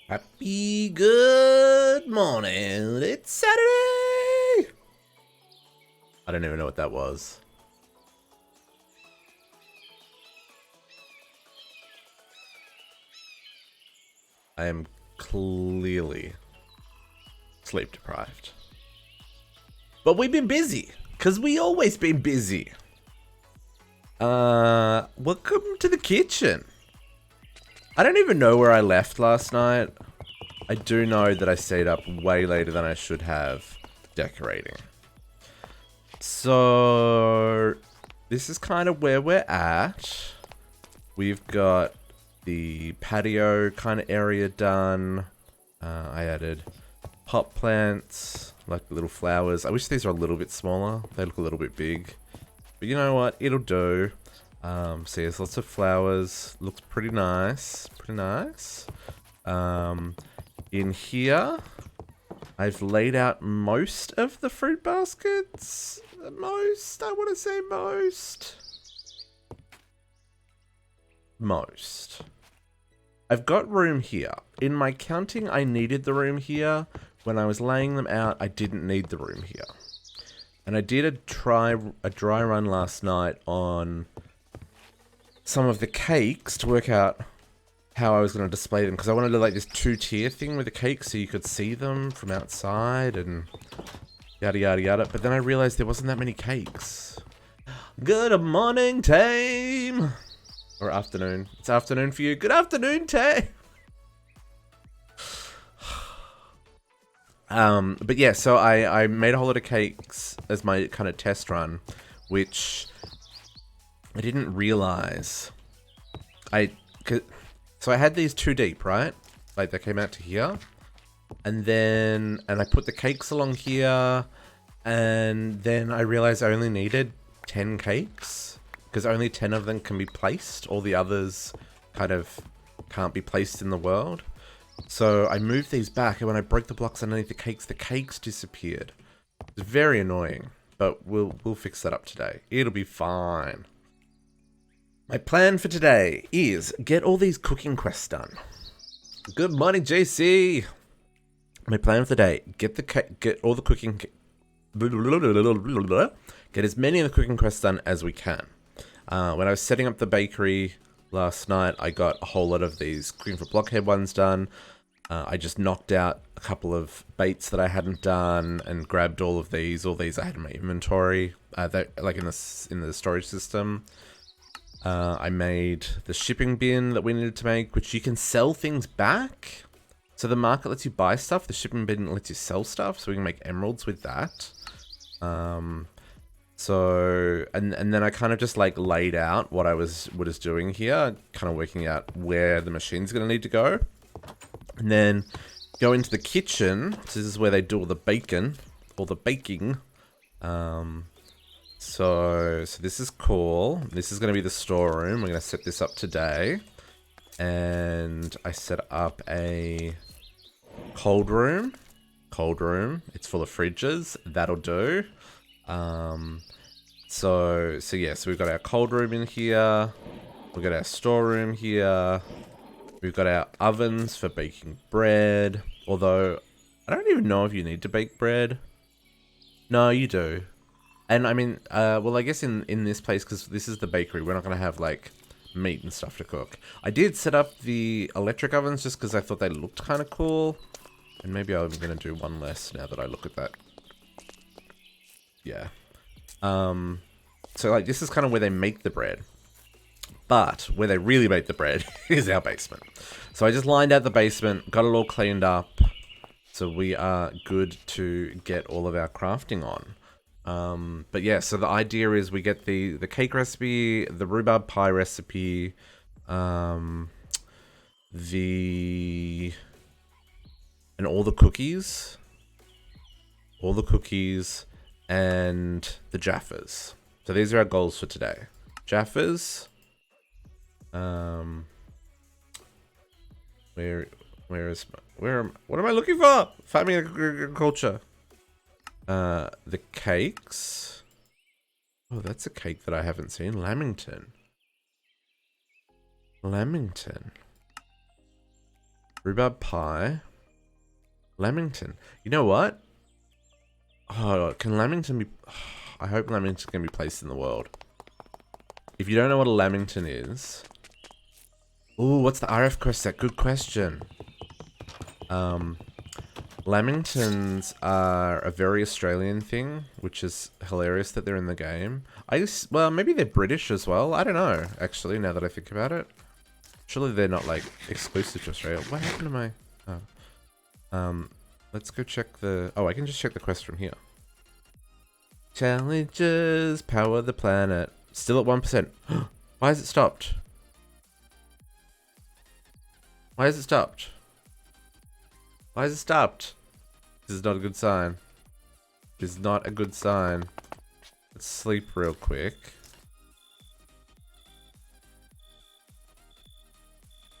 Happy good morning. It's Saturday. I don't even know what that was. I am clearly sleep deprived. But we've been busy, because we always been busy. Welcome to the kitchen. I don't even know where I left last night. I do know that I stayed up way later than I should have decorating. So, this is kind of where we're at. We've got the patio kind of area done. I added pot plants, like little flowers. I wish these were a little bit smaller. They look a little bit big. But you know what? It'll do. So there's lots of flowers. Looks pretty nice. Pretty nice. In here, I've laid out most of the fruit baskets. Most, I want to say most. Most. I've got room here. In my counting, I needed the room here. When I was laying them out, I didn't need the room here. And I did a dry run last night on some of the cakes to work out how I was going to display them, because I wanted to do like this two-tier thing with the cakes so you could see them from outside and yada yada yada. But then I realized there wasn't that many cakes. Good morning, team! Or afternoon. It's afternoon for you. Good afternoon, team! But yeah, so I made a whole lot of cakes as my kind of test run, which I didn't realize. So I had these two deep, right? Like they came out to here. And I put the cakes along here. And then I realized I only needed 10 cakes. Because only 10 of them can be placed. All the others kind of can't be placed in the world. So I moved these back, and when I broke the blocks underneath the cakes disappeared. It's very annoying. But we'll fix that up today. It'll be fine. My plan for today is get all these cooking quests done. Good morning, JC. My plan for the day: get all the cooking, get as many of the cooking quests done as we can. When I was setting up the bakery last night, I got a whole lot of these cooking for blockhead ones done. I just knocked out a couple of baits that I hadn't done and grabbed all of these. All these I had in my inventory, like in the storage system. I made the shipping bin that we needed to make, which you can sell things back. So the market lets you buy stuff. The shipping bin lets you sell stuff, so we can make emeralds with that. So and then I kind of just like laid out what I was doing here, kind of working out where the machine's going to need to go, and then go into the kitchen. So this is where they do all the baking. So this is cool. This is going to be the storeroom. We're going to set this up today. And I set up a cold room. It's full of fridges. That'll do. So we've got our cold room in here. We've got our storeroom here. We've got our ovens for baking bread. Although, I don't even know if you need to bake bread. No, you do. And I mean, well, I guess in this place, because this is the bakery, we're not going to have, like, meat and stuff to cook. I did set up the electric ovens just because I thought they looked kind of cool. And maybe I'm going to do one less now that I look at that. Yeah. So, like, this is kind of where they make the bread. But where they really make the bread is our basement. So I just lined out the basement, got it all cleaned up. So we are good to get all of our crafting on. But yeah, so the idea is we get the cake recipe, the rhubarb pie recipe, and all the cookies, and the Jaffas. So these are our goals for today. Jaffas. What am I looking for? Farming agriculture. The cakes. Oh, that's a cake that I haven't seen. Lamington. Rhubarb pie. Lamington. You know what? Oh, can Lamington be... I hope Lamington can be placed in the world. If you don't know what a Lamington is... Ooh, what's the RF quest set? Good question. Lamingtons are a very Australian thing, which is hilarious that they're in the game. Well, maybe they're British as well. I don't know, actually, now that I think about it. Surely they're not, like, exclusive to Australia. What happened to my... Oh. Let's go check the... Oh, I can just check the quest from here. Challenges, power the planet. Still at 1%. Why has it stopped? Why has it stopped? Why has it stopped? This is not a good sign. This is not a good sign. Let's sleep real quick.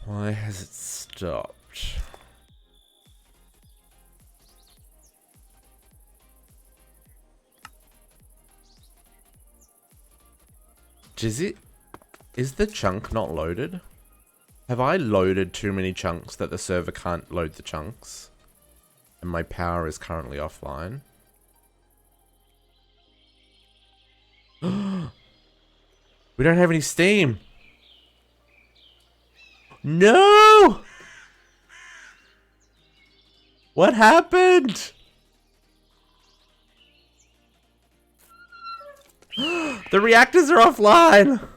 Why has it stopped? Is the chunk not loaded? Have I loaded too many chunks that the server can't load the chunks? And my power is currently offline. We don't have any steam. No! What happened? The reactors are offline.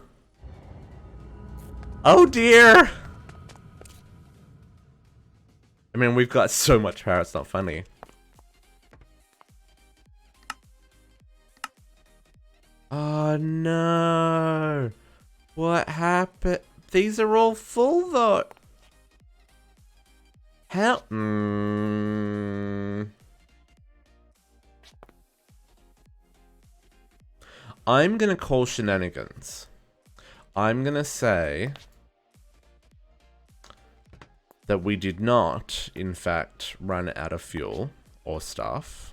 Oh dear. I mean, we've got so much power, it's not funny. Oh no. What happened? These are all full though. How? I'm gonna call shenanigans. I'm gonna say that we did not, in fact, run out of fuel or stuff.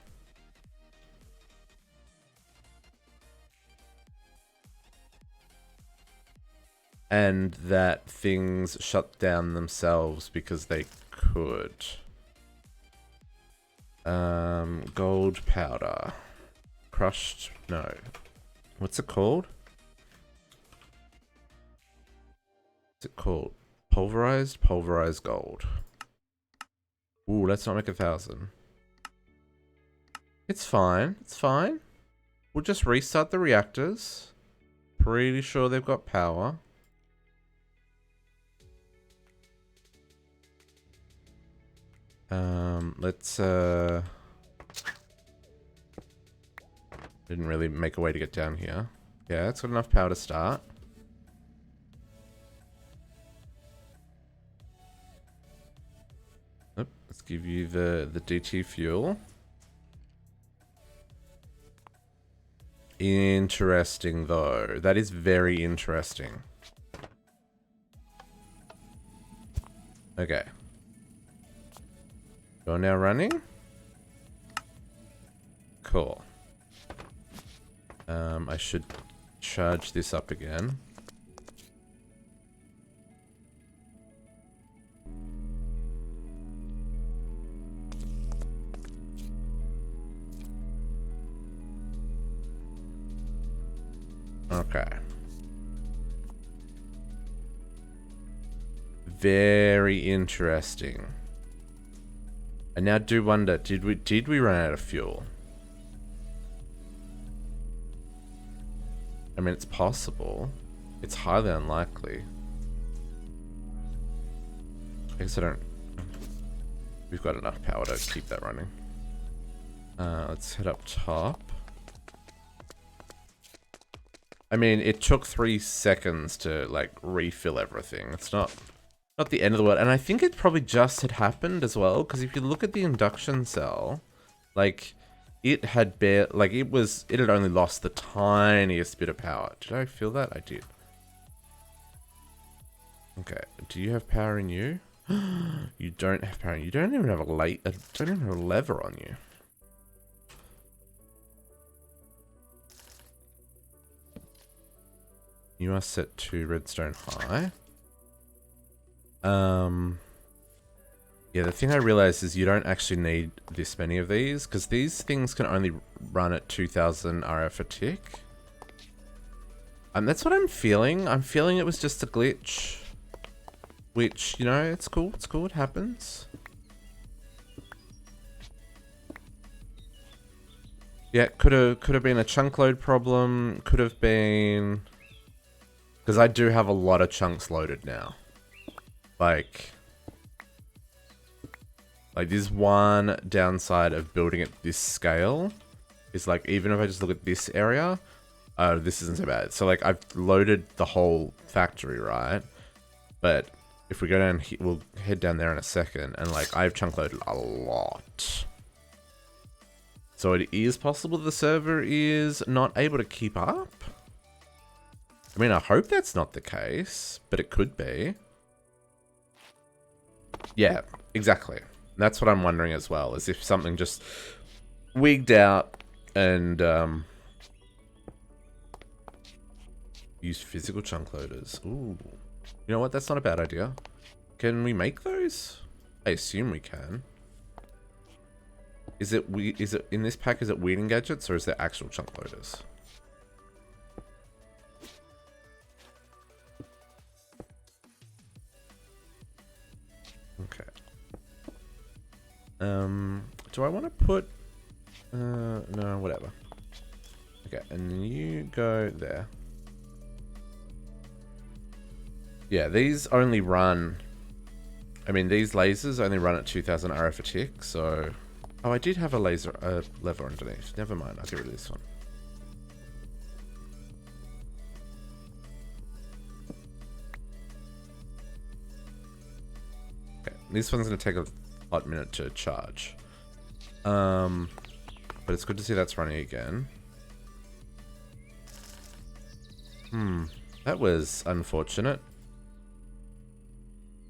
And that things shut down themselves because they could. Gold powder. Crushed, no. What's it called? What's it called? Pulverized? Pulverized gold. Ooh, let's not make 1,000. It's fine. It's fine. We'll just restart the reactors. Pretty sure they've got power. Let's, didn't really make a way to get down here. Yeah, it's got enough power to start. Oop, let's give you the DT fuel. Interesting, though. That is very interesting. Okay. You're now running? Cool. I should charge this up again. Okay. Very interesting. I now do wonder, did we run out of fuel? I mean, it's possible. It's highly unlikely. I guess I don't... We've got enough power to keep that running. Let's head up top. I mean, it took 3 seconds to, like, refill everything. It's not the end of the world. And I think it probably just had happened as well, because if you look at the induction cell, like... It had it had only lost the tiniest bit of power. Did I feel that? I did. Okay. Do you have power in you? You don't have power. You don't even have don't even have a lever on you. You are set to redstone high. Yeah, the thing I realized is you don't actually need this many of these, because these things can only run at 2000 RF a tick. And that's what I'm feeling. I'm feeling it was just a glitch. Which, you know, it's cool. It's cool. It happens. Yeah, could have been a chunk load problem. Could have been... Because I do have a lot of chunks loaded now. Like this one downside of building at this scale is like, even if I just look at this area, this isn't so bad. So like I've loaded the whole factory, right? But if we go down here, we'll head down there in a second, and like I've chunk loaded a lot. So it is possible the server is not able to keep up. I mean, I hope that's not the case, but it could be. Yeah, exactly. That's what I'm wondering as well, is if something just wigged out and use physical chunk loaders. Ooh. You know what? That's not a bad idea. Can we make those? I assume we can. Is it in this pack, is it weeding gadgets or is there actual chunk loaders? Okay. Do I want to put... no, whatever. Okay, and then you go there. Yeah, these only run... I mean, these lasers only run at 2000 RF a tick, so... Oh, I did have a laser lever underneath. Never mind, I'll get rid of this one. Okay, this one's going to take a hot minute to charge. But it's good to see that's running again. That was unfortunate.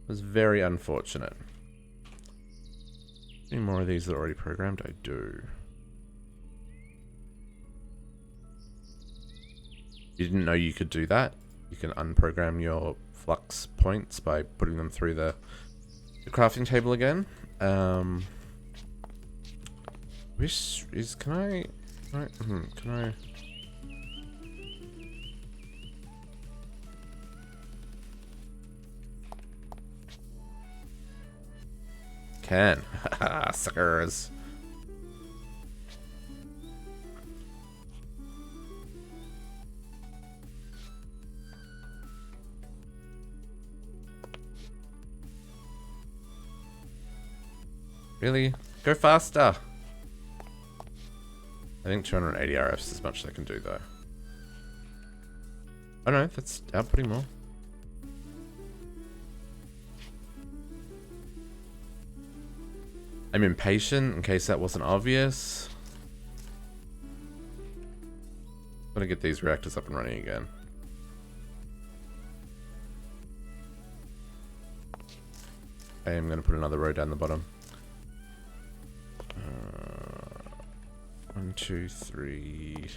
It was very unfortunate. Any more of these that are already programmed? I do. You didn't know you could do that? You can unprogram your flux points by putting them through the crafting table again. Which is, can I can. Suckers. Really? Go faster. I think 280 RFs is as much as I can do though. Oh no, that's outputting more. I'm impatient, in case that wasn't obvious. I'm gonna get these reactors up and running again. I am gonna put another row down the bottom. 1, 2, 3,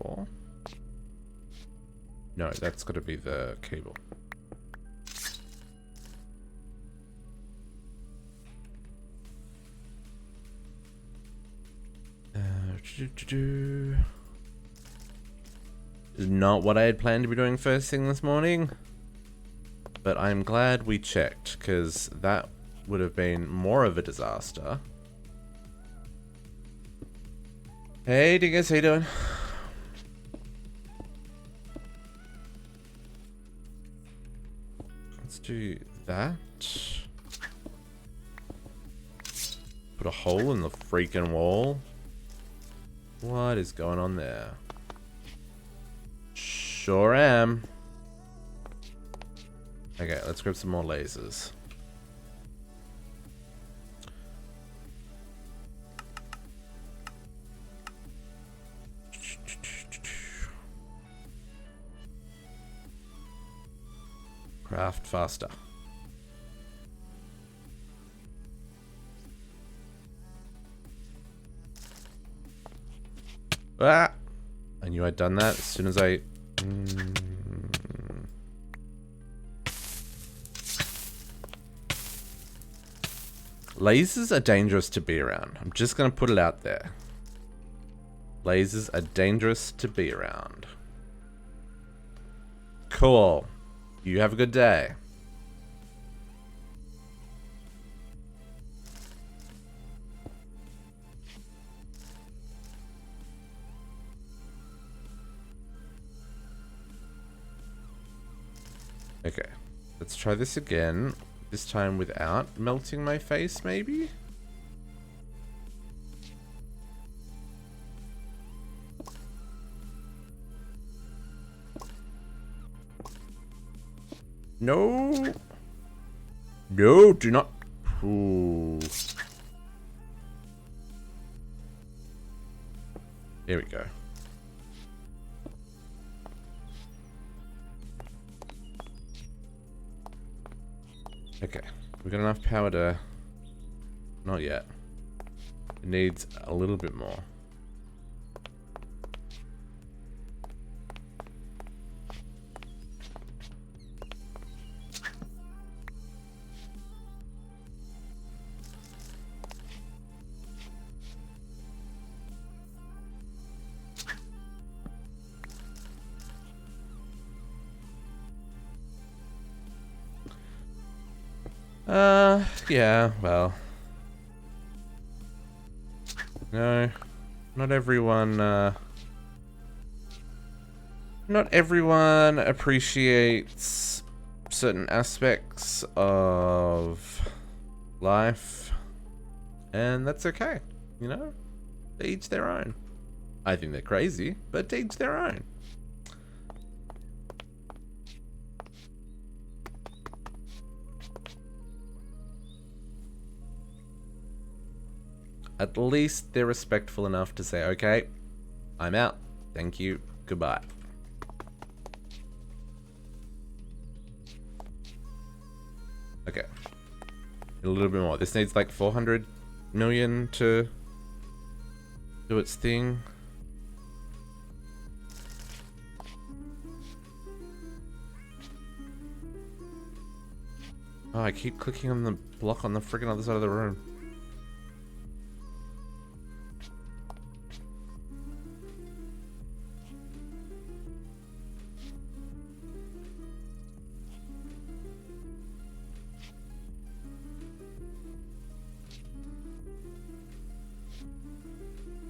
4. No, that's gotta be the cable. Is not what I had planned to be doing first thing this morning, but I'm glad we checked, because that would have been more of a disaster. Hey Dingus, how you doing? Let's do that. Put a hole in the freaking wall. What is going on there? Sure am. Okay, let's grab some more lasers. Craft faster. Ah! I knew I'd done that as soon as I... Lasers are dangerous to be around. I'm just going to put it out there. Lasers are dangerous to be around. Cool. You have a good day. Okay. Let's try this again. This time without melting my face, maybe? No. No, do not. Ooh. Here we go. Okay, we've got enough power to... Not yet. It needs a little bit more. Yeah, well. No, not everyone, not everyone appreciates certain aspects of life, and that's okay, you know? To each their own. I think they're crazy, but to each their own. At least they're respectful enough to say, okay, I'm out. Thank you. Goodbye. Okay. A little bit more. This needs like 400 million to do its thing. Oh, I keep clicking on the block on the freaking other side of the room.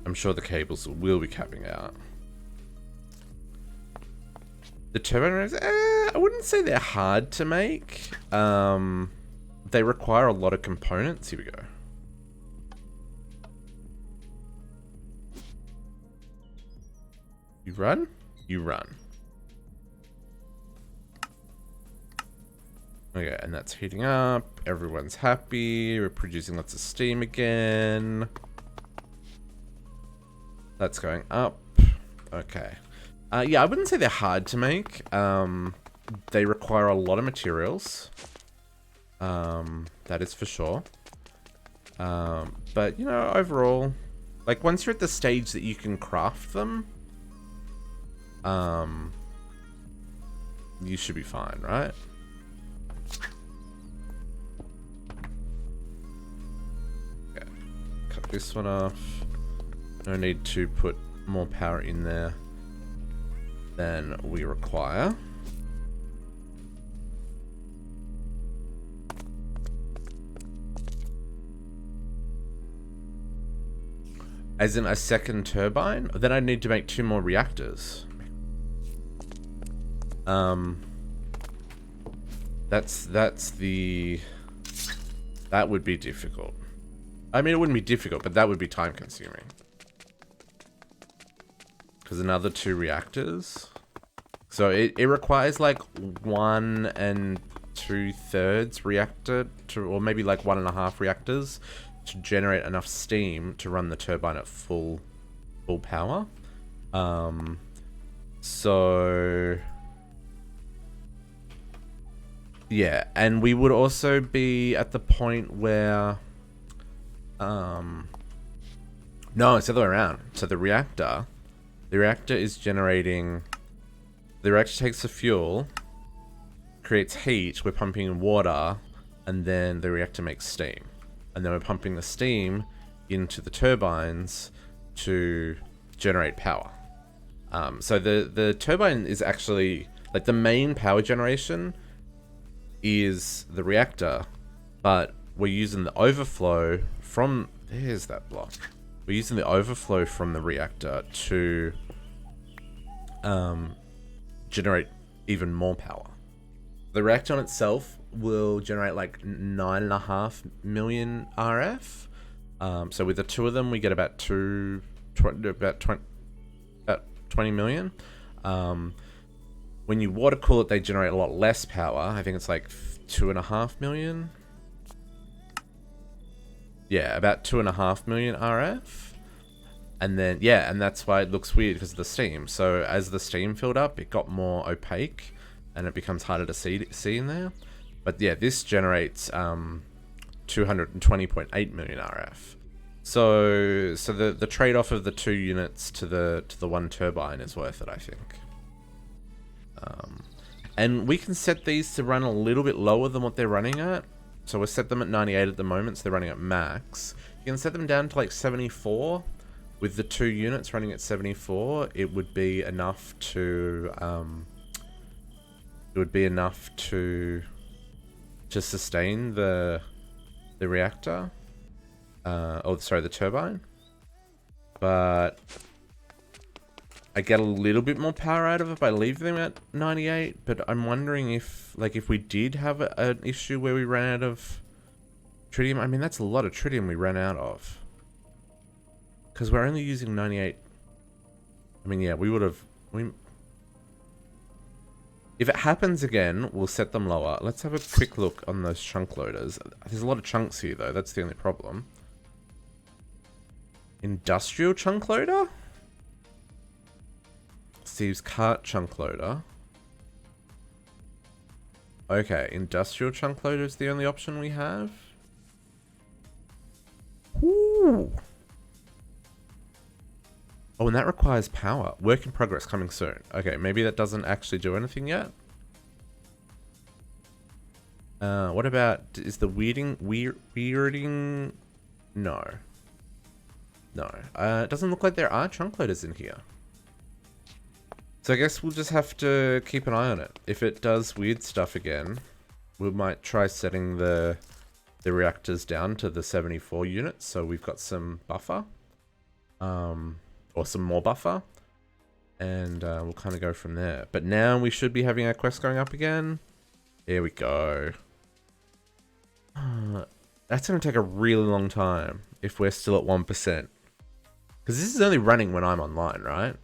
I'm sure the cables will be capping out. The turbine rings, I wouldn't say they're hard to make. They require a lot of components. Here we go. You run? You run. Okay, and that's heating up. Everyone's happy. We're producing lots of steam again. That's going up. Okay. Yeah, I wouldn't say they're hard to make. They require a lot of materials. That is for sure. But, you know, overall, like, once you're at the stage that you can craft them, you should be fine, right? Okay. Cut this one off. No need to put more power in there than we require. As in a second turbine? Then I need to make 2 more reactors. That would be difficult. I mean, it wouldn't be difficult, but that would be time consuming. Because another 2 reactors. So it requires like 1 2/3 reactor to, or maybe like 1.5 reactors to generate enough steam to run the turbine at full power. So yeah, and we would also be at the point where no, it's the other way around. So the reactor is generating, the reactor takes the fuel, creates heat, we're pumping in water, and then the reactor makes steam. and then we're pumping the steam into the turbines to generate power. So the turbine is actually, like, the main power generation is the reactor, but we're using the overflow from, there's that block. We're using the overflow from the reactor to generate even more power. The reactor on itself will generate like 9.5 million RF. So with the two of them, we get about 20 million. When you water cool it, they generate a lot less power. I think it's like 2.5 million. Yeah, about 2.5 million RF. And then, yeah, and that's why it looks weird, because of the steam. So as the steam filled up, it got more opaque and it becomes harder to see in there. But yeah, this generates 220.8 million RF. So the trade-off of the 2 units to the 1 turbine is worth it, I think. And we can set these to run a little bit lower than what they're running at. So we'll set them at 98 at the moment, so they're running at max. You can set them down to like 74. With the 2 units running at 74, it would be enough to sustain the reactor, the turbine. But I get a little bit more power out of it by leaving them at 98. But I'm wondering if we did have an issue where we ran out of tritium. I mean, that's a lot of tritium we ran out of. Because we're only using 98. I mean, yeah, if it happens again, we'll set them lower. Let's have a quick look on those chunk loaders. There's a lot of chunks here, though. That's the only problem. Industrial chunk loader? Steve's cart chunk loader. Okay, industrial chunk loader is the only option we have. Ooh. Oh, and that requires power. Work in progress coming soon. Okay, maybe that doesn't actually do anything yet. What about, is the weirding? No. No. It doesn't look like there are chunk loaders in here. So I guess we'll just have to keep an eye on it. If it does weird stuff again, we might try setting the reactors down to the 74 units, so we've got some buffer. Or some more buffer, and we'll kind of go from there. But now we should be having our quest going up again. There we go. That's going to take a really long time if we're still at 1%. Because this is only running when I'm online, right?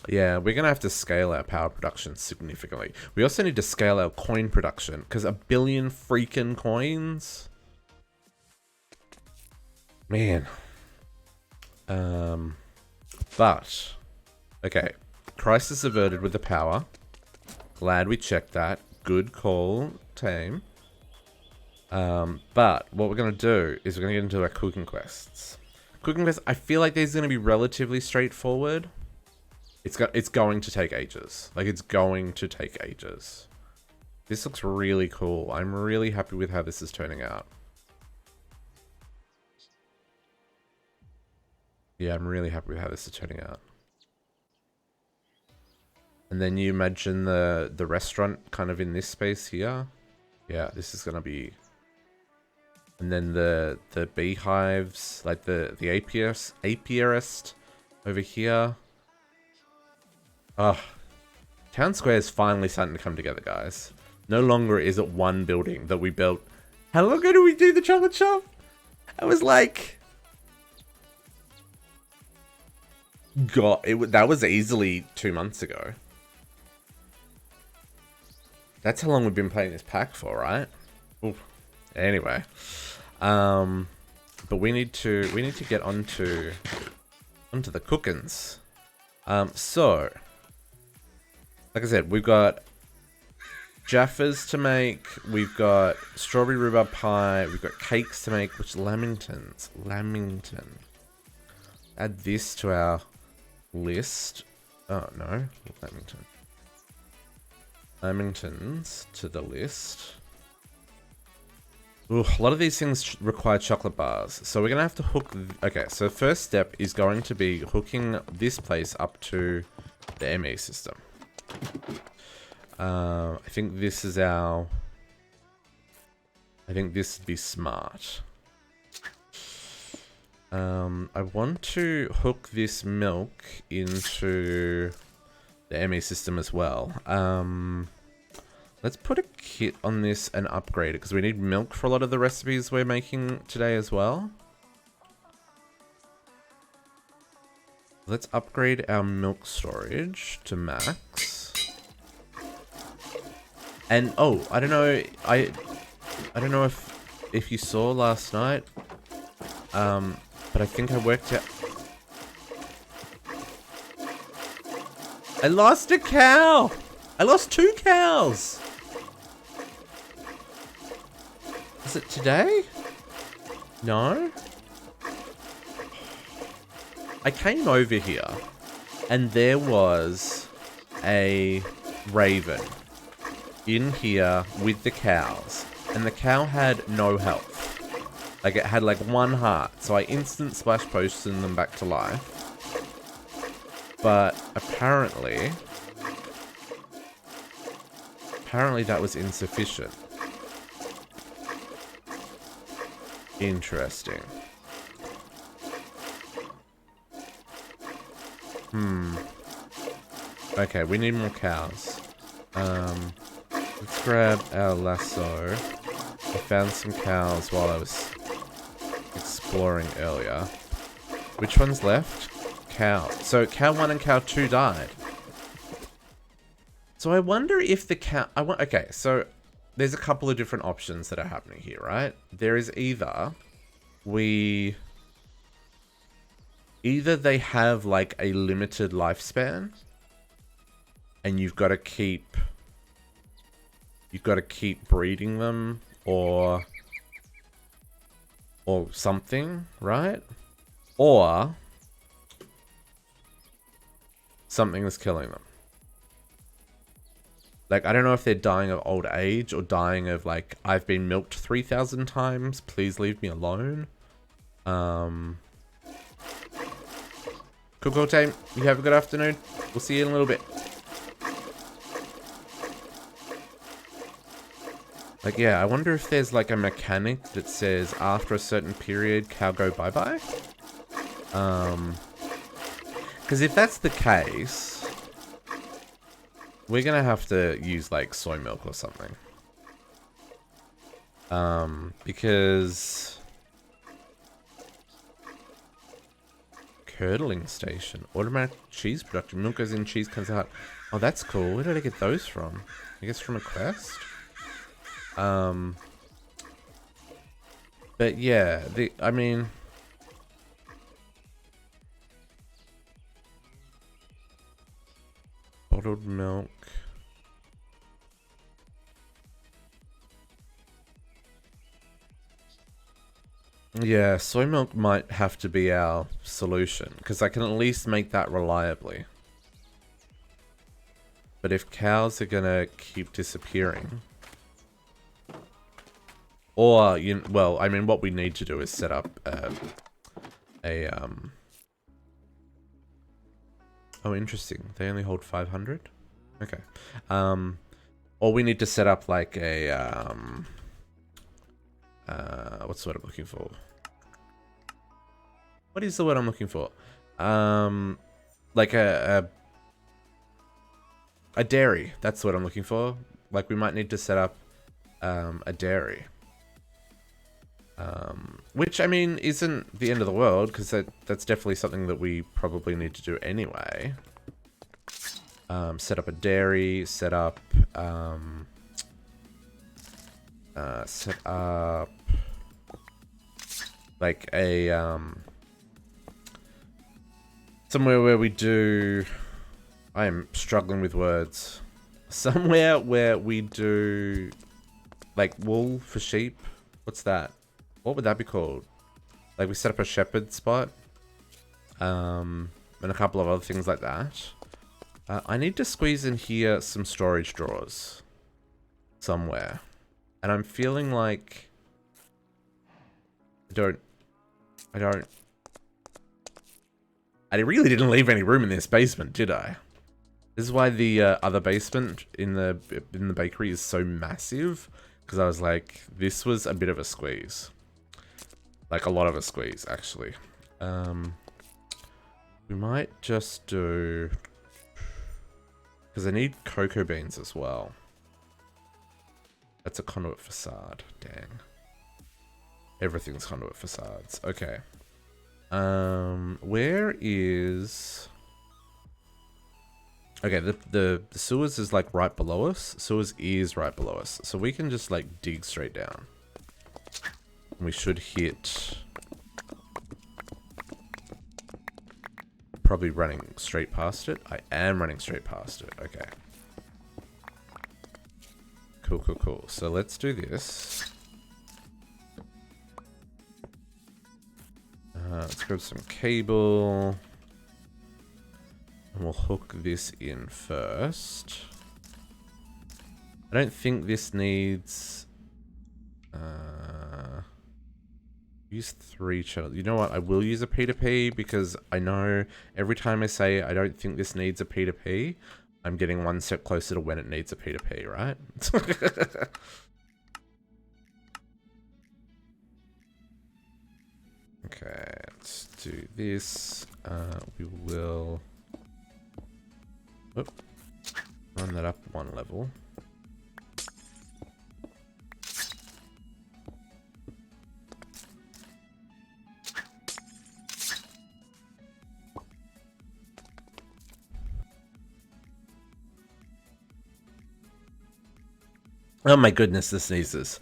Yeah, we're going to have to scale our power production significantly. We also need to scale our coin production, because 1 billion freaking coins... Man. But, okay. Crisis averted with the power. Glad we checked that. Good call, team. But what we're going to do is we're going to get into our cooking quests. Cooking quests, I feel like these are going to be relatively straightforward. It's going to take ages. Like, it's going to take ages. This looks really cool. I'm really happy with how this is turning out. Yeah, I'm really happy with how this is turning out. And then you imagine the restaurant kind of in this space here. Yeah, this is gonna be. And then the beehives, like the apiarist over here. Oh, Town Square is finally starting to come together, guys. No longer is it one building that we built. How long ago did we do the chocolate shop? I was like. God, that was easily 2 months ago. That's how long we've been playing this pack for, right? Oof. Anyway, but we need to get onto the cookins. So, like I said, we've got Jaffas to make. We've got strawberry rhubarb pie. We've got cakes to make, which Lamington. Add this to our list. Oh no, Lamingtons to the list. Ooh, a lot of these things require chocolate bars. So we're going to have to hook... Okay, so first step is going to be hooking this place up to the ME system. I think this is our... I think this would be smart. I want to hook this milk into the ME system as well. Let's put a kit on this and upgrade it, because we need milk for a lot of the recipes we're making today as well. Let's upgrade our milk storage to max. And oh, I don't know, I don't know if you saw last night, but I think I worked out. I lost a cow. I lost 2 cows. Is it today? No. I came over here and there was a raven in here with the cows, and the cow had no health. Like, it had like 1 heart, so I instant splash posted them back to life. But apparently that was insufficient. Interesting. Okay, we need more cows. Let's grab our lasso. I found some cows while I was exploring earlier. Which one's left? Cow. So cow 1 and cow 2 died. So I wonder if the cow... Okay, so there's a couple of different options that are happening here, right? There is either they have like a limited lifespan, and you've got to keep breeding them or something, right? Or something is killing them. Like, I don't know if they're dying of old age or dying of, like, I've been milked 3,000 times. Please leave me alone. Cool team. You have a good afternoon. We'll see you in a little bit. Like, yeah, I wonder if there's, like, a mechanic that says after a certain period, cow go bye-bye. Because if that's the case... we're gonna have to use like soy milk or something. Because curdling station, automatic cheese production, milk goes in, cheese comes out. Oh, that's cool. Where did I get those from? I guess from a quest. But yeah, I mean. Bottled milk. Yeah, soy milk might have to be our solution, because I can at least make that reliably. But if cows are gonna keep disappearing... Or, well, I mean, what we need to do is set up Oh, interesting. They only hold 500? Okay. Or we need to set up like a, what's the word I'm looking for? What is the word I'm looking for? Like a dairy. That's what I'm looking for. Like, we might need to set up, a dairy. Which, I mean, isn't the end of the world, because that's definitely something that we probably need to do anyway. Set up a dairy, set up like a, somewhere where we do, I am struggling with words. Somewhere where we do, like, wool for sheep. What's that? What would that be called? Like, we set up a shepherd spot. And a couple of other things like that. I need to squeeze in here some storage drawers. Somewhere. And I'm feeling like I really didn't leave any room in this basement, did I? This is why the other basement in the bakery is so massive, because I was like, this was a bit of a squeeze. Like, a lot of a squeeze, actually. We might just do... because I need cocoa beans as well. That's a conduit facade. Dang. Everything's conduit facades. Okay. Where is... okay, the sewers is like right below us. Sewers is right below us. So we can just like dig straight down. We should hit... probably running straight past it. I am running straight past it. Okay. Cool, cool, cool. So let's do this. Let's grab some cable. And we'll hook this in first. I don't think this needs... use 3 channels. You know what? I will use a P2P because I know every time I say I don't think this needs a P2P, I'm getting one step closer to when it needs a P2P, right? Okay, let's do this. We will run that up 1 level. Oh my goodness, this sneezes.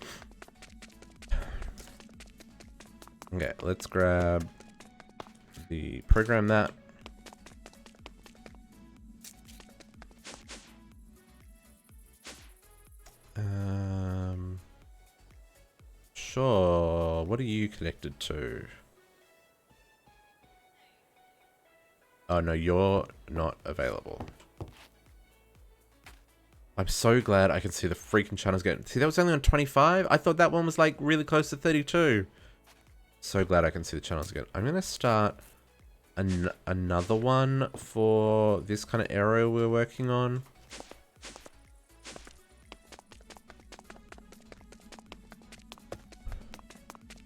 Okay, let's grab the program that. Sure. What are you connected to? Oh no, you're not available. I'm so glad I can see the freaking channels getting... see, that was only on 25? I thought that one was like really close to 32. So glad I can see the channels again. I'm going to start another one for this kind of area we're working on.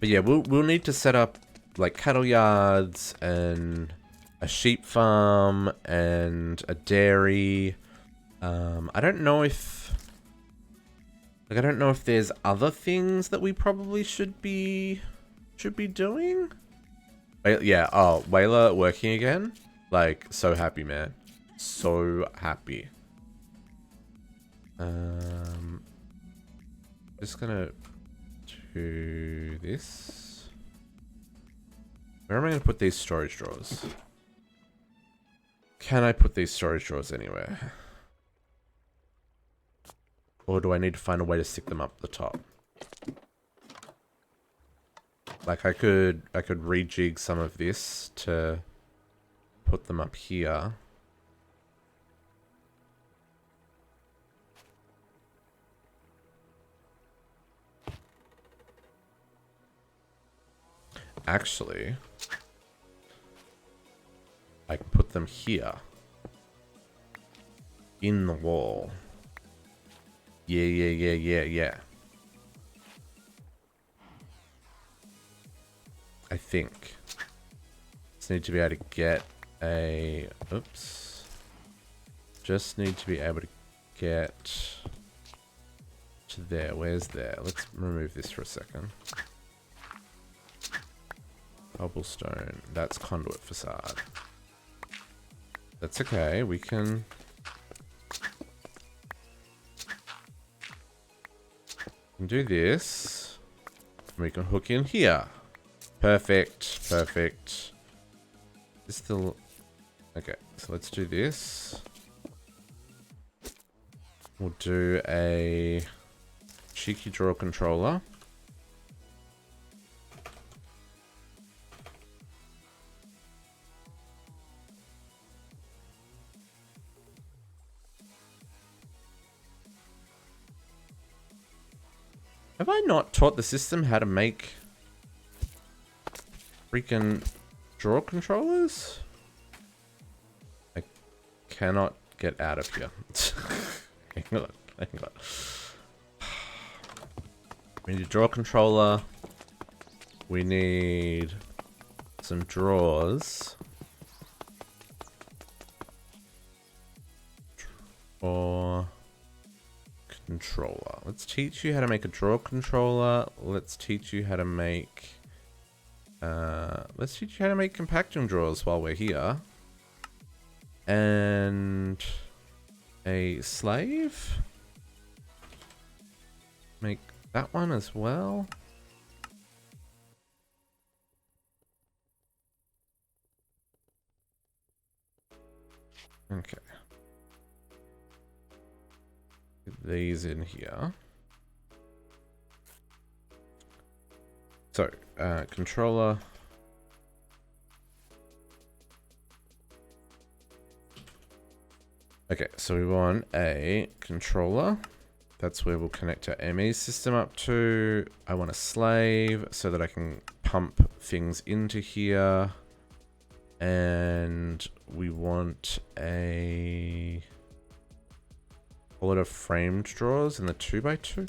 But yeah, we'll need to set up like cattle yards and a sheep farm and a dairy. I don't know if there's other things that we probably should be doing. Yeah. Oh, Wayla working again. Like, so happy, man. So happy. Just gonna do this. Where am I gonna put these storage drawers? Can I put these storage drawers anywhere? Or do I need to find a way to stick them up the top? Like I could rejig some of this to put them up here. Actually, I can put them here. In the wall. Yeah. I think. Just need to be able to get a... oops. Just need to be able to get to there. Where's there? Let's remove this for a second. Cobblestone. That's conduit facade. That's okay. We can... do this. We can hook in here. Perfect. Perfect. Is still... okay, so let's do this. We'll do a cheeky draw controller. Have I not taught the system how to make freaking drawer controllers? I cannot get out of here. Hang on, hang on. We need a drawer controller. We need some drawers. Or controller. Let's teach you how to make a drawer controller. Let's teach you how to make compacting drawers while we're here. And a slave. Make that one as well. Okay. Get these in here. So, controller. Okay, so we want a controller. That's where we'll connect our ME system up to. I want a slave so that I can pump things into here. And we want a lot of framed drawers in the 2x2.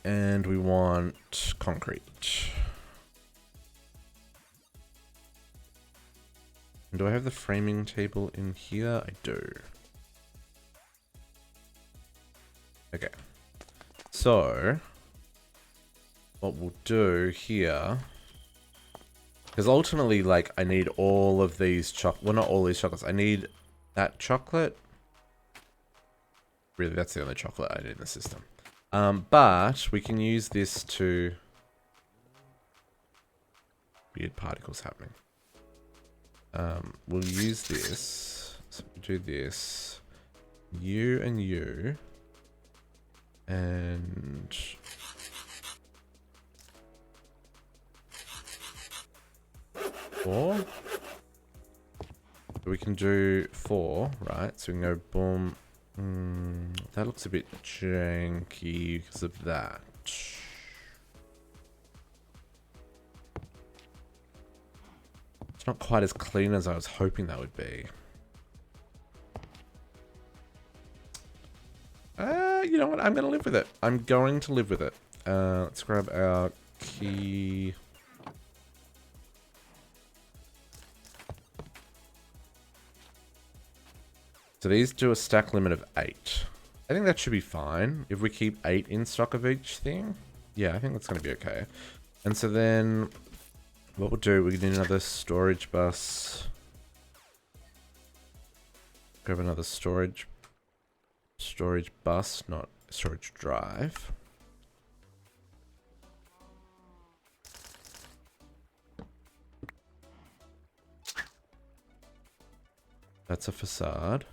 And we want concrete. And do I have the framing table in here? I do. Okay. So what we'll do here, because ultimately, like, I need all of these well, not all these chocolates. I need that chocolate. Really, that's the only chocolate I need in the system. But we can use this to... Weird particles happening. We'll use this. So we'll do this. You and you. And... four. We can do 4, right? So we can go boom. That looks a bit janky because of that. It's not quite as clean as I was hoping that would be. You know what? I'm going to live with it. I'm going to live with it. Let's grab our key. So these do a stack limit of 8. I think that should be fine. If we keep 8 in stock of each thing. Yeah, I think that's going to be okay. And so then what we'll do, we need another storage bus. Grab another storage bus, not storage drive. That's a facade.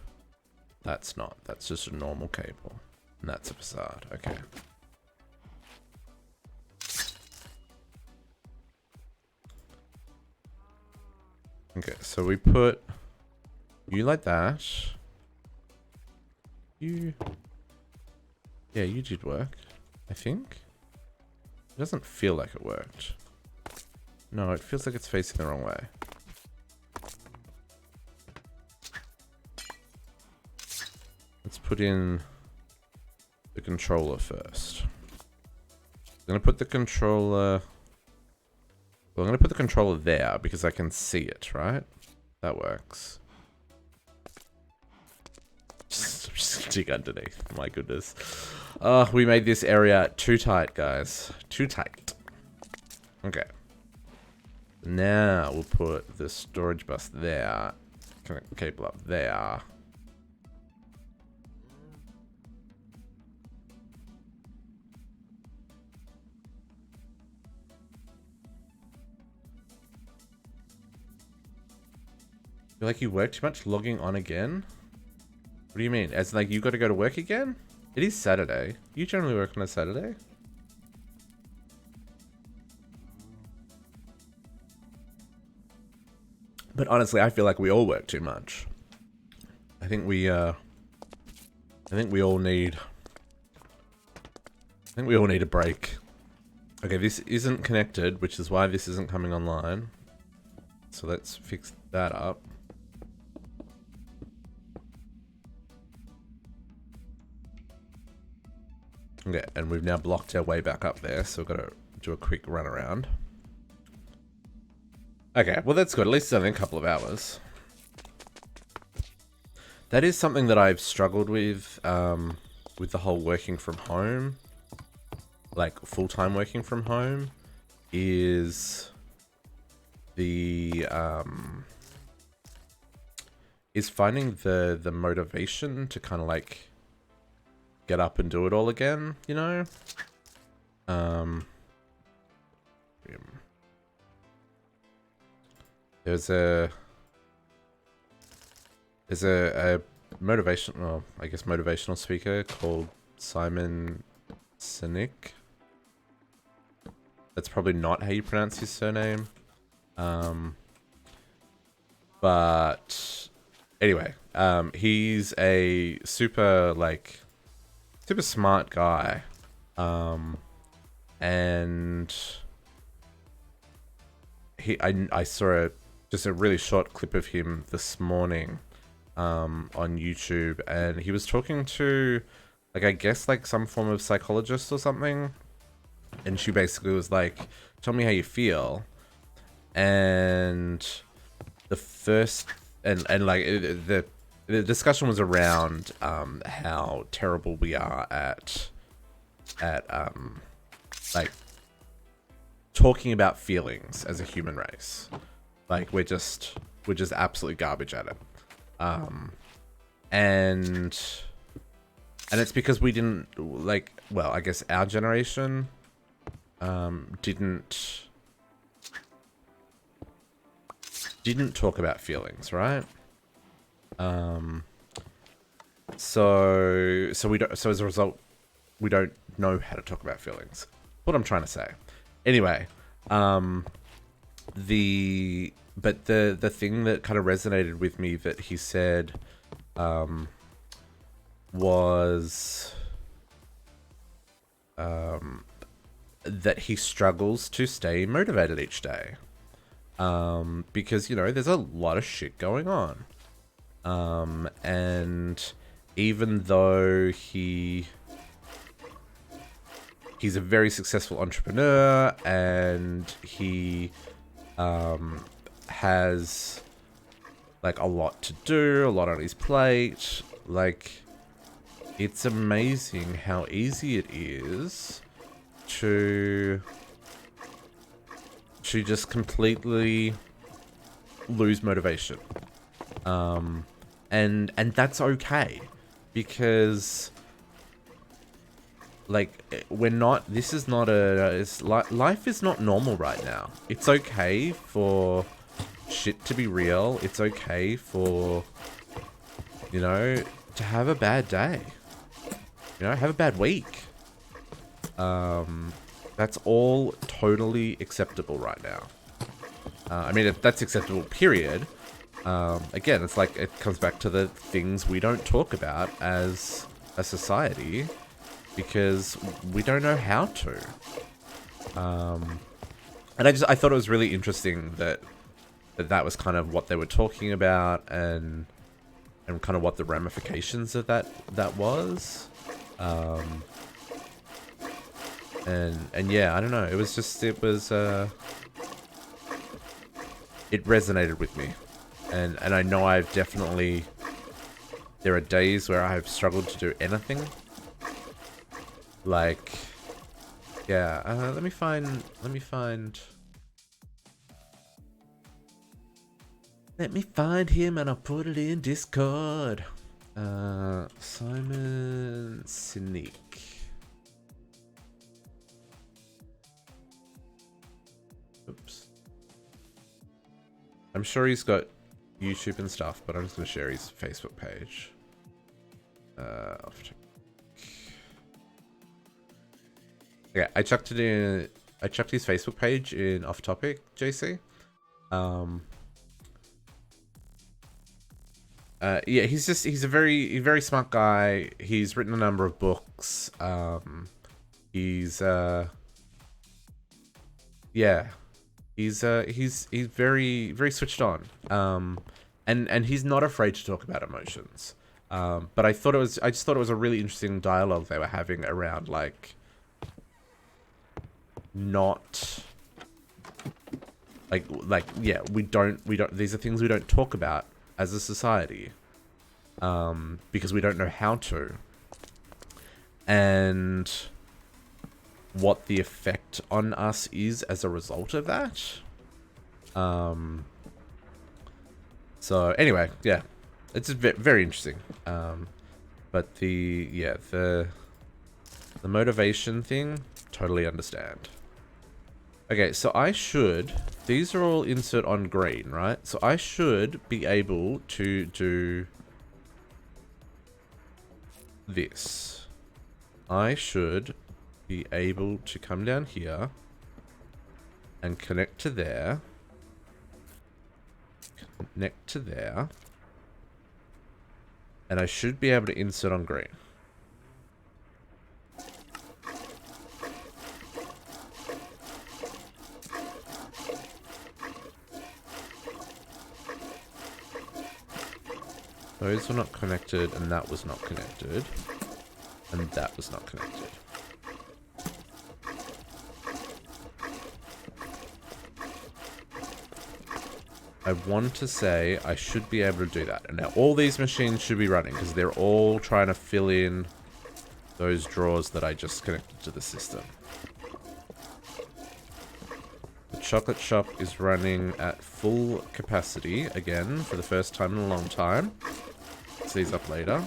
That's not. That's just a normal cable. And that's a facade. Okay. Okay, so we put you like that. You... Yeah, you did work, I think. It doesn't feel like it worked. No, it feels like it's facing the wrong way. Let's put in the controller first. I'm going to put the controller... Well, I'm going to put the controller there because I can see it, right? That works. Just dig underneath. My goodness. Oh, we made this area too tight, guys. Too tight. Okay. Now we'll put the storage bus there. Connect the cable up there. Feel like you work too much logging on again? What do you mean? As like you got to go to work again? It is Saturday. You generally work on a Saturday? But honestly, I feel like we all work too much. I think we all need think we all need a break. Okay, this isn't connected, which is why this isn't coming online. So let's fix that up. Okay, and we've now blocked our way back up there, so we've got to do a quick run around. Okay, well that's good. At least it's only a couple of hours. That is something that I've struggled with the whole working from home, like full-time working from home, is the is finding the motivation to kind of like get up and do it all again, you know? There's a motivational, I guess motivational speaker called Simon Sinek. That's probably not how you pronounce his surname. But anyway, he's a super smart guy. And I saw just a really short clip of him this morning on YouTube, and he was talking to, like, I guess like some form of psychologist or something, and she basically was like, tell me how you feel. And the first and like the discussion was around how terrible we are at like talking about feelings as a human race. Like we're just absolutely garbage at it. And it's because we didn't, like, well, I guess our generation didn't talk about feelings, right? So we don't, so as a result, we don't know how to talk about feelings. What I'm trying to say. Anyway, the thing that kind of resonated with me that he said was that he struggles to stay motivated each day. Because, you know, there's a lot of shit going on. And even though he's a very successful entrepreneur, and he has like a lot to do, a lot on his plate, like, it's amazing how easy it is to just completely lose motivation. And that's okay, because like this is not life is not normal right now. It's okay for shit to be real. It's okay for, you know, to have a bad day, you know, have a bad week. That's all totally acceptable right now. I mean, that's acceptable, period. Again, it's like, it comes back to the things we don't talk about as a society because we don't know how to. And I thought it was really interesting that was kind of what they were talking about, and kind of what the ramifications of that was. And yeah, I don't know. It resonated with me. And I know I've definitely, there are days where I've struggled to do anything. Like, yeah, let me find him and I'll put it in Discord. Simon Sinek. Oops. I'm sure he's got YouTube and stuff, but I'm just going to share his Facebook page. Okay, I chucked his Facebook page in Off Topic, JC. Yeah, he's a very smart guy. He's written a number of books. He's yeah, he's very very switched on. And he's not afraid to talk about emotions. But I just thought it was a really interesting dialogue they were having around like not yeah, we don't these are things we don't talk about as a society. Because we don't know how to. And what the effect on us is as a result of that. So anyway, yeah, it's very interesting. But the motivation thing, totally understand. Okay, so these are all insert on green, right? So I should be able to do this. I should be able to come down here and connect to there. Connect to there. And I should be able to insert on green. Those were not connected, and that was not connected. And that was not connected. I want to say I should be able to do that. And now all these machines should be running because they're all trying to fill in those drawers that I just connected to the system. The chocolate shop is running at full capacity again for the first time in a long time. See these up later.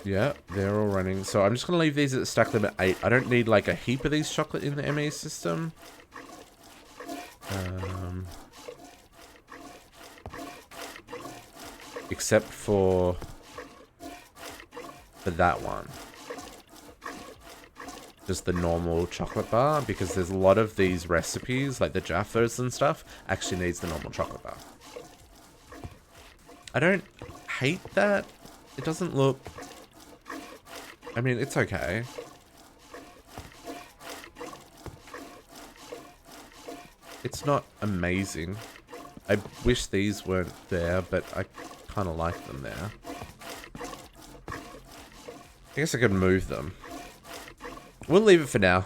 Yeah, they're all running. So I'm just going to leave these at stack limit 8. I don't need like a heap of these chocolate in the ME system. Except for that one. Just the normal chocolate bar, because there's a lot of these recipes, like the Jaffos and stuff, actually needs the normal chocolate bar. I don't hate that. It doesn't look... I mean, it's okay. It's not amazing. I wish these weren't there, but I kind of like them there. I guess I could move them. We'll leave it for now.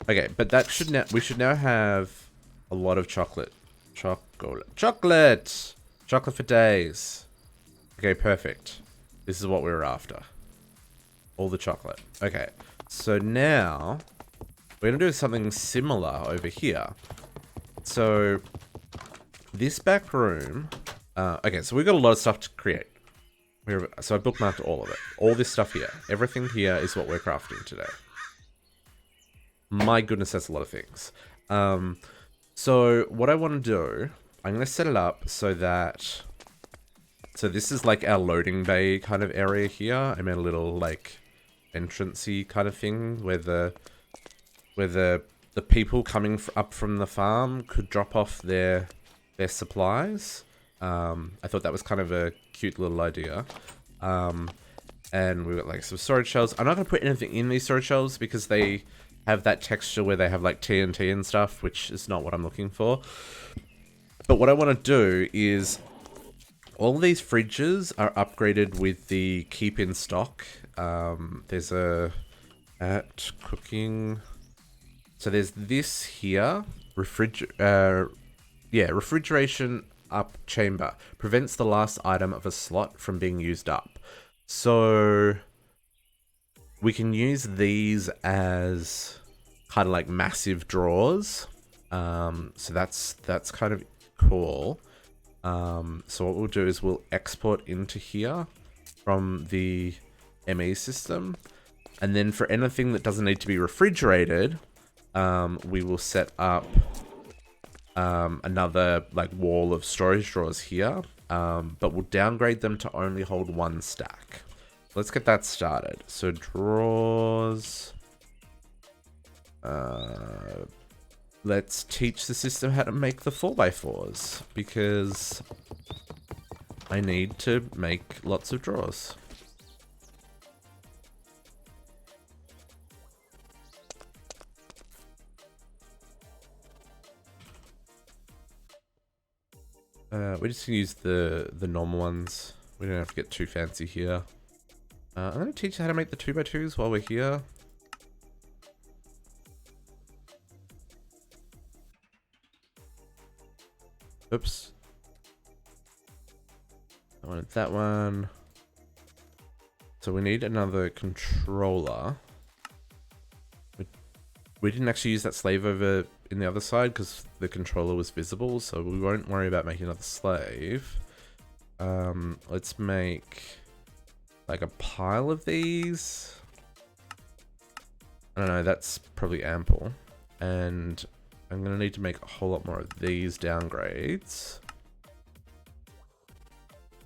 Okay, but that should now... We should now have a lot of chocolate. Chocolate! Chocolate for days. Okay, perfect. This is what we were after. All the chocolate. Okay, so now we're going to do something similar over here. So this back room... okay, so we've got a lot of stuff to create. So I bookmarked all of it. All this stuff here. Everything here is what we're crafting today. My goodness, that's a lot of things. So what I want to do... I'm going to set it up so that... So this is like our loading bay kind of area here. I made a little like entrancey kind of thing where the people coming up from the farm could drop off their supplies. I thought that was kind of a cute little idea. And we've got like some storage shelves. I'm not going to put anything in these storage shelves because they have that texture where they have like TNT and stuff, which is not what I'm looking for. But what I want to do is... all these fridges are upgraded with the keep in stock. There's at cooking. So there's this here. Refrigeration up chamber. Prevents the last item of a slot from being used up. So we can use these as kind of like massive drawers. So that's kind of cool. So what we'll do is we'll export into here from the ME system. And then for anything that doesn't need to be refrigerated, we will set up another like wall of storage drawers here. But we'll downgrade them to only hold one stack. Let's get that started. So drawers... let's teach the system how to make the 4x4s, because I need to make lots of drawers. We just use the normal ones. We don't have to get too fancy here. I'm going to teach you how to make the 2x2s while we're here. Oops. I wanted that one. So we need another controller. We didn't actually use that slave over in the other side because the controller was visible, so we won't worry about making another slave. Let's make like a pile of these. I don't know, that's probably ample. And I'm gonna need to make a whole lot more of these downgrades.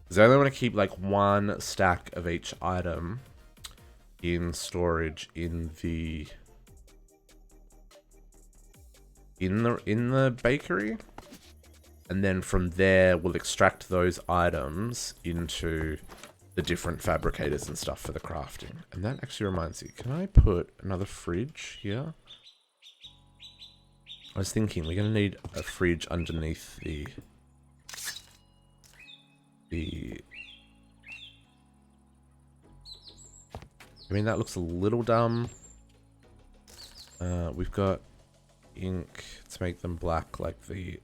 Because I only want to keep like one stack of each item in storage in the bakery, and then from there we'll extract those items into the different fabricators and stuff for the crafting. And that actually reminds me, can I put another fridge here? I was thinking we're gonna need a fridge underneath the I mean, that looks a little dumb. We've got ink to make them black like the...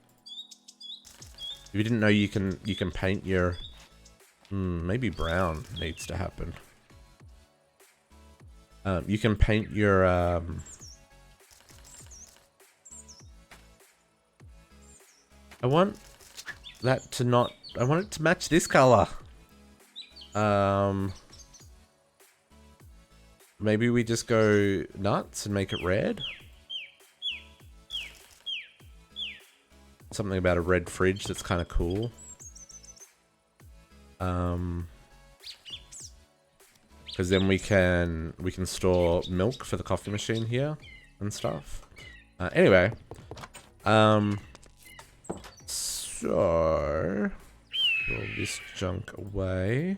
If you didn't know, you can paint your... maybe brown needs to happen. You can paint your... I want that to not... I want it to match this color. Maybe we just go nuts and make it red. Something about a red fridge that's kind of cool. Because then we can store milk for the coffee machine here and stuff. Anyway, so throw this junk away.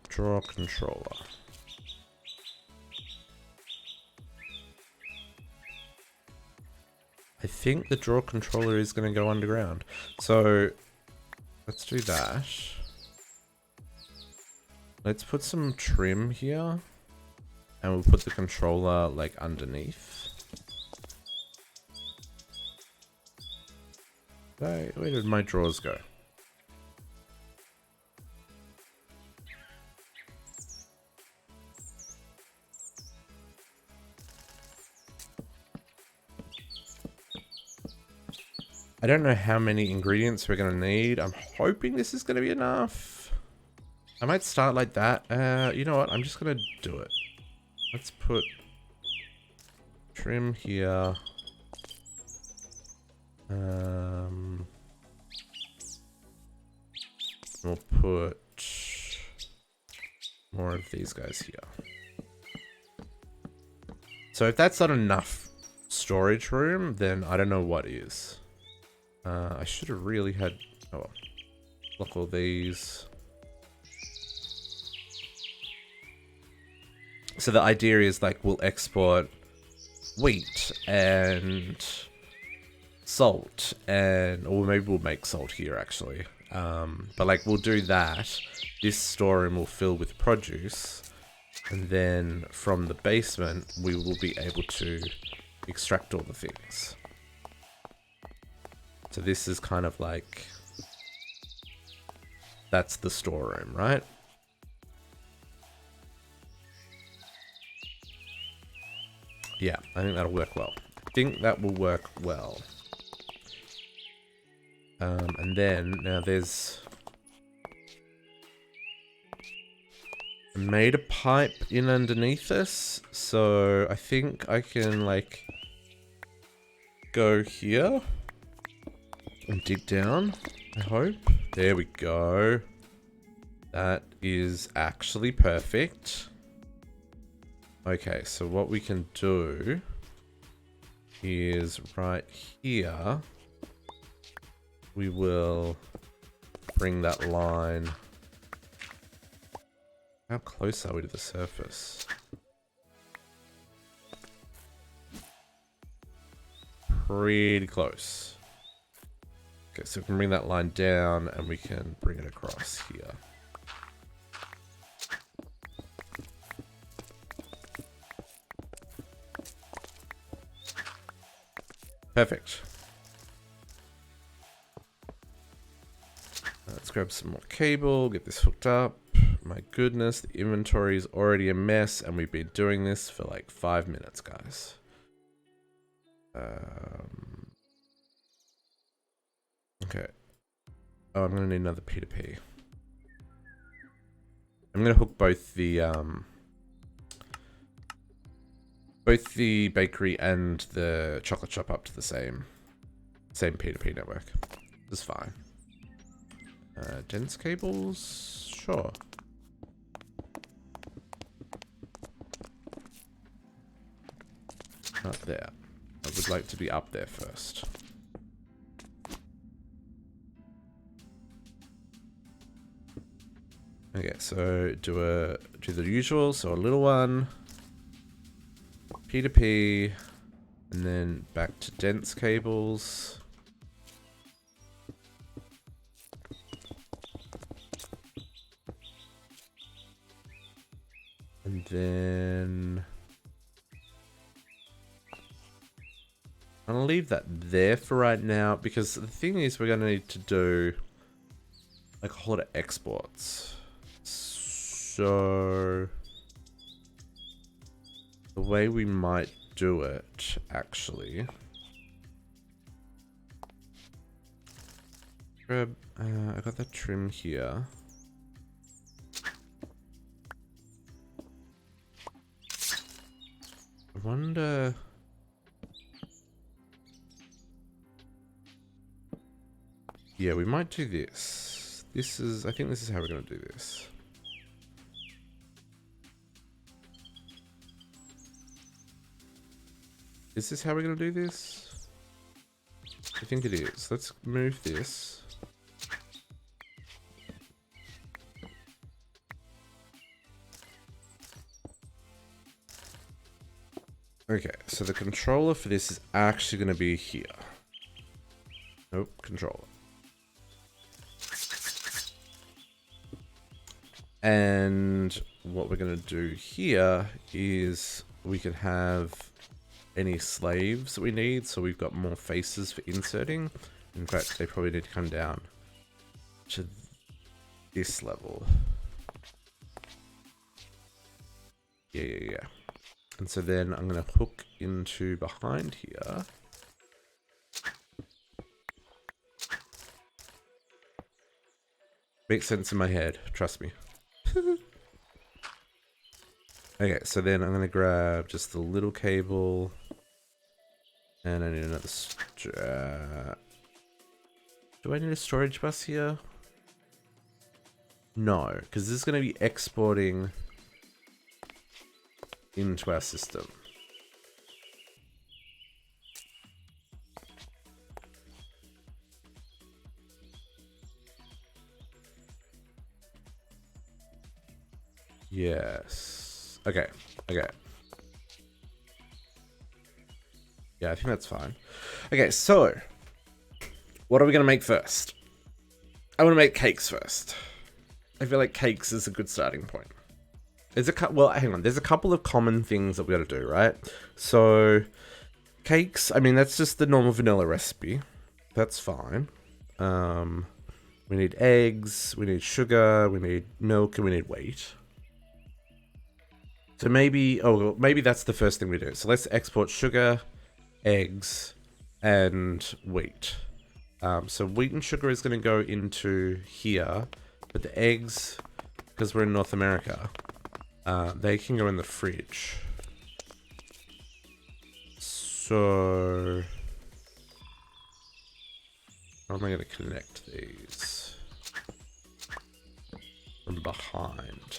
Draw controller. I think the draw controller is going to go underground. So let's do that. Let's put some trim here. And we'll put the controller like underneath. Where did my drawers go? I don't know how many ingredients we're going to need. I'm hoping this is going to be enough. I might start like that. You know what? I'm just going to do it. Let's put trim here. We'll put more of these guys here. So if that's not enough storage room, then I don't know what is. I should have really had... Oh, lock all these. So the idea is like we'll export wheat and salt, and or maybe we'll make salt here actually. But like we'll do that. This storeroom will fill with produce, and then from the basement we will be able to extract all the things. So this is kind of like, that's the storeroom, right? Yeah, I think that'll work well. I think that will work well. And then, now there's... I made a pipe in underneath this, so I think I can like go here. And dig down, I hope. There we go. That is actually perfect. Okay, so what we can do is right here. We will bring that line. How close are we to the surface? Pretty close. Okay, so we can bring that line down and we can bring it across here. Perfect. Let's grab some more cable, get this hooked up. My goodness, the inventory is already a mess and we've been doing this for like 5 minutes, guys. Okay. Oh, I'm gonna need another P2P. I'm gonna hook both the bakery and the chocolate shop up to the same P2P network. This is fine. Dense cables? Sure. Not there. I would like to be up there first. Okay, so do the usual, so a little one, P2P, and then back to dense cables. And then I'm gonna leave that there for right now because the thing is we're gonna need to do like a whole lot of exports. So the way we might do it actually, grab I got that trim here. I wonder. Yeah, we might do this. I think this is how we're going to do this. Is this how we're going to do this? I think it is. Let's move this. Okay, so the controller for this is actually going to be here. Nope, controller. And what we're going to do here is we can have any slaves that we need. So we've got more faces for inserting. In fact, they probably need to come down to this level. Yeah. And so then I'm going to hook into behind here. Makes sense in my head, trust me. Okay, so then I'm going to grab just the little cable. And I need another do I need a storage bus here? No, because this is going to be exporting into our system. Yes. Okay. Yeah, I think that's fine. Okay, so what are we going to make first? I want to make cakes first. I feel like cakes is a good starting point. Well, hang on. There's a couple of common things that we got to do, right? So cakes, I mean, that's just the normal vanilla recipe. That's fine. We need eggs, we need sugar, we need milk, and we need wheat. So maybe that's the first thing we do. So let's export sugar, eggs, and wheat. So wheat and sugar is going to go into here, but the eggs, because we're in North America, they can go in the fridge. So how am I going to connect these from behind?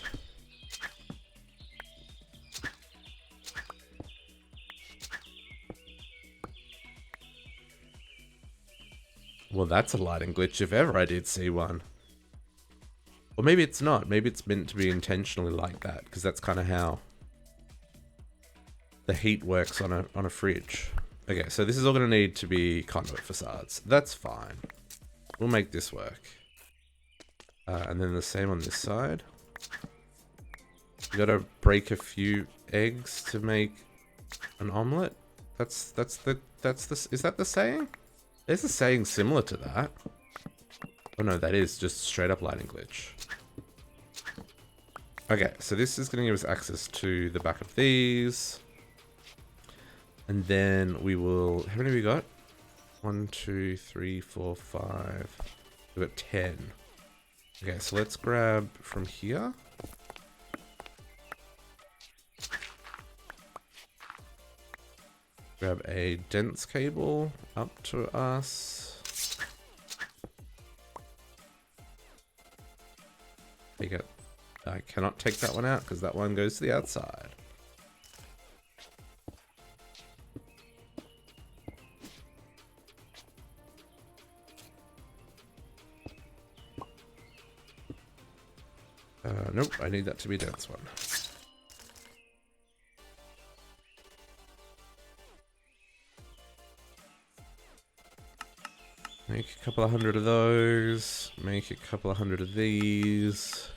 Well, that's a lighting glitch if ever I did see one. Or maybe it's not. Maybe it's meant to be intentionally like that, because that's kind of how the heat works on a fridge. Okay, so this is all going to need to be conduit facades. That's fine. We'll make this work. And then the same on this side. You got to break a few eggs to make an omelet. Is that the saying? There's a saying similar to that. Oh no, that is just straight up lighting glitch. Okay, so this is going to give us access to the back of these. And then we will... How many have we got? 1, 2, 3, 4, 5. We've got 10. Okay, so let's grab from here. Grab a dense cable up to us. Take it. I cannot take that one out because that one goes to the outside. Nope, I need that to be a dense one. Make a couple of hundred of those. Make a couple of hundred of these.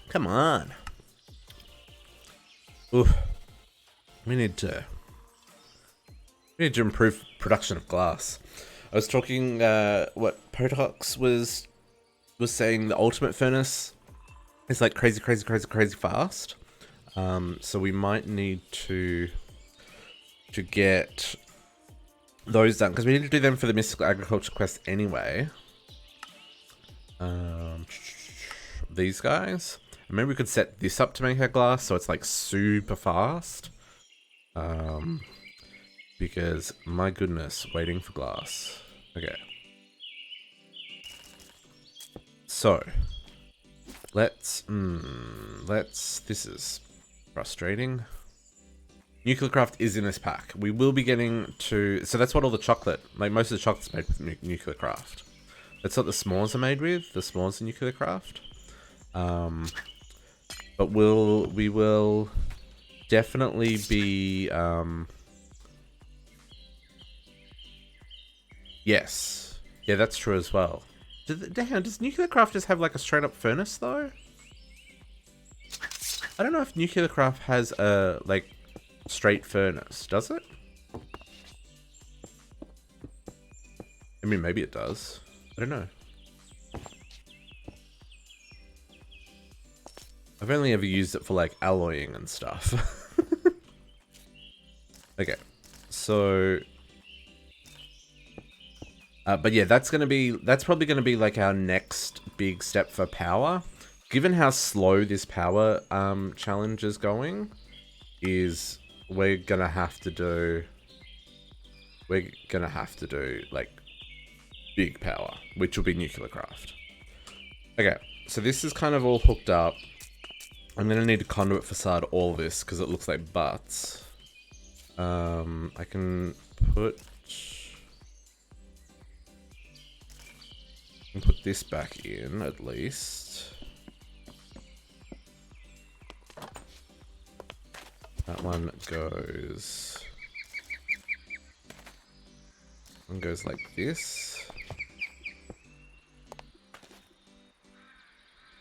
Come on. Ooh. We need to improve production of glass. I was talking what Potox was saying, the ultimate furnace is like crazy fast. So we might need to get those done because we need to do them for the mystical agriculture quest anyway. These guys. Maybe we could set this up to make our glass so it's like super fast. Because my goodness, waiting for glass. Okay. So let's this is frustrating. Nuclear craft is in this pack. We will be getting to, so that's what all the chocolate, like most of the chocolate's made with nuclear craft. That's what the s'mores are made with. The s'mores are nuclear craft. But we will definitely be yes. Yeah, that's true as well. Does nuclear craft just have like a straight up furnace though? I don't know if nuclear craft has a like straight furnace, does it? I mean, maybe it does. I don't know. I've only ever used it for like alloying and stuff. Okay, so but yeah, that's probably gonna be like our next big step for power. Given how slow this power challenge is going, we're gonna have to do like big power, which will be nuclear craft. Okay, so this is kind of all hooked up. I'm gonna need to conduit facade all this because it looks like butts. I can put this back in at least. That one goes like this.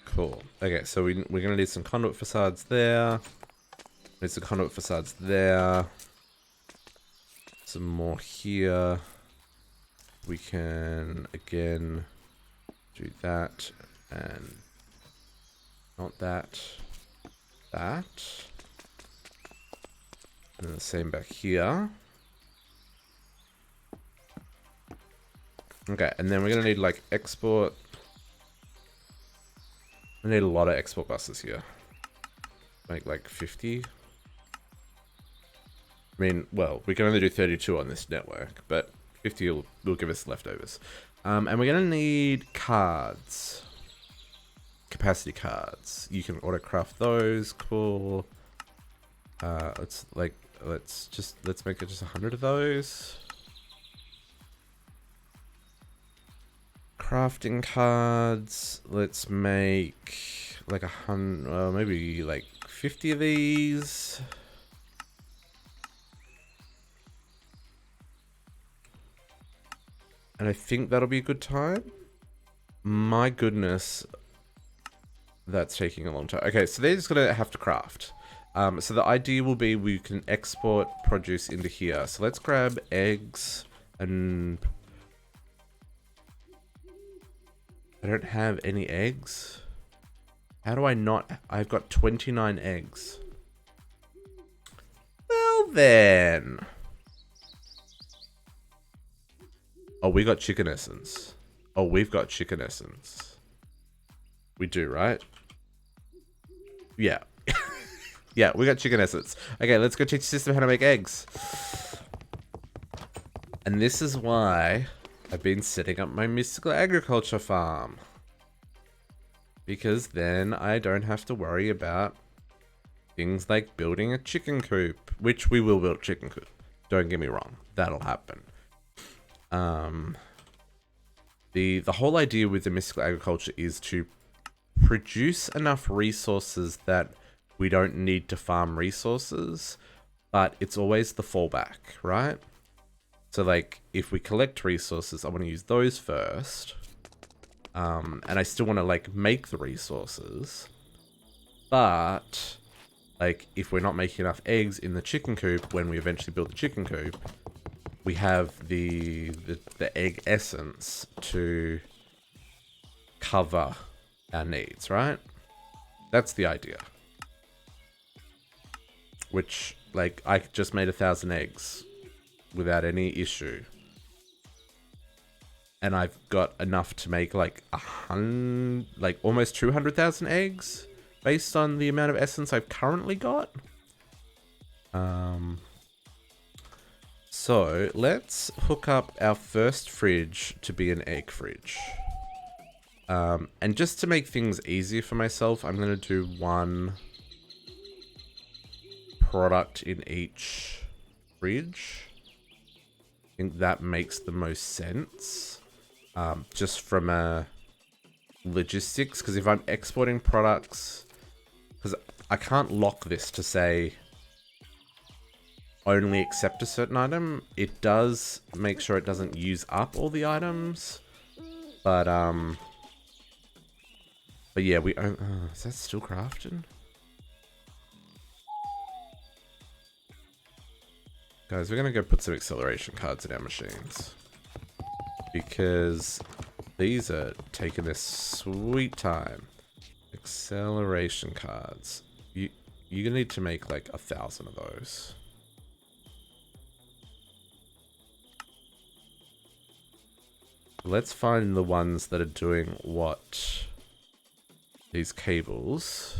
Cool. Okay, so we're gonna need some conduit facades there. Need some conduit facades there. Some more here. We can again do that and not that. That. And then the same back here. Okay, and then we're gonna need like export. I need a lot of export buses here. Make like 50. I mean, well, we can only do 32 on this network, but 50 will give us leftovers. And we're gonna need cards. capacity cards. You can auto craft those. Cool. Let's make it just 100 of those. Crafting cards. Let's make like 100, maybe like 50 of these. And I think that'll be a good time. My goodness. That's taking a long time. Okay, so they're just gonna have to craft. So the idea will be we can export produce into here. So let's grab eggs and... I don't have any eggs. How do I not? I've got 29 eggs. Well then. Oh, we got chicken essence. Oh, we've got chicken essence. We do, right? Yeah. Yeah, we got chicken essence. Okay, let's go teach the system how to make eggs. And this is why I've been setting up my mystical agriculture farm. Because then I don't have to worry about things like building a chicken coop. Which we will build a chicken coop. Don't get me wrong. That'll happen. The whole idea with the mystical agriculture is to produce enough resources that we don't need to farm resources, but it's always the fallback, right? So like if we collect resources, I want to use those first. And I still want to like make the resources, but like if we're not making enough eggs in the chicken coop, when we eventually build the chicken coop, we have the egg essence to cover our needs, right? That's the idea. Which, like, I just made 1,000 eggs without any issue. And I've got enough to make like almost 200,000 eggs based on the amount of essence I've currently got. So let's hook up our first fridge to be an egg fridge. And just to make things easier for myself, I'm going to do one product in each fridge. I think that makes the most sense. Just from a logistics, because if I'm exporting products, because I can't lock this to say only accept a certain item. It does make sure it doesn't use up all the items, but yeah, we is that still crafting? Guys, we're gonna go put some acceleration cards in our machines, because these are taking their sweet time. Acceleration cards. You're gonna need to make like 1,000 of those. Let's find the ones that are doing what? These cables.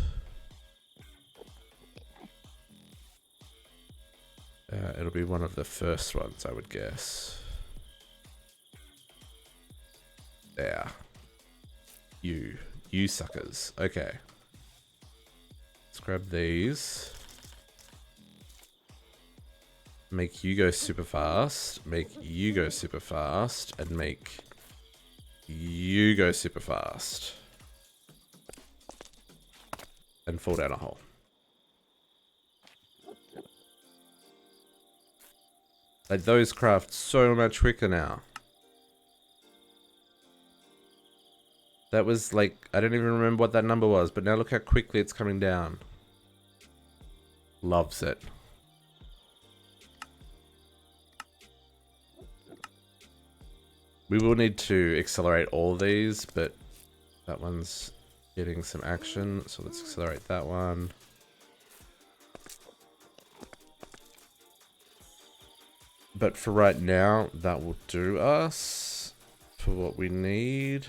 It'll be one of the first ones, I would guess. There. You suckers. Okay. Let's grab these. Make you go super fast. Make you go super fast. And make you go super fast. And fall down a hole. Like, those craft so much quicker now. That was like, I don't even remember what that number was, but now look how quickly it's coming down. Loves it. We will need to accelerate all these, but that one's getting some action, so let's accelerate that one. But for right now, that will do us for what we need.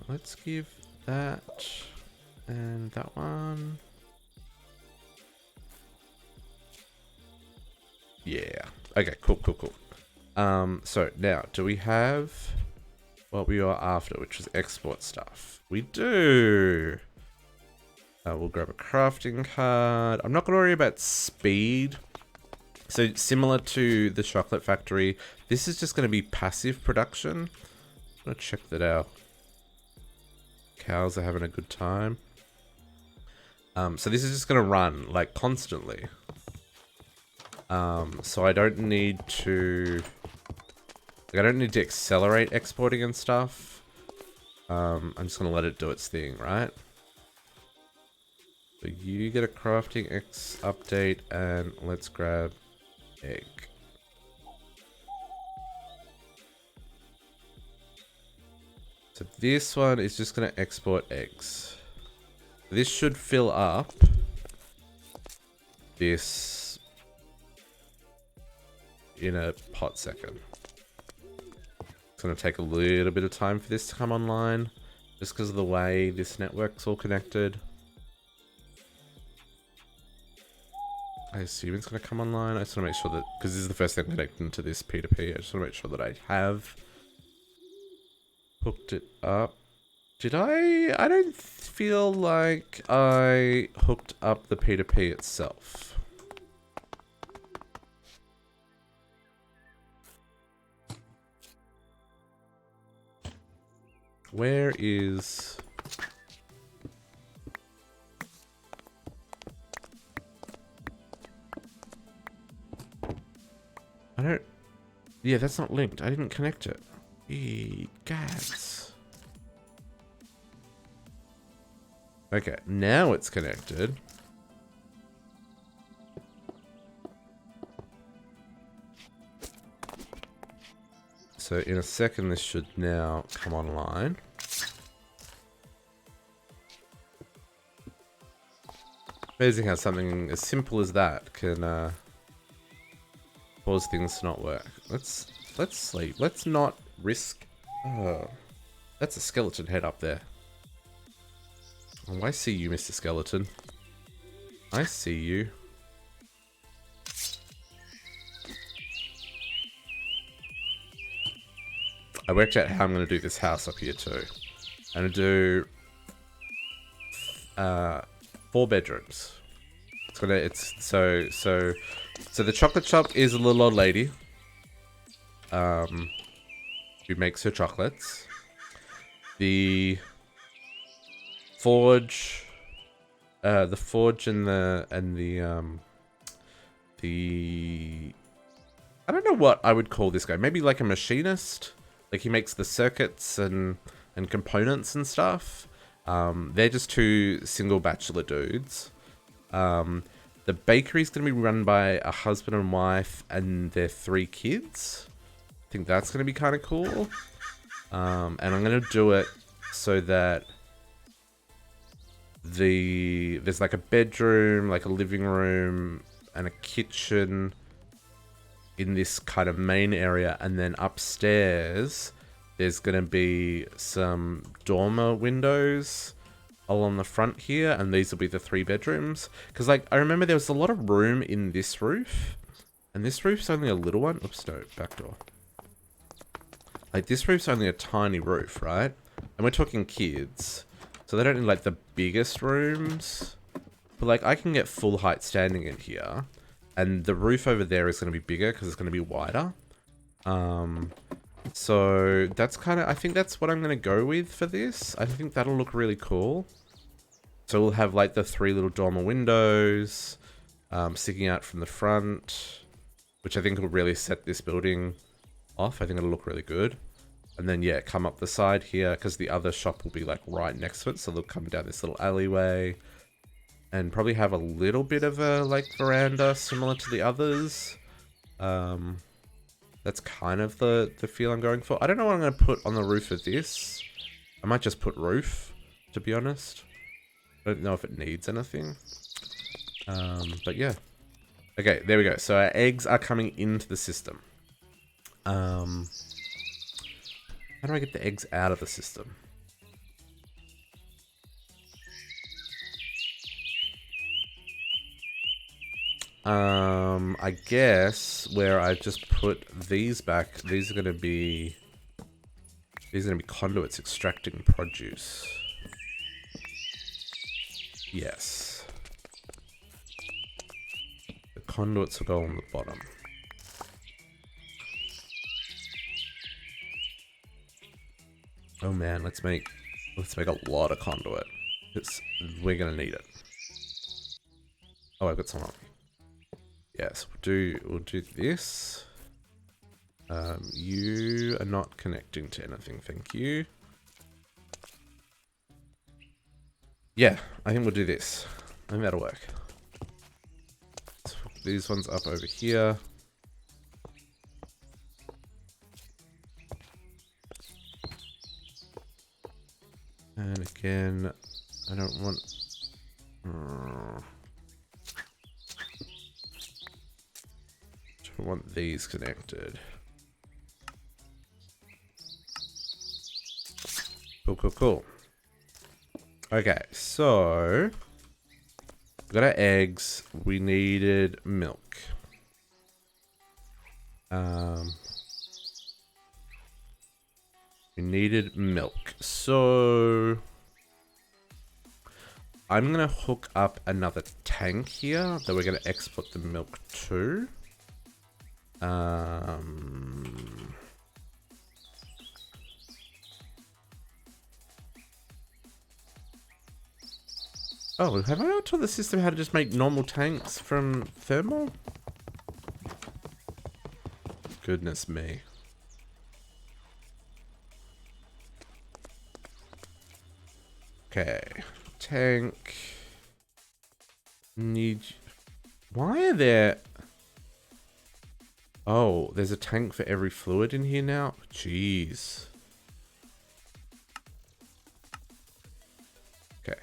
Let's give that and that one. Yeah. Okay, cool. So now, do we have what we are after, which is export stuff. We do. We'll grab a crafting card. I'm not going to worry about speed. So similar to the chocolate factory, this is just going to be passive production. I'm going to check that our cows are having a good time. So this is just going to run like constantly. So I don't need to, like, I don't need to accelerate exporting and stuff. I'm just going to let it do its thing, right? So you get a crafting X update, and let's grab egg. So this one is just going to export eggs. This should fill up this in a hot second. It's going to take a little bit of time for this to come online, just because of the way this network's all connected. I assume it's going to come online. I just want to make sure that, because this is the first thing connecting to this P2P, I just want to make sure that I have hooked it up. Did I? I don't feel like I hooked up the P2P itself. Where is... I don't... Yeah, that's not linked. I didn't connect it. Gads. Okay, now it's connected. So in a second, this should now come online. Amazing how something as simple as that can cause things to not work. Let's sleep. Let's not risk. Oh, that's a skeleton head up there. Oh, I see you, Mr. Skeleton. I see you. I worked out how I'm going to do this house up here too. I'm going to do 4 bedrooms. So the chocolate shop is a little old lady who makes her chocolates. The forge and the I don't know what I would call this guy. Maybe like a machinist. Like he makes the circuits and components and stuff. They're just 2 single bachelor dudes. The bakery's going to be run by a husband and wife and their 3 kids. I think that's going to be kind of cool. And I'm going to do it so that there's like a bedroom, like a living room, and a kitchen in this kind of main area, and then upstairs there's going to be some dormer windows along the front here, and these will be the 3 bedrooms. Because like I remember there was a lot of room in this roof, and this roof's only a little one. Oops, no, back door. Like this roof's only a tiny roof, right? And we're talking kids, so they don't need like the biggest rooms. But like I can get full height standing in here, and the roof over there is going to be bigger because it's going to be wider. So that's kind of, I think that's what I'm going to go with for this. I think that'll look really cool. So we'll have like the 3 little dormer windows sticking out from the front, which I think will really set this building off. I think it'll look really good. And then yeah, come up the side here because the other shop will be like right next to it. So they'll come down this little alleyway and probably have a little bit of a like veranda similar to the others. That's kind of the feel I'm going for. I don't know what I'm going to put on the roof of this. I might just put roof, to be honest. I don't know if it needs anything. But yeah. Okay, there we go. So our eggs are coming into the system. How do I get the eggs out of the system? I guess where I just put these back, these are going to be These are going to be conduits extracting produce. Yes. The conduits will go on the bottom. Oh man, let's make a lot of conduit. We're gonna need it. Oh, I've got some on. Yes, we'll do this. You are not connecting to anything, thank you. Yeah, I think we'll do this. I think that'll work. Let's hook these ones up over here. And again, I don't want... don't want these connected. Cool. Okay, so... we got our eggs. We needed milk. We needed milk. So... I'm going to hook up another tank here that we're going to export the milk to. Oh, have I not taught the system how to just make normal tanks from thermal? Goodness me. Okay. Tank. Why are there... oh, there's a tank for every fluid in here now? Jeez. Okay.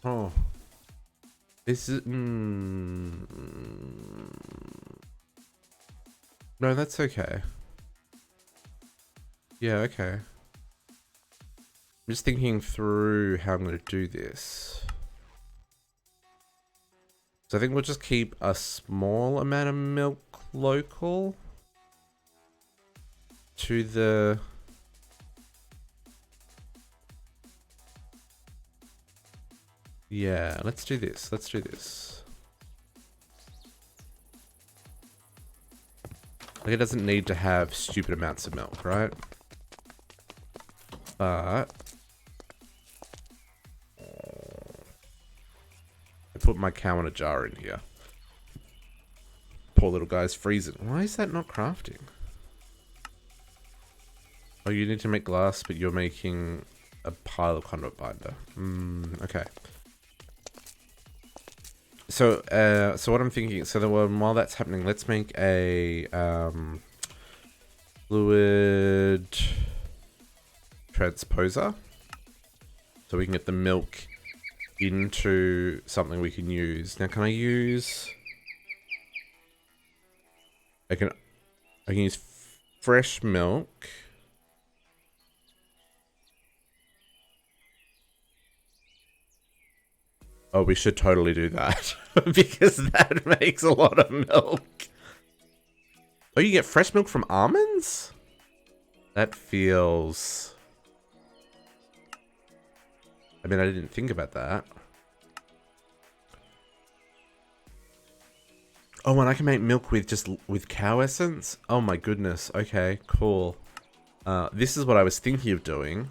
Oh. This is... no, that's okay. Yeah, okay. I'm just thinking through how I'm going to do this. So I think we'll just keep a small amount of milk local to the... yeah, let's do this. Let's do this. Like, it doesn't need to have stupid amounts of milk, right? But... I put my cow in a jar in here. Poor little guy's freezing. Why is that not crafting? Oh, you need to make glass, but you're making a pile of conduit binder. Okay. So, so what I'm thinking, so that while that's happening, let's make a fluid transposer, so we can get the milk into something we can use. Now, can I use? I can use fresh milk. Oh, we should totally do that because that makes a lot of milk. Oh, you get fresh milk from almonds? That feels... I mean, I didn't think about that. Oh, and I can make milk with cow essence? Oh my goodness. Okay, cool. This is what I was thinking of doing.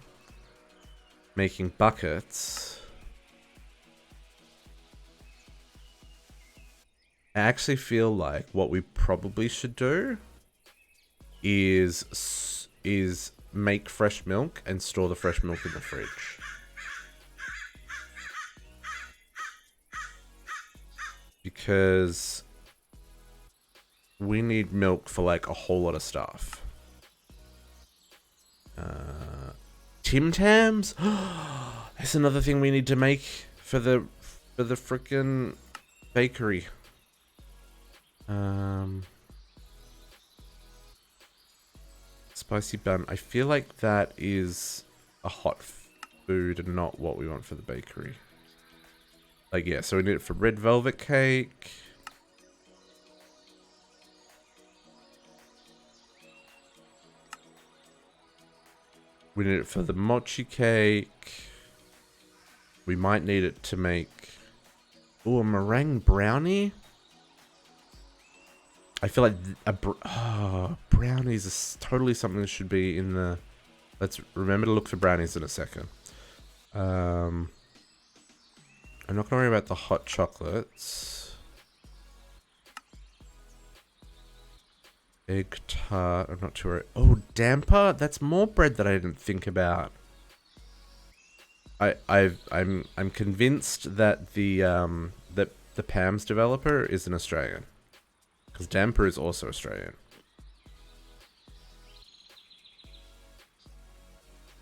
Making buckets. I actually feel like what we probably should do is make fresh milk and store the fresh milk in the fridge. Because we need milk for like a whole lot of stuff. Tim Tams? That's another thing we need to make for the frickin' bakery. Spicy bun. I feel like that is a hot food and not what we want for the bakery. Like, yeah, so we need it for red velvet cake. We need it for the mochi cake. We might need it to make... Ooh, a meringue brownie? I feel like brownies is totally something that should be in the... Let's remember to look for brownies in a second. I'm not going to worry about the hot chocolates. Egg tart, I'm not too worried. Oh, damper? That's more bread that I didn't think about. I'm convinced that the Pam's developer is an Australian. Because damper is also Australian.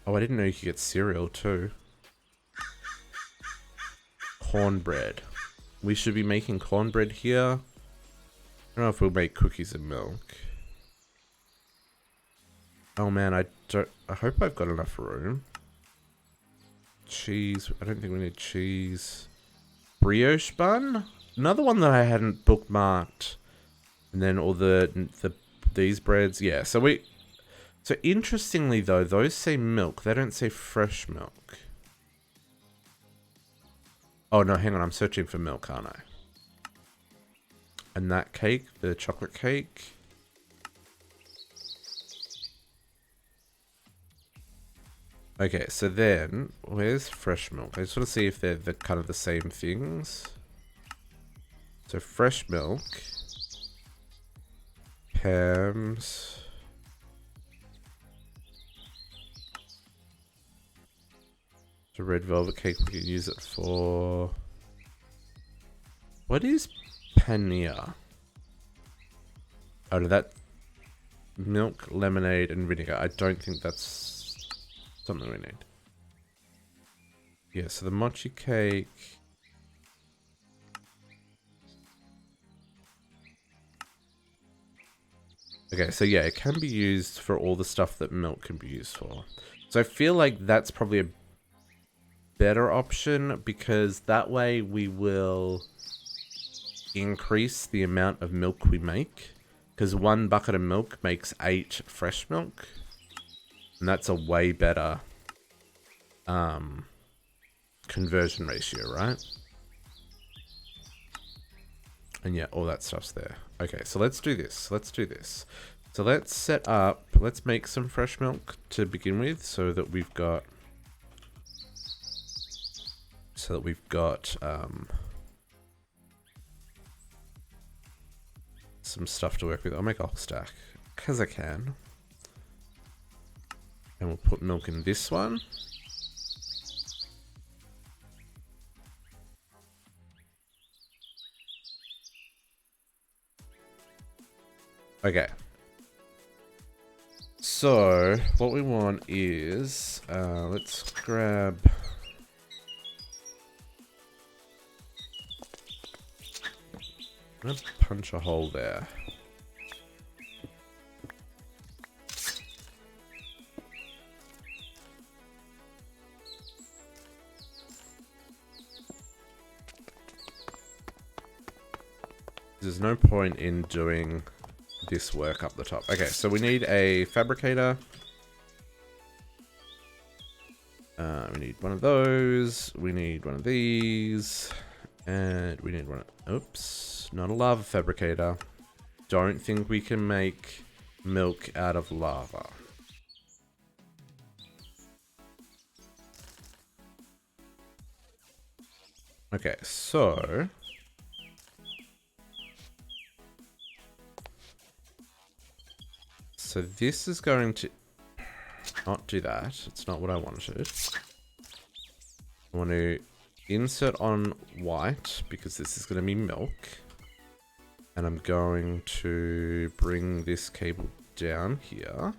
Oh, I didn't know you could get cereal too. Cornbread. We should be making cornbread here. I don't know if we'll make cookies and milk. Oh man, I hope I've got enough room. Cheese. I don't think we need cheese. Brioche bun? Another one that I hadn't bookmarked. And then all these breads. Yeah, so interestingly though, those say milk. They don't say fresh milk. Oh no, hang on. I'm searching for milk, aren't I? And that cake, the chocolate cake. Okay, so then, where's fresh milk? I just want to see if they're kind of the same things. So fresh milk. Pam's. The red velvet cake, we can use it for... What is paneer? Oh, no, that... Milk, lemonade, and vinegar. I don't think that's something we need. Yeah, so the mochi cake... Okay, so yeah, it can be used for all the stuff that milk can be used for. So I feel like that's probably a better option, because that way we will increase the amount of milk we make, because 1 bucket of milk makes 8 fresh milk, and that's a way better conversion ratio, right? And yeah, all that stuff's there. Okay, so let's do this. So let's set up, let's make some fresh milk to begin with, so that we've got some stuff to work with. I'll make a whole stack, because I can. And we'll put milk in this one. Okay. So, what we want is, let's grab... I'm gonna punch a hole there. There's no point in doing this work up the top. Okay, so we need a fabricator. We need one of those. We need one of these. And we need one of... Oops. Not a lava fabricator. Don't think we can make milk out of lava. Okay, so... So this is going to not do that. It's not what I wanted. I want to insert on white because this is going to be milk. And I'm going to bring this cable down here.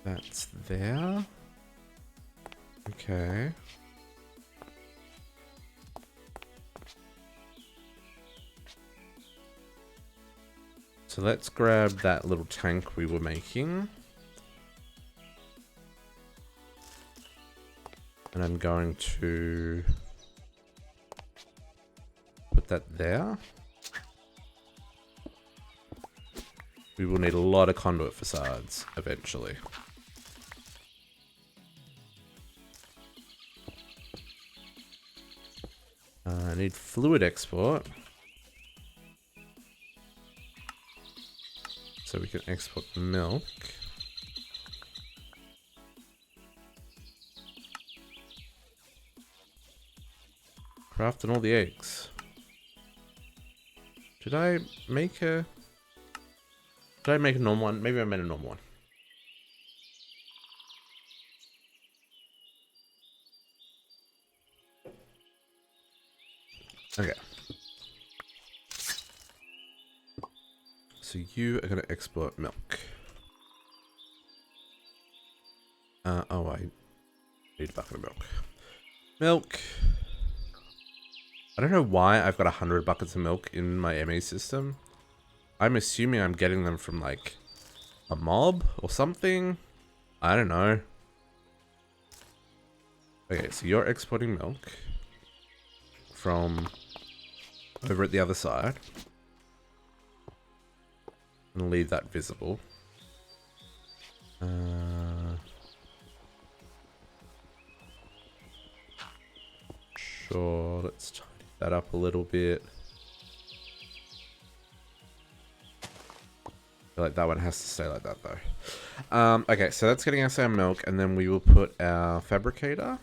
That's there. Okay. So let's grab that little tank we were making. And I'm going to put that there. We will need a lot of conduit facades eventually. I need fluid export. So we can export milk. Crafting all the eggs. Did I make a normal one? Maybe I made a normal one. Okay. So you are going to export milk. Oh, I need a bucket of milk. Milk. I don't know why I've got 100 buckets of milk in my ME system. I'm assuming I'm getting them from like a mob or something. I don't know. Okay, so you're exporting milk from over at the other side. I'm gonna leave that visible. Sure, let's tidy that up a little bit. I feel like that one has to stay like that though. Okay, so that's getting us our milk, and then we will put our fabricator.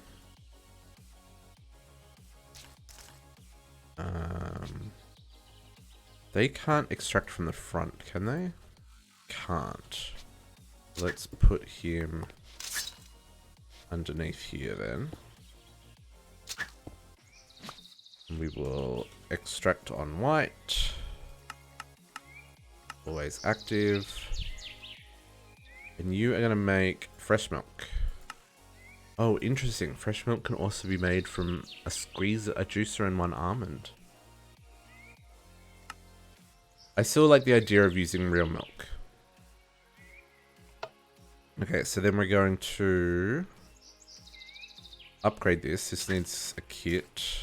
They can't extract from the front, can they? Can't. Let's put him underneath here then. And we will extract on white. Always active. And you are going to make fresh milk. Oh, interesting. Fresh milk can also be made from a squeezer, a juicer, and one almond. I still like the idea of using real milk. Okay, so then we're going to upgrade this. This needs a kit.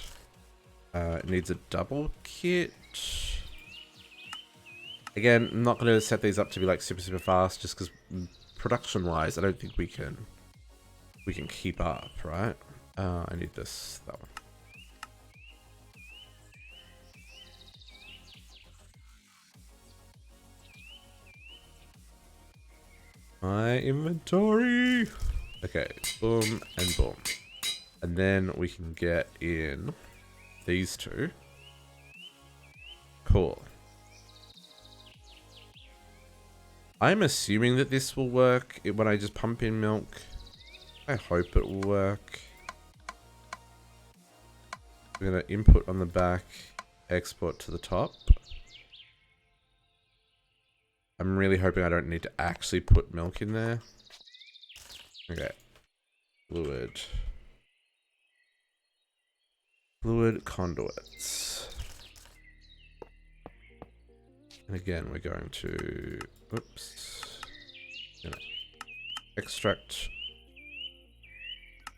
It needs a double kit. Again, I'm not going to set these up to be like super fast, just because production-wise, I don't think we can keep up, right? I need that one. My inventory. Okay, boom and boom. And then we can get in these two. Cool. I'm assuming that this will work when I just pump in milk. I hope it will work. We're going to input on the back, export to the top. I'm really hoping I don't need to actually put milk in there. Okay. Fluid conduits. And again, we're going to, oops, extract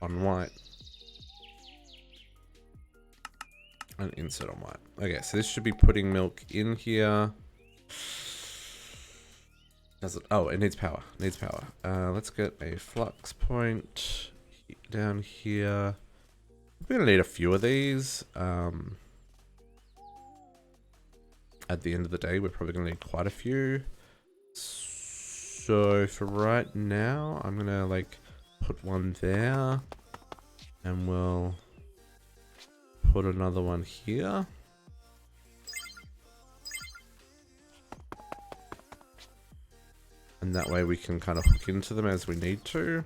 on white and insert on white. Okay, so this should be putting milk in here. Does it? Oh, it needs power. Needs power. Let's get a flux point down here. We're gonna need a few of these. At the end of the day, we're probably gonna need quite a few. So for right now, I'm gonna like put one there, and we'll put another one here. And that way we can kind of hook into them as we need to.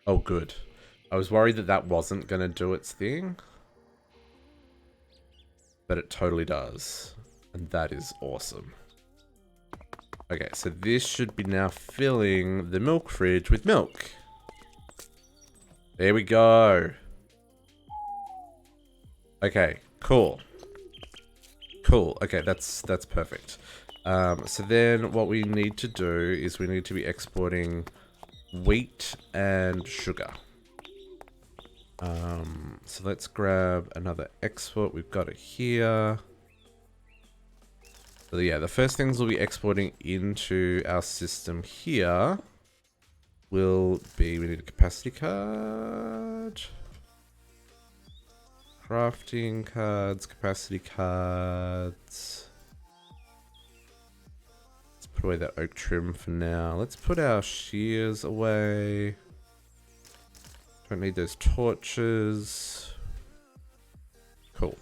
Oh, good. I was worried that that wasn't going to do its thing. But it totally does. And that is awesome. Okay, so this should be now filling the milk fridge with milk. There we go. Okay, cool. Cool. Okay, that's perfect. So then what we need to do is we need to be exporting wheat and sugar. So let's grab another export. We've got it here. So yeah, the first things we'll be exporting into our system here will be, we need a capacity card. Crafting cards, capacity cards. Let's put away that oak trim for now. Let's put our shears away. Don't need those torches. Cool.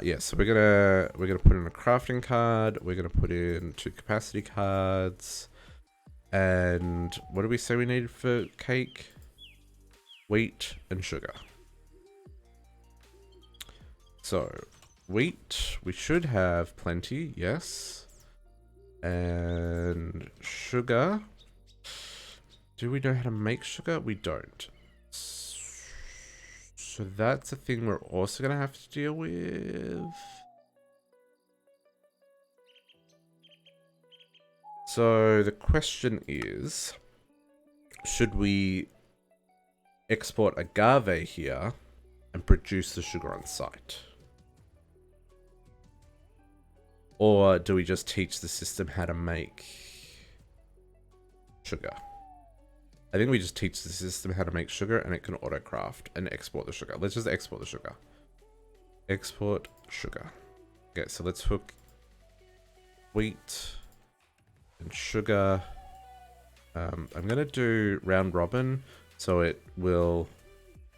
Yeah, so we're gonna put in a crafting card. We're gonna put in 2 capacity cards. And what do we say we need for cake? Wheat and sugar. So, wheat, we should have plenty, yes. And sugar. Do we know how to make sugar? We don't. So that's a thing we're also going to have to deal with. So the question is, should we export agave here and produce the sugar on site? Or do we just teach the system how to make sugar? I think we just teach the system how to make sugar and it can auto-craft and export the sugar. Let's just export the sugar. Export sugar. Okay, so let's hook wheat and sugar. I'm going to do round robin so it will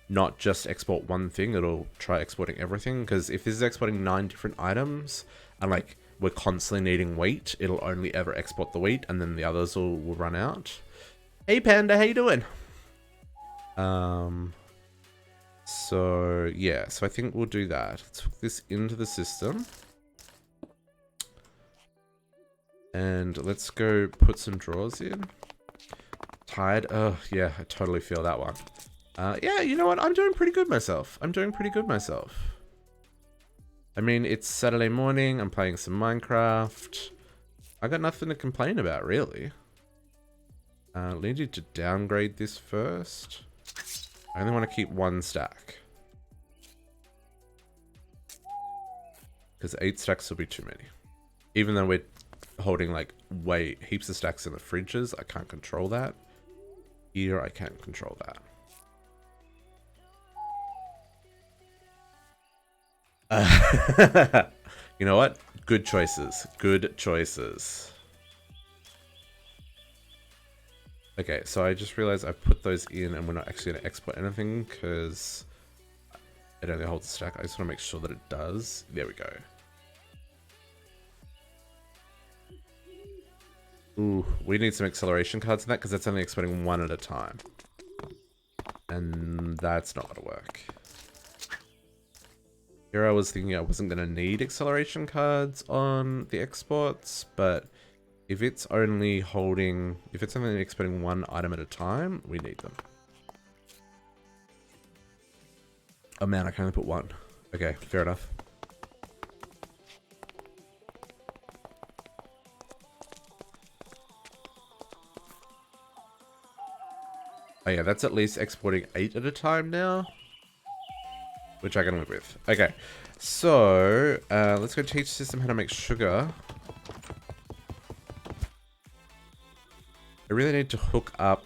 not just export one thing, it'll try exporting everything. Because if this is exporting 9 different items and like we're constantly needing wheat, it'll only ever export the wheat and then the others will run out. Hey Panda, how you doing? So yeah, so I think we'll do that. Let's hook this into the system. And let's go put some drawers in. Tired? Oh yeah, I totally feel that one. Yeah, you know what? I'm doing pretty good myself. I mean, it's Saturday morning. I'm playing some Minecraft. I got nothing to complain about, really. Needed to downgrade this first. I only want to keep 1 stack. Because 8 stacks will be too many. Even though we're holding like heaps of stacks in the fridges, I can't control that. Here I can control that. You know what? Good choices. Good choices. Okay, so I just realized I put those in and we're not actually going to export anything because it only holds a stack. I just want to make sure that it does. There we go. Ooh, we need some acceleration cards in that because that's only exporting 1 at a time. And that's not going to work. Here I was thinking I wasn't going to need acceleration cards on the exports, but if it's only exporting 1 item at a time, we need them. Oh man, I can only put 1. Okay, fair enough. Oh yeah, that's at least exporting 8 at a time now. Which I can live with. Okay, so let's go teach the system how to make sugar. I really need to hook up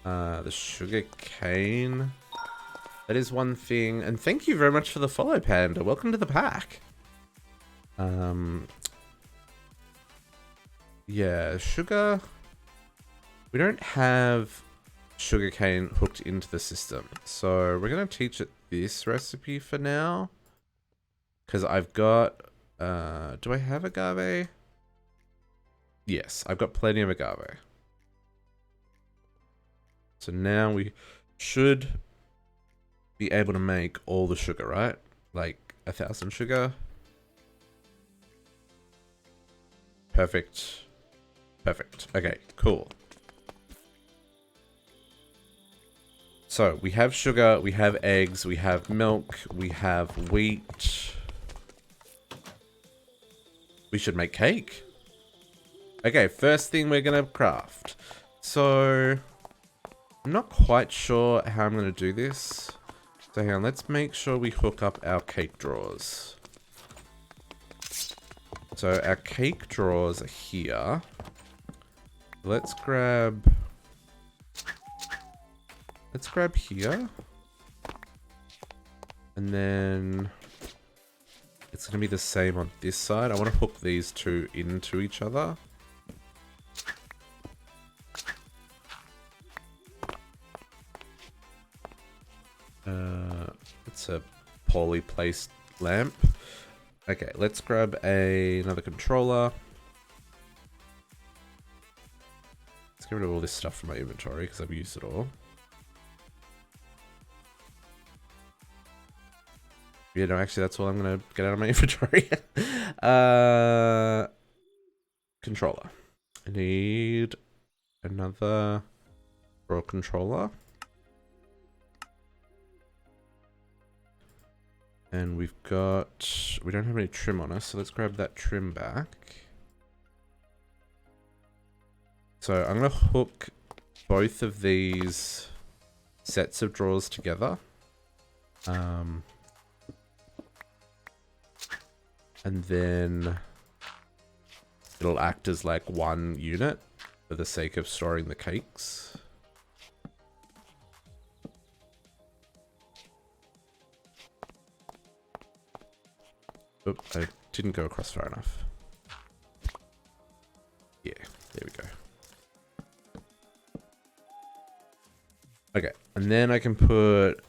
the sugar cane. That is one thing. And thank you very much for the follow, Panda. Welcome to the pack. Yeah, sugar. We don't have sugarcane hooked into the system. So we're going to teach it this recipe for now. Because I've got... do I have agave? Yes, I've got plenty of agave. So now we should be able to make all the sugar, right? Like 1,000 sugar. Perfect. Perfect. Okay, cool. So we have sugar, we have eggs, we have milk, we have wheat. We should make cake. Okay, first thing we're gonna craft. So I'm not quite sure how I'm gonna do this. So hang on, let's make sure we hook up our cake drawers. So our cake drawers are here. Let's grab here. And then it's going to be the same on this side. I want to hook these two into each other. It's a poorly placed lamp. Okay, let's grab another controller. Let's get rid of all this stuff from my inventory because I've used it all. Yeah, no, actually, that's all I'm going to get out of my inventory. Controller. I need another drawer controller. And we don't have any trim on us, so let's grab that trim back. So I'm going to hook both of these sets of drawers together. And then it'll act as like one unit for the sake of storing the cakes. Oop, I didn't go across far enough. Yeah, there we go. Okay, and then I can put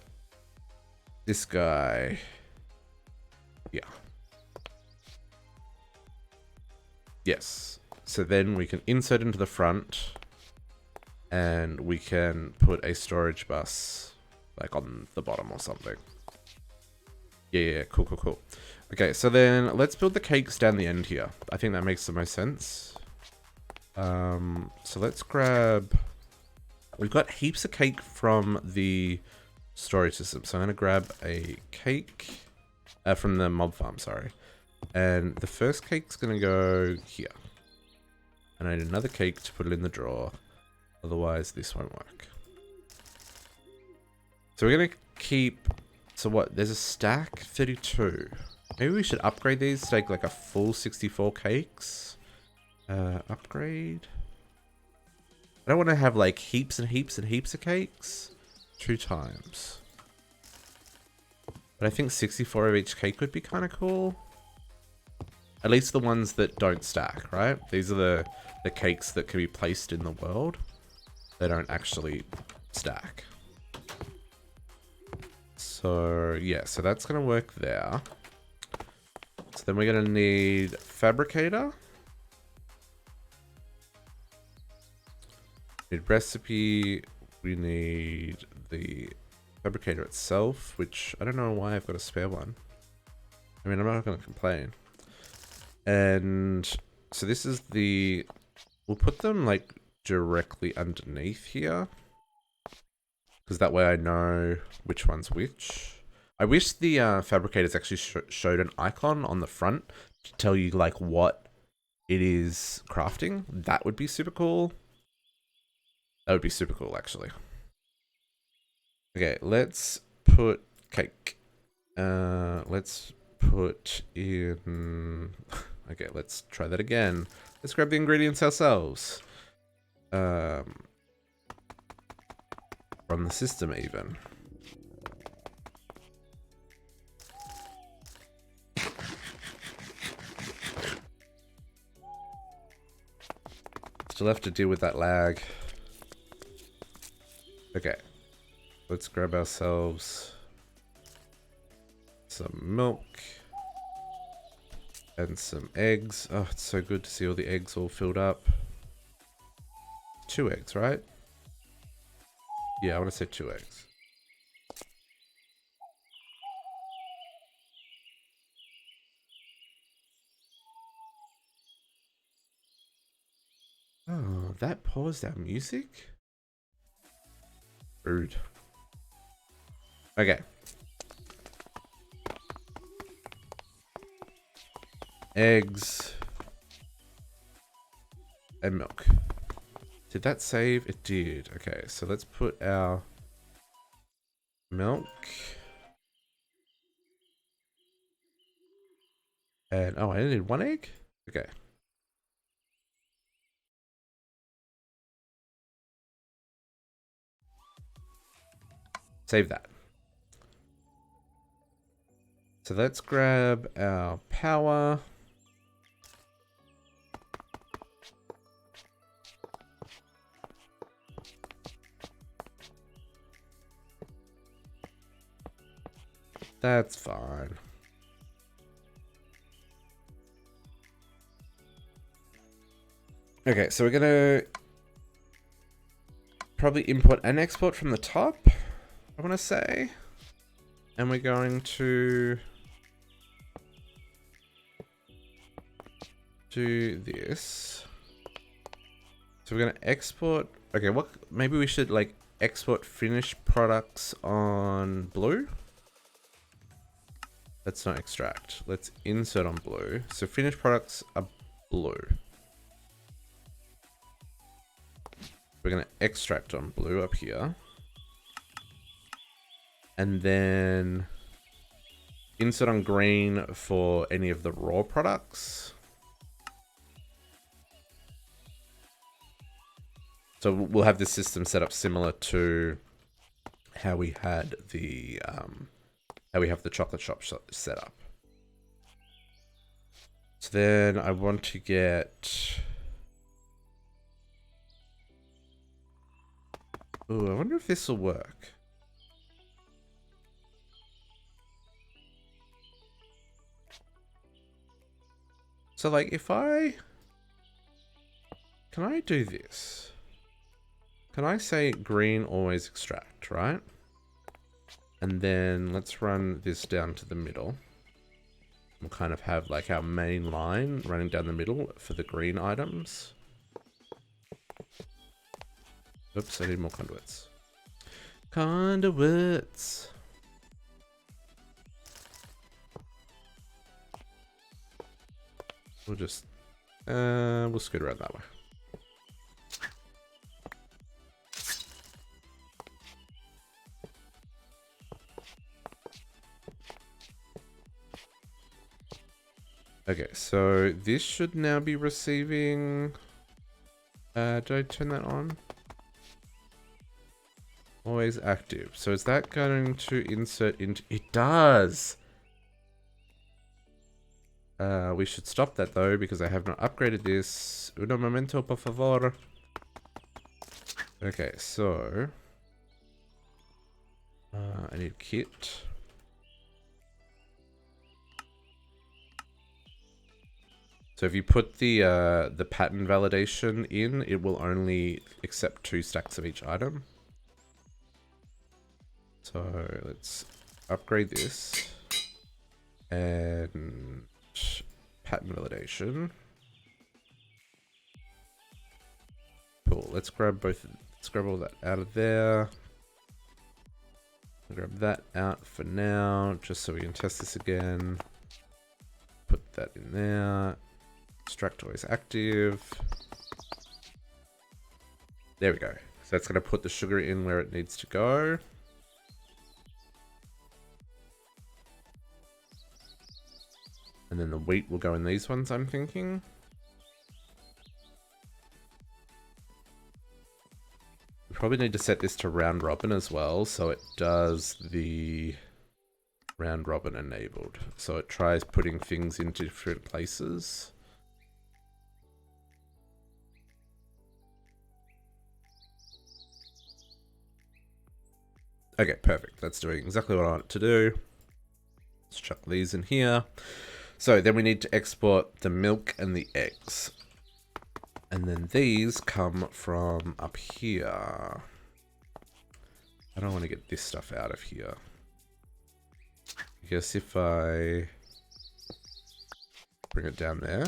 this guy. Yeah. Yes. So then we can insert into the front and we can put a storage bus like on the bottom or something. Yeah, cool, cool, cool. Okay, so then let's build the cakes down the end here. I think that makes the most sense. So let's grab... We've got heaps of cake from the storage system. So I'm going to grab a cake from the mob farm, sorry. And the first cake's going to go here. And I need another cake to put it in the drawer. Otherwise, this won't work. So we're going to keep... So what? There's a stack, 32. Maybe we should upgrade these to take like a full 64 cakes. Upgrade. I don't want to have like heaps and heaps and heaps of cakes. 2 times. But I think 64 of each cake would be kind of cool. At least the ones that don't stack, right? These are the cakes that can be placed in the world. They don't actually stack. So, yeah, so that's going to work there. So then we're going to need fabricator. We need recipe. We need the fabricator itself, which I don't know why I've got a spare one. I mean, I'm not going to complain. And so this is the... We'll put them like directly underneath here. Because that way I know which one's which. I wish the fabricators actually showed an icon on the front to tell you like what it is crafting. That would be super cool. That would be super cool, actually. Okay, let's put cake. Let's put in... Okay, let's try that again. Let's grab the ingredients ourselves. From the system, even. Still have to deal with that lag. Okay. Let's grab ourselves some milk. And some eggs. Oh, it's so good to see all the eggs all filled up. 2 eggs, right? Yeah, I want to say 2 eggs. Oh, that paused our music? Rude. Okay. Eggs. And milk. Did that save? It did. Okay, so let's put our milk. And, oh, I only need one egg? Okay. Save that. So let's grab our power. That's fine. Okay, so we're gonna probably import and export from the top, I want to say. And we're going to do this. So we're going to export. Okay, what? Maybe we should like export finished products on blue. Let's not extract. Let's insert on blue. So finished products are blue. We're going to extract on blue up here. And then insert on green for any of the raw products. So we'll have this system set up similar to how we had the how we have the chocolate shop set up. So then I want to get. Ooh, I wonder if this will work. So like if can I do this? Can I say green always extract, right? And then let's run this down to the middle. We'll kind of have like our main line running down the middle for the green items. Oops, I need more conduits. Conduits. We'll just, we'll scoot around that way. Okay, so this should now be receiving, did I turn that on? Always active. So is that going to insert into, it does! We should stop that though, because I have not upgraded this. Uno momento, por favor. Okay, so I need kit. So if you put the pattern validation in, it will only accept 2 stacks of each item. So let's upgrade this and pattern validation. Cool. Let's grab both. Let's grab all that out of there. Grab that out for now, just so we can test this again. Put that in there. Extract always active. There we go. So that's going to put the sugar in where it needs to go. And then the wheat will go in these ones, I'm thinking. We probably need to set this to round robin as well, so it does the round robin enabled. So it tries putting things into different places. Okay, perfect. That's doing exactly what I want it to do. Let's chuck these in here. So then we need to export the milk and the eggs. And then these come from up here. I don't want to get this stuff out of here. I guess if I bring it down there.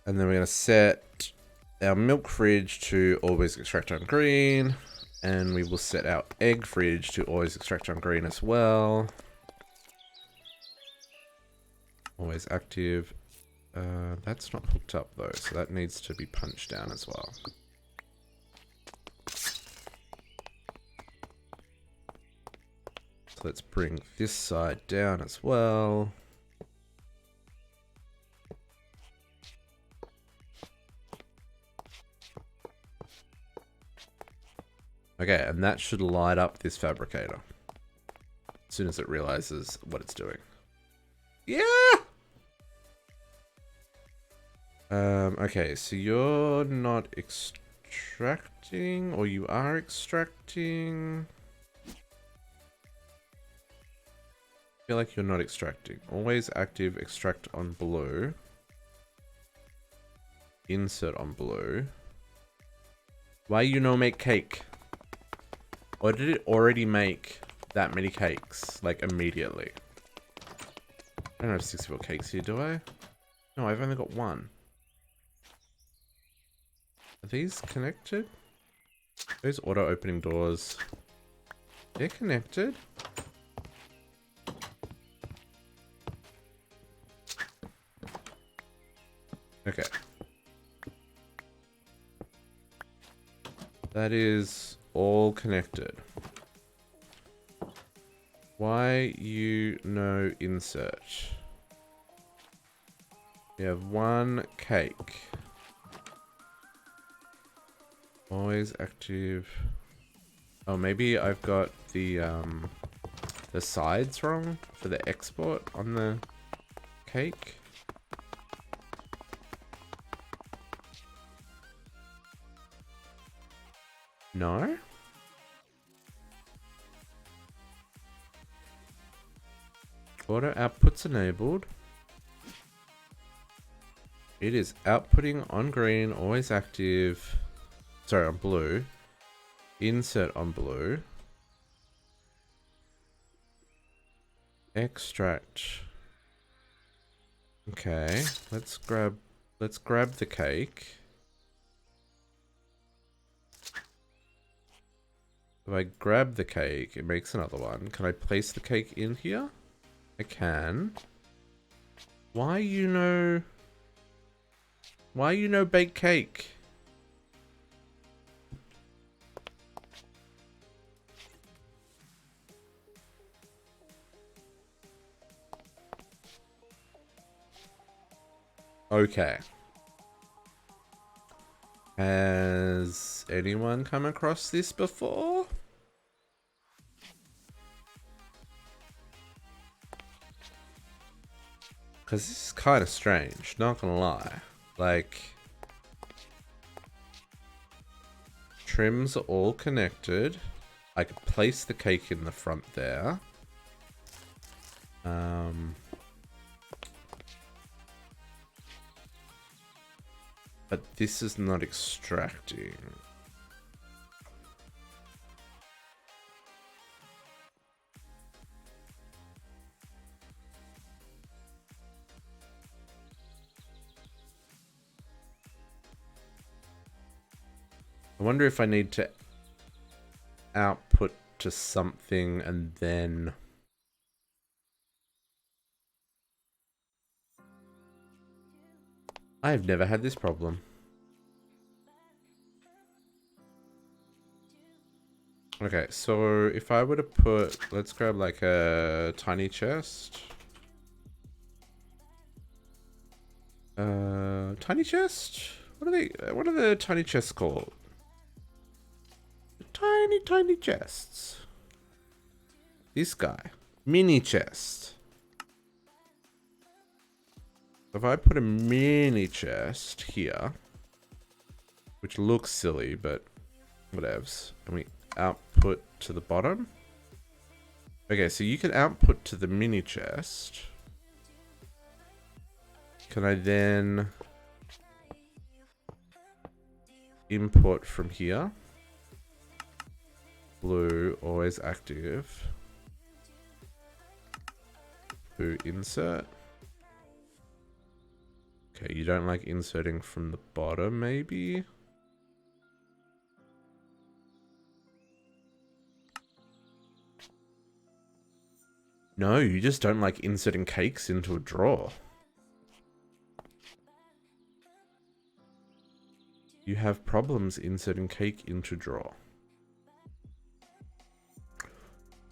And then we're going to set our milk fridge to always extract on green. And we will set our egg fridge to always extract on green as well. Always active. That's not hooked up though, so that needs to be punched down as well. So let's bring this side down as well. Okay, and that should light up this fabricator as soon as it realizes what it's doing. Yeah! Okay, so you're not extracting, or you are extracting? I feel like you're not extracting. Always active, extract on blue. Insert on blue. Why you no make cake? Or did it already make that many cakes, like immediately? I don't have 64 cakes here, do I? No, I've only got one. Are these connected? Those auto opening doors. They're connected. Okay. That is all connected. Why you no insert? We have one cake. Always active. Oh, maybe I've got the sides wrong for the export on the cake. No? Auto outputs enabled. It is outputting on green, always active. Sorry, on blue. Insert on blue. Extract. Okay, let's grab the cake. If I grab the cake, it makes another one. Can I place the cake in here? I can. Why you no bake cake? Okay. Has anyone come across this before? Because this is kind of strange, not gonna lie. Like, trims are all connected. I could place the cake in the front there. But this is not extracting. I wonder if I need to output to something and then... I've never had this problem. Okay, so if I were to put... Let's grab like a tiny chest. Tiny chest? What are the tiny chests called? Tiny chests. This guy. Mini chest. If I put a mini chest here, which looks silly, but whatevs, and we output to the bottom. Okay, so you can output to the mini chest. Can I then import from here? Blue, always active. Blue insert. Okay, you don't like inserting from the bottom, maybe? No, you just don't like inserting cakes into a drawer. You have problems inserting cake into drawer.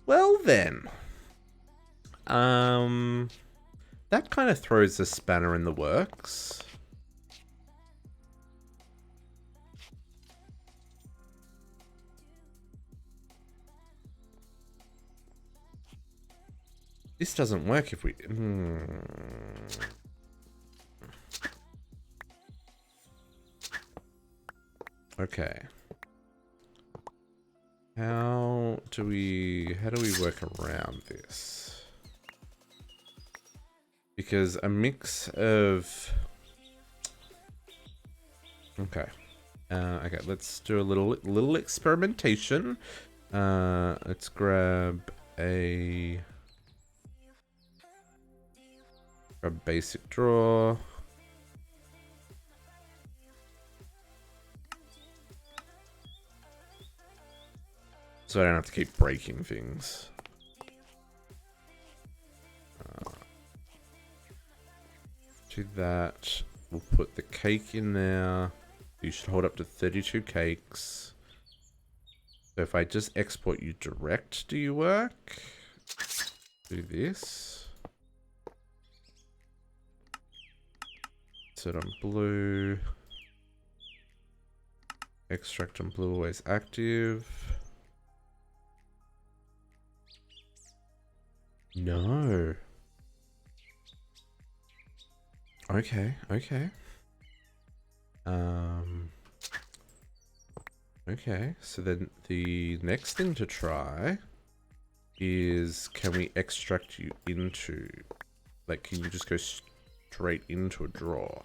Well then. That kind of throws a spanner in the works. This doesn't work if we... Okay. How do we work around this? Because a mix of... Okay. Okay, let's do a little experimentation. Let's grab a basic drawer. So I don't have to keep breaking things. Do that. We'll put the cake in there. You should hold up to 32 cakes. So if I just export you direct, do you work? Do this. Set on blue. Extract on blue always active. No. Okay, okay. Okay, so then the next thing to try is, can we extract you into, like, can you just go straight into a drawer?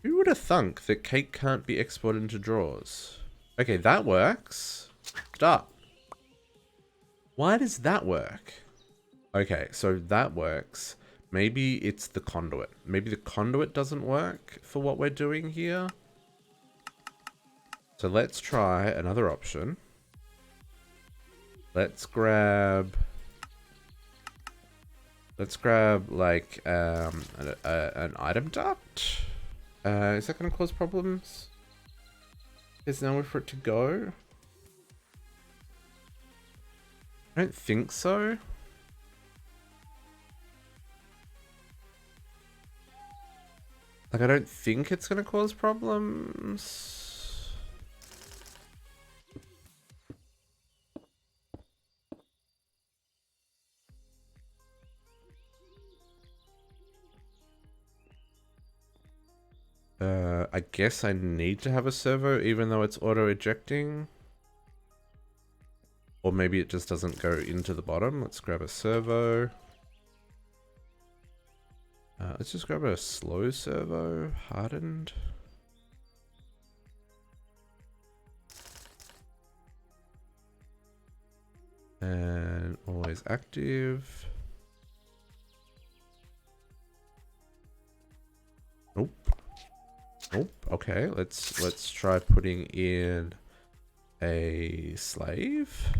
Who would have thunk that cake can't be exported into drawers? Okay, that works. Start. Why does that work? Okay, so that works. Maybe it's the conduit. Maybe the conduit doesn't work for what we're doing here. So let's try another option. Let's grab like an item duct. Is that going to cause problems? There's nowhere for it to go. I don't think so. Like, I don't think it's going to cause problems. I guess I need to have a servo even though it's auto-ejecting. Or maybe it just doesn't go into the bottom. Let's grab a servo. Let's just grab a slow servo, hardened. And always active. Nope. Nope. Okay, let's try putting in a slave.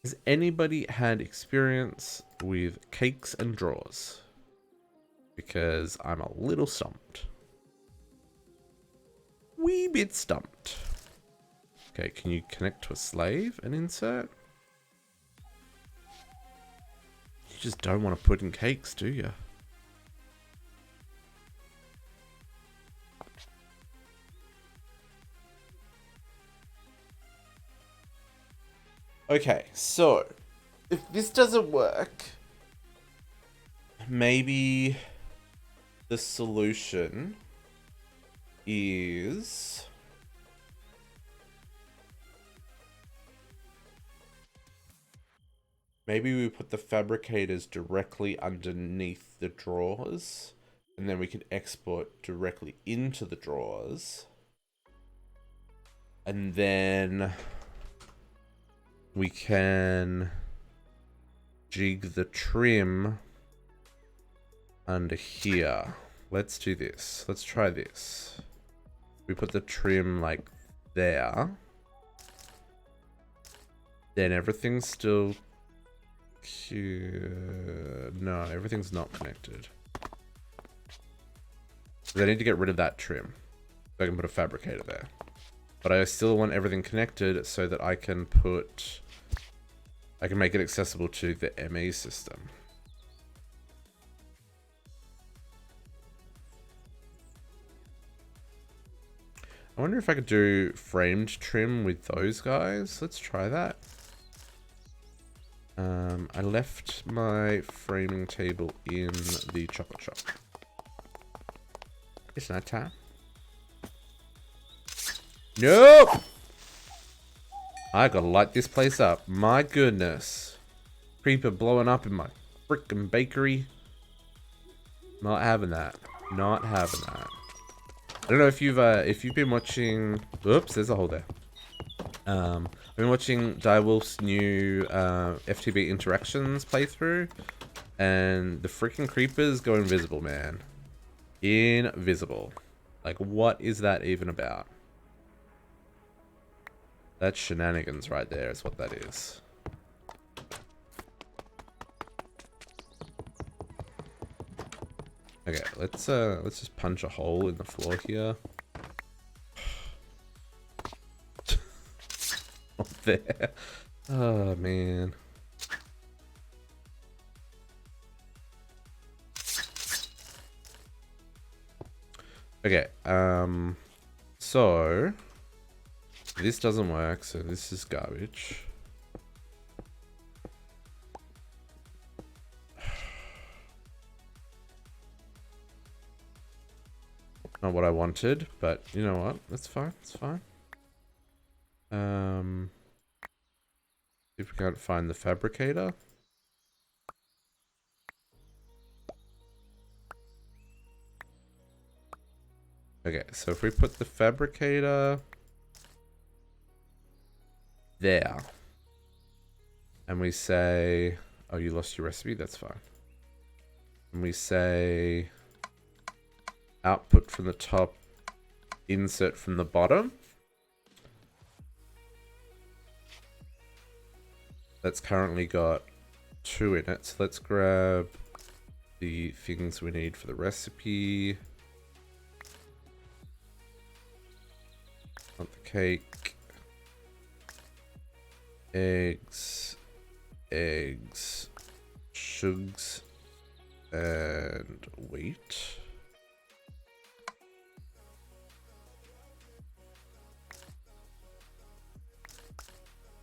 Has anybody had experience with cakes and drawers? Because I'm a little stumped. Wee bit stumped. Okay, can you connect to a slave and insert? You just don't want to put in cakes, do you? Okay, so if this doesn't work, maybe the solution is maybe we put the fabricators directly underneath the drawers, and then we can export directly into the drawers. And then we can jig the trim under here. Let's do this. Let's try this. We put the trim like there. Then everything's still... No, everything's not connected. So I need to get rid of that trim. So I can put a fabricator there. But I still want everything connected so that I can put... I can make it accessible to the ME system. I wonder if I could do framed trim with those guys. Let's try that. I left my framing table in the chocolate shop. It's not time. Nope! I gotta light this place up. My goodness. Creeper blowing up in my frickin' bakery. Not having that. Not having that. I don't know if you've been watching... Oops, there's a hole there. I've been watching Direwolf's new FTB Interactions playthrough, and the freaking creepers go invisible, man. Invisible. Like, what is that even about? That's shenanigans right there, is what that is. Okay, let's just punch a hole in the floor here. Up there. Oh man. Okay, so this doesn't work, so this is garbage. Not what I wanted, but you know what? That's fine. It's fine. If we can't find the fabricator. Okay, so if we put the fabricator there, and we say, oh, you lost your recipe? That's fine. And we say output from the top, insert from the bottom. That's currently got 2 in it. So let's grab the things we need for the recipe. Want the cake. Eggs. Sugars. And wheat.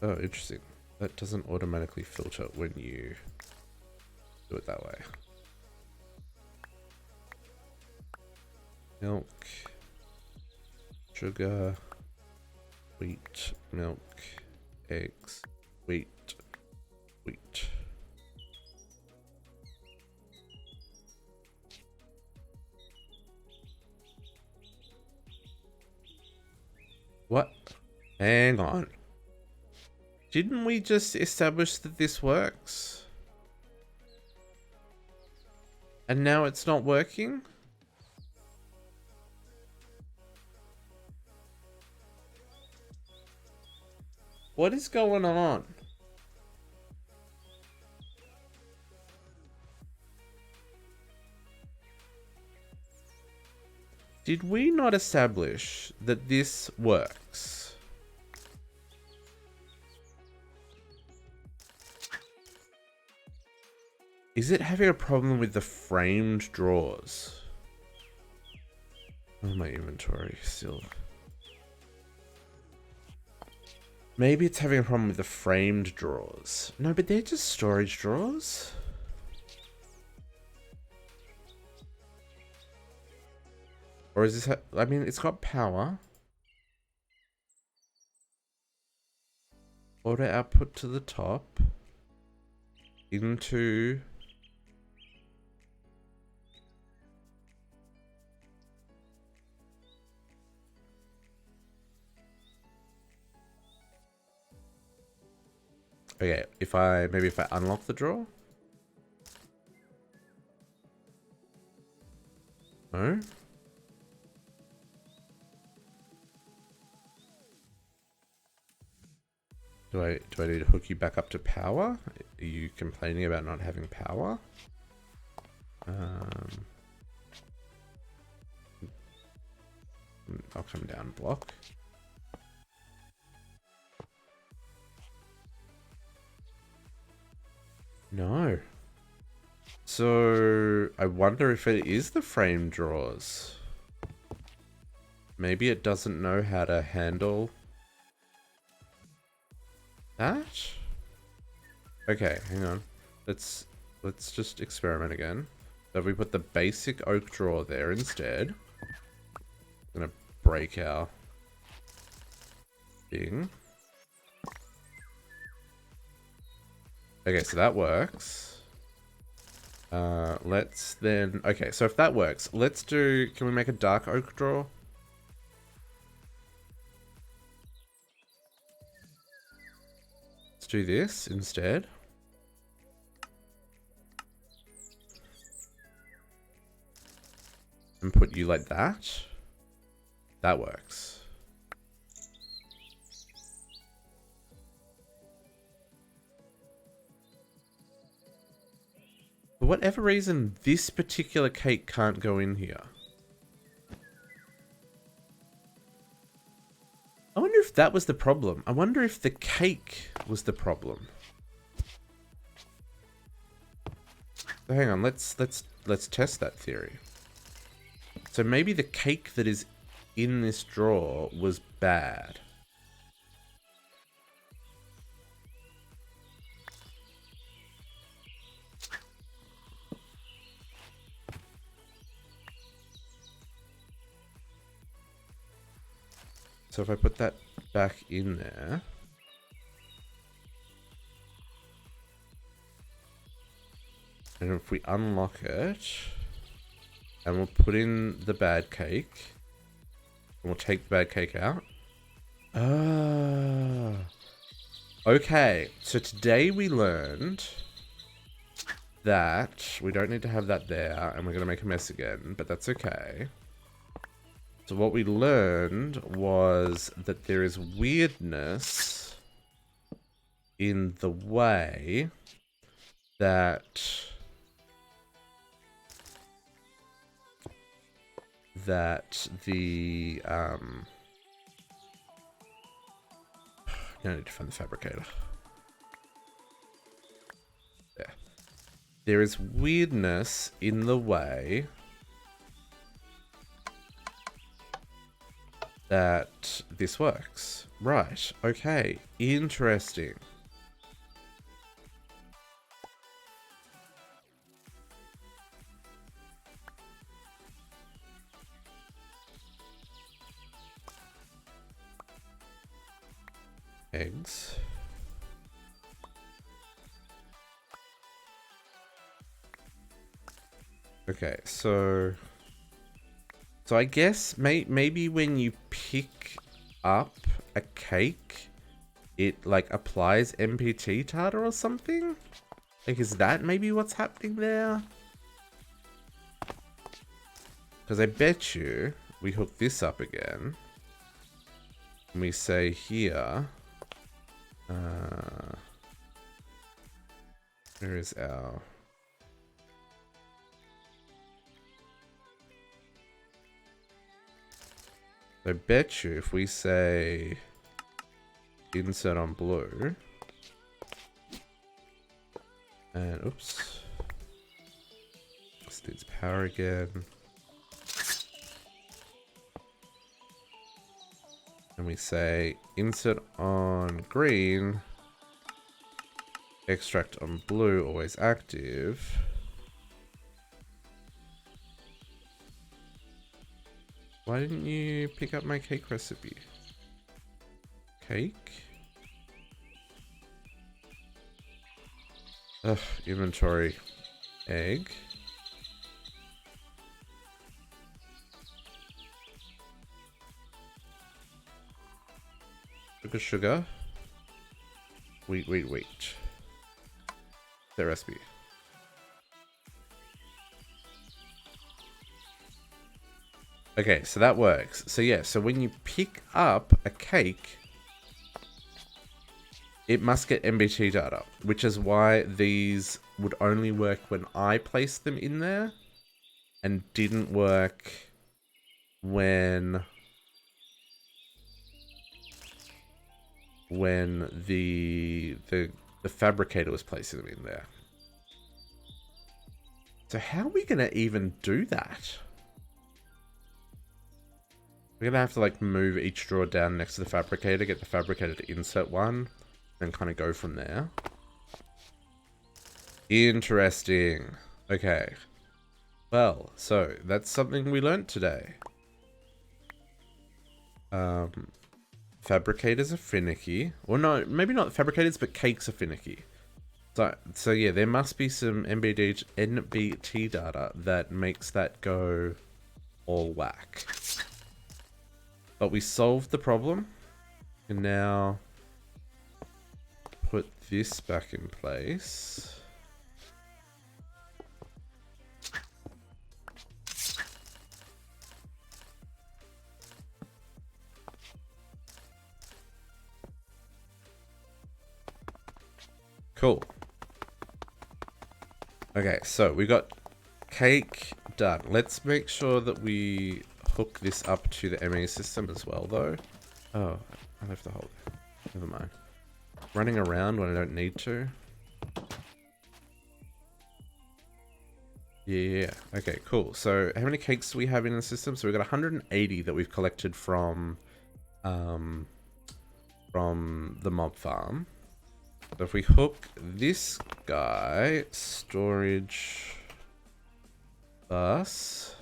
Oh, interesting. That doesn't automatically filter when you do it that way. Milk, sugar, wheat, milk, eggs, wheat, wheat. What? Hang on. Didn't we just establish that this works? And now it's not working? What is going on? Did we not establish that this works? Is it having a problem with the framed drawers? Oh, my inventory still. Maybe it's having a problem with the framed drawers. No, but they're just storage drawers. Or is this... I mean, it's got power. Auto output to the top. Into... Okay, maybe if I unlock the drawer? No? Do I need to hook you back up to power? Are you complaining about not having power? I'll come down a block. No. So I wonder if it is the frame drawers. Maybe it doesn't know how to handle that? Okay, hang on. Let's just experiment again. So if we put the basic oak drawer there instead, I'm gonna break our thing. Okay, so that works. Let's then... Okay, so if that works, let's do... Can we make a dark oak drawer? Let's do this instead. And put you like that. That works. For whatever reason, this particular cake can't go in here. I wonder if that was the problem. I wonder if the cake was the problem. So hang on, let's test that theory. So maybe the cake that is in this drawer was bad. So if I put that back in there, and if we unlock it, and we'll put in the bad cake, and we'll take the bad cake out. Ah. Okay, so today we learned that we don't need to have that there, and we're going to make a mess again, but that's okay. So what we learned was that there is weirdness in the way that the I need to find the fabricator. Yeah. There is weirdness in the way that this works. Right. Okay. Interesting. Eggs. Okay, so I guess maybe when you pick up a cake, it like applies MPT tartar or something? Like, is that maybe what's happening there? Because I bet you we hook this up again. And we say here, where is our... I bet you if we say insert on blue, and oops, this needs power again, and we say insert on green, extract on blue, always active. Why didn't you pick up my cake recipe? Cake? Ugh, inventory. Egg. Sugar. Wait. The recipe. Okay, so that works. So yeah, so when you pick up a cake, it must get MBT data, which is why these would only work when I placed them in there and didn't work when the fabricator was placing them in there. So how are we gonna even do that? We're gonna have to like move each drawer down next to the fabricator, get the fabricator to insert one, and kind of go from there. Interesting. Okay. Well, so that's something we learned today. Fabricators are finicky. Well, no, maybe not fabricators, but cakes are finicky. So yeah, there must be some NBT data that makes that go all whack. But we solved the problem. And now put this back in place. Cool. Okay, so we got cake done. Let's make sure that we hook this up to the ME system as well, though. Oh, I left the hole. Never mind. Running around when I don't need to. Yeah. Okay, cool. So how many cakes do we have in the system? So we've got 180 that we've collected from the mob farm. So if we hook this guy, storage bus.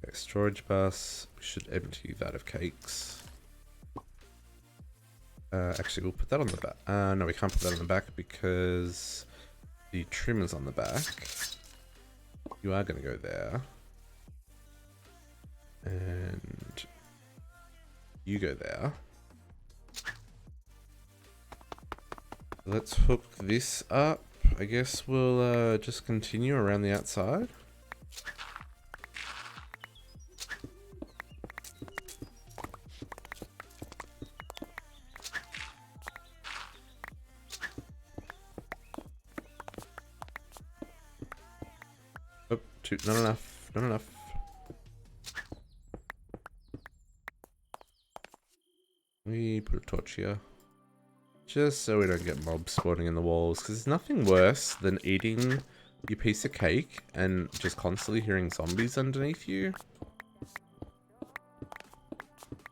Okay, storage bus. We should empty that of cakes. Actually, we'll put that on the back. No, we can't put that on the back because the trim is on the back. You are going to go there. And you go there. Let's hook this up. I guess we'll just continue around the outside. Oh, not enough. Not enough. We put a torch here. Just so we don't get mobs spawning in the walls. Because there's nothing worse than eating your piece of cake and just constantly hearing zombies underneath you.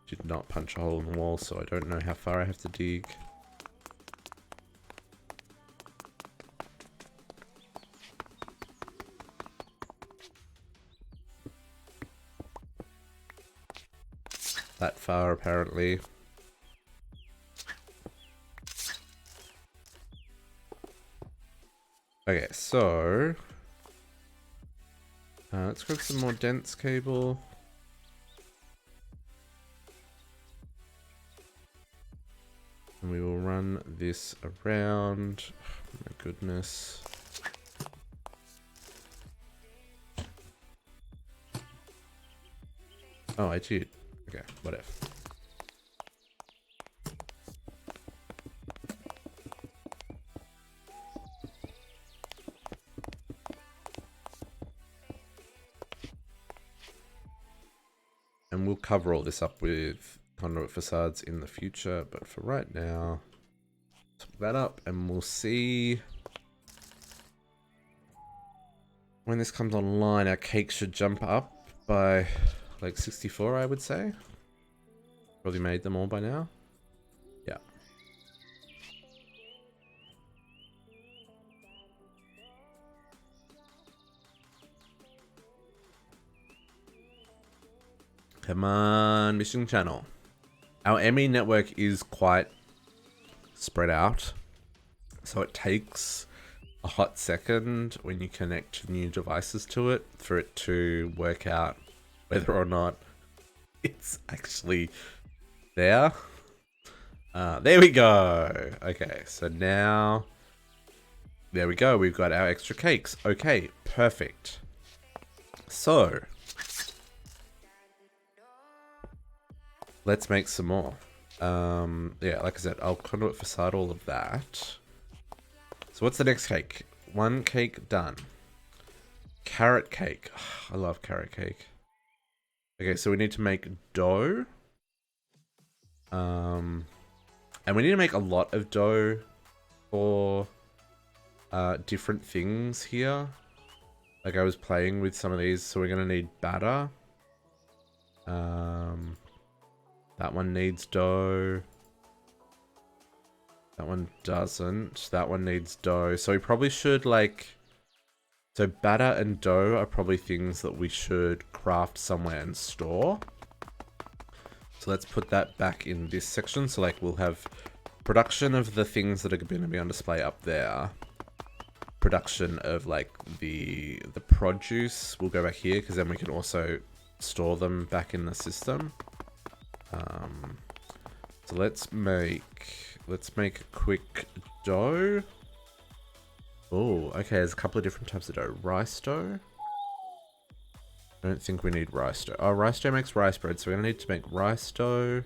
Did not punch a hole in the wall, so I don't know how far I have to dig. That far, apparently. Okay, so let's grab some more dense cable. And we will run this around. Oh my goodness. Oh, I cheated. Okay, whatever. And we'll cover all this up with conduit facades in the future, but for right now, let's hook that up and we'll see when this comes online. Our cake should jump up by like 64, I would say. Probably made them all by now. Yeah. Come on, mission channel. Our ME network is quite spread out, so it takes a hot second when you connect new devices to it for it to work out whether or not it's actually there. There we go. Okay, so now, there we go. We've got our extra cakes. Okay, perfect. So, let's make some more. Yeah, like I said, I'll conduit facade all of that. So what's the next cake? One cake done. Carrot cake. I love carrot cake. Okay, so we need to make dough. And we need to make a lot of dough for different things here. Like I was playing with some of these, so we're gonna need batter. That one needs dough. That one doesn't. That one needs dough. So we probably should like... So batter and dough are probably things that we should craft somewhere and store. So let's put that back in this section. So like we'll have production of the things that are going to be on display up there. Production of like the produce will go back here because then we can also store them back in the system. So let's make quick dough. Oh, okay, there's a couple of different types of dough. Rice dough. I don't think we need rice dough. Oh, rice dough makes rice bread, so we're gonna need to make rice dough.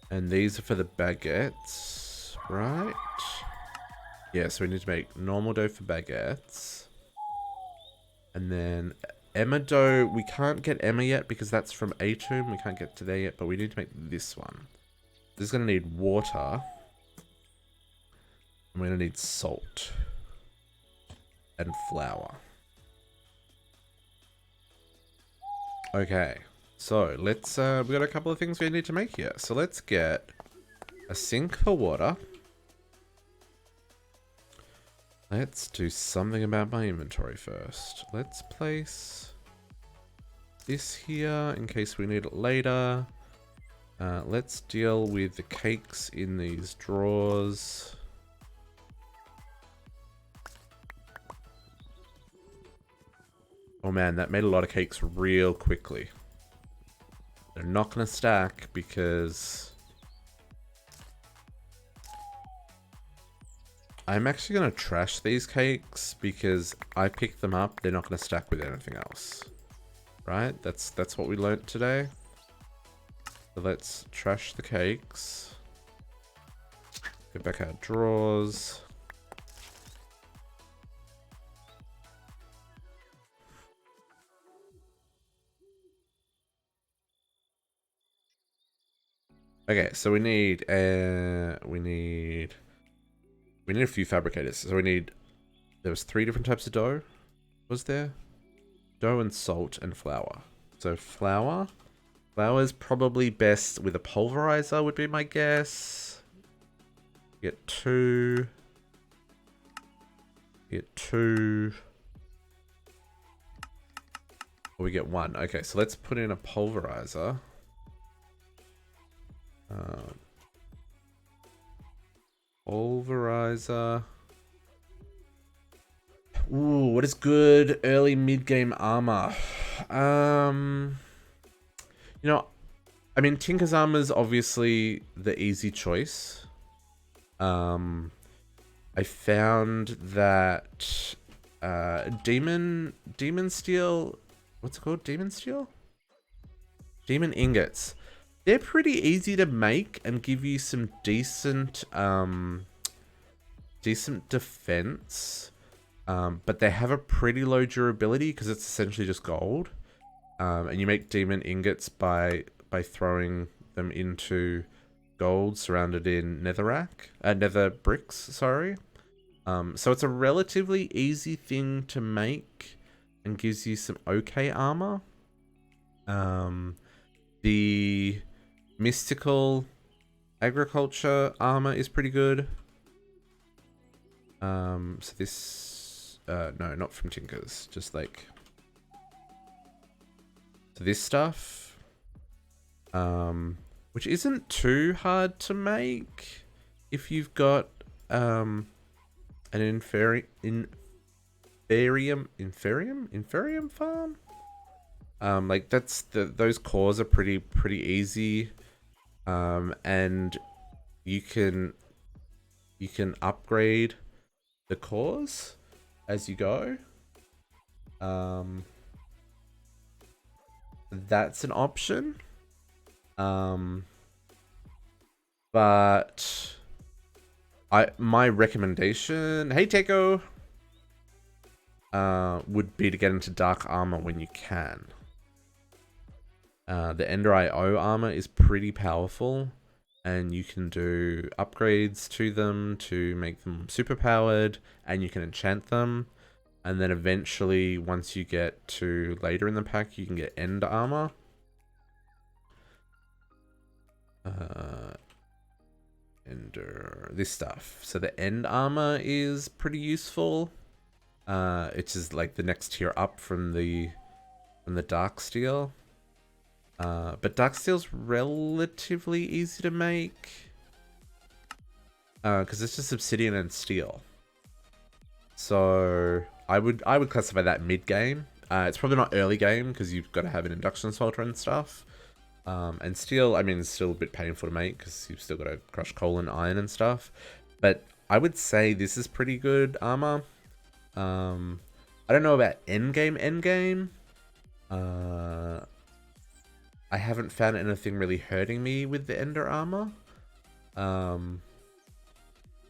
And these are for the baguettes, right? Yeah, so we need to make normal dough for baguettes. And then Emma dough, we can't get Emma yet because that's from Atum. We can't get to there yet, but we need to make this one. This is gonna need water. And we're gonna need salt. And flour. Okay, so let's, we've got a couple of things we need to make here. So let's get a sink for water. Let's do something about my inventory first. Let's place this here in case we need it later. Let's deal with the cakes in these drawers. Oh man, that made a lot of cakes real quickly. They're not going to stack because I'm actually going to trash these cakes because I picked them up. They're not going to stack with anything else. Right? That's what we learnt today. So let's trash the cakes. Get back our drawers. Okay, so we need a few fabricators. So there was 3 different types of dough. Was there? Dough and salt and flour. So flour is probably best with a pulverizer would be my guess. Get 2. Get 2. Or we get 1. Okay, so let's put in a pulverizer. Pulverizer. Ooh, what is good early mid-game armor? You know, I mean, Tinker's armor is obviously the easy choice. I found that Demon Steel, what's it called? Demon Steel? Demon Ingots. They're pretty easy to make and give you some decent defense. But they have a pretty low durability because it's essentially just gold. And you make demon ingots by throwing them into gold surrounded in nether bricks, sorry. So it's a relatively easy thing to make and gives you some okay armor. The mystical agriculture armor is pretty good. So this, no, not from Tinker's, just like, so this stuff, which isn't too hard to make if you've got an inferium farm. Like those cores are pretty easy, and you can upgrade the cores as you go. That's an option. But my recommendation, hey Teiko, would be to get into dark armor when you can. The Ender IO armor is pretty powerful, and you can do upgrades to them to make them super powered, and you can enchant them. And then eventually, once you get to later in the pack, you can get End armor. Ender, this stuff. So the End armor is pretty useful. It's just like the next tier up from the Dark Steel. But Dark Steel's relatively easy to make. Because it's just obsidian and steel. So I would classify that mid game. It's probably not early game because you've got to have an induction smelter and stuff. And steel, I mean, it's still a bit painful to make because you've still got to crush coal and iron and stuff. But I would say this is pretty good armor. I don't know about endgame. I haven't found anything really hurting me with the Ender armor. But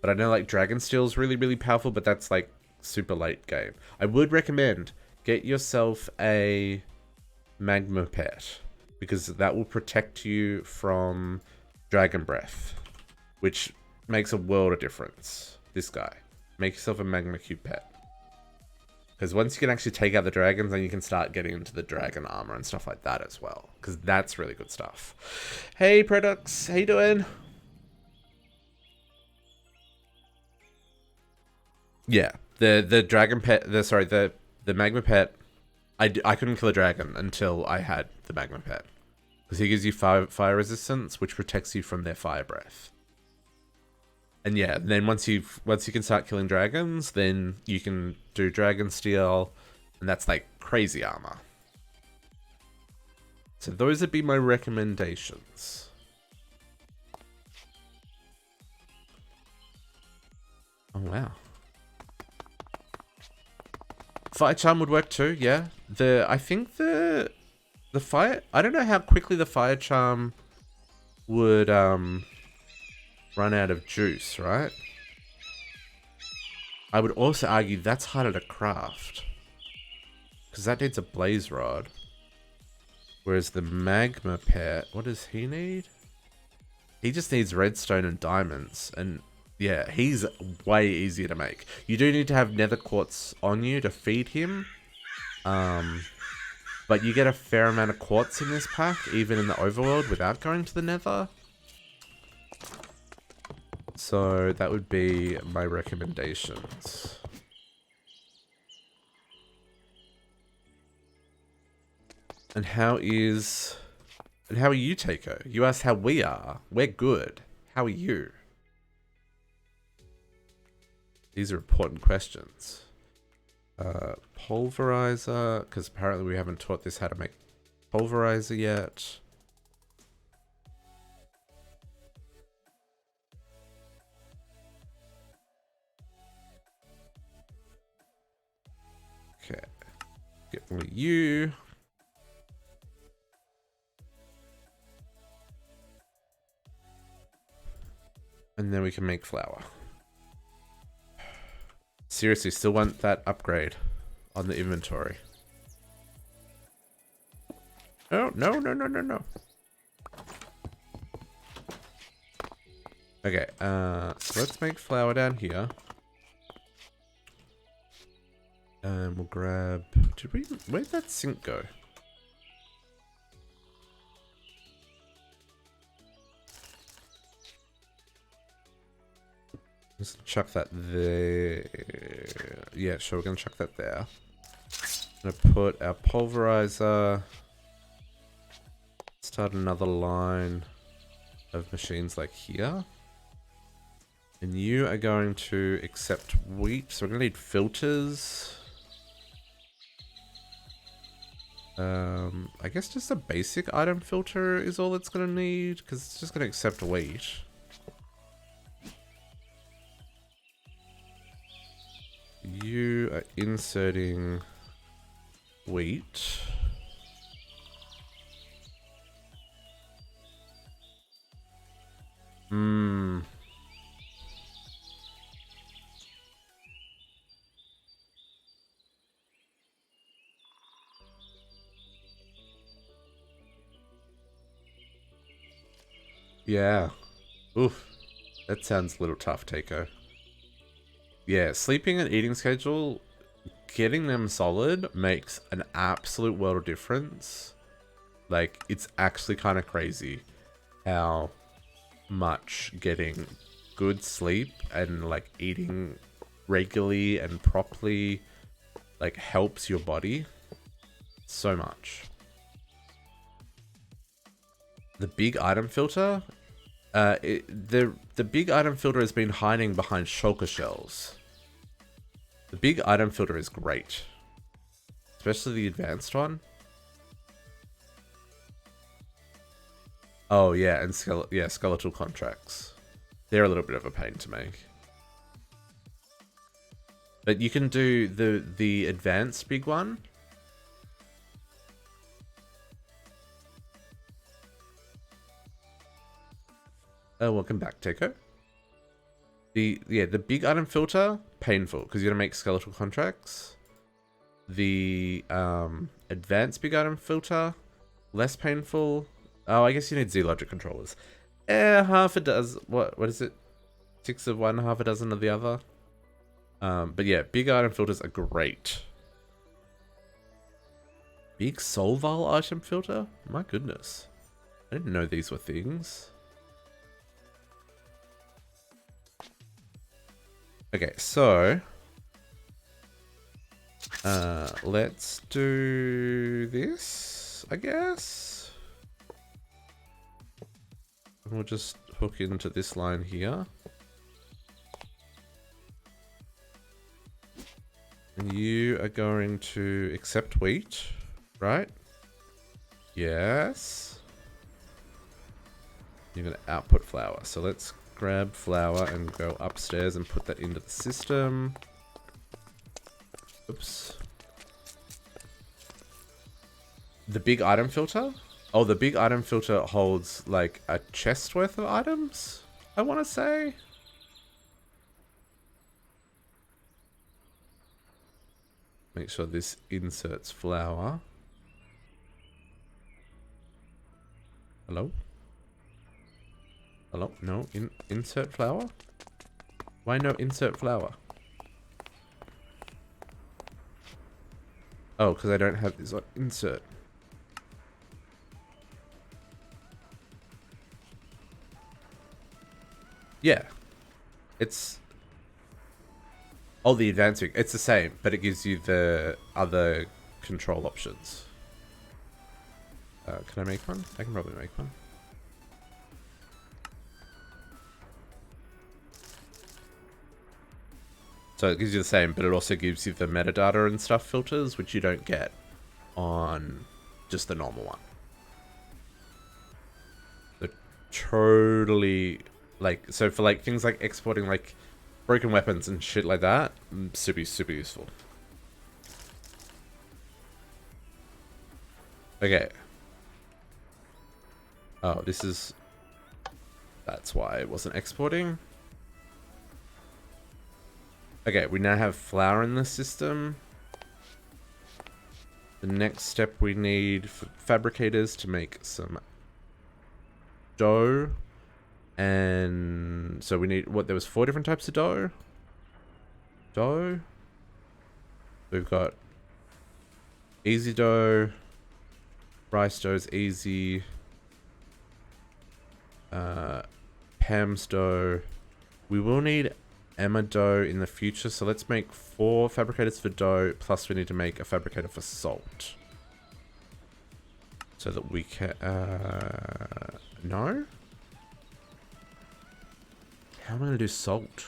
I know like Dragon Steel is really powerful, but that's like super late game. I would recommend get yourself a Magma Pet, because that will protect you from Dragon Breath, which makes a world of difference. This guy. Make yourself a Magma Cube Pet. Because once you can actually take out the dragons, then you can start getting into the dragon armor and stuff like that as well. Because that's really good stuff. Hey, Products. How you doing? Yeah. The dragon pet... the magma pet... I couldn't kill a dragon until I had the magma pet. Because he gives you fire resistance, which protects you from their fire breath. And yeah, then once you can start killing dragons, then you can do Dragon Steel, and that's like crazy armor. So those would be my recommendations. Oh wow. Fire Charm would work too, yeah. I think the fire, I don't know how quickly the Fire Charm would run out of juice, right? I would also argue that's harder to craft, because that needs a blaze rod. Whereas the magma pet, what does he need? He just needs redstone and diamonds, and yeah, he's way easier to make. You do need to have nether quartz on you to feed him, but you get a fair amount of quartz in this pack, even in the overworld, without going to the nether. So that would be my recommendations. And how are you, Taiko? You asked how we are. We're good. How are you? These are important questions. Pulverizer, because apparently we haven't taught this how to make pulverizer yet. Okay, get one of you. And then we can make flour. Seriously, still want that upgrade on the inventory. Oh, no. Okay, so let's make flour down here. And we'll grab... where'd that sink go? Let's chuck that there. Yeah, sure, we're gonna chuck that there. I'm gonna put our pulverizer. Start another line of machines like here. And you are going to accept wheat. So we're going to need filters. I guess just a basic item filter is all it's going to need, because it's just going to accept wheat. You are inserting wheat. Yeah. Oof. That sounds a little tough, Takeo. Yeah, sleeping and eating schedule, getting them solid makes an absolute world of difference. Like, it's actually kind of crazy how much getting good sleep and like eating regularly and properly like helps your body so much. The big item filter, the big item filter has been hiding behind shulker shells. The big item filter is great, especially the advanced one. Oh yeah, and skeletal contracts. They're a little bit of a pain to make. But you can do the advanced big one. Oh, welcome back, Takeo. The big item filter, painful, because you gotta make skeletal contracts. The advanced big item filter, less painful. Oh, I guess you need Z-Logic controllers. Half a dozen. What is it? 6 of one, half a dozen of the other. But yeah, big item filters are great. Big Solval item filter? My goodness. I didn't know these were things. Okay, so let's do this, I guess. And we'll just hook into this line here. And you are going to accept wheat, right? Yes. You're going to output flour. So let's grab flour and go upstairs and put that into the system. Oops. The big item filter? Oh, the big item filter holds like a chest worth of items, I want to say. Make sure this inserts flour. Hello? Hello? No, insert flour? Why no insert flour? Oh, because I don't have this on insert. Yeah. It's... Oh, the advancing. It's the same, but it gives you the other control options. Can I make one? I can probably make one. So it gives you the same, but it also gives you the metadata and stuff filters, which you don't get on just the normal one. So totally, like, so for like things like exporting like broken weapons and shit like that, super useful. Okay. Oh, this is... That's why it wasn't exporting. Okay, we now have flour in the system. The next step we need for fabricators to make some dough. And so we need, what, there was 4 different types of dough? We've got easy dough, rice dough's easy, Pam's dough. We will need Emma dough in the future, so let's make 4 fabricators for dough, plus we need to make a fabricator for salt. So that we can... no? How am I going to do salt?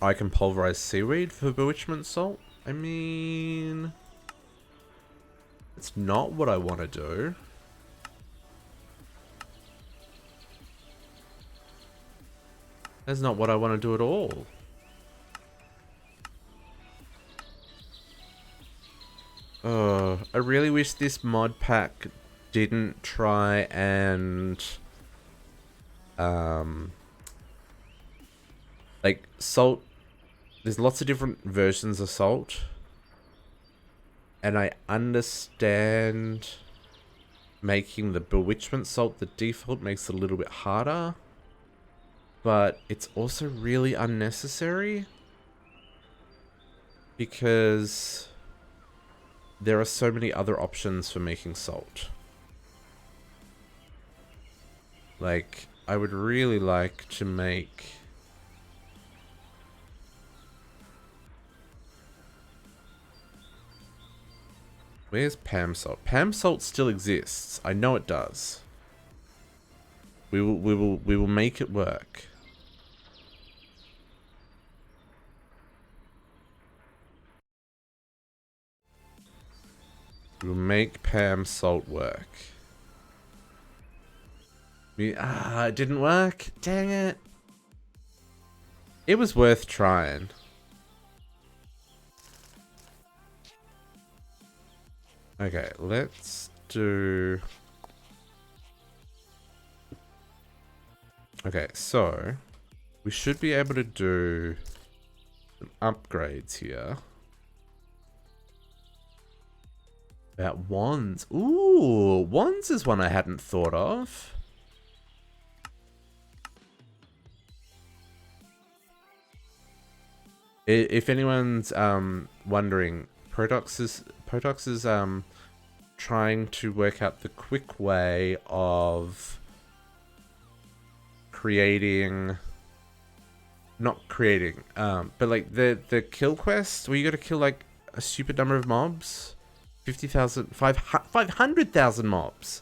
I can pulverize seaweed for bewitchment salt? I mean... it's not what I want to do. That's not what I want to do at all. Oh, I really wish this mod pack didn't try and... like, salt... there's lots of different versions of salt. And I understand making the bewitchment salt the default makes it a little bit harder. But it's also really unnecessary. Because there are so many other options for making salt. Like, I would really like to make... where's Pam salt? Pam salt still exists. I know it does. We will make it work. We'll make Pam salt work. It didn't work. Dang it. It was worth trying. Okay, let's do... okay, so we should be able to do some upgrades here. About wands. Ooh, wands is one I hadn't thought of. If anyone's wondering, Prodox is trying to work out the quick way of creating, not creating, but like the kill quest where you got to kill like a stupid number of mobs, 50,000, 500,000 mobs.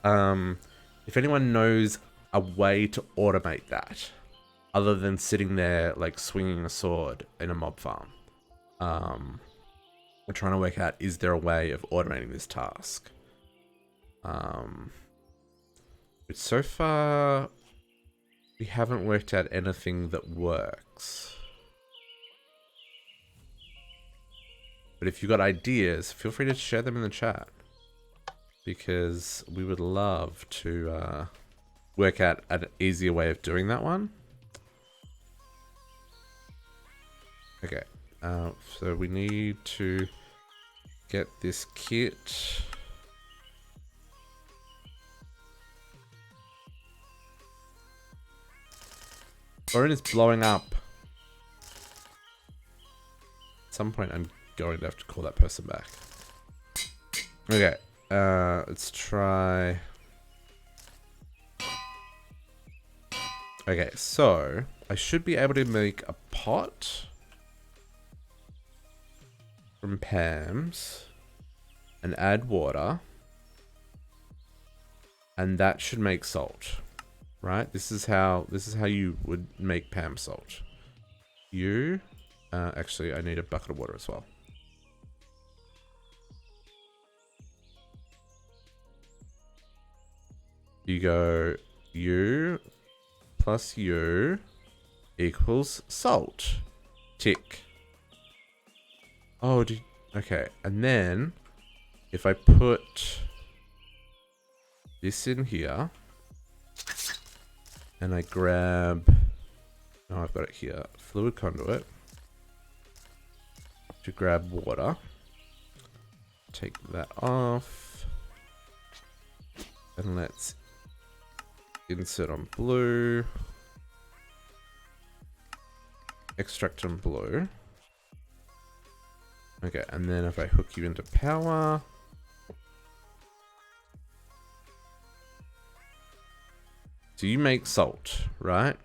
If anyone knows a way to automate that, other than sitting there like swinging a sword in a mob farm, we're trying to work out, is there a way of automating this task? But so far, we haven't worked out anything that works. But if you've got ideas, feel free to share them in the chat. Because we would love to work out an easier way of doing that one. Okay, so we need to get this kit. Phone is blowing up. At some point I'm going to have to call that person back. Okay, let's try. Okay, so I should be able to make a pot from Pam's and add water, and that should make salt, right? This is how you would make Pam salt. Actually, I need a bucket of water as well. You go U plus U equals salt. Tick. Oh, okay. And then if I put this in here and I grab, oh, I've got it here, fluid conduit to grab water. Take that off. And let's insert on blue. Extract on blue. Okay, and then if I hook you into power. So you make salt, right?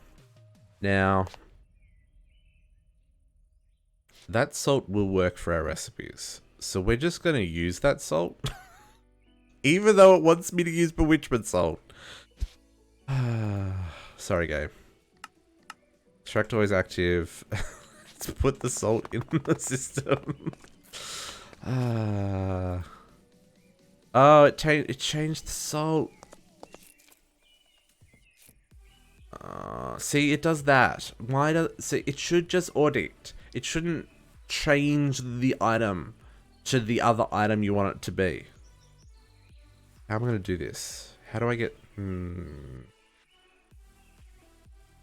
Now, that salt will work for our recipes. So we're just going to use that salt. Even though it wants me to use bewitchment salt. Sorry, game. Extract always active. Let's put the salt in the system. Oh, it changed the salt. See, it does that. Why does... See, it should just audit. It shouldn't change the item to the other item you want it to be. How am I going to do this? How do I get...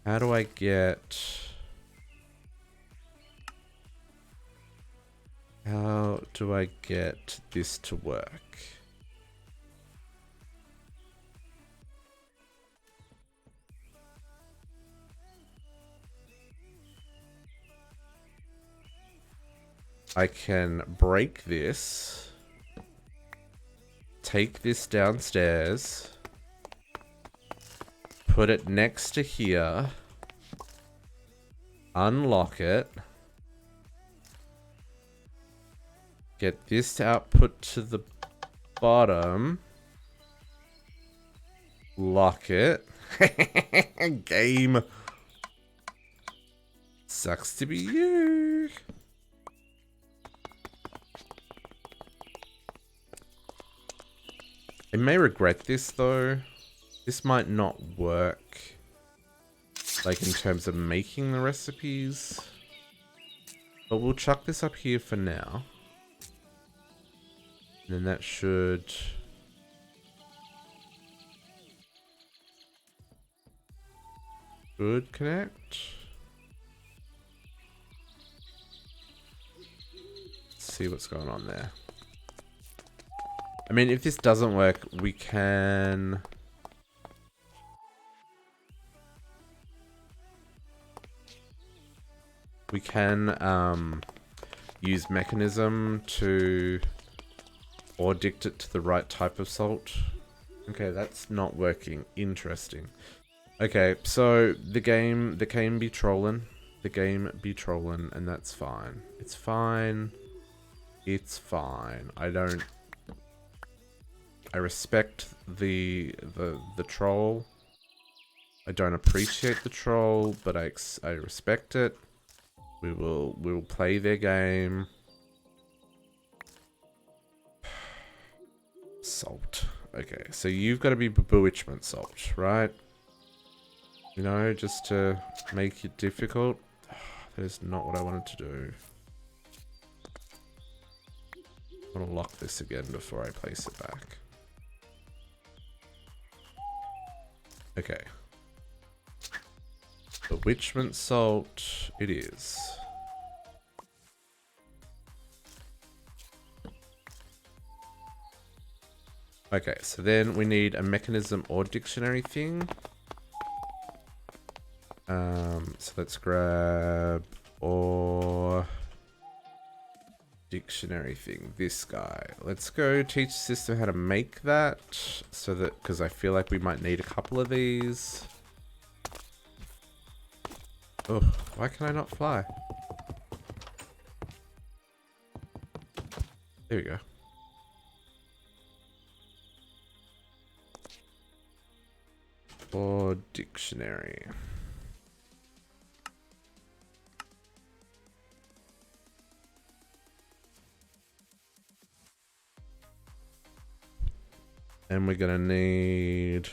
How do I get... How do I get this to work? I can break this, take this downstairs, put it next to here, unlock it, get this output to the bottom, lock it. Game. Sucks to be you. I may regret this though. This might not work. Like in terms of making the recipes. But we'll chuck this up here for now. And then that should... Should connect. Let's see what's going on there. I mean, if this doesn't work, we can... We can use mechanism to addict it to the right type of salt. Okay, that's not working. Interesting. Okay, so the game be trolling. The game be trolling, and that's fine. It's fine. It's fine. I respect the troll. I don't appreciate the troll, but I respect it. We will play their game. Salt. Okay, so you've got to be bewitchment salt, right? You know, just to make it difficult. That is not what I wanted to do. I want to lock this again before I place it back. Okay. Bewitchment salt it is. Okay, so then we need a mechanism or dictionary thing. So let's grab or dictionary thing, this guy. Let's go teach the system how to make that, so that, because I feel like we might need a couple of these. Oh, why can I not fly? There we go. Or dictionary. And we're gonna need...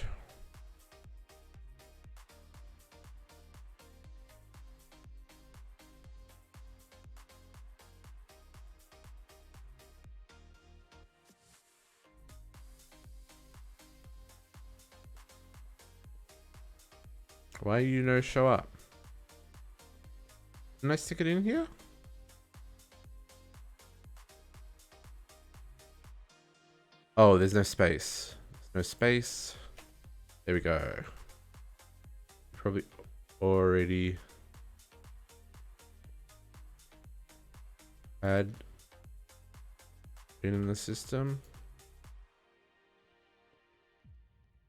Why you no show up? Can I stick it in here? Oh, there's no space. There's no space. There we go. Probably already had been in the system.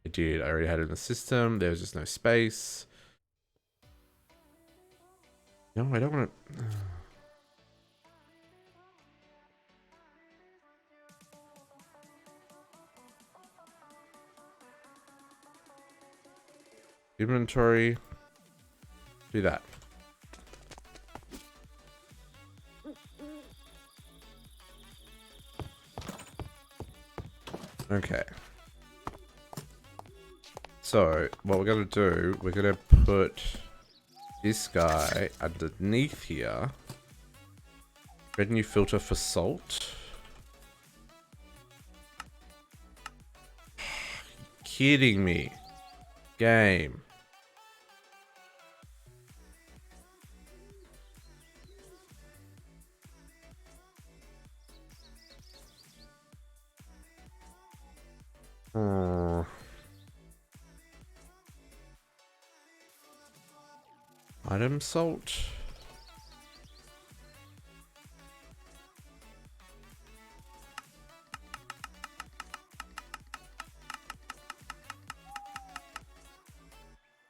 I did. I already had it in the system. There was just no space. No, I don't want to... Inventory. Do that. Okay. So, what we're going to do, we're going to put this guy underneath here. Red new filter for salt. Kidding me. Game. Item salt.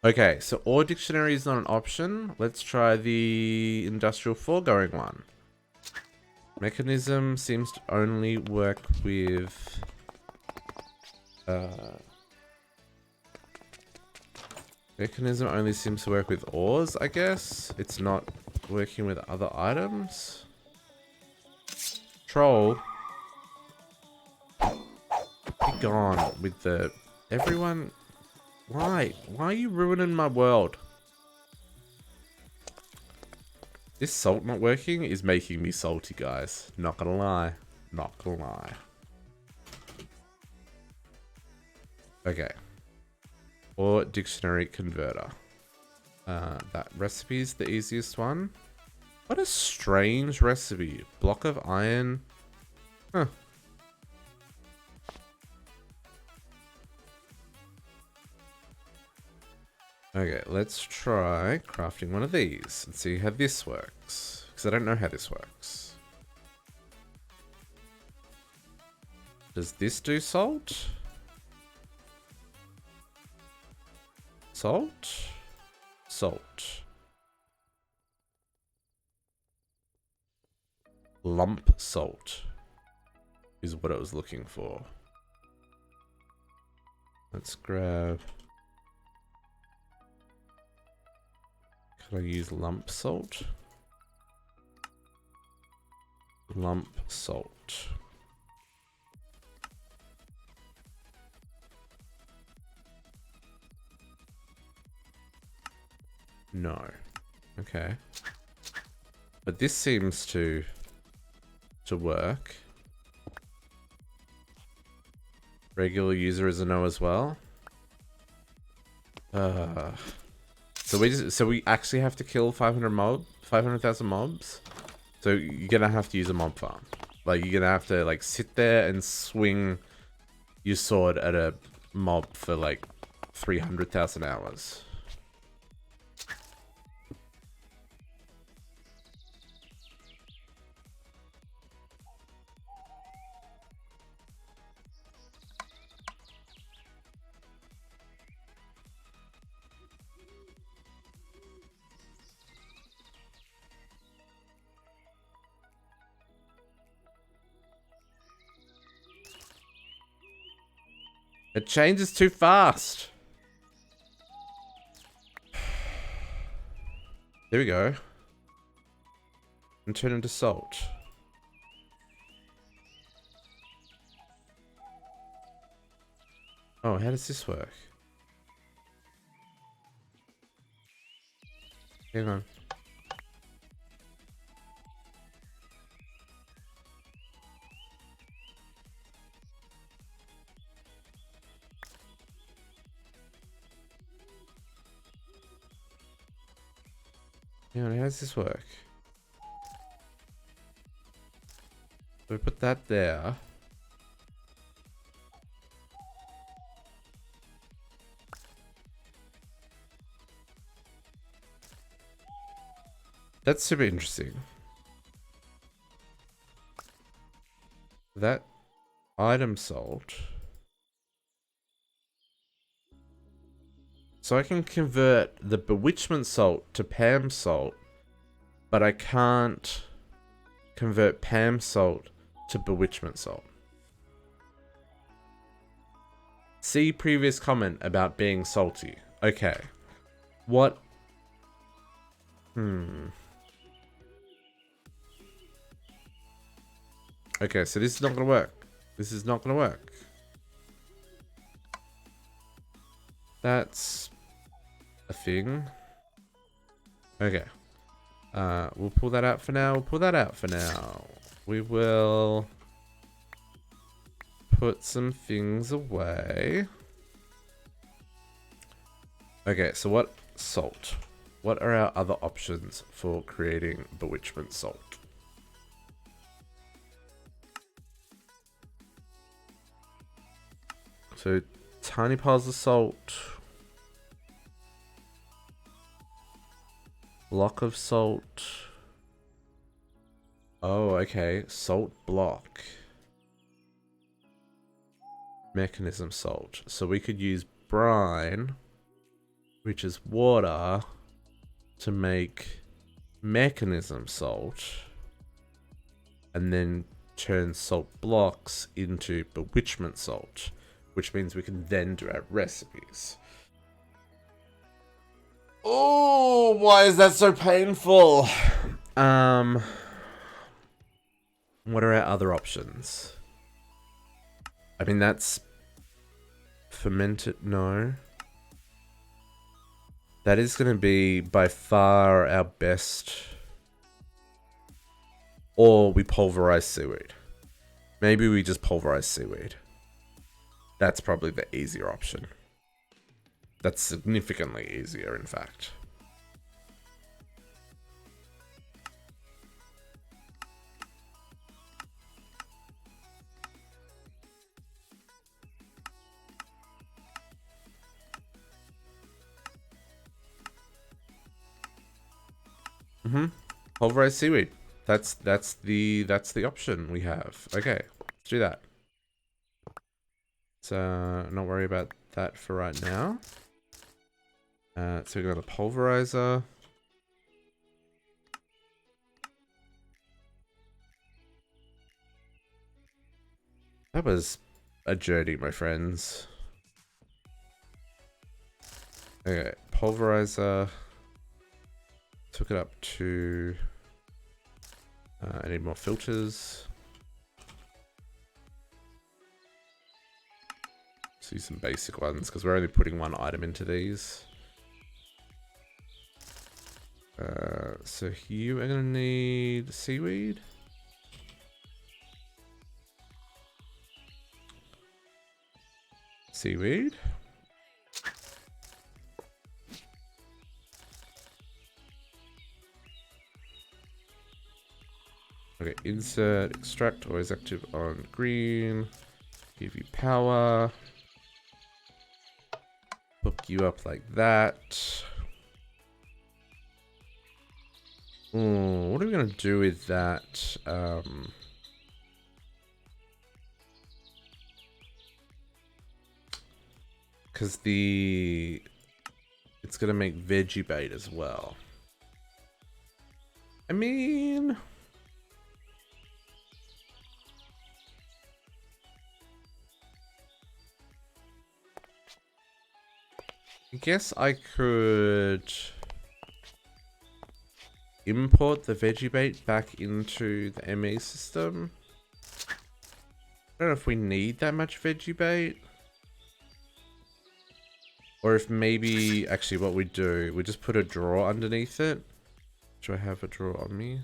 Okay, so ore dictionary is not an option. Let's try the industrial foregoing one. Mechanism seems to only work with... mechanism only seems to work with ores, I guess. It's not working with other items. Troll. Be gone with the... Everyone... Why? Why are you ruining my world? This salt not working is making me salty, guys. Not gonna lie. Not gonna lie. Okay. Or dictionary converter. That recipe is the easiest one. What a strange recipe. Block of iron. Huh. Okay, let's try crafting one of these and see how this works. Because I don't know how this works. Does this do salt? Salt? Salt. Lump salt is what I was looking for. Let's grab... Can I use lump salt? Lump salt. No. Okay. But this seems to work. Regular user is a no as well. So we actually have to kill 500,000 mobs. So you're gonna have to use a mob farm. Like you're gonna have to like sit there and swing your sword at a mob for like 300,000 hours. It changes too fast. There we go. And turn into salt. Oh, how does this work? Hang on. Hang on, how does this work? We put that there. That's super interesting. That item salt. So I can convert the bewitchment salt to Pam salt, but I can't convert Pam salt to bewitchment salt. See previous comment about being salty. Okay, What? Okay, so this is not gonna work. This is not gonna work. That's a thing. Okay. We'll pull that out for now. We'll pull that out for now. We will put some things away. Okay, so what salt? What are our other options for creating bewitchment salt? So tiny piles of salt. Block of salt. Oh, okay. Salt block. Mechanism salt. So we could use brine, which is water, to make mechanism salt. And then turn salt blocks into bewitchment salt, which means we can then do our recipes. Oh, why is that so painful? What are our other options? I mean, that's fermented. No. That is going to be by far our best. Or we pulverize seaweed. Maybe we just pulverize seaweed. That's probably the easier option. That's significantly easier, in fact. Pulverized seaweed. That's the option we have. Okay, let's do that. So not worry about that for right now. So we got a pulverizer. That was a journey, my friends. Okay, pulverizer. Took it up to... I need more filters. Let's use some basic ones, because we're only putting one item into these. So you are going to need seaweed. Seaweed. Okay, insert, extract, always active on green. Give you power. Hook you up like that. Ooh, what are we going to do with that? Because it's going to make veggie bait as well. I mean... I guess I could import the veggie bait back into the ME system. I don't know if we need that much veggie bait. Or if maybe, actually what we do, we just put a drawer underneath it. Do I have a drawer on me?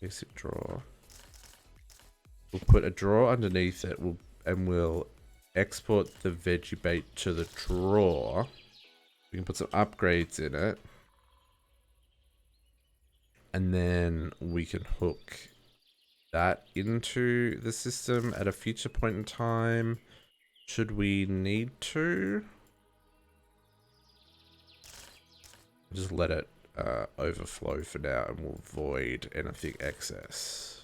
Basic drawer. We'll put a drawer underneath it and we'll export the veggie bait to the drawer. We can put some upgrades in it. And then we can hook that into the system at a future point in time. Should we need to? Just let it overflow for now and we'll void anything excess.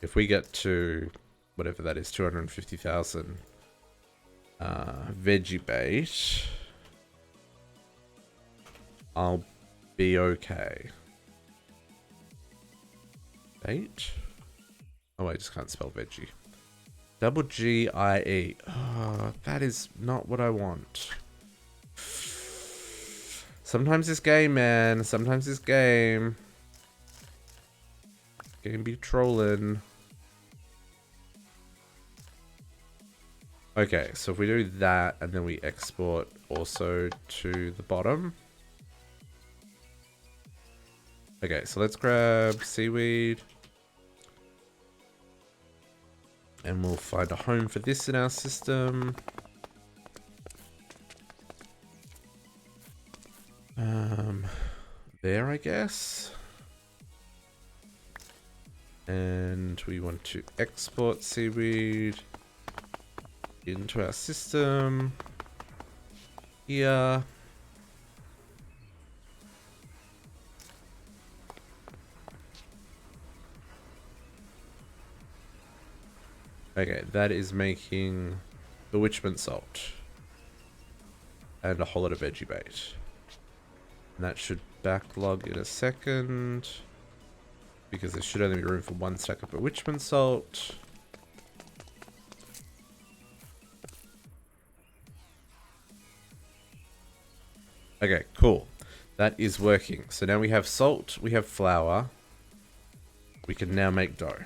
If we get to whatever that is, 250,000 veggie bait, I'll be okay. Bait? Oh, I just can't spell veggie. Double G-I-E. Oh, that is not what I want. Sometimes this game, man. Sometimes this game. Game be trolling. Okay, so if we do that and then we export also to the bottom. Okay, so let's grab seaweed. And we'll find a home for this in our system. There, I guess. And we want to export seaweed into our system. Here. Okay, that is making bewitchment salt. And a whole lot of veggie bait. And that should backlog in a second. Because there should only be room for 1 stack of bewitchment salt. Okay, cool. That is working. So now we have salt, we have flour. We can now make dough.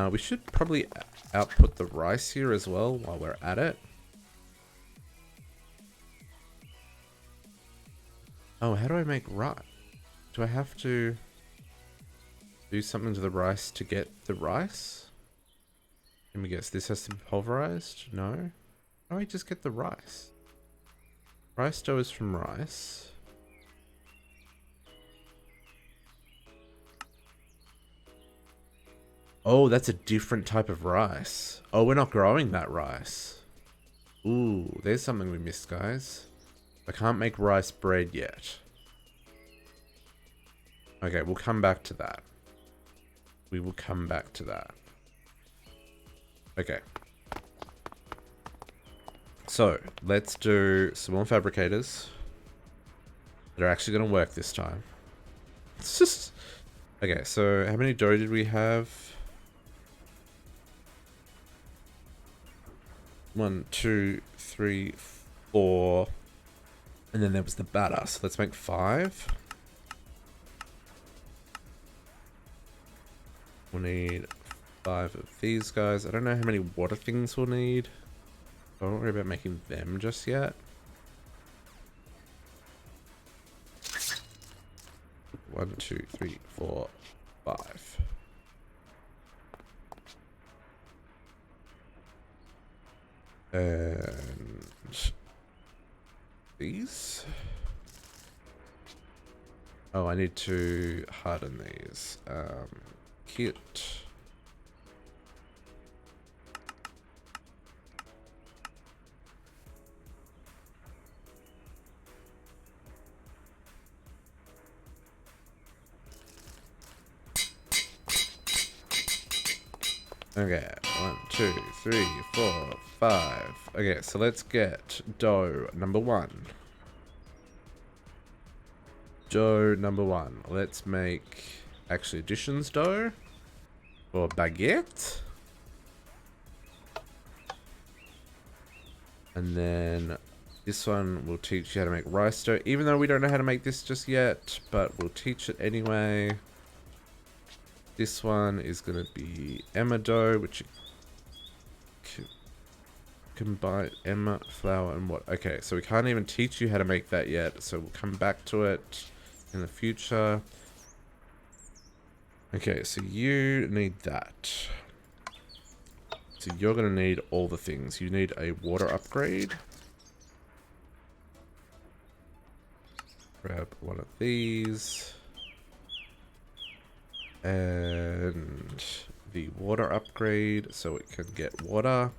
We should probably output the rice here as well while we're at it. Oh, how do I make rice? Do I have to do something to the rice to get the rice? Let me guess, this has to be pulverized? No? How do I just get the rice? Rice dough is from rice. Oh, that's a different type of rice. Oh, we're not growing that rice. Ooh, there's something we missed, guys. I can't make rice bread yet. Okay, we'll come back to that. We will come back to that. Okay. So, let's do some more fabricators that are actually going to work this time. It's just... Okay, so how many dough did we have? 1, 2, 3, 4. And then there was the batter. So let's make 5. We'll need 5 of these guys. I don't know how many water things we'll need. Don't worry about making them just yet. 1, 2, 3, 4, 5. And these. Oh, I need to harden these. Kit. Okay, 1, 2, 3, 4, 5. Okay, so let's get dough number 1. Dough number 1. Let's make actually additions dough or baguette. And then this one will teach you how to make rice dough, even though we don't know how to make this just yet, but we'll teach it anyway. This one is going to be Emma dough, which you combine Emma, flour, and what? Okay, so we can't even teach you how to make that yet, so we'll come back to it in the future. Okay, so you need that. So you're going to need all the things. You need a water upgrade. Grab one of these. And the water upgrade so it can get water.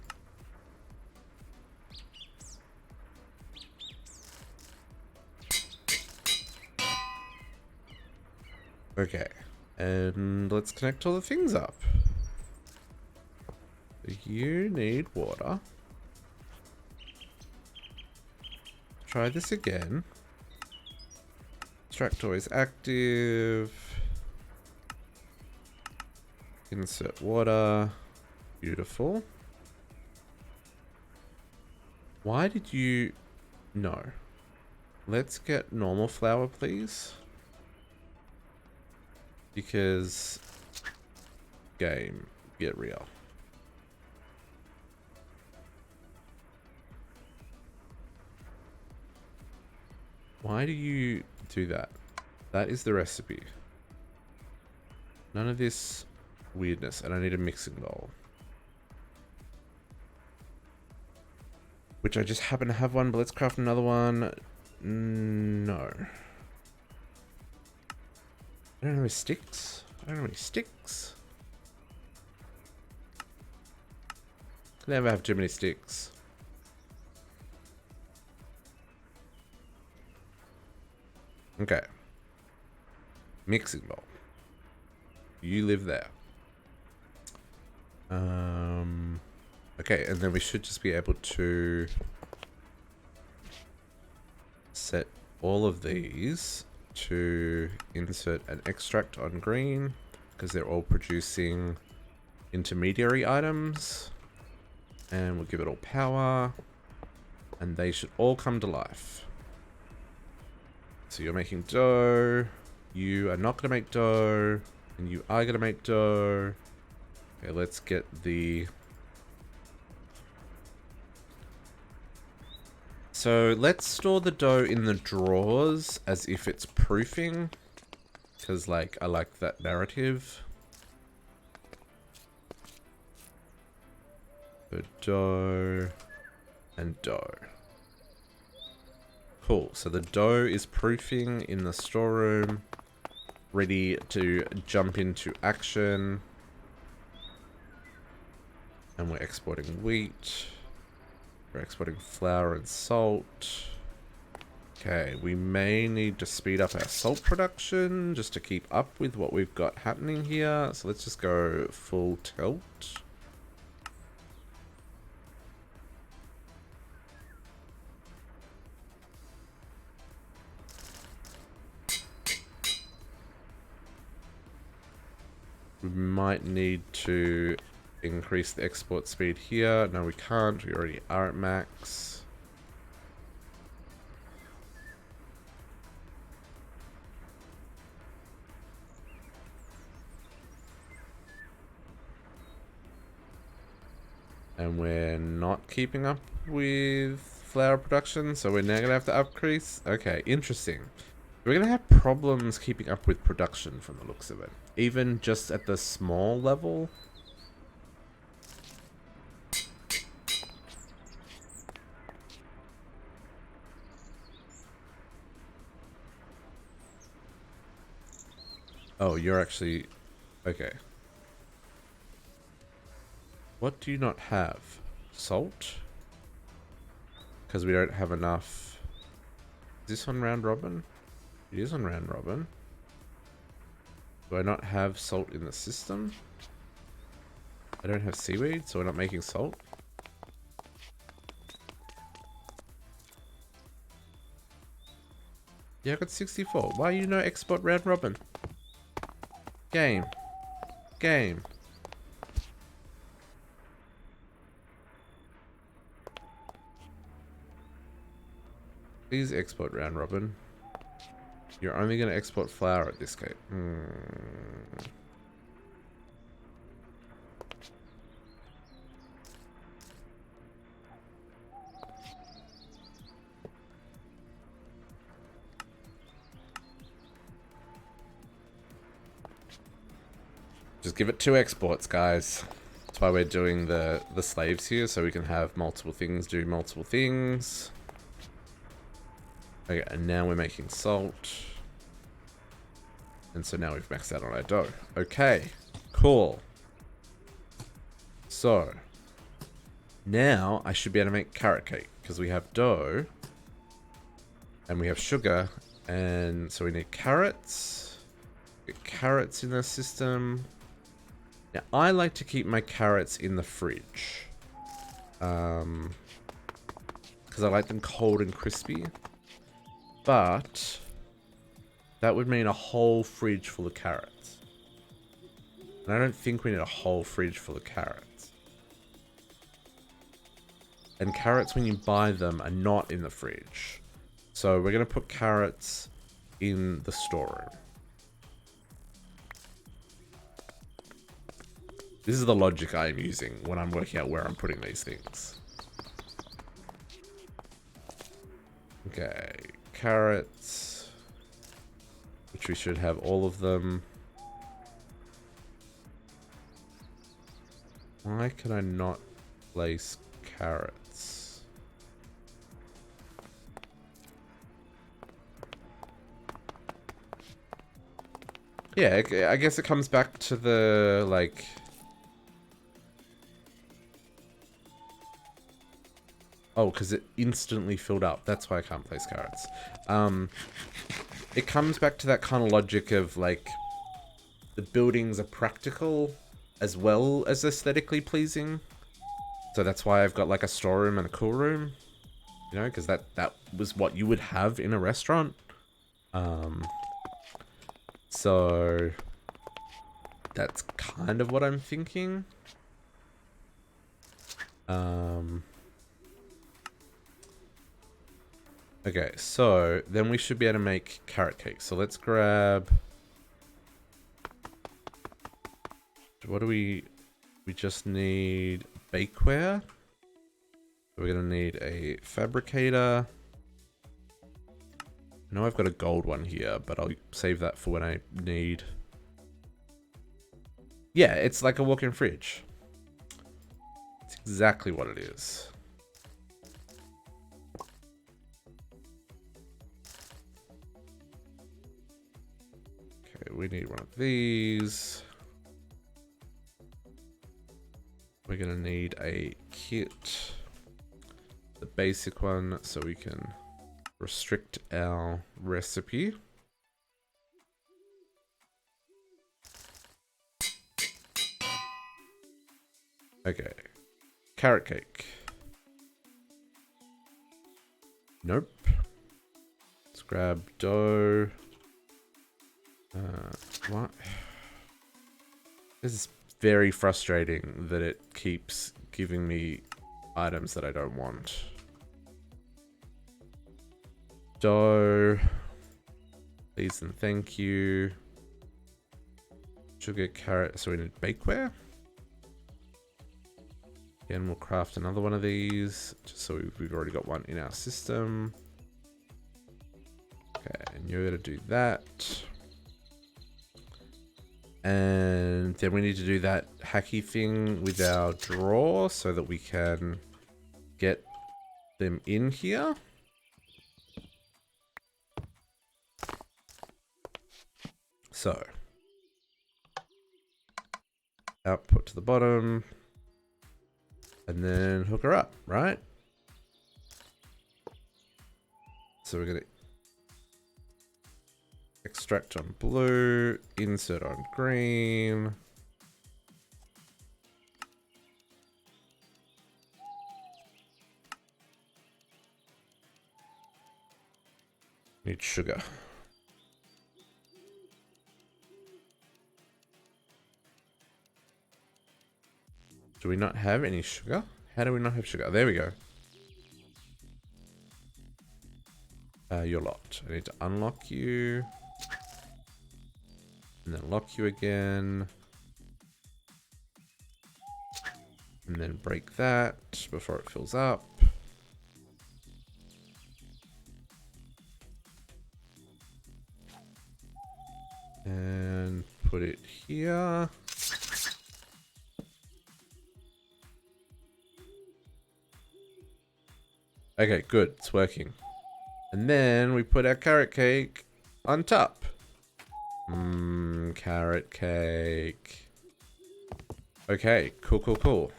Okay, and let's connect all the things up. You need water. Try this again. Extractor is active. Insert water. Beautiful. Why did you... No. let's get normal flour, please. Because game, get real. Why do you do that? That is the recipe. None of this weirdness, and I need a mixing bowl. Which I just happen to have one, but let's craft another one. No. I don't have any sticks. I don't have any sticks. Never have too many sticks. Okay. Mixing bowl. You live there. Okay, and then we should just be able to set all of these to insert an extract on green because they're all producing intermediary items, and we'll give it all power and they should all come to life. So you're making dough, you are not going to make dough, and you are going to make dough. Okay, let's get the... So let's store the dough in the drawers as if it's proofing, because like I like that narrative. So dough and dough. Cool, so the dough is proofing in the storeroom, ready to jump into action. And we're exporting wheat. We're exporting flour and salt. Okay, we may need to speed up our salt production just to keep up with what we've got happening here. So let's just go full tilt. We might need to increase the export speed here. No, we can't. We already are at max. And we're not keeping up with flour production, so we're now going to have to increase. Okay, interesting. We're going to have problems keeping up with production from the looks of it. Even just at the small level. Oh, you're actually... Okay. What do you not have? Salt? Because we don't have enough... Is this on round robin? It is on round robin. Do I not have salt in the system? I don't have seaweed, so we're not making salt. Yeah, I got 64. Why you no export round robin? Game. Game. Please export round robin. You're only going to export flour at this gate. Just give it 2 exports, guys. That's why we're doing the slaves here, so we can have multiple things do multiple things. Okay, and now we're making salt. And so now we've maxed out on our dough. Okay, cool. So, now I should be able to make carrot cake, because we have dough, and we have sugar, and so we need carrots. Get carrots in the system. Now, I like to keep my carrots in the fridge. Because I like them cold and crispy. But that would mean a whole fridge full of carrots. And I don't think we need a whole fridge full of carrots. And carrots, when you buy them, are not in the fridge. So we're going to put carrots in the storeroom. This is the logic I'm using when I'm working out where I'm putting these things. Okay, carrots, which we should have all of them. Why can I not place carrots? Yeah, I guess it comes back to the, like... Oh, because it instantly filled up. That's why I can't place carrots. It comes back to that kind of logic of, like, the buildings are practical as well as aesthetically pleasing. So that's why I've got, like, a storeroom and a cool room. You know, because that was what you would have in a restaurant. So that's kind of what I'm thinking. Okay, so then we should be able to make carrot cake. So let's grab... What do we just need bakeware. We're going to need a fabricator. I know I've got a gold one here, but I'll save that for when I need... Yeah, it's like a walk-in fridge. It's exactly what it is. Okay, we need one of these. We're going to need a kit. The basic one, so we can restrict our recipe. Okay. Carrot cake. Nope. Let's grab dough. What? This is very frustrating that it keeps giving me items that I don't want. Dough. Please and thank you. Sugar, carrot. So we need bakeware. Again, we'll craft another one of these, just so we've already got one in our system. Okay, and you're going to do that. And then we need to do that hacky thing with our drawer so that we can get them in here. So, output to the bottom. And then hook her up, right? So we're going to extract on blue, insert on green. Need sugar. Do we not have any sugar? How do we not have sugar? There we go. You're locked. I need to unlock you. And then lock you again. And then break that before it fills up. And put it here. Okay, good. It's working. And then we put our carrot cake on top. Carrot cake. Okay, cool.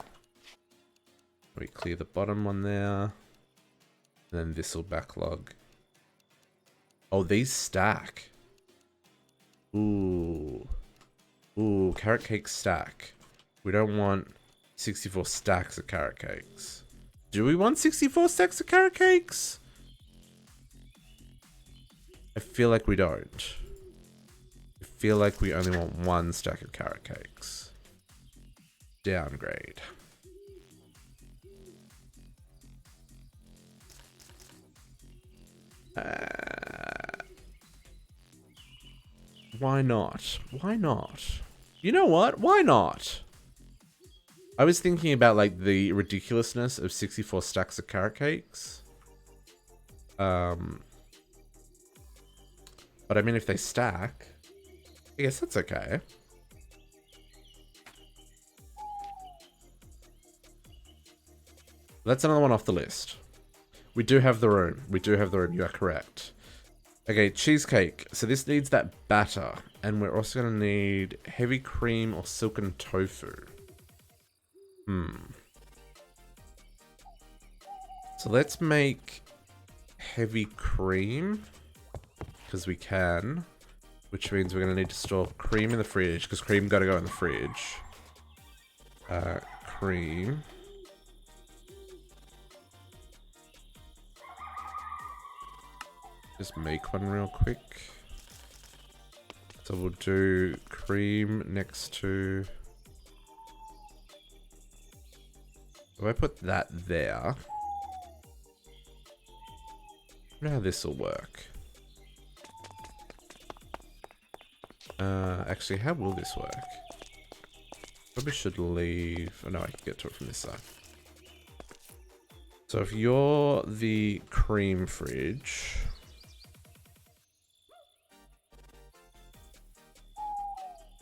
We clear the bottom one there. And then this will backlog. Oh, these stack. Ooh, carrot cake stack. We don't want 64 stacks of carrot cakes. Do we want 64 stacks of carrot cakes? I feel like we don't. I feel like we only want one stack of carrot cakes. Downgrade. Why not? Why not? You know what? Why not? I was thinking about like the ridiculousness of 64 stacks of carrot cakes. But I mean, if they stack, I guess that's okay. That's another one off the list. We do have the room. We do have the room. You are correct. Okay, cheesecake. So this needs that batter. And we're also going to need heavy cream or silken tofu. So let's make heavy cream. Because we can. Which means we're going to need to store cream in the fridge. Because cream got to go in the fridge. Cream. Just make one real quick. So we'll do cream next to... If I put that there... I don't know how this will work. Actually, how will this work? Probably should leave... Oh no, I can get to it from this side. So if you're the cream fridge...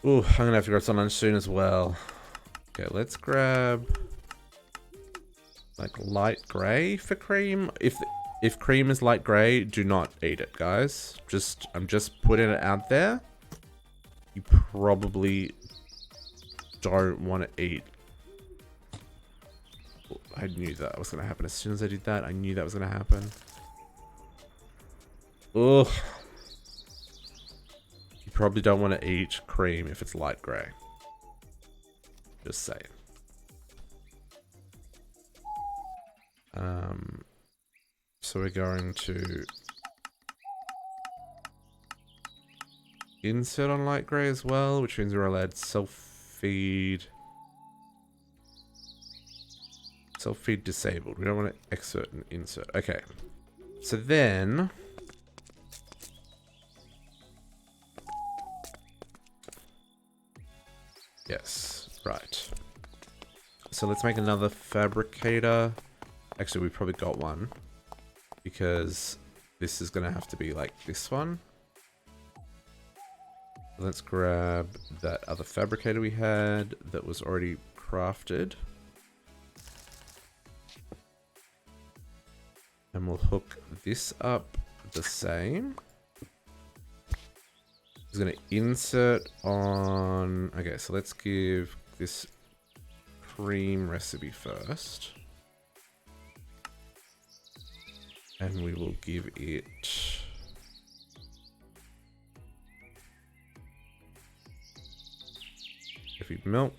Ooh, I'm gonna have to grab some lunch soon as well. Okay, let's grab like light grey for cream. If cream is light grey, do not eat it, guys. I'm just putting it out there. You probably don't want to eat. I knew that was gonna happen as soon as I did that. I knew that was gonna happen. Ugh. You probably don't want to eat cream if it's light grey. Just saying. So we're going to insert on light grey as well, which means we're allowed self-feed. Self-feed disabled. We don't want to exert and insert. Okay. So then... Yes, right. So let's make another fabricator. Actually, we probably got one. Because this is going to have to be like this one. Let's grab that other fabricator we had that was already crafted. And we'll hook this up the same. It's going to insert on... Okay, so let's give this cream recipe first. And we will give it... heavy milk.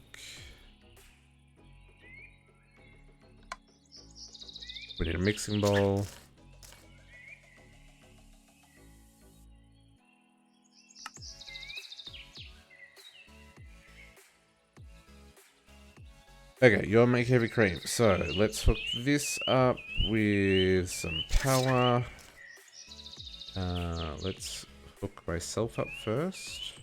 We need a mixing bowl. Okay, you're making heavy cream. So let's hook this up with some power. Let's hook myself up first.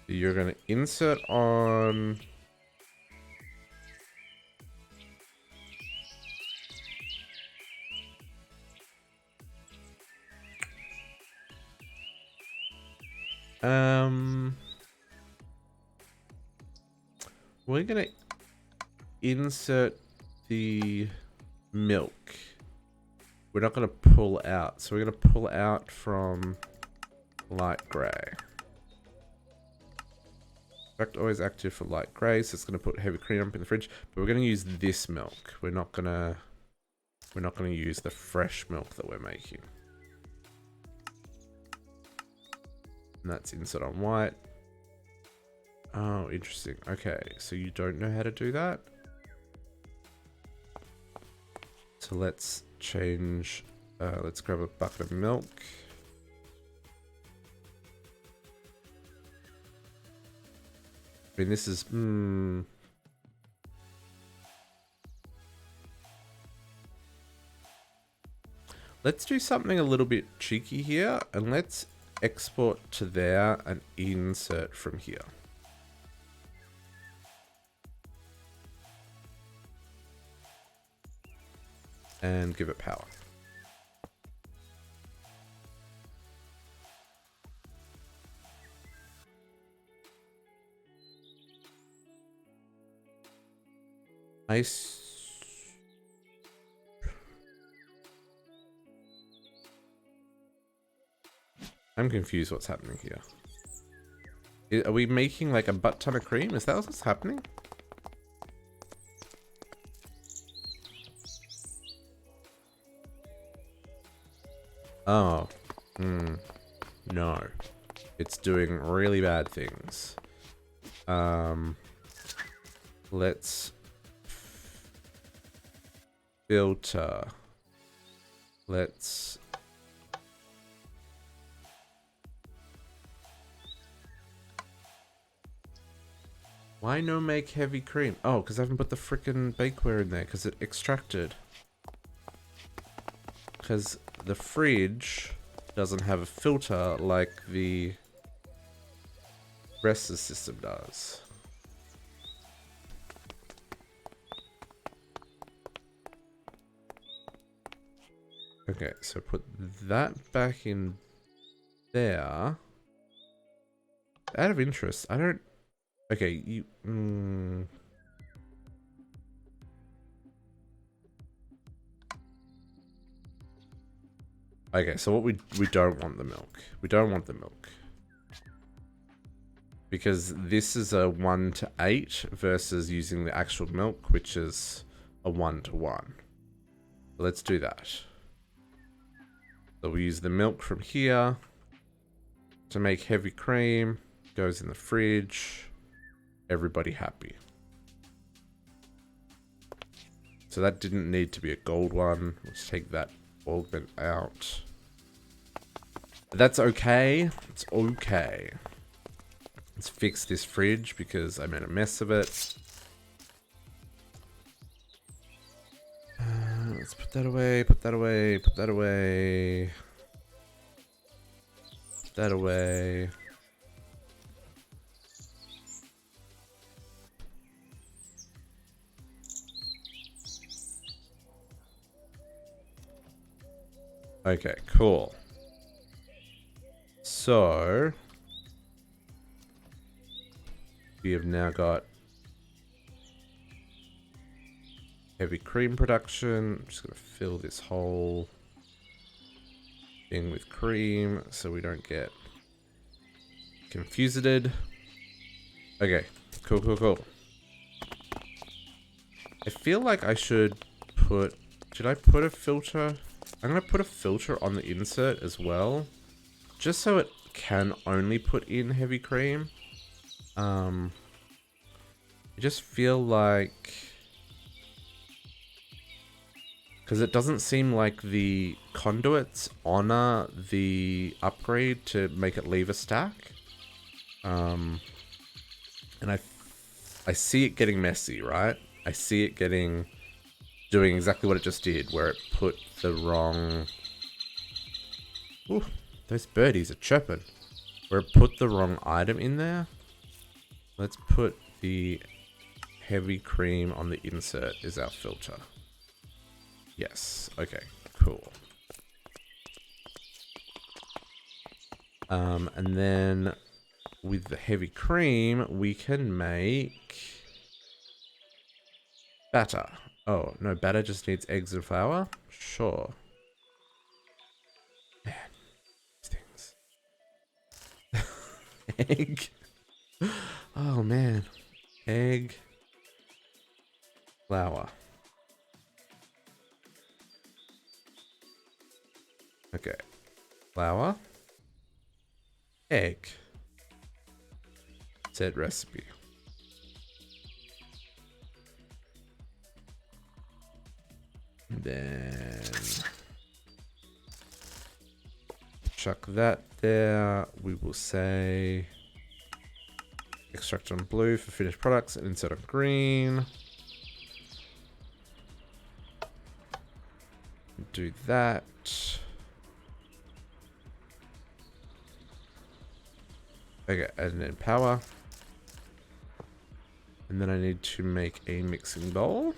You're going to insert on... We're going to insert the milk. We're not going to pull out. So we're going to pull out from light grey. Fact always active for light grey, so it's going to put heavy cream up in the fridge. But we're going to use this milk. We're not going to use the fresh milk that we're making. And that's insert on white. Oh, interesting. Okay, so you don't know how to do that? So let's change, let's grab a bucket of milk. I mean, this is, Let's do something a little bit cheeky here, and let's export to there and insert from here. And give it power. I'm confused what's happening here. Are we making like a butt ton of cream? Is that what's happening? Oh. No. It's doing really bad things. Let's filter. Let's why no make heavy cream? Oh, because I haven't put the frickin' bakeware in there because it extracted. Because the fridge doesn't have a filter like the rest of the system does. Okay, so put that back in there. Out of interest, I don't... Okay, you... Okay, so what we don't want the milk. We don't want the milk. Because this is a 1:8 versus using the actual milk, which is a 1:1. Let's do that. So we use the milk from here to make heavy cream. Goes in the fridge. Everybody happy. So that didn't need to be a gold one. Let's take that augment out. But that's okay. It's okay. Let's fix this fridge because I made a mess of it. Let's put that away, put that away, put that away. Put that away. Okay, cool. So we have now got heavy cream production. I'm just going to fill this whole thing with cream so we don't get confused. Okay, cool, cool, cool. I feel like I should put... Should I put a filter? I'm going to put a filter on the insert as well. Just so it can only put in heavy cream. I just feel like... Because it doesn't seem like the conduits honor the upgrade to make it leave a stack. And I see it getting messy, right? I see it getting... doing exactly what it just did, where it put the wrong... Ooh, those birdies are chirping. Where it put the wrong item in there. Let's put the heavy cream on the insert is our filter. Yes, okay, cool. And then with the heavy cream, we can make batter. Oh, no, batter just needs eggs and flour? Sure. Man, these things. Egg. Oh, man. Egg. Flour. Okay. Flour. Egg. Set recipe. Then chuck that there. We will say extract on blue for finished products and insert on green. Do that. Okay, and then power. And then I need to make a mixing bowl.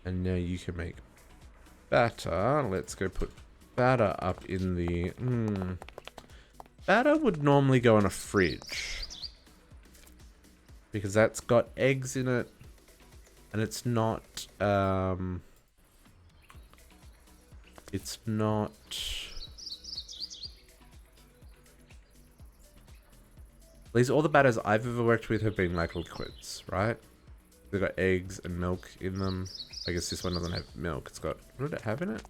And now you can make batter. Let's go put batter up in the... Batter would normally go in a fridge. Because that's got eggs in it. And it's not... It's not... At least all the batters I've ever worked with have been like liquids, right? They've got eggs and milk in them. I guess this one doesn't have milk. It's got... What did it have in it?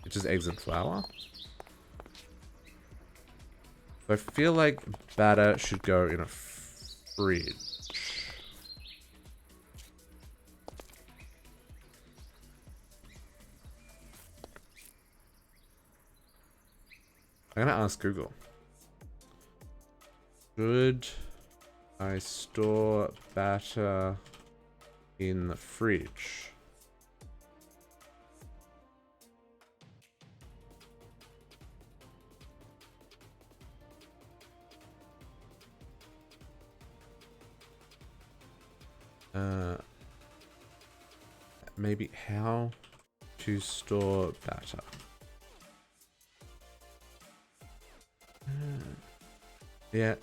It's just eggs and flour. So I feel like batter should go in a fridge. I'm gonna ask Google. Should I store batter in the fridge? Maybe how to store batter. Yeah.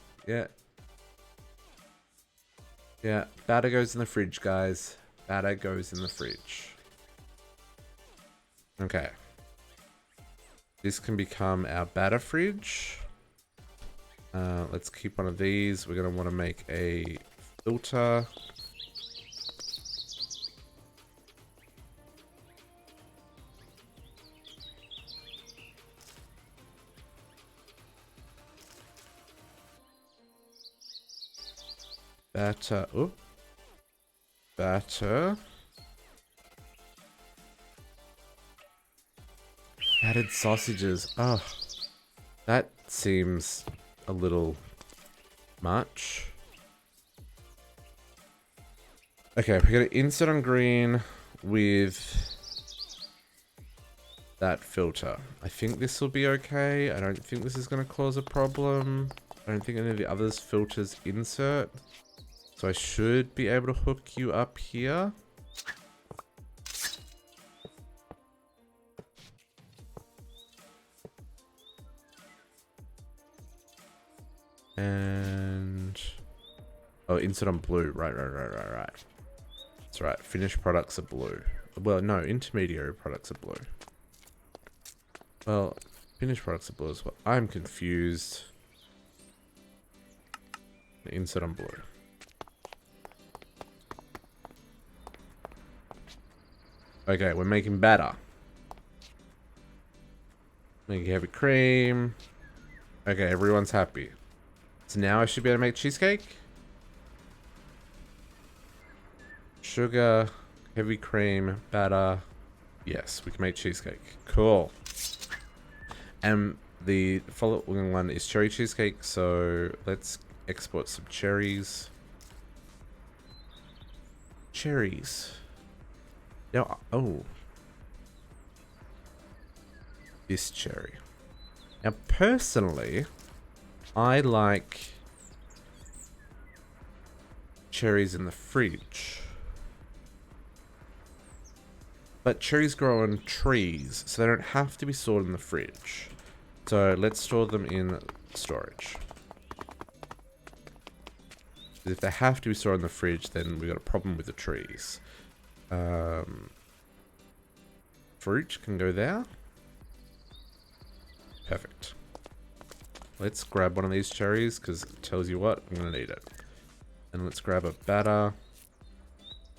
Yeah, batter goes in the fridge, guys. Batter goes in the fridge. Okay. This can become our batter fridge. Let's keep one of these. We're going to want to make a filter. Batter. Oh. Batter. Added sausages. Oh. That seems a little much. Okay, we're going to insert on green with that filter. I think this will be okay. I don't think this is going to cause a problem. I don't think any of the others filters insert. So I should be able to hook you up here. And... Oh, insert on blue. Right. That's right. Finished products are blue. Well, no, intermediary products are blue. Well, finished products are blue as well. I'm confused. Insert on blue. Okay, we're making batter. Making heavy cream. Okay, everyone's happy. So now I should be able to make cheesecake. Sugar, heavy cream, batter. Yes, we can make cheesecake. Cool. And the following one is cherry cheesecake. So let's export some cherries. Cherries. Now, oh. This cherry. Now, personally, I like cherries in the fridge. But cherries grow on trees, so they don't have to be stored in the fridge. So let's store them in storage. If they have to be stored in the fridge, then we've got a problem with the trees. Fruit can go there. Perfect. Let's grab one of these cherries, because it tells you what, I'm going to need it. And let's grab a batter.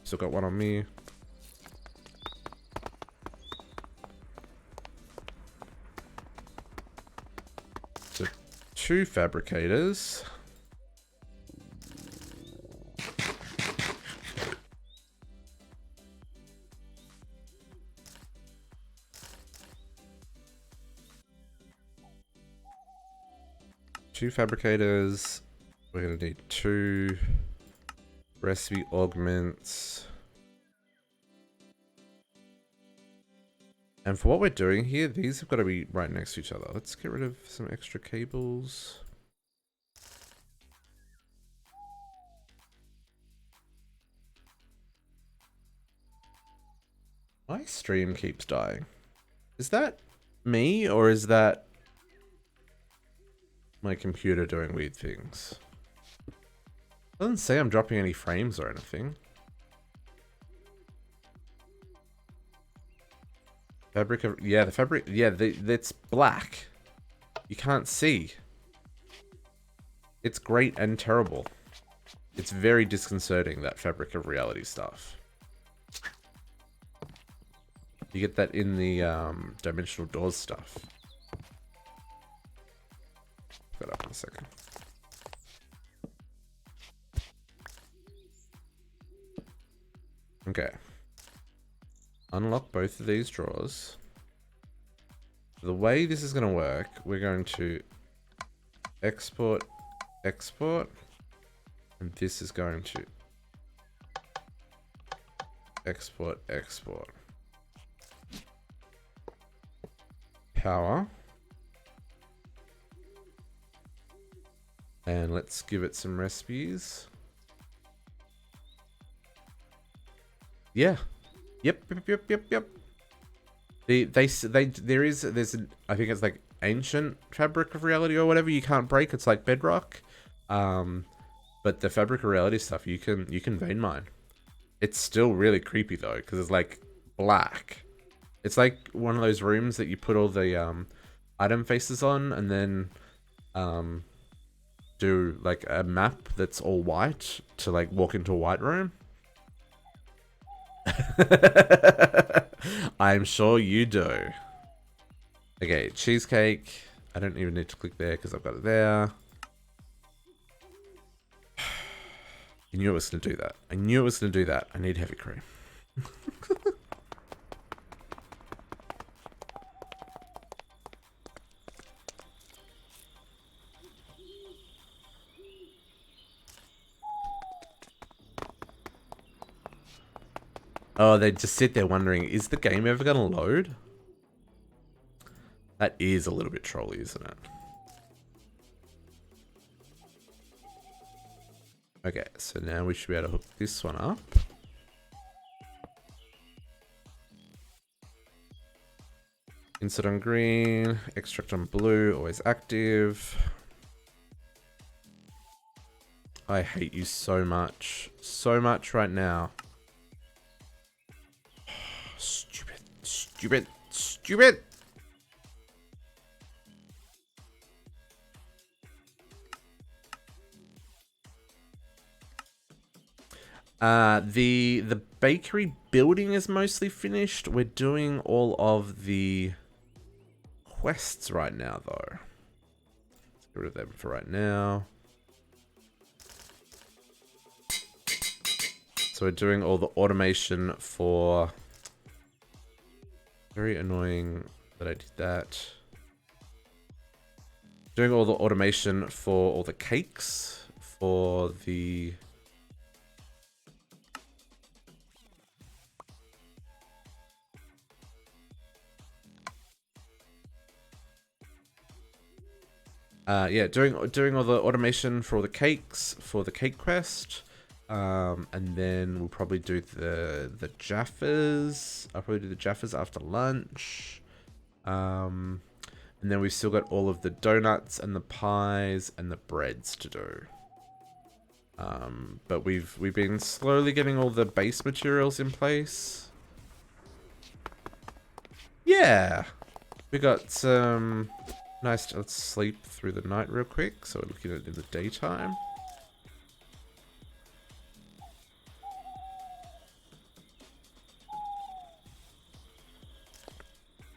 Still got one on me. So 2 fabricators. Two fabricators. We're going to need 2 recipe augments. And for what we're doing here, these have got to be right next to each other. Let's get rid of some extra cables. My stream keeps dying. Is that me or is that my computer doing weird things? Doesn't say I'm dropping any frames or anything. Fabric of, yeah, the fabric, yeah, it's black. You can't see. It's great and terrible. It's very disconcerting, that fabric of reality stuff. You get that in the dimensional doors stuff. Put that up in a second. Okay. Unlock both of these drawers. The way this is going to work, we're going to export, export, and this is going to export, export. Power. And let's give it some recipes. Yeah. Yep. There's an, I think it's like ancient fabric of reality or whatever you can't break. It's like bedrock. But the fabric of reality stuff you can vein mine. It's still really creepy though, because it's like black. It's like one of those rooms that you put all the item faces on and then do like a map that's all white to like walk into a white room. I'm sure you do. Okay, cheesecake. I don't even need to click there because I've got it there. I knew it was going to do that. I knew it was going to do that. I need heavy cream. Oh, they just sit there wondering, is the game ever going to load? That is a little bit trolly, isn't it? Okay, so now we should be able to hook this one up. Insert on green, extract on blue, always active. I hate you so much. So much right now. Stupid, stupid, stupid. The bakery building is mostly finished. We're doing all of the quests right now, though. Let's get rid of them for right now. So we're doing all the automation for... Very annoying that I did that. Doing all the automation for all the cakes, for the... yeah, doing all the automation for all the cakes, for the cake quest. And then we'll probably do the Jaffas. I'll probably do the Jaffas after lunch. And then we've still got all of the donuts and the pies and the breads to do. But we've been slowly getting all the base materials in place. Yeah, we got some nice. Let's sleep through the night real quick. So we're looking at it in the daytime.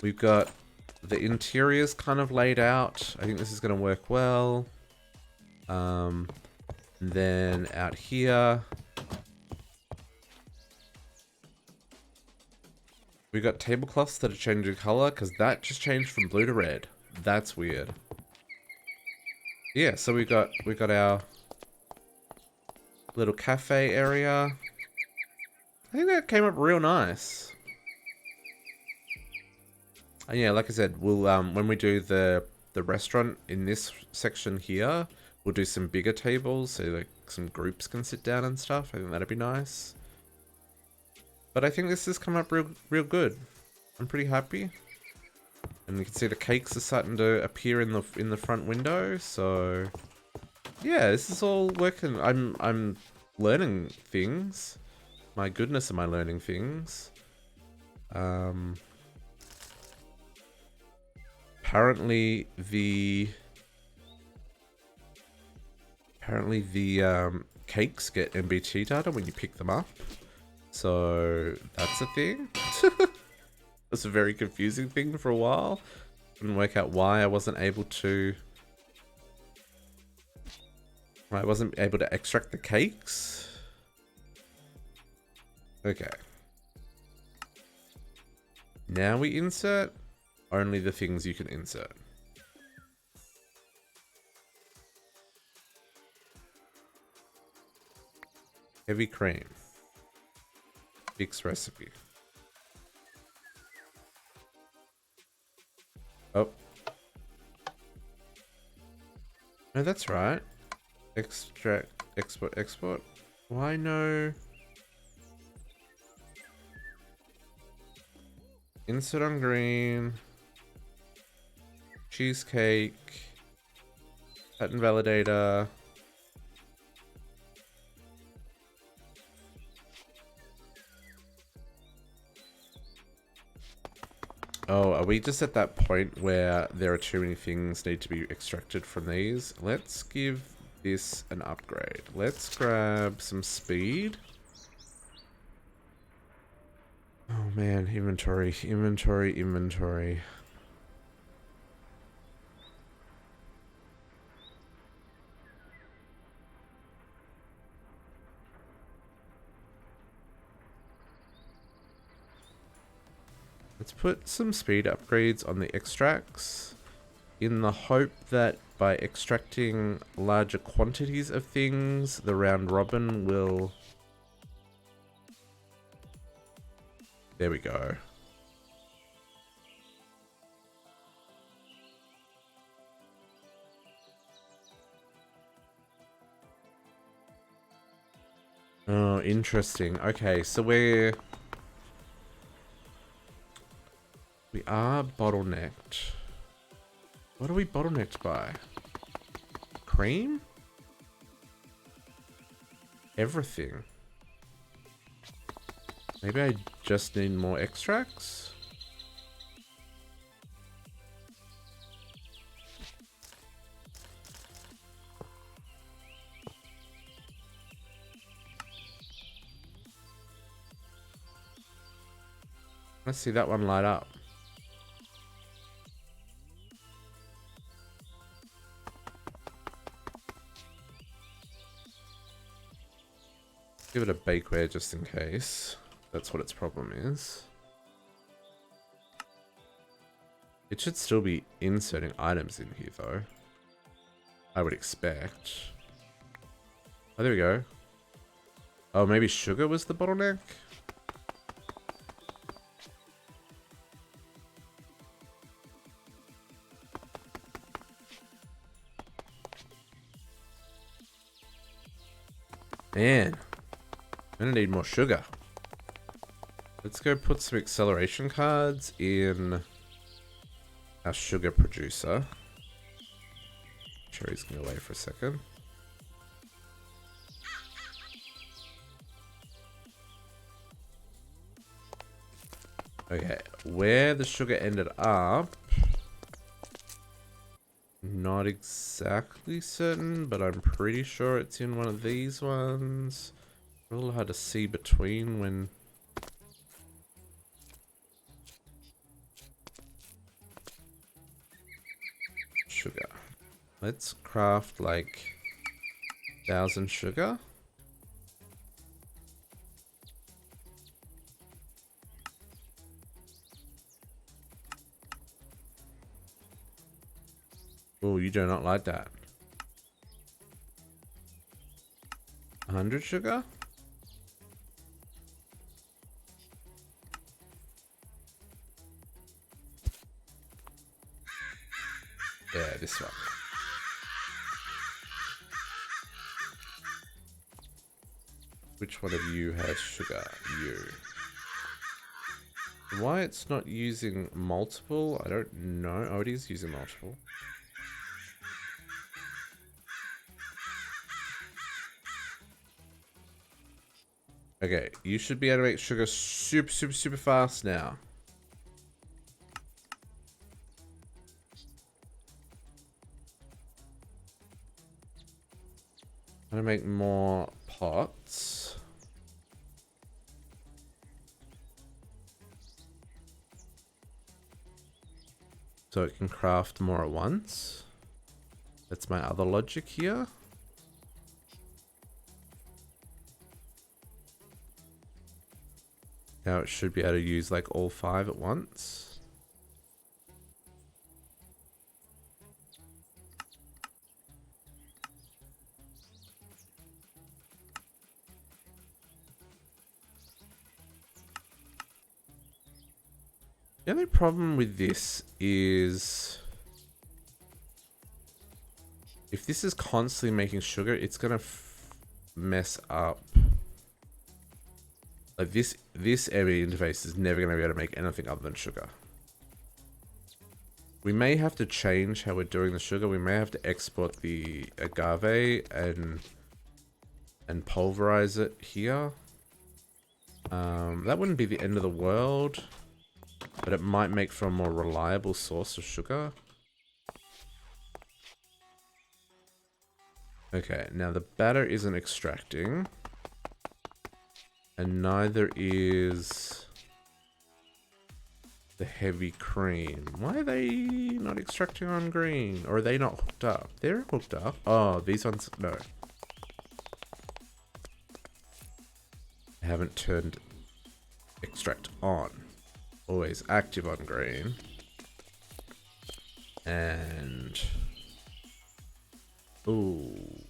We've got the interiors kind of laid out. I think this is going to work well. And then out here, we've got tablecloths that are changing color because that just changed from blue to red. That's weird. Yeah, so we got our little cafe area. I think that came up real nice. And yeah, like I said, we'll when we do the restaurant in this section here, we'll do some bigger tables so like some groups can sit down and stuff. I think that'd be nice. But I think this has come up real good. I'm pretty happy. And you can see the cakes are starting to appear in the front window. So yeah, this is all working. I'm learning things. My goodness, am I learning things? Apparently the cakes get MBT data when you pick them up. So that's a thing. It's a very confusing thing for a while. Couldn't work out why I wasn't able to extract the cakes. Okay. Now we insert only the things you can insert. Heavy cream. Fixed recipe. Oh. No, that's right. Extract, export. Why no? Insert on green. Cheesecake. Pattern validator. Oh, are we just at that point where there are too many things need to be extracted from these? Let's give this an upgrade. Let's grab some speed. Oh man, inventory. Let's put some speed upgrades on the extracts in the hope that by extracting larger quantities of things, the round robin will... There we go. Oh, interesting. Okay, so we are bottlenecked. What are we bottlenecked by? Cream? Everything. Maybe I just need more extracts? Let's see that one light up. Give it a bakeware just in case. That's what its problem is. It should still be inserting items in here though. I would expect. Oh, there we go. Oh, maybe sugar was the bottleneck? Man, I'm gonna need more sugar. Let's go put some acceleration cards in our sugar producer. Cherry's gonna go away for a second. Okay, where the sugar ended up, not exactly certain, but I'm pretty sure it's in one of these ones. A little hard to see between when... Sugar. Let's craft like 1,000 sugar. Oh, you do not like that. 100 sugar? this one. Which one of you has sugar? You. Why it's not using multiple? I don't know. Oh, it is using multiple. Okay, you should be able to make sugar super fast now. I'm gonna make more pots. So it can craft more at once. That's my other logic here. Now it should be able to use like all 5 at once. The only problem with this is if this is constantly making sugar, it's gonna mess up. Like this area interface is never gonna be able to make anything other than sugar. We may have to change how we're doing the sugar. We may have to export the agave and pulverize it here. That wouldn't be the end of the world, but it might make for a more reliable source of sugar. Okay, now the batter isn't extracting. And neither is the heavy cream. Why are they not extracting on green? Or are they not hooked up? They're hooked up. Oh, these ones, no. I haven't turned extract on. Always active on green. And... ooh.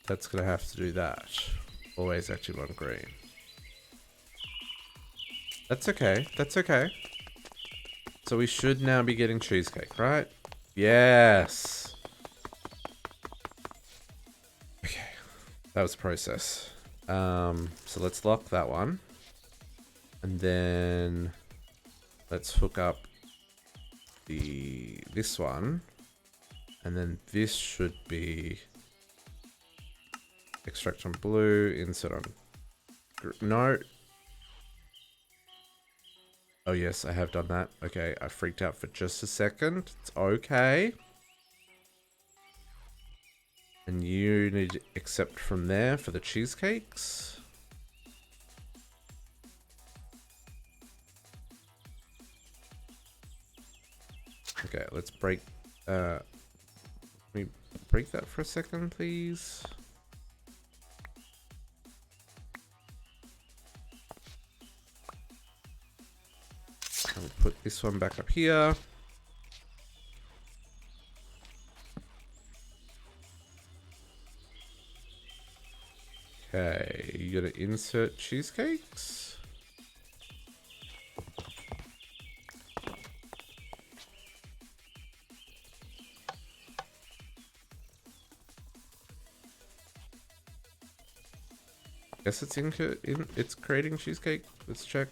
That's gonna have to do that. Always active on green. That's okay. That's okay. So we should now be getting cheesecake, right? Yes. Okay. That was process. So let's lock that one. And then let's hook up this one. And then this should be extract on blue, insert on no. Oh yes, I have done that. Okay, I freaked out for just a second. It's okay. And you need to accept from there for the cheesecakes. Okay, let's break let me break that for a second, please. I'll put this one back up here. Okay, you gotta insert cheesecakes. Guess it's it's creating cheesecake. Let's check.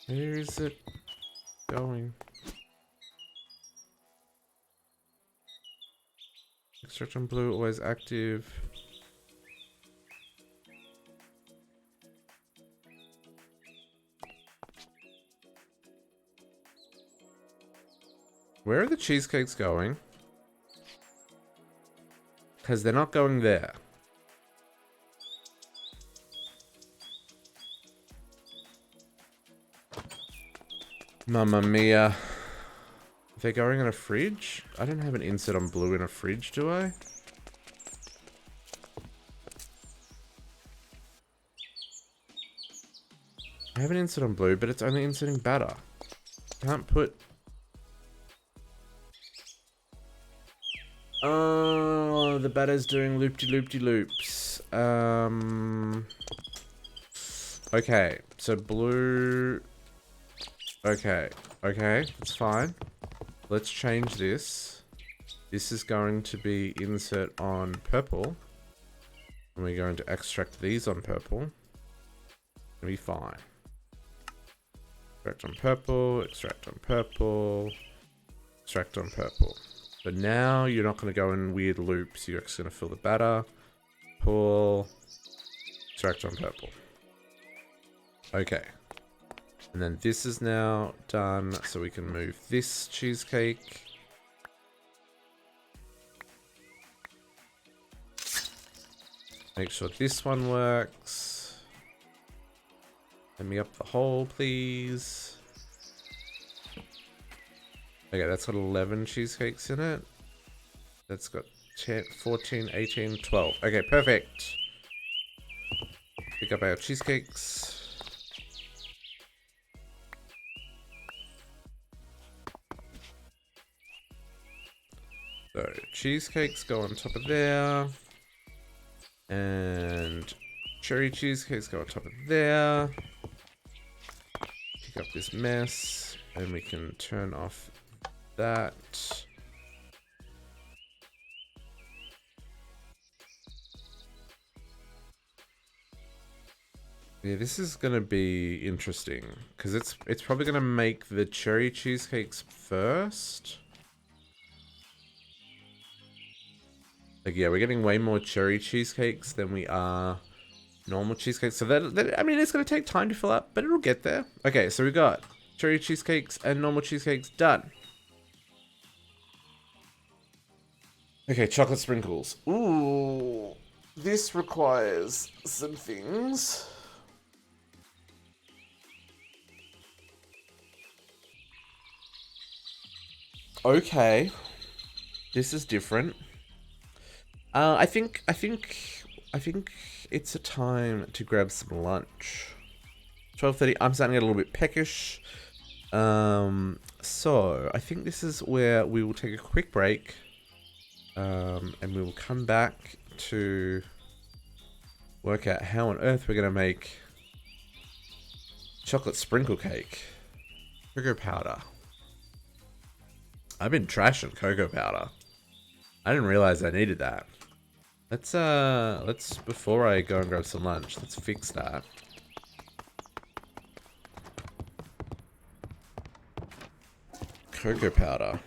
Where is it going? Extract on blue, always active. Where are the cheesecakes going? Because they're not going there. Mamma mia. They're going in a fridge? I don't have an insert on blue in a fridge, do I? I have an insert on blue, but it's only inserting batter. Can't put... the batter's doing loop-de-loop-de-loops. Okay, so blue... Okay, that's fine. Let's change this. This is going to be insert on purple. And we're going to extract these on purple. It'll be fine. Extract on purple, extract on purple, extract on purple. But now you're not going to go in weird loops. You're just going to fill the batter. Pull. Extract on purple. Okay. And then this is now done. So we can move this cheesecake. Make sure this one works. Let me up the hole, please. Okay, that's got 11 cheesecakes in it. That's got 10, 14, 18, 12. Okay, perfect. Pick up our cheesecakes. So, cheesecakes go on top of there. And cherry cheesecakes go on top of there. Pick up this mess. And we can turn off that. Yeah, this is gonna be interesting because it's probably gonna make the cherry cheesecakes first. Like, yeah, we're getting way more cherry cheesecakes than we are normal cheesecakes. So that I mean, it's gonna take time to fill up, but it'll get there. Okay, so we got cherry cheesecakes and normal cheesecakes done. Okay, chocolate sprinkles. Ooh, this requires some things. Okay, this is different. I think it's a time to grab some lunch. 12:30. I'm starting to get a little bit peckish. So I think this is where we will take a quick break. And we will come back to work out how on earth we're gonna make chocolate sprinkle cake. Cocoa powder. I've been trashing cocoa powder. I didn't realize I needed that. Let's before I go and grab some lunch, let's fix that. Cocoa powder.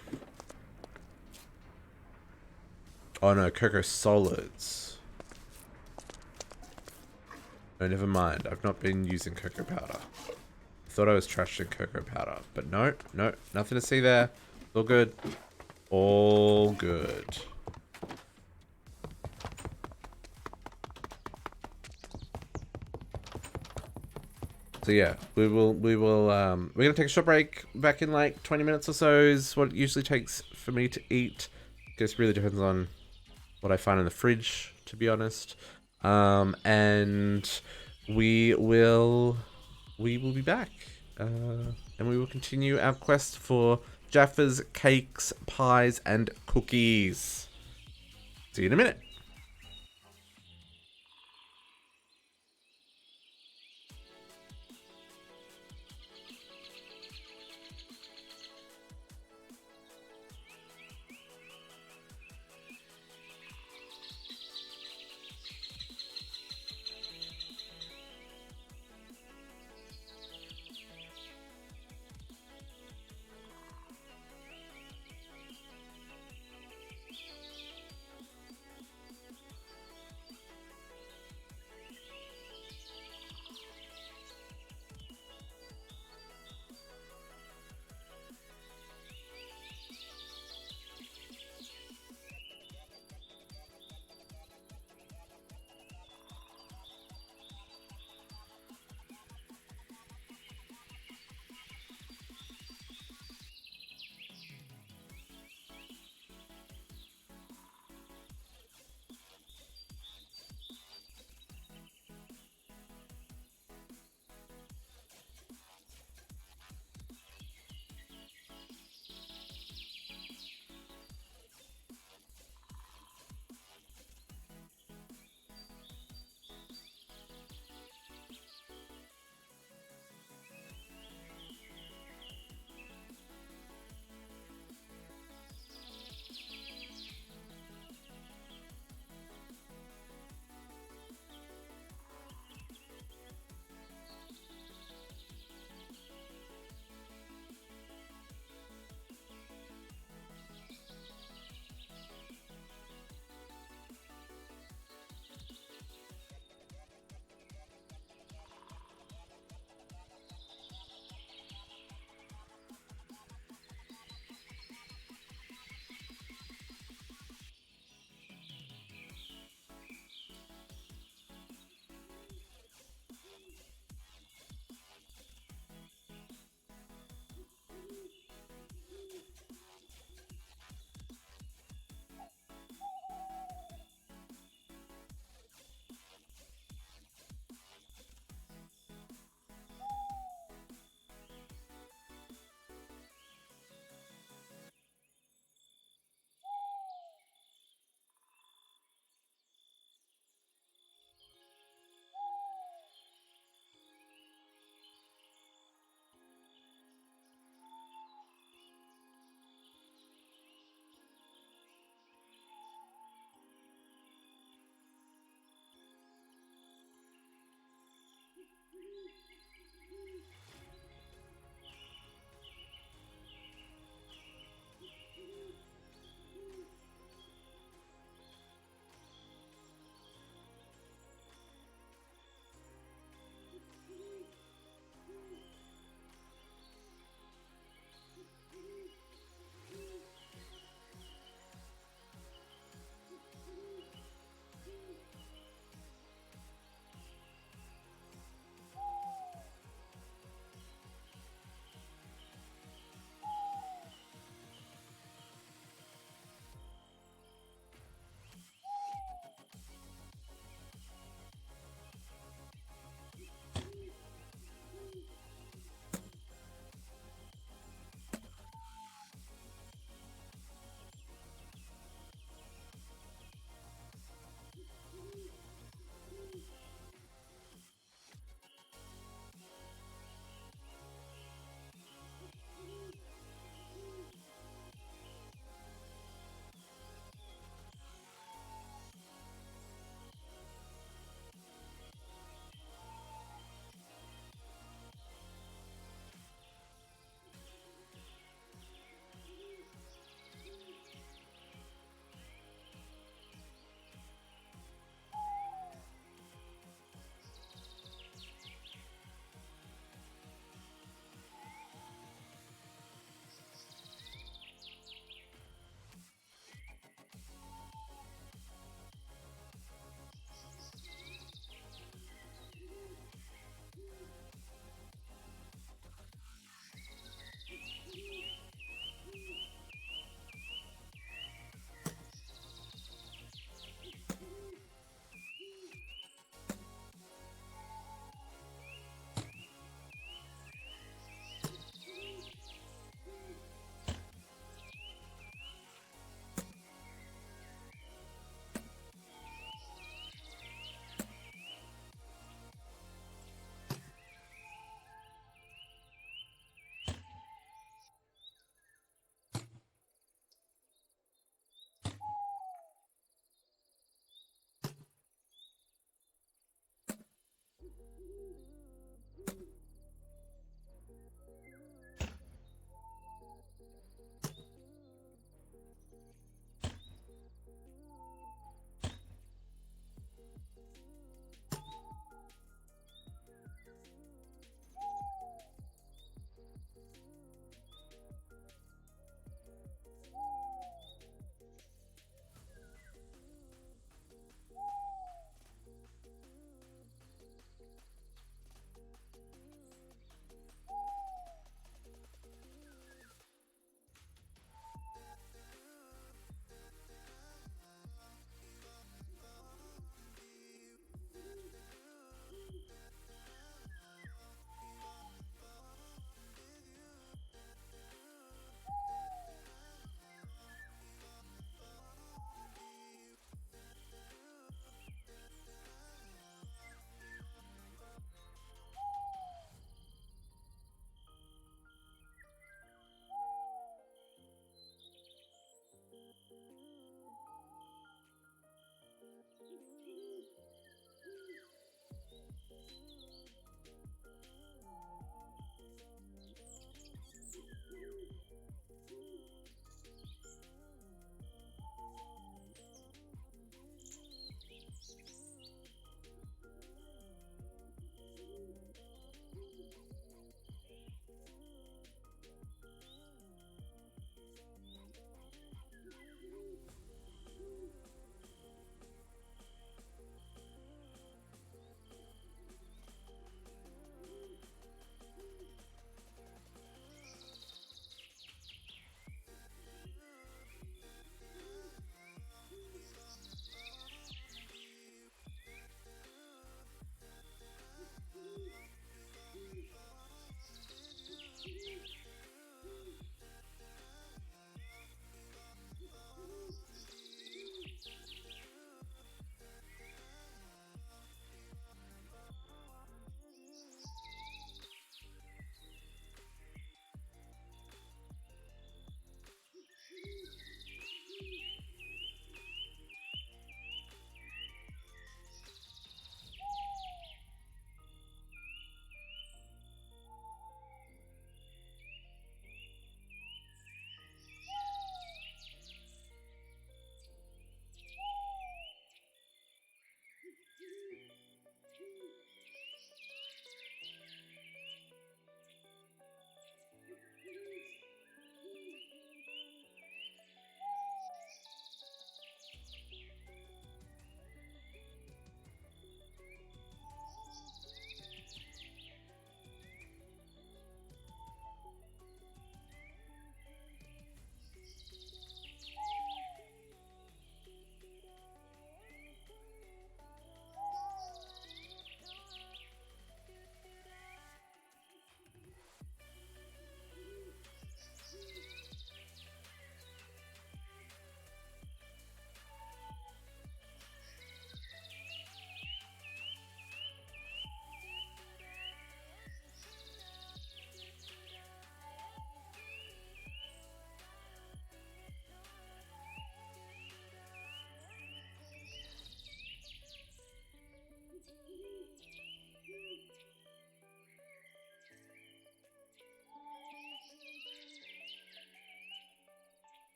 Oh no, cocoa solids. No, never mind. I've not been using cocoa powder. I thought I was trashing cocoa powder, but no, nothing to see there. All good. All good. So yeah, we're gonna take a short break. Back in like 20 minutes or so is what it usually takes for me to eat. I guess it really depends on what I find in the fridge, to be honest. And we will be back. And we will continue our quest for Jaffa's cakes, pies, and cookies. See you in a minute.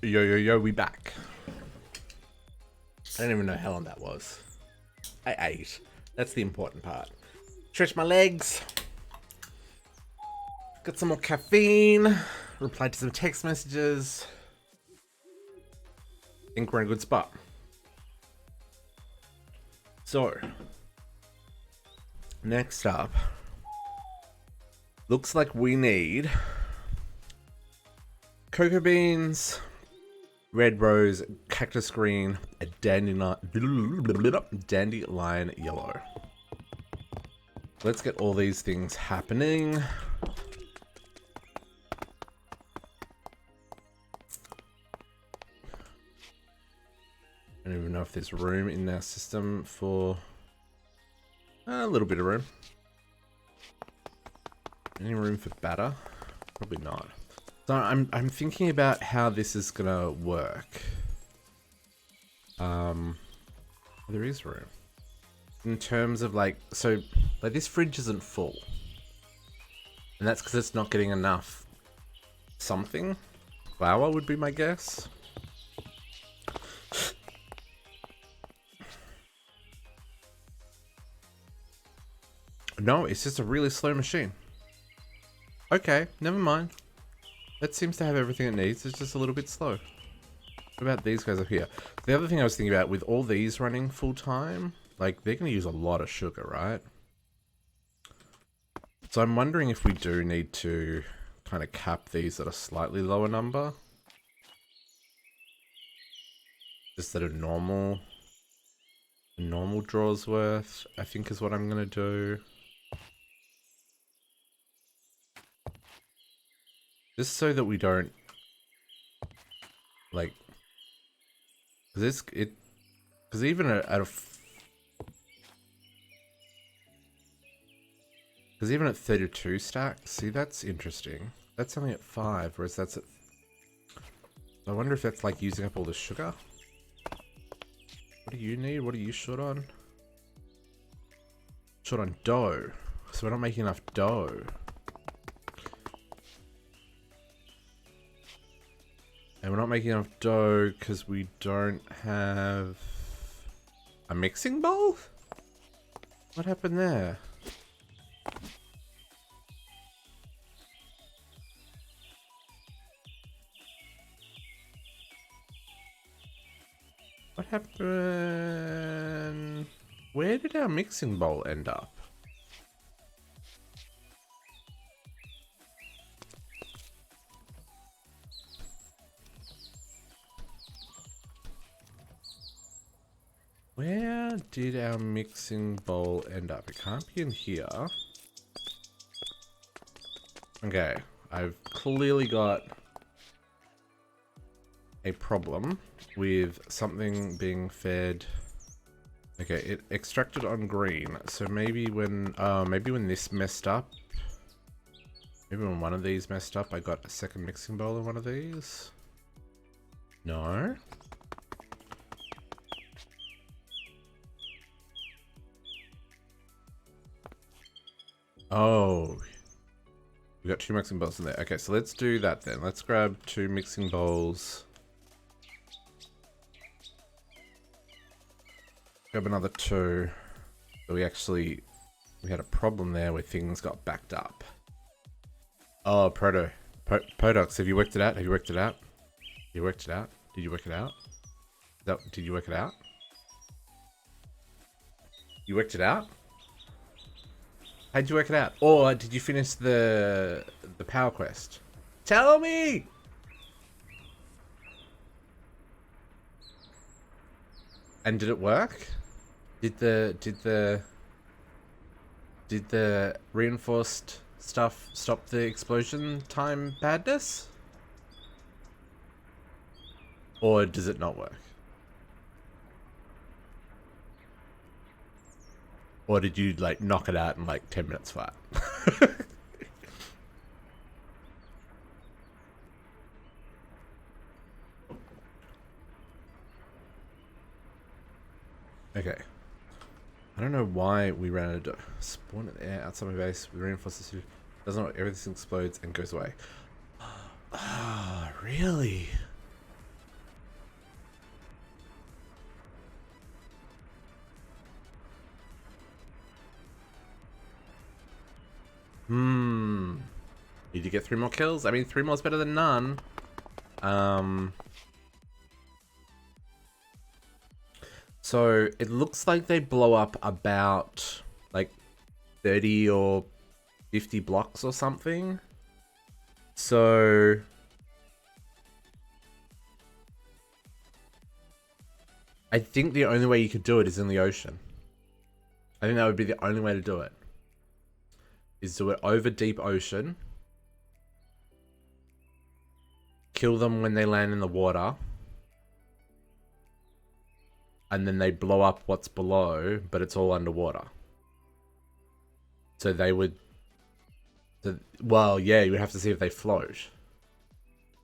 Yo, yo, yo, we back. I don't even know how long that was. I ate. That's the important part. Stretch my legs. Got some more caffeine. Replied to some text messages. Think we're in a good spot. So, next up. Looks like we need cocoa beans, red rose, cactus green, a dandelion yellow. Let's get all these things happening. I don't even know if there's room in our system for a little bit of room. Any room for batter? Probably not. So I'm thinking about how this is gonna work. There is room. In terms of like this fridge isn't full. And that's because it's not getting enough something. Flour would be my guess. No, it's just a really slow machine. Okay, never mind. That seems to have everything it needs. It's just a little bit slow. What about these guys up here? The other thing I was thinking about, with all these running full time, like they're going to use a lot of sugar, right? So I'm wondering if we do need to kind of cap these at a slightly lower number. Just at a normal draw's worth, I think is what I'm going to do. Just so that we don't, like, because even at 32 stacks, see, that's interesting. That's only at 5, whereas that's at, I wonder if that's like using up all the sugar. What do you need? What are you short on? Short on dough. So we're not making enough dough. And we're not making enough dough because we don't have a mixing bowl? What happened there? What happened? Where did our mixing bowl end up? Where did our mixing bowl end up? It can't be in here. Okay, I've clearly got a problem with something being fed. Okay, it extracted on green, so maybe when this messed up, Maybe when one of these messed up, I got a second mixing bowl in one of these. No. Oh. We got 2 mixing bowls in there. Okay, so let's do that then. Let's grab 2 mixing bowls. Grab another 2. So we had a problem there where things got backed up. Oh, Podox, have you worked it out? Have you worked it out? You worked it out? Did you work it out? Did you work it out? You worked it out? How'd you work it out? Or did you finish the power quest? Tell me! And did it work? Did the reinforced stuff stop the explosion time badness? Or does it not work? Or did you like knock it out in like 10 minutes flat? Okay. I don't know why we ran out of spawn in the air outside my base. We reinforce the suit. Doesn't know, everything explodes and goes away. Ah, really? Need to get 3 more kills? I mean, 3 more is better than none. So it looks like they blow up about like 30 or 50 blocks or something. So I think the only way you could do it is in the ocean. I think that would be the only way to do it. Is do it over deep ocean. Kill them when they land in the water. And then they blow up what's below, but it's all underwater. So they would... well, yeah, you would have to see if they float.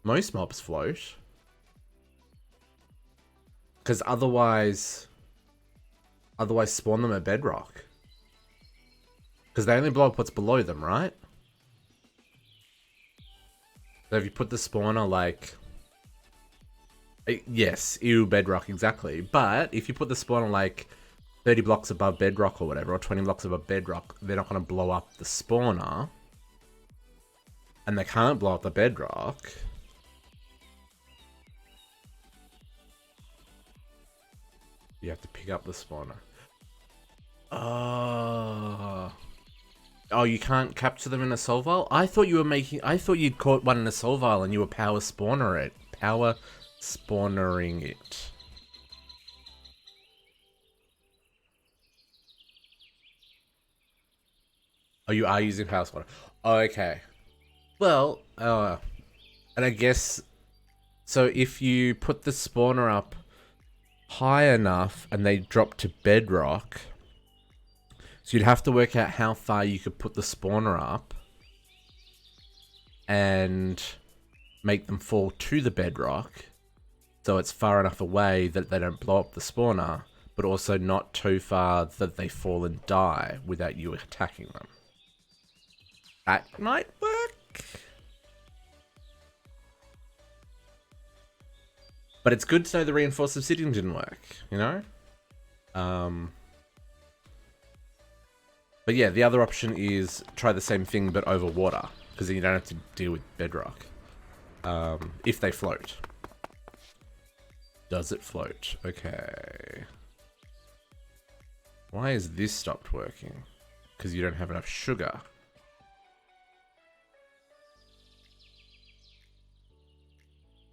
Most mobs float. Because otherwise spawn them at bedrock. Because they only blow up what's below them, right? So if you put the spawner like... yes, ew, bedrock, exactly. But if you put the spawner like 30 blocks above bedrock or whatever, or 20 blocks above bedrock, they're not going to blow up the spawner. And they can't blow up the bedrock. You have to pick up the spawner. Oh, you can't capture them in a soul vial? I thought you'd caught one in a soul vial and you were power spawnering it. Oh, you are using power spawner. Oh, okay. Well, and I guess, so if you put the spawner up high enough and they drop to bedrock, so you'd have to work out how far you could put the spawner up and make them fall to the bedrock so it's far enough away that they don't blow up the spawner, but also not too far that they fall and die without you attacking them. That might work. But it's good to know the reinforced obsidian didn't work, you know? But yeah, the other option is try the same thing but over water, because then you don't have to deal with bedrock. If they float. Does it float? Okay. Why has this stopped working? Because you don't have enough sugar.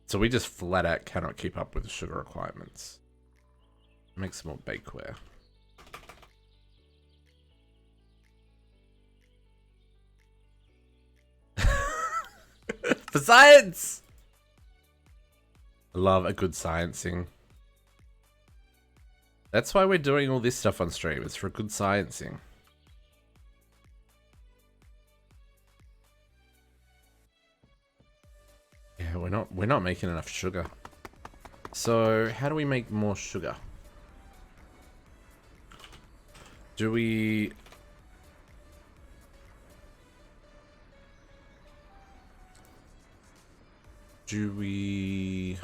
So we just flat out cannot keep up with the sugar requirements. Make some more bakeware. For science! I love a good sciencing. That's why we're doing all this stuff on stream. It's for good sciencing. We're not making enough sugar. So how do we make more sugar? Do we... Do we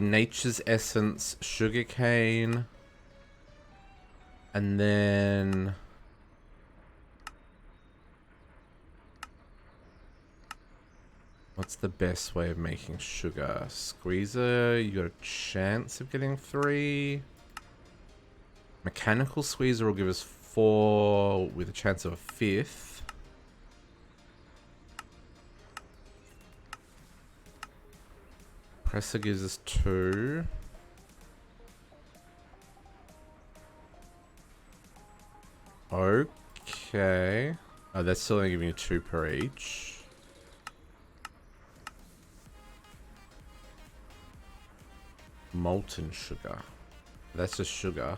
Nature's Essence sugarcane and then what's the best way of making sugar? Squeezer, you got a chance of getting 3. Mechanical squeezer will give us 4 with a chance of a 5th. Presser gives us 2. Okay. Oh, that's still only giving you 2 per each. Molten sugar. That's just sugar.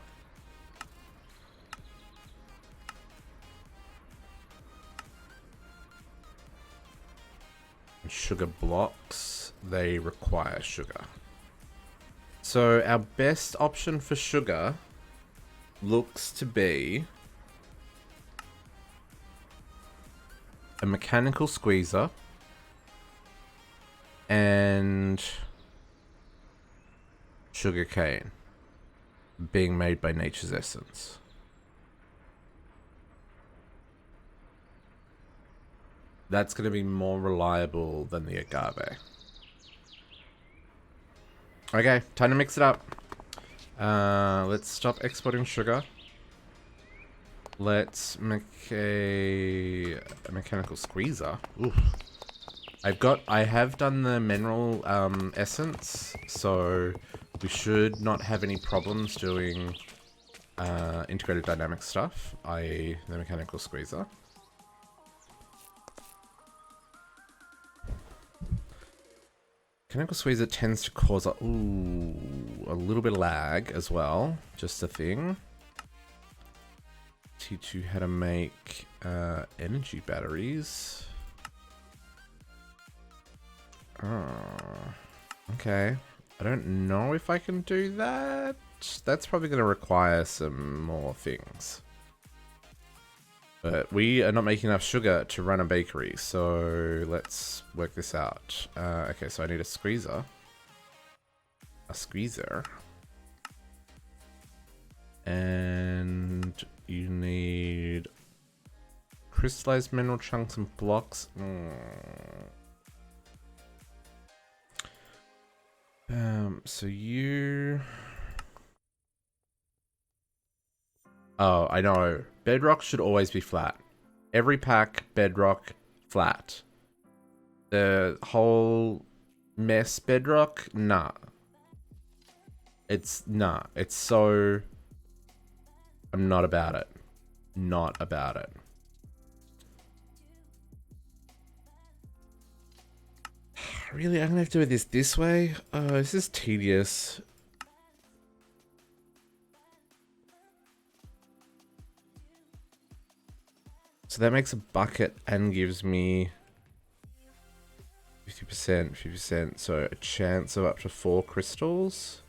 And sugar blocks, they require sugar. So our best option for sugar looks to be a mechanical squeezer and sugarcane being made by Nature's Essence. That's going to be more reliable than the agave. Okay, time to mix it up. Let's stop exporting sugar. Let's make a mechanical squeezer. Oof. I have done the mineral essence, so we should not have any problems doing integrated dynamic stuff, i.e. the mechanical squeezer. Mechanical squeezer tends to cause a little bit of lag as well. Just a thing. Teach you how to make energy batteries. Oh, okay. I don't know if I can do that. That's probably going to require some more things. But we are not making enough sugar to run a bakery, so let's work this out. Okay, so I need a squeezer. A squeezer. And you need crystallized mineral chunks and blocks. So you... Oh, I know. Bedrock should always be flat. Every pack, bedrock, flat. The whole mess bedrock, nah. It's so... I'm not about it. Not about it. Really? I'm gonna have to do this way? Oh, this is tedious. So that makes a bucket and gives me 50%, 50%. So a chance of up to 4 crystals.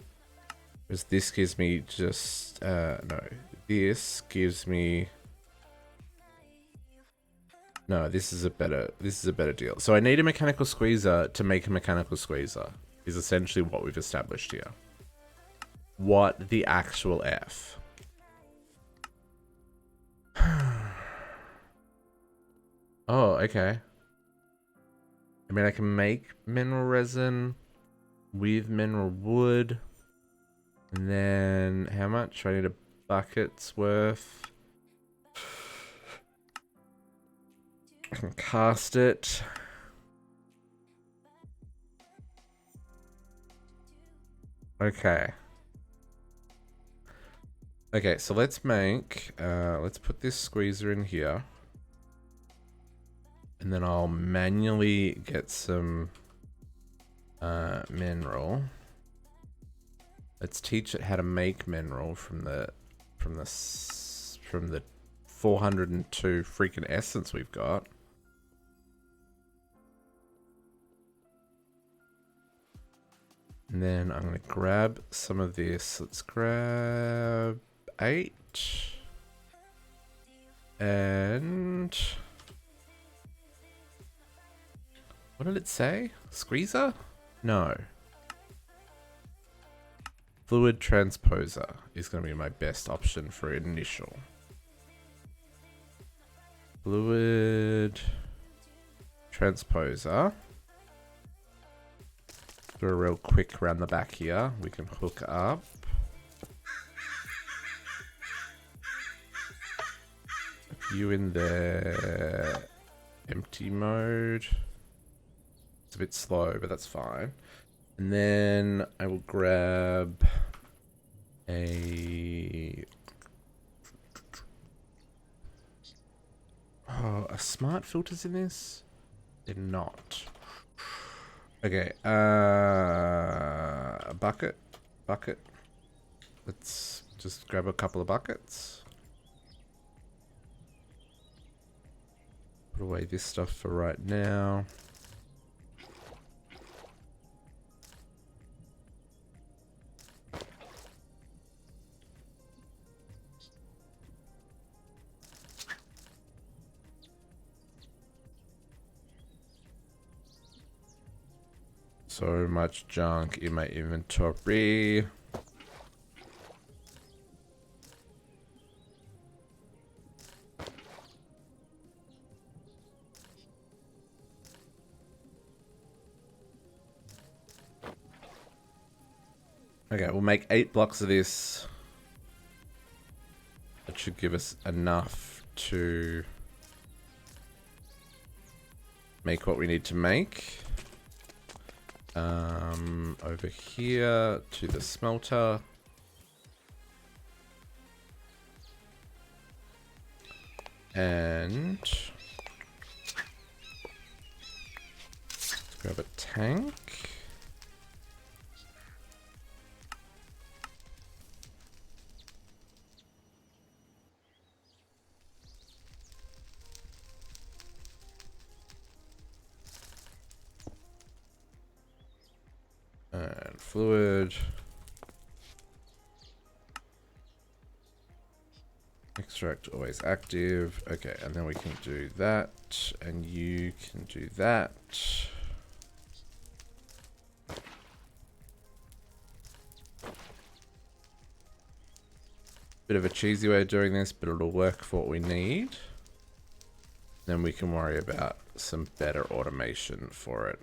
Whereas this gives me just, no. This gives me... No, this is a better deal. So I need a mechanical squeezer to make a mechanical squeezer, is essentially what we've established here. What the actual F? Oh, okay. I mean, I can make mineral resin with mineral wood. And then, how much? I need a bucket's worth. I can cast it. Okay. Okay, so let's make, let's put this squeezer in here. And then I'll manually get some mineral. Let's teach it how to make mineral from the 402 freaking essence we've got. And then I'm going to grab some of this. Let's grab 8. And what did it say? Squeezer? No. Fluid transposer is going to be my best option for initial. Fluid transposer. Do a real quick around the back here. We can hook up. You in there. Empty mode. It's a bit slow, but that's fine. And then I will grab a... Oh, are smart filters in this? They're not. Okay, a bucket. Let's just grab a couple of buckets. Put away this stuff for right now. So much junk in my inventory. Okay, we'll make 8 blocks of this. That should give us enough to make what we need to make. Over here to the smelter. And let's grab a tank. And fluid. Extract always active. Okay, and then we can do that. And you can do that. Bit of a cheesy way of doing this, but it'll work for what we need. Then we can worry about some better automation for it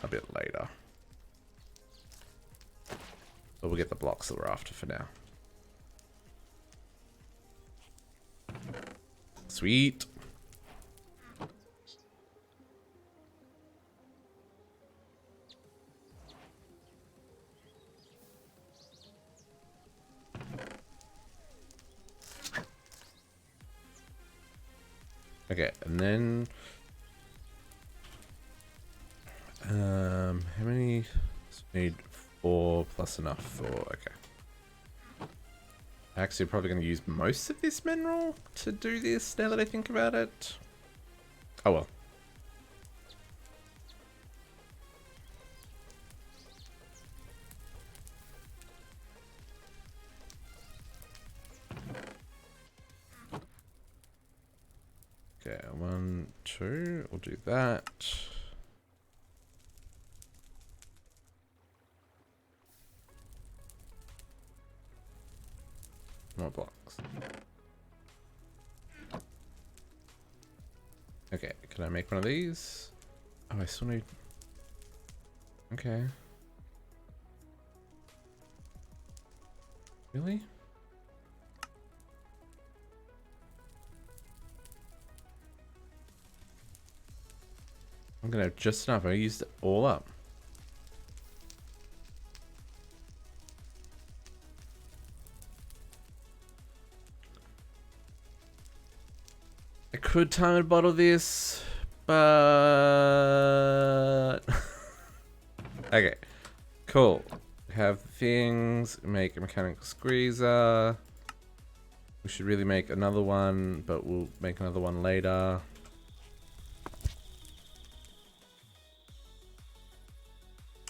a bit later. But we'll get the blocks that we're after for now. Sweet. Okay, and then how many need? 4 plus enough for, okay. Actually, probably going to use most of this mineral to do this now that I think about it. Oh well. Okay, 1, 2, we'll do that. More blocks. Okay, can I make one of these? Oh, I still need... Okay. Really? I'm gonna have just enough. I used it all up. I could time and bottle this, but okay, cool. Have things, make a mechanical squeezer. We should really make another one, but we'll make another one later.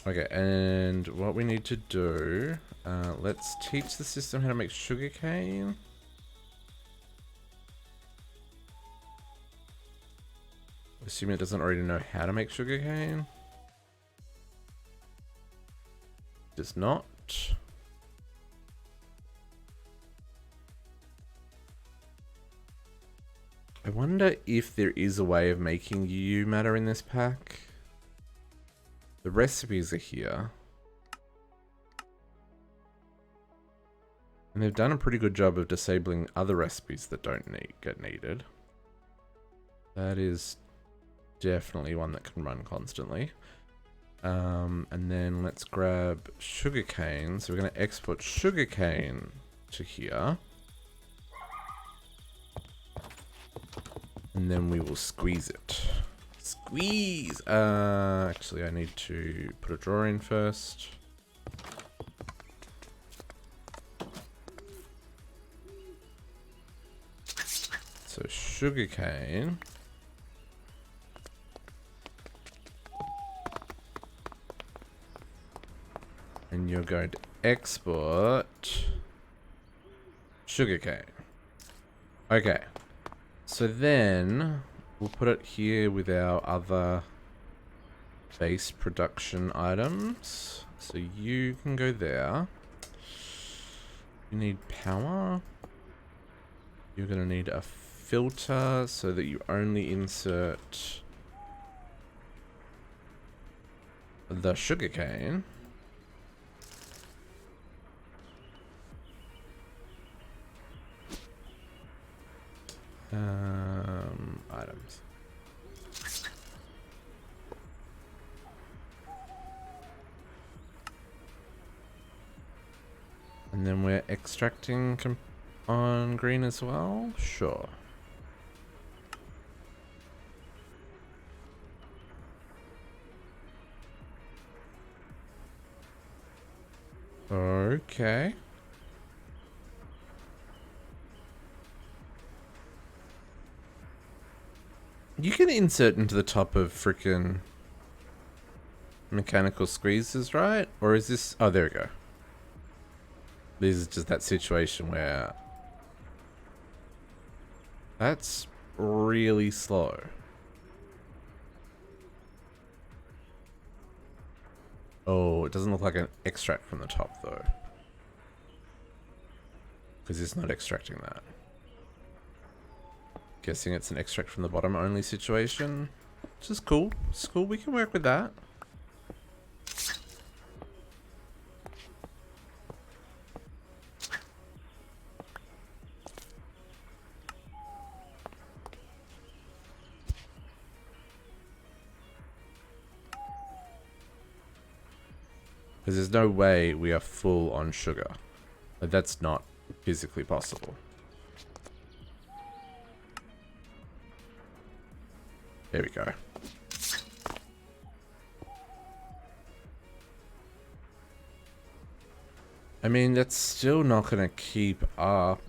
Okay, and what we need to do, let's teach the system how to make sugarcane. Assuming it doesn't already know how to make sugarcane. Does not. I wonder if there is a way of making UU matter in this pack. The recipes are here. And they've done a pretty good job of disabling other recipes that don't get needed. That is definitely one that can run constantly. And then let's grab sugarcane. So we're going to export sugarcane to here. And then we will squeeze it. Squeeze! Actually, I need to put a drawer in first. So sugarcane. And you're going to export sugarcane. Okay. So then we'll put it here with our other base production items. So you can go there. You need power. You're going to need a filter so that you only insert the sugarcane. Items. And then we're extracting on green as well? Sure. Okay. You can insert into the top of frickin' mechanical squeezes, right? Or is this... Oh, there we go. This is just that situation where... That's really slow. Oh, it doesn't look like an extract from the top, though. Because it's not extracting that. Guessing it's an extract from the bottom only situation. Which is cool. It's cool. We can work with that. Because there's no way we are full on sugar. Like, that's not physically possible. There we go. I mean, that's still not going to keep up.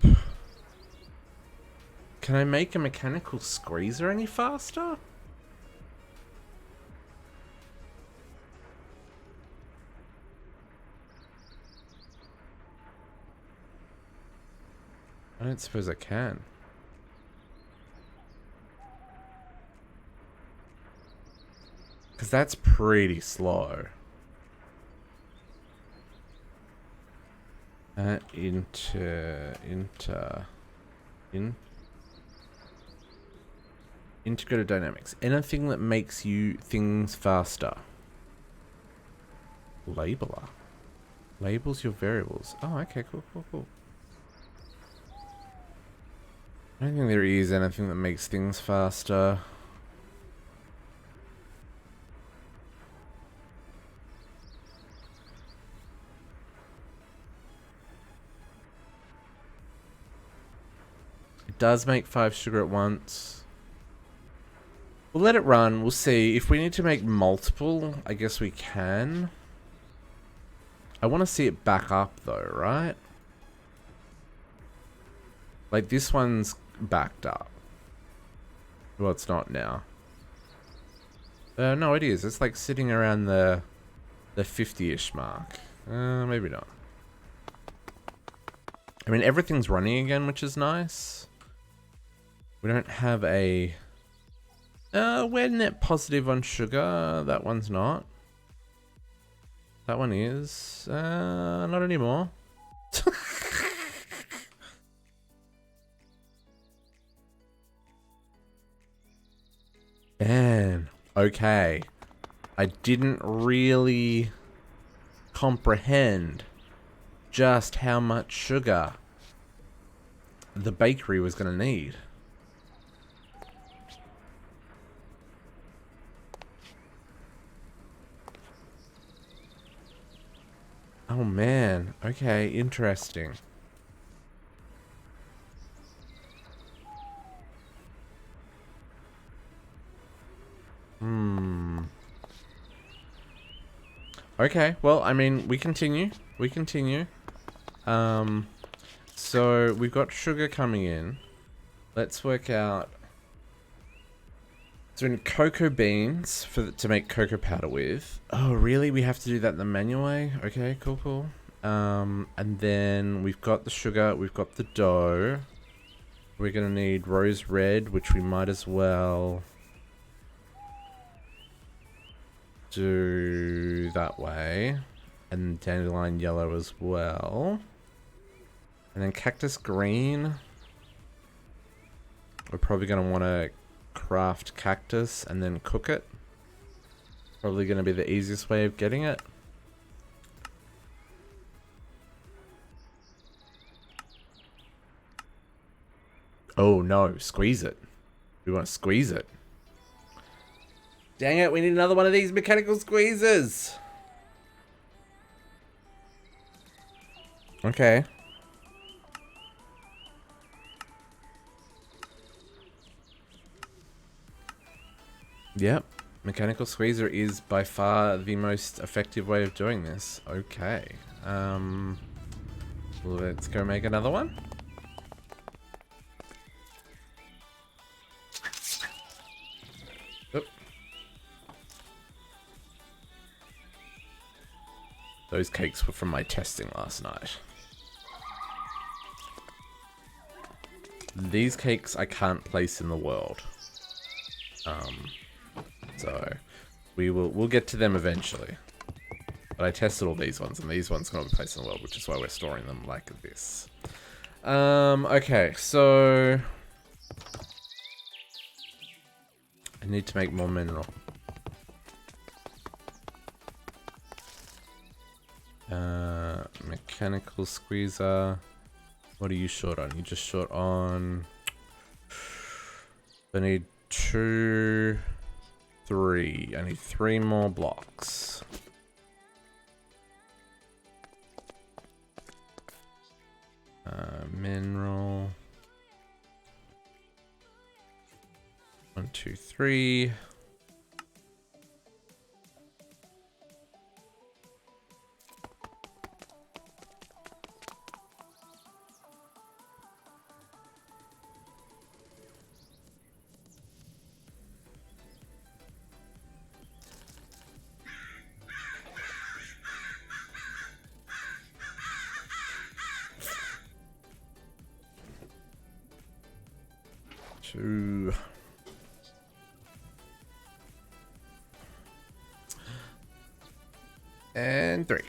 Can I make a mechanical squeezer any faster? I don't suppose I can. Because that's pretty slow. Integrated dynamics. Anything that makes you things faster. Labeler. Labels your variables. Oh, okay, cool. I don't think there is anything that makes things faster. It does make 5 sugar at once. We'll let it run. We'll see. If we need to make multiple, I guess we can. I want to see it back up though, right? Like, this one's backed up. Well, it's not now. No, it is. It's like sitting around the 50-ish mark. Maybe not. I mean, everything's running again, which is nice. We don't have a... we're net positive on sugar. That one's not. That one is. Not anymore. Man, okay. I didn't really comprehend just how much sugar the bakery was going to need. Oh man, okay, interesting. Okay, well, I mean, we continue. We continue. So we've got sugar coming in. Let's work out. So we need cocoa beans to make cocoa powder with. Oh, really? We have to do that the manual way? Okay, cool, cool. And then we've got the sugar, we've got the dough. We're gonna need rose red, which we might as well do that way. And dandelion yellow as well. And then cactus green. We're probably gonna want to craft cactus and then cook it. Probably gonna be the easiest way of getting it. Oh no, squeeze it. We want to squeeze it. Dang it, we need another one of these mechanical squeezers. Okay. Yep. Mechanical squeezer is by far the most effective way of doing this. Okay. Let's go make another one. Oop. Those cakes were from my testing last night. These cakes I can't place in the world. So we'll get to them eventually. But I tested all these ones, and these ones can't be placed in the world, which is why we're storing them like this. Okay, so I need to make more mineral. Mechanical squeezer. What are you short on? You just short on... I need 2, 3. I need 3 more blocks. Mineral. 1, 2, 3. Two. And 3.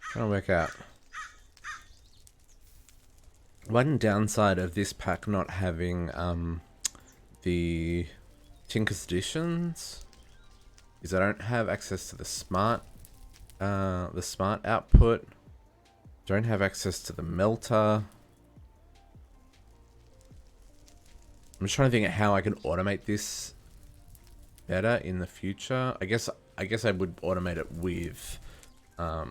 Trying to work out. One downside of this pack not having the Tinker's Editions is I don't have access to the smart output. Don't have access to the melter. I'm just trying to think of how I can automate this better in the future. I guess I would automate it with a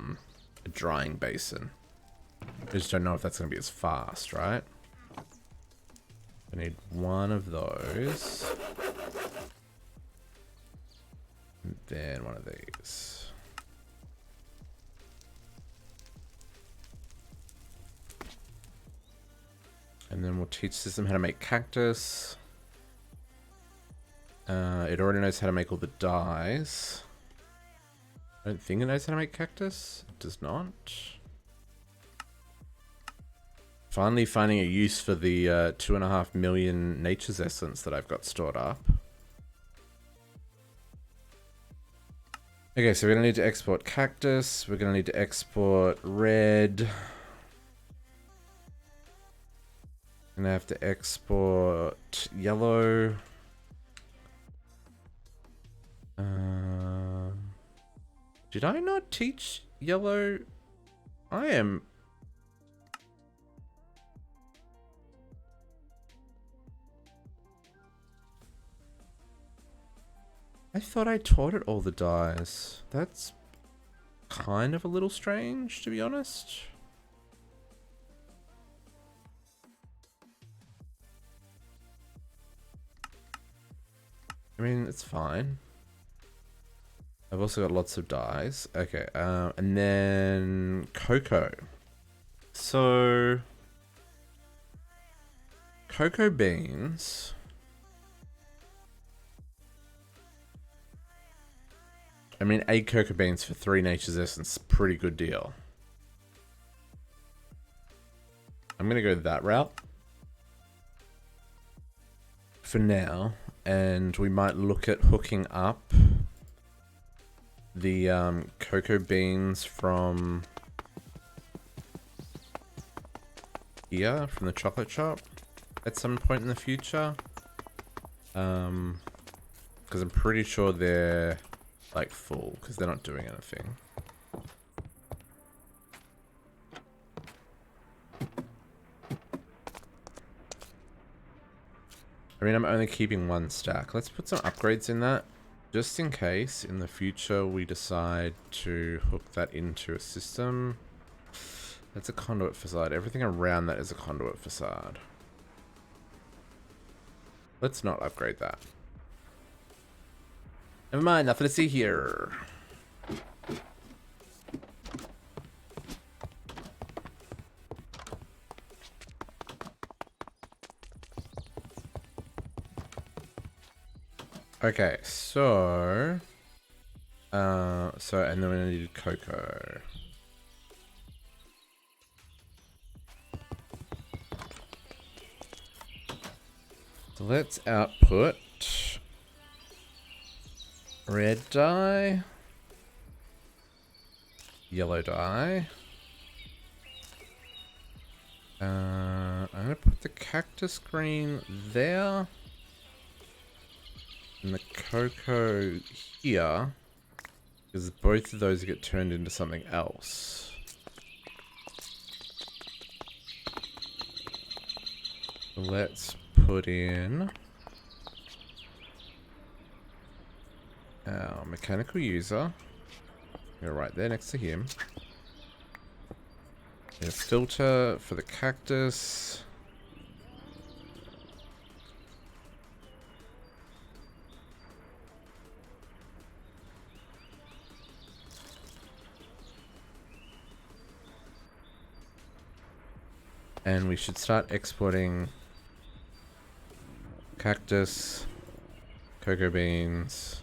drying basin. I just don't know if that's going to be as fast, right? I need one of those. And then one of these. And then we'll teach system how to make cactus. It already knows how to make all the dyes. I don't think it knows how to make cactus. It does not. Finally finding a use for the 2.5 million nature's essence that I've got stored up. Okay, so we're going to need to export cactus. We're going to need to export red. And I have to export yellow. Did I not teach yellow? I thought I taught it all the dyes. That's kind of a little strange, to be honest. I mean, it's fine. I've also got lots of dyes. Okay, and then cocoa. So, cocoa beans. I mean, 8 cocoa beans for 3 nature's essence. Pretty good deal. I'm going to go that route for now. And we might look at hooking up the cocoa beans from here, from the chocolate shop, at some point in the future. Because I'm pretty sure they're like full, because they're not doing anything. I mean, I'm only keeping 1 stack. Let's put some upgrades in that, just in case in the future we decide to hook that into a system. That's a conduit facade. Everything around that is a conduit facade. Let's not upgrade that. Never mind, nothing to see here. Okay, so and then we need cocoa. So let's output red dye, yellow dye. I'm gonna put the cactus green there. And the cocoa here, because both of those get turned into something else. Let's put in our mechanical user. Go right there next to him. And a filter for the cactus. And we should start exporting cactus, cocoa beans.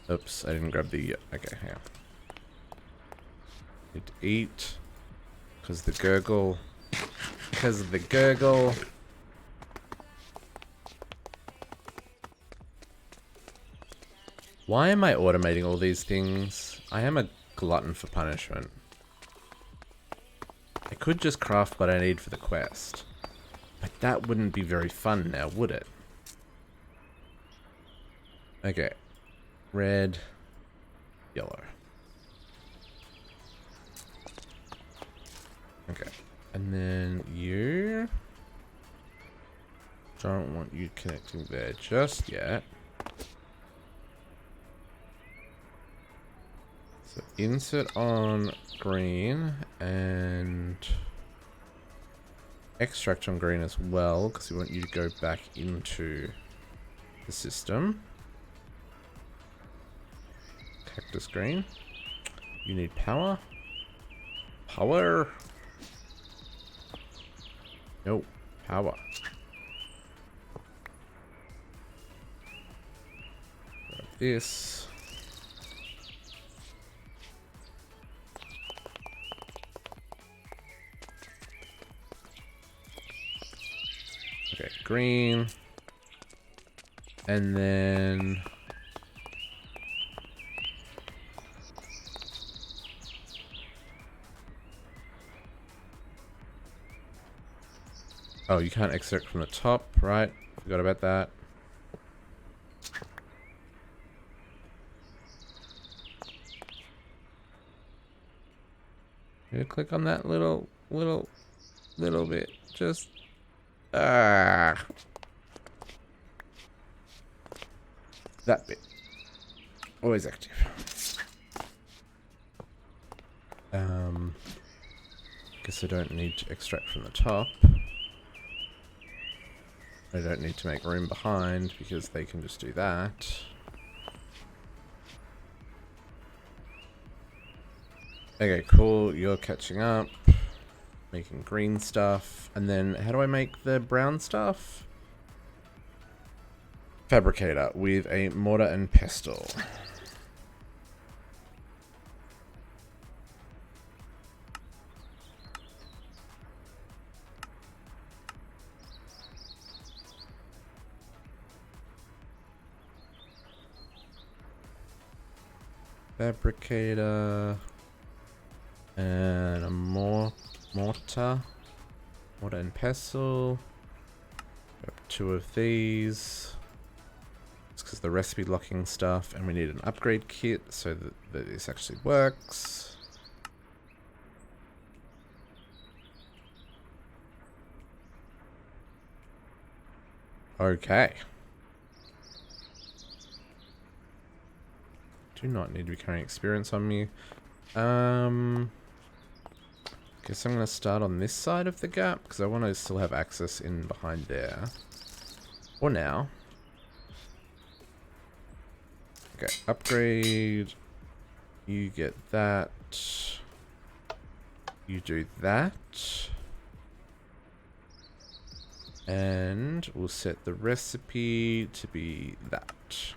Oops, I didn't grab the... Okay, hang on. Need to eat. Because of the gurgle. Because of the gurgle. Why am I automating all these things? I am a glutton for punishment. I could just craft what I need for the quest. But that wouldn't be very fun now, would it? Okay. Red. Yellow. Okay. And then you... Don't want you connecting there just yet. So insert on green and extract on green as well, because we want you to go back into the system. Cactus green. You need power. Power. No, power. Grab this. Okay, green. And then oh, you can't extract from the top, right? Forgot about that. You click on that little bit. Just that bit. Always active. Guess I don't need to extract from the top. I don't need to make room behind because they can just do that. Okay, cool. You're catching up. Making green stuff. And then how do I make the brown stuff? Fabricator with a mortar and pestle. Fabricator and a mortar and pestle. Grab 2 of these. It's because the recipe locking stuff, and we need an upgrade kit so that this actually works. Okay. Do not need to be carrying experience on me. Guess I'm going to start on this side of the gap, because I want to still have access in behind there. For now. Okay, upgrade. You get that. You do that. And we'll set the recipe to be that.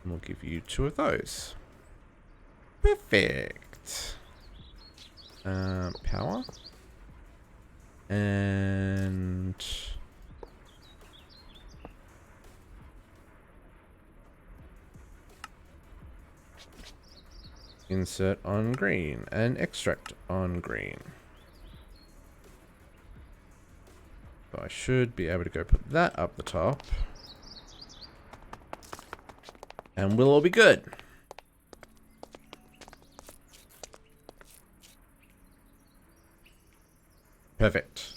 And we'll give you 2 of those. Perfect. Power. And insert on green and extract on green. So I should be able to go put that up the top. And we'll all be good. Perfect.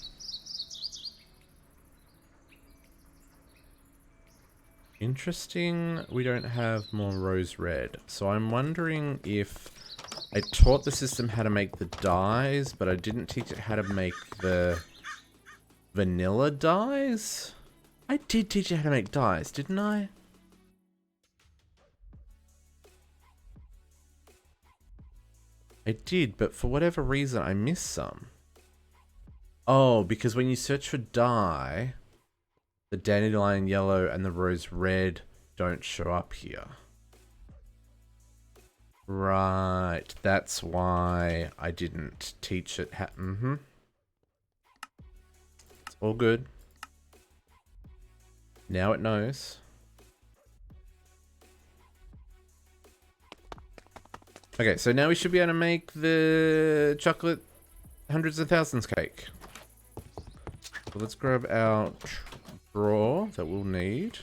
Interesting, we don't have more rose red. So I'm wondering if I taught the system how to make the dyes, but I didn't teach it how to make the vanilla dyes? I did teach it how to make dyes, didn't I? I did, but for whatever reason I missed some. Oh, because when you search for dye, the dandelion yellow and the rose red don't show up here. Right, that's why I didn't teach it how... It's all good. Now it knows. Okay, so now we should be able to make the chocolate hundreds of thousands cake. So let's grab our drawer that we'll need.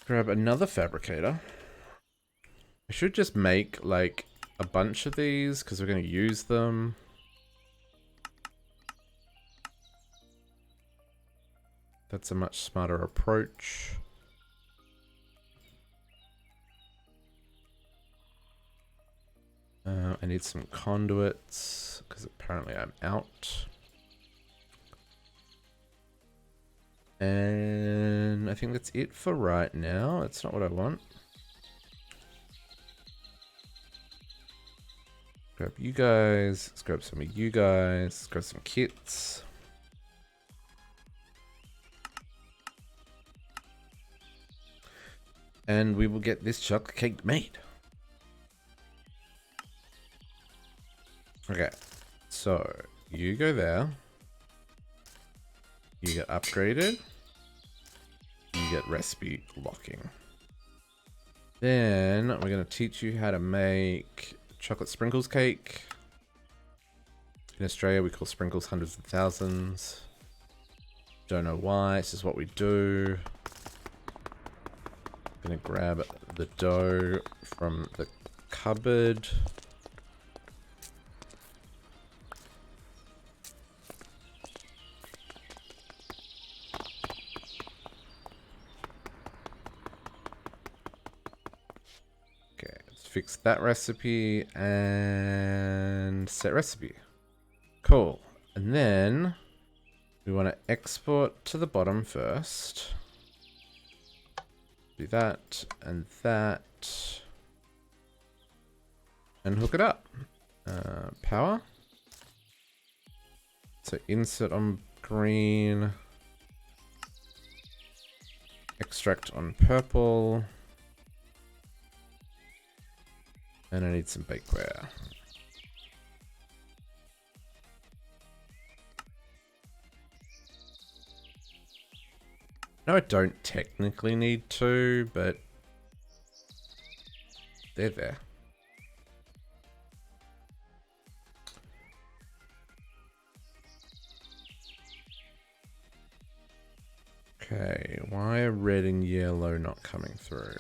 Grab another fabricator. I should just make like a bunch of these because we're going to use them. That's a much smarter approach. I need some conduits, because apparently I'm out. And I think that's it for right now. That's not what I want. Grab you guys. Let's grab some of you guys. Let's grab some kits. And we will get this chocolate cake made. Okay, so you go there. You get upgraded. You get recipe locking. Then we're going to teach you how to make chocolate sprinkles cake. In Australia, we call sprinkles hundreds of thousands. Don't know why, it's just what we do. Gonna grab the dough from the cupboard. Okay, let's fix that recipe and set recipe. Cool. And then we want to export to the bottom first. Do that and that. And hook it up. Power. So insert on green. Extract on purple. And I need some bakeware. No, I don't technically need to, but they're there. Okay, why are red and yellow not coming through?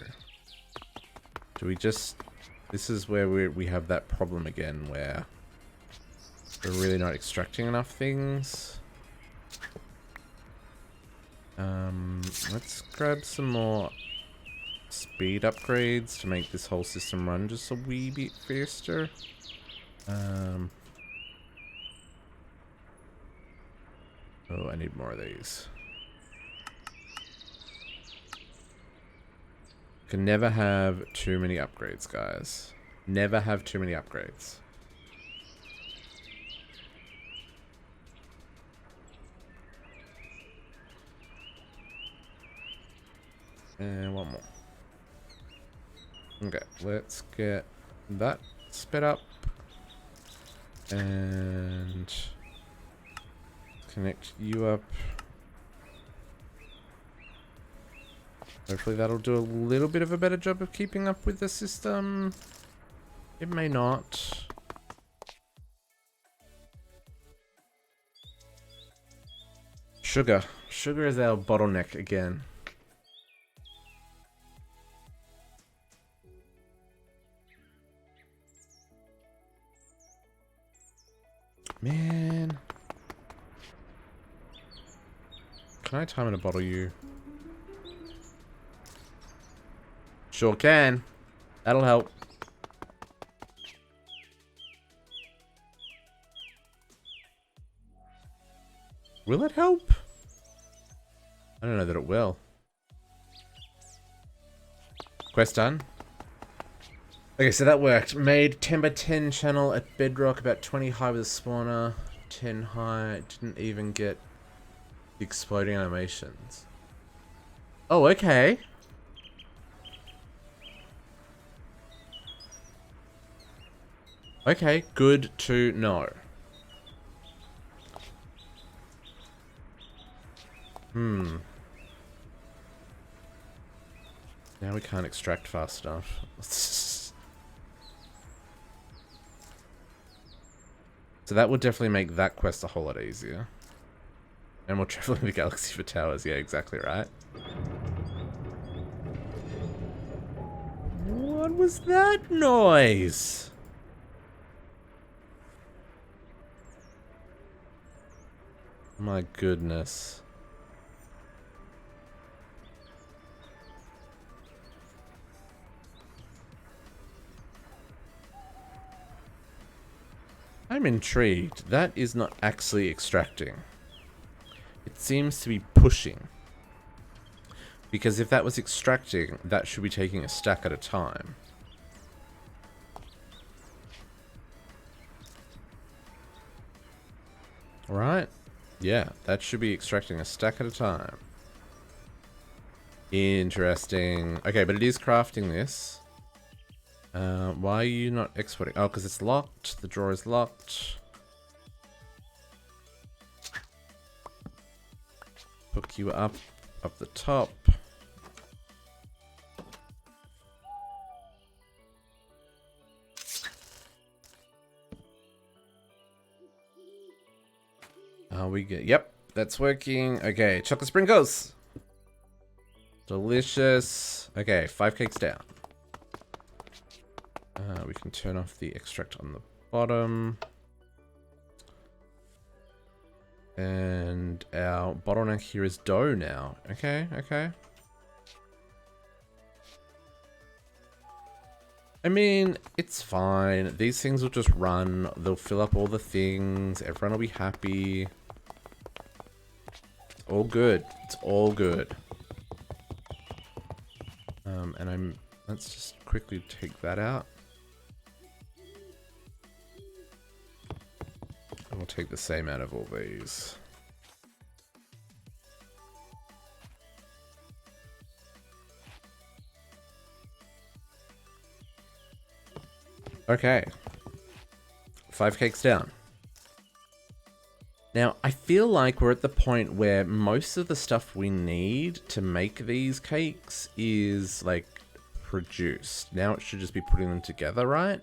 Do we just... This is where we have that problem again, where we're really not extracting enough things. Let's grab some more speed upgrades to make this whole system run just a wee bit faster. Oh, I need more of these. Can never have too many upgrades, guys. Never have too many upgrades. And one more. Okay, let's get that sped up. And connect you up. Hopefully that'll do a little bit of a better job of keeping up with the system. It may not. Sugar. Sugar is our bottleneck again. Man. Can I time in a bottle you? Sure can. That'll help. Will it help? I don't know that it will. Quest done. Okay, so that worked. Made 10 by 10 channel at bedrock, about 20 high with a spawner, 10 high. Didn't even get the exploding animations. Oh, okay. Okay, good to know. Now we can't extract fast enough. So that would definitely make that quest a whole lot easier. And we're traveling the galaxy for towers. Yeah, exactly right. What was that noise? My goodness. I'm intrigued. That is not actually extracting. It seems to be pushing. Because if that was extracting, that should be taking a stack at a time. Right? Yeah, that should be extracting a stack at a time. Interesting. Okay, but it is crafting this. Why are you not exporting? Oh, because it's locked. The drawer is locked. Hook you up the top. We get, yep, that's working. Okay, chocolate sprinkles. Delicious. Okay, 5 cakes down. We can turn off the extract on the bottom. And our bottleneck here is dough now. Okay, okay. I mean, it's fine. These things will just run. They'll fill up all the things. Everyone will be happy. It's all good. It's all good. And let's just quickly take that out. And we'll take the same out of all these. Okay. 5 cakes down. Now, I feel like we're at the point where most of the stuff we need to make these cakes is, like, produced. Now it should just be putting them together, right?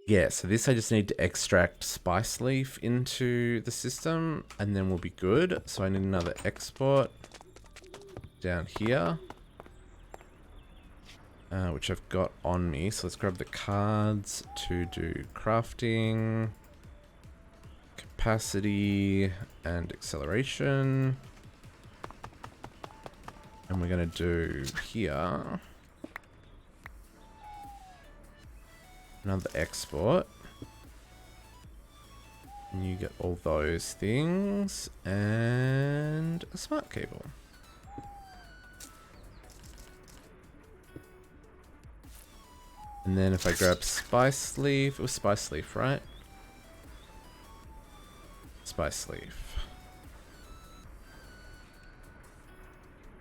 Yeah, so this I just need to extract spice leaf into the system, and then we'll be good. So I need another export down here. Which I've got on me. So let's grab the cards to do crafting, capacity, and acceleration. And we're going to do here another export. And you get all those things and a smart cable. And then if I grab spice leaf, it was spice leaf, right? Spice leaf.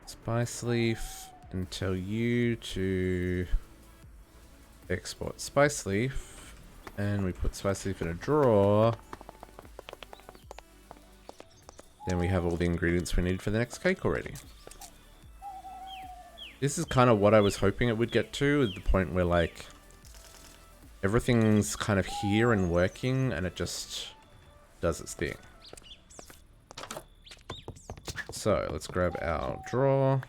Spice leaf, and tell you to export spice leaf. And we put spice leaf in a drawer. Then we have all the ingredients we need for the next cake already. This is kind of what I was hoping it would get to, at the point where, like, everything's kind of here and working, and it just does its thing. So, let's grab our drawer,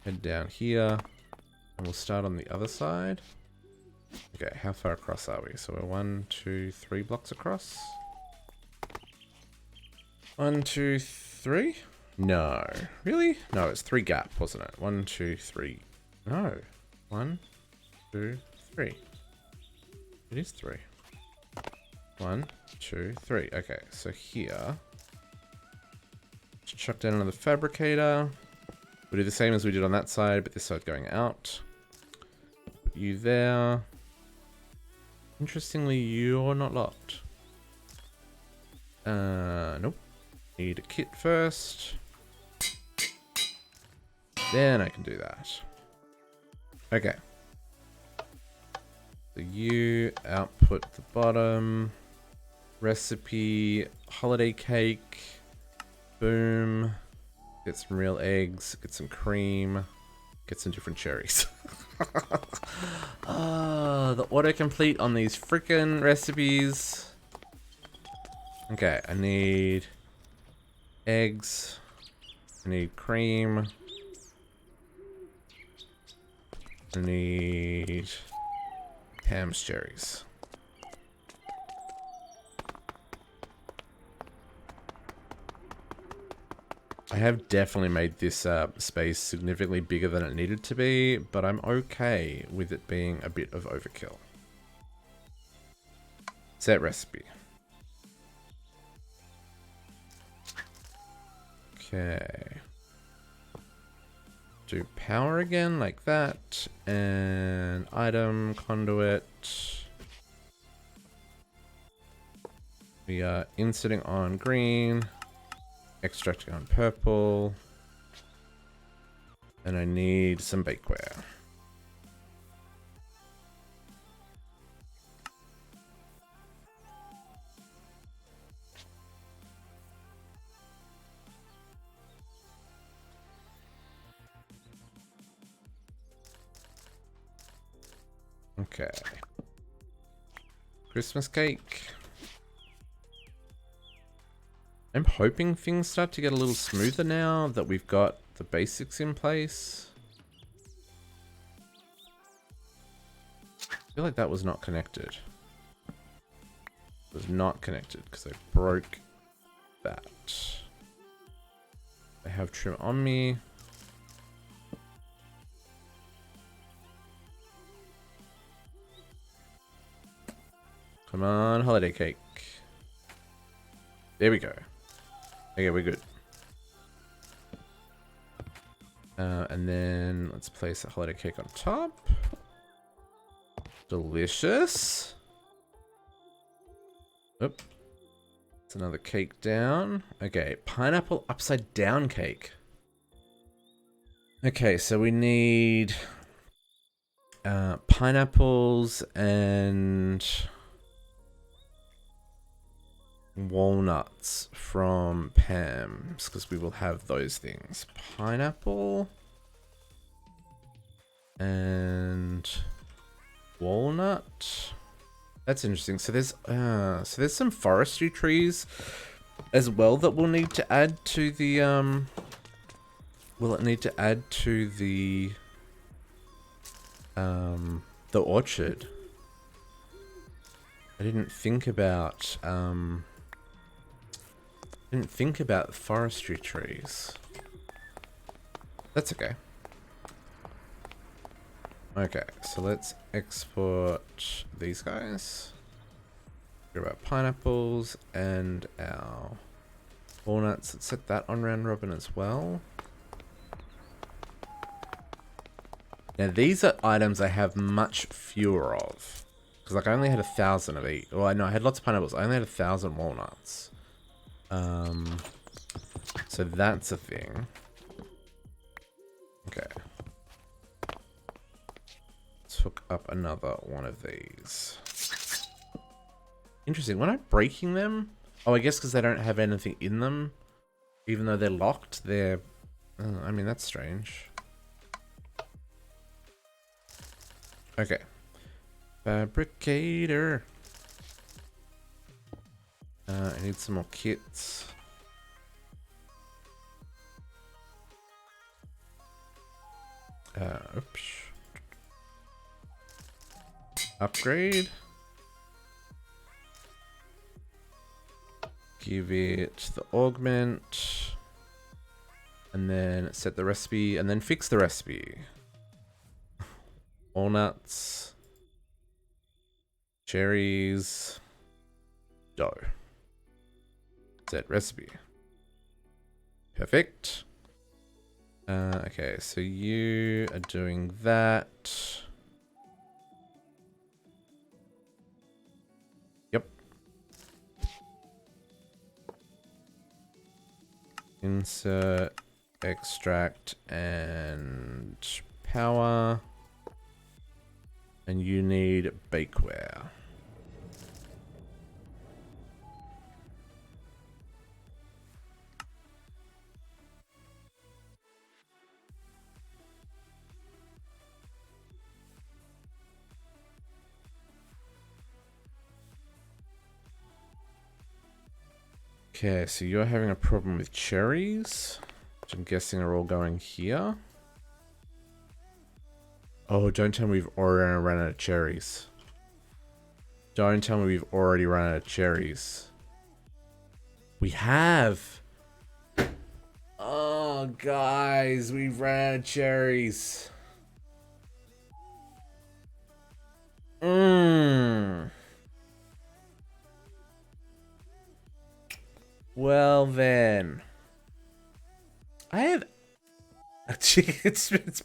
head down here, and we'll start on the other side. Okay, how far across are we? So we're 1, 2, 3 blocks across. 1, 2, 3? No. Really? No, it's 3 gap, wasn't it? 1, 2, 3. No. 1, 2, 3. It is 3. 1, 2, 3. Okay, so here. Let's chuck down another fabricator. We'll do the same as we did on that side, but this side going out. Put you there. Interestingly, you're not locked. Nope. Need a kit first. Then I can do that. Okay. So you output the bottom. Recipe. Holiday cake. Boom. Get some real eggs. Get some cream. Get some different cherries. The autocomplete on these freaking recipes. Okay, I need eggs. I need cream. I need Pam's cherries. I have definitely made this space significantly bigger than it needed to be, but I'm okay with it being a bit of overkill. Set recipe. Okay. Do power again like that, and item conduit. We are inserting on green, extracting on purple, and I need some bakeware. Okay. Christmas cake. I'm hoping things start to get a little smoother now that we've got the basics in place. I feel like that was not connected. It was not connected because I broke that. I have trim on me. Come on, holiday cake. There we go. Okay, we're good. And then let's place a holiday cake on top. Delicious. Oop. It's another cake down. Okay, pineapple upside down cake. Okay, so we need pineapples and walnuts from Pam's, because we will have those things. Pineapple and walnut. That's interesting. So there's some forestry trees as well that we'll need to add to the will it need to add to the orchard. I didn't think about forestry trees. That's okay. Okay, so let's export these guys. What about pineapples and our walnuts? Let's set that on round robin as well. Now these are items I have much fewer of. Because like I only had 1,000 of each. Well, I know I had lots of pineapples. I only had 1,000 walnuts. So that's a thing. Okay. Let's hook up another one of these. Interesting. When I'm breaking them... Oh, I guess because they don't have anything in them. Even though they're locked, they're... I mean, that's strange. Okay. Fabricator. I need some more kits. Oops. Upgrade. Give it the augment. And then set the recipe. And then fix the recipe. Walnuts. Cherries. Dough. Set recipe. Perfect. Okay, so you are doing that. Yep. Insert, extract, and power. And you need bakeware. Okay, so you're having a problem with cherries, which I'm guessing are all going here. Oh, don't tell me we've already run out of cherries. Don't tell me we've already run out of cherries. We have. Oh, guys, we've ran out of cherries. Well then, I have. It's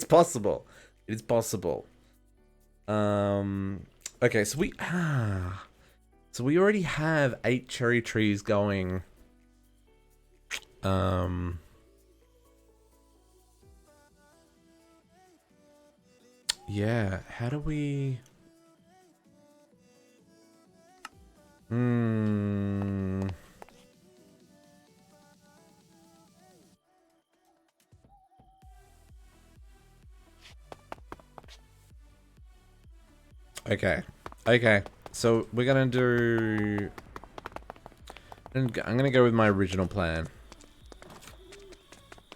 possible. It is possible. Okay, so we already have 8 cherry trees going. Yeah. How do we? Okay. Okay. So we're gonna do. I'm gonna go with my original plan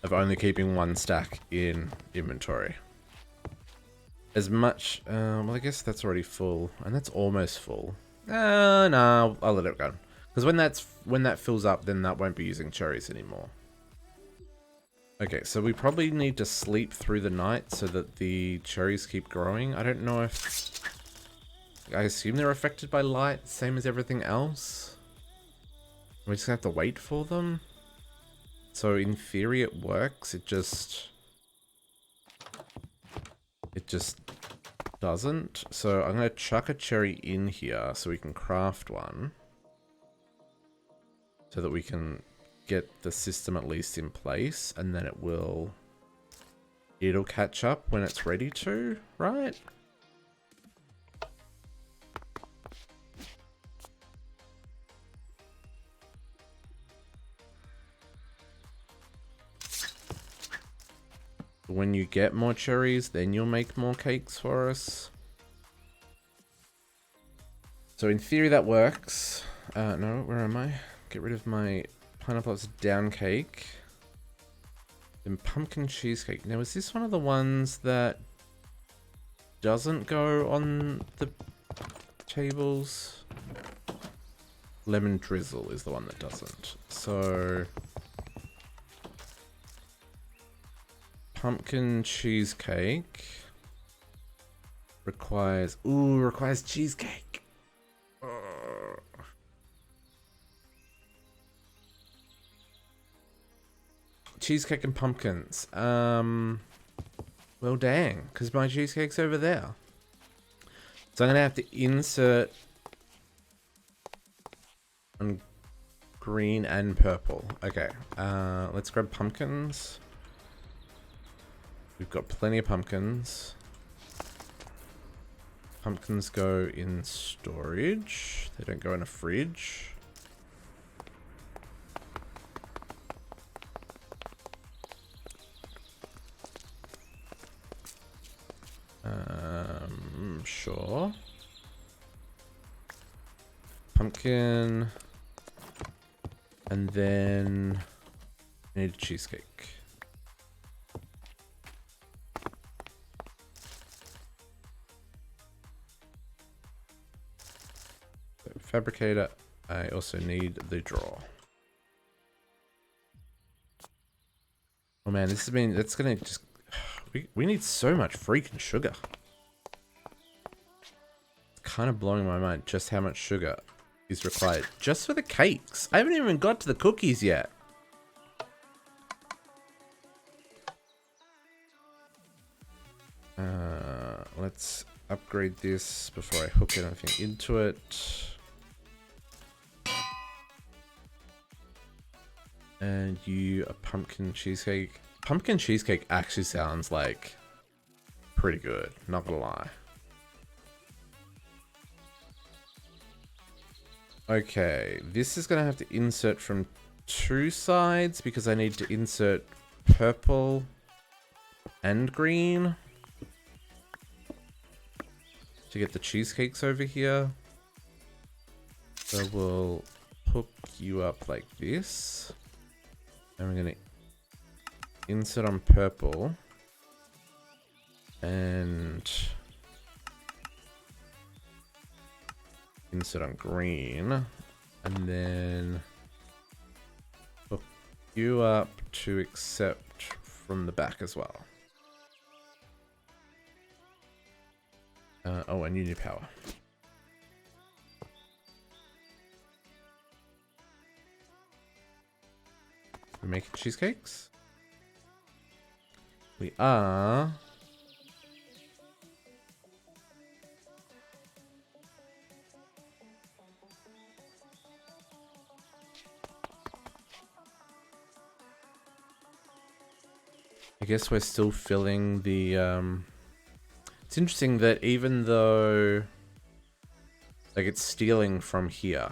of only keeping 1 stack in inventory. As much. Well, I guess that's already full, and that's almost full. No, I'll let it go. Because when that fills up, then that won't be using cherries anymore. Okay, so we probably need to sleep through the night so that the cherries keep growing. I don't know if... I assume they're affected by light, same as everything else. We just have to wait for them. So in theory it works, it just doesn't. So I'm going to chuck a cherry in here so we can craft one. So that we can get the system at least in place, and then it'll catch up when it's ready to, right? When you get more cherries, then you'll make more cakes for us. So in theory that works. No, where am I? Get rid of my pineapple upside down cake. Then pumpkin cheesecake. Now is this one of the ones that doesn't go on the tables? Lemon drizzle is the one that doesn't. So pumpkin cheesecake requires cheesecake. Cheesecake and pumpkins. Well, dang, because my cheesecake's over there. So I'm gonna have to insert on green and purple. Okay, let's grab pumpkins. We've got plenty of pumpkins. Pumpkins go in storage. They don't go in a fridge. Sure. Pumpkin. And then I need a cheesecake. So fabricator. I also need the drawer. Oh man, that's gonna just, we need so much freaking sugar. It's kind of blowing my mind just how much sugar is required just for the cakes. I haven't even got to the cookies yet. Let's upgrade this before I hook anything into it. And you a pumpkin cheesecake. Pumpkin cheesecake actually sounds like pretty good, not gonna lie. Okay, this is gonna have to insert from 2 sides because I need to insert purple and green to get the cheesecakes over here. So we'll hook you up like this. And we're gonna insert on purple. And insert on green. And then hook You up to accept from the back as well. Oh, and you need power. We're making cheesecakes? We are. I guess we're still filling the, It's interesting that even though, like, it's stealing from here,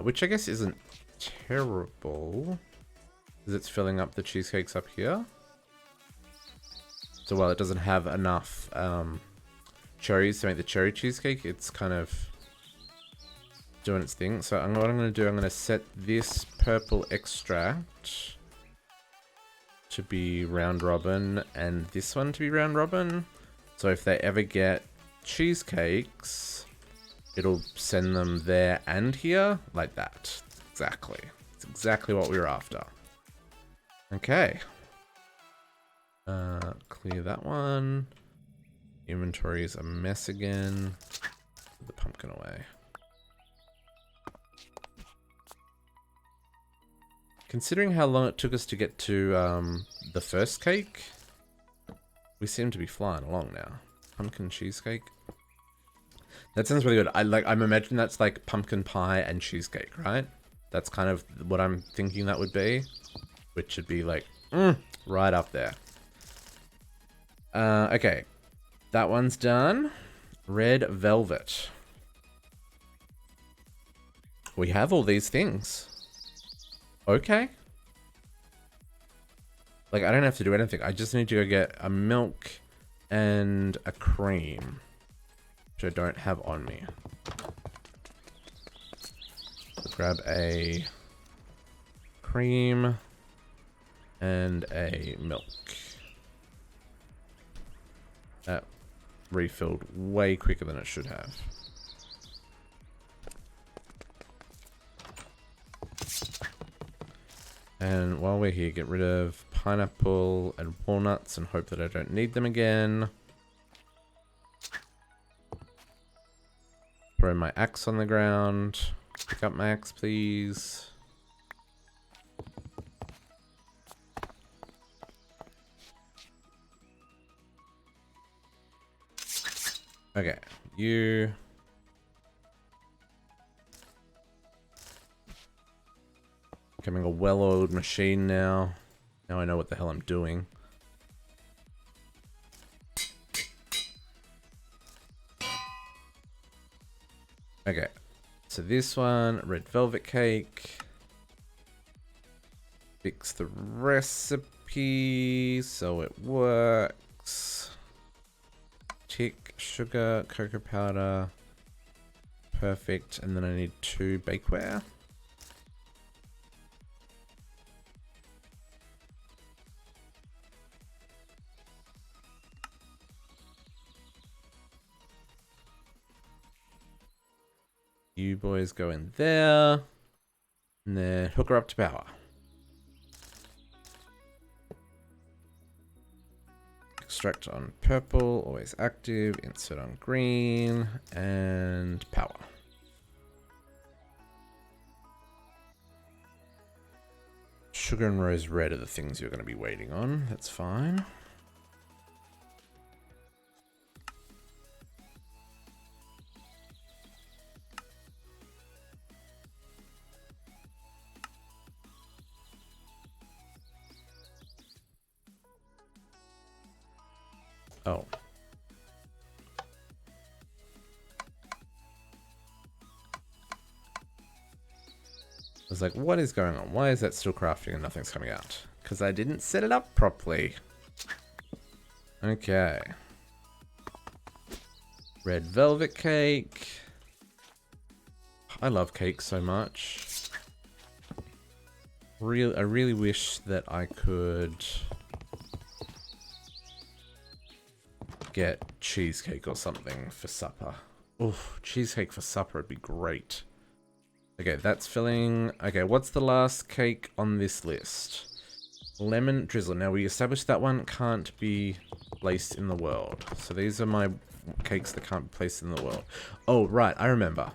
which I guess isn't terrible, because it's filling up the cheesecakes up here. So while it doesn't have enough cherries to make the cherry cheesecake, it's kind of doing its thing. So what I'm going to do, I'm going to set this purple extract to be round robin and this one to be round robin. So if they ever get cheesecakes, it'll send them there and here like that. Exactly. It's exactly what we were after. Okay. Clear that one. Inventory is a mess again. Put the pumpkin away. Considering how long it took us to get to the first cake, we seem to be flying along now. Pumpkin cheesecake. That sounds really good. I'm imagining that's like pumpkin pie and cheesecake, right? That's kind of what I'm thinking that would be, which should be like right up there. Okay, that one's done. Red velvet. We have all these things. Okay. Like, I don't have to do anything. I just need to go get a milk and a cream, which I don't have on me. Grab a cream and a milk. That refilled way quicker than it should have. And while we're here, get rid of pineapple and walnuts and hope that I don't need them again. Throw my axe on the ground. Pick up my axe, please. Okay, you... Becoming a well-oiled machine now. Now I know what the hell I'm doing. Okay, so this one, red velvet cake. Fix the recipe so it works. Tick, sugar, cocoa powder. Perfect, and then I need 2 bakeware. You boys go in there, and then hook her up to power. Extract on purple, always active, insert on green, and power. Sugar and rose red are the things you're going to be waiting on, that's fine. Oh. I was like, what is going on? Why is that still crafting and nothing's coming out? Because I didn't set it up properly. Okay. Red velvet cake. I love cake so much. I really wish that I could get cheesecake or something for supper. Oh, cheesecake for supper would be great. Okay, that's filling. Okay, what's the last cake on this list? Lemon drizzle. Now we established that one can't be placed in the world. So these are my cakes that can't be placed in the world. Oh, right, I remember.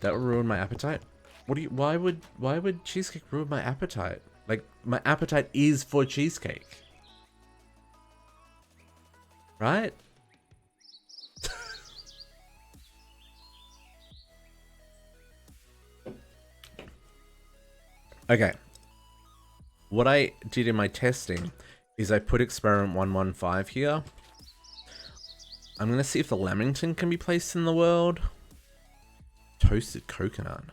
That would ruin my appetite. What do you? Why would cheesecake ruin my appetite? Like, my appetite is for cheesecake. Right? Okay. What I did in my testing is I put experiment 115 here. I'm going to see if the lamington can be placed in the world. Toasted coconut.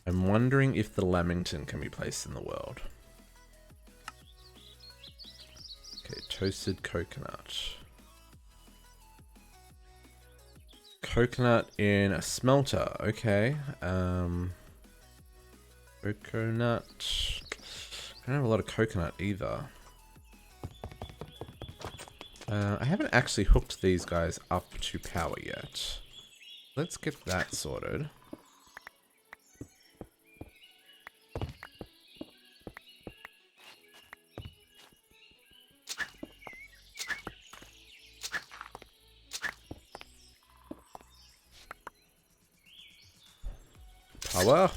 I'm wondering if the lamington can be placed in the world. Okay, toasted coconut. Coconut in a smelter. Okay. Coconut. I don't have a lot of coconut either. I haven't actually hooked these guys up to power yet. Let's get that sorted. Power.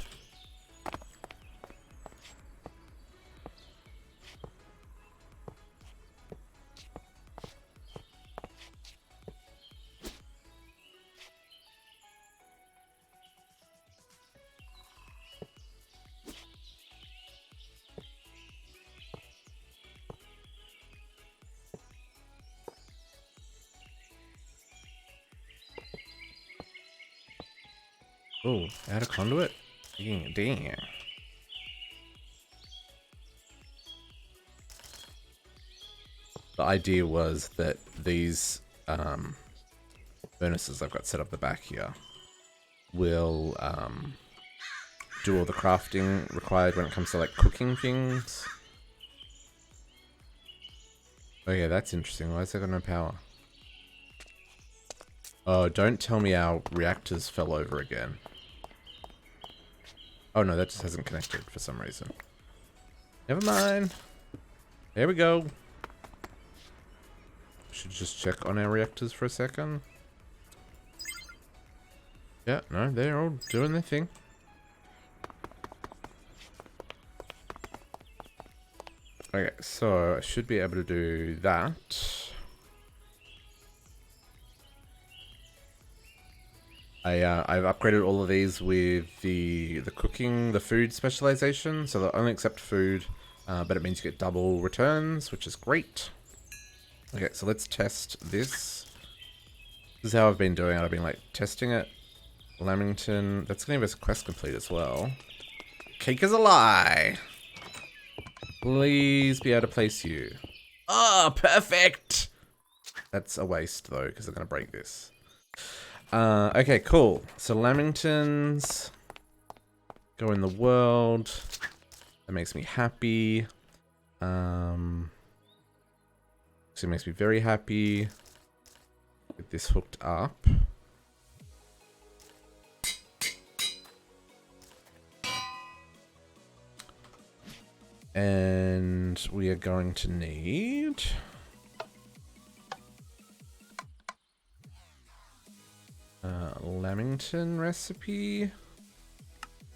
Oh, add a conduit? Dang. The idea was that these furnaces I've got set up the back here will do all the crafting required when it comes to like cooking things. Oh yeah, that's interesting. Why is there got no power? Oh, don't tell me our reactors fell over again. Oh no, that just hasn't connected for some reason. Never mind. There we go. Should just check on our reactors for a second. Yeah, no, they're all doing their thing. Okay, so I should be able to do that. I've upgraded all of these with the cooking, the food specialization, so they'll only accept food, but it means you get double returns, which is great. Okay, so let's test this. This is how I've been doing it. I've been like testing it. Lamington, that's gonna give us a quest complete as well. Cake is a lie. Please be able to place you. Oh, perfect. That's a waste though, because they're gonna break this. Okay, cool. So lamingtons go in the world. That makes me happy. Actually makes me very happy. Get this hooked up. And we are going to need lamington recipe,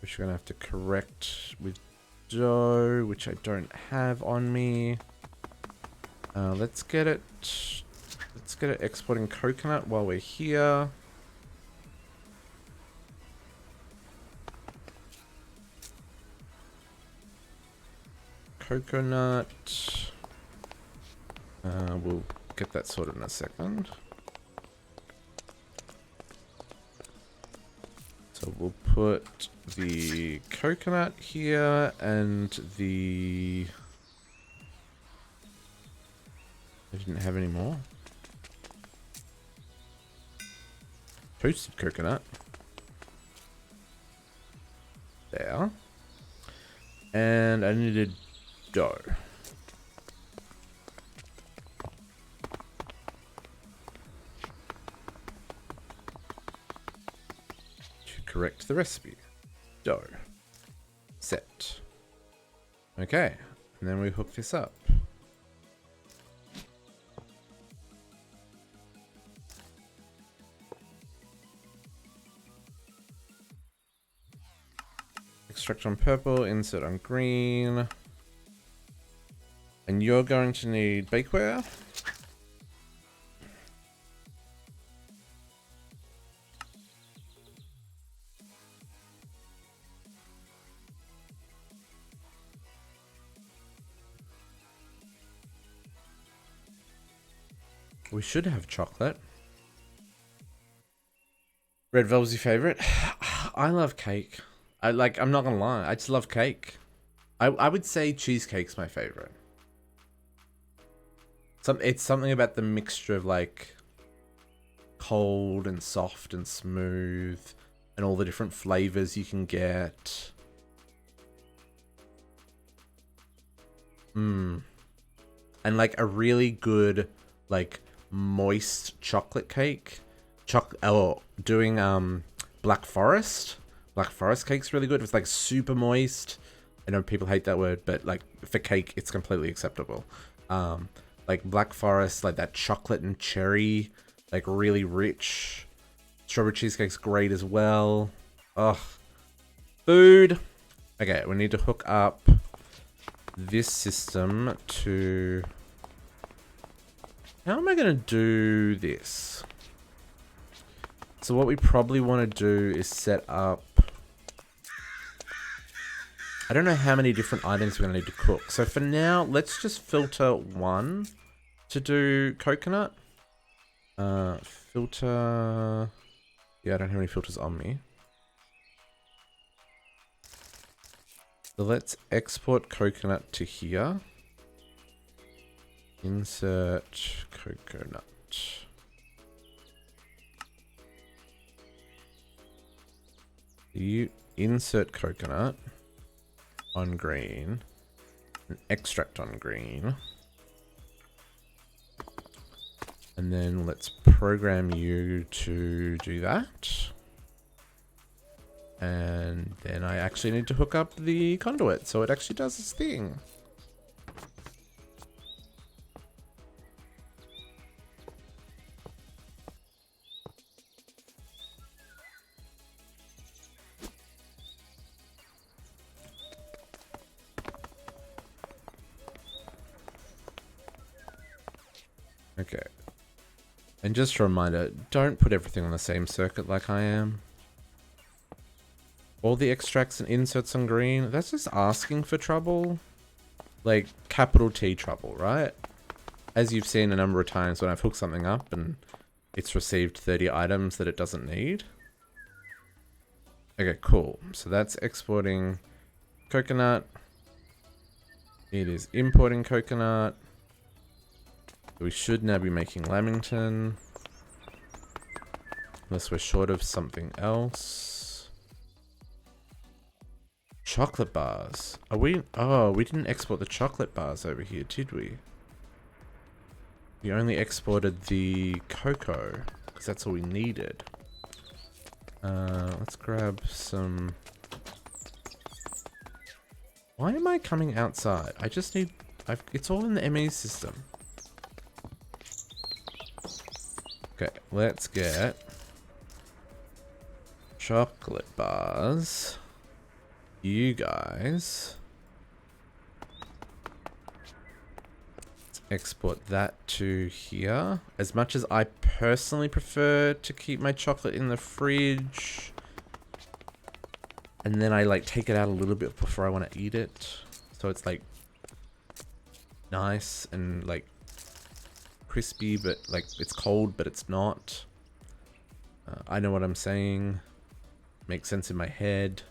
which we're gonna have to correct with dough, which I don't have on me. Let's get it exporting coconut while we're here. Coconut. We'll get that sorted in a second. So we'll put the coconut here and the... I didn't have any more. Toasted coconut. There. And I needed dough. correct the recipe. Dough. Set. Okay, and then we hook this up. Extract on purple, insert on green. And you're going to need bakeware. We should have chocolate. Red velvet's your favorite? I love cake. I'm not gonna lie, I just love cake. I would say cheesecake's my favorite. It's something about the mixture of like cold and soft and smooth and all the different flavors you can get. And like a really good like moist chocolate cake. Doing Black Forest. Black Forest cake's really good. It's like super moist. I know people hate that word, but like for cake, it's completely acceptable. Like Black Forest, like that chocolate and cherry, like really rich. Strawberry cheesecake's great as well. Ugh. Food. Okay, we need to hook up this system to... How am I going to do this? So what we probably want to do is set up... I don't know how many different items we're going to need to cook. So for now, let's just filter one to do coconut. Filter... Yeah, I don't have any filters on me. So let's export coconut to here. Insert coconut. You insert coconut on green and extract on green. And then let's program you to do that. And then I actually need to hook up the conduit so it actually does its thing. Okay. And just a reminder, don't put everything on the same circuit like I am. All the extracts and inserts on green, that's just asking for trouble. Like, capital T trouble, right? As you've seen a number of times when I've hooked something up and it's received 30 items that it doesn't need. Okay, cool. So that's exporting coconut. It is importing coconut. We should now be making lamington. Unless we're short of something else. Chocolate bars. Are we... Oh, we didn't export the chocolate bars over here, did we? We only exported the cocoa. Because that's all we needed. Let's grab some... Why am I coming outside? I just need... It's all in the ME system. Okay, let's get chocolate bars. You guys. Let's export that to here. As much as I personally prefer to keep my chocolate in the fridge. And then I like take it out a little bit before I want to eat it. So it's like nice and like crispy, but like it's cold, but it's not. I know what I'm saying. Makes sense in my head.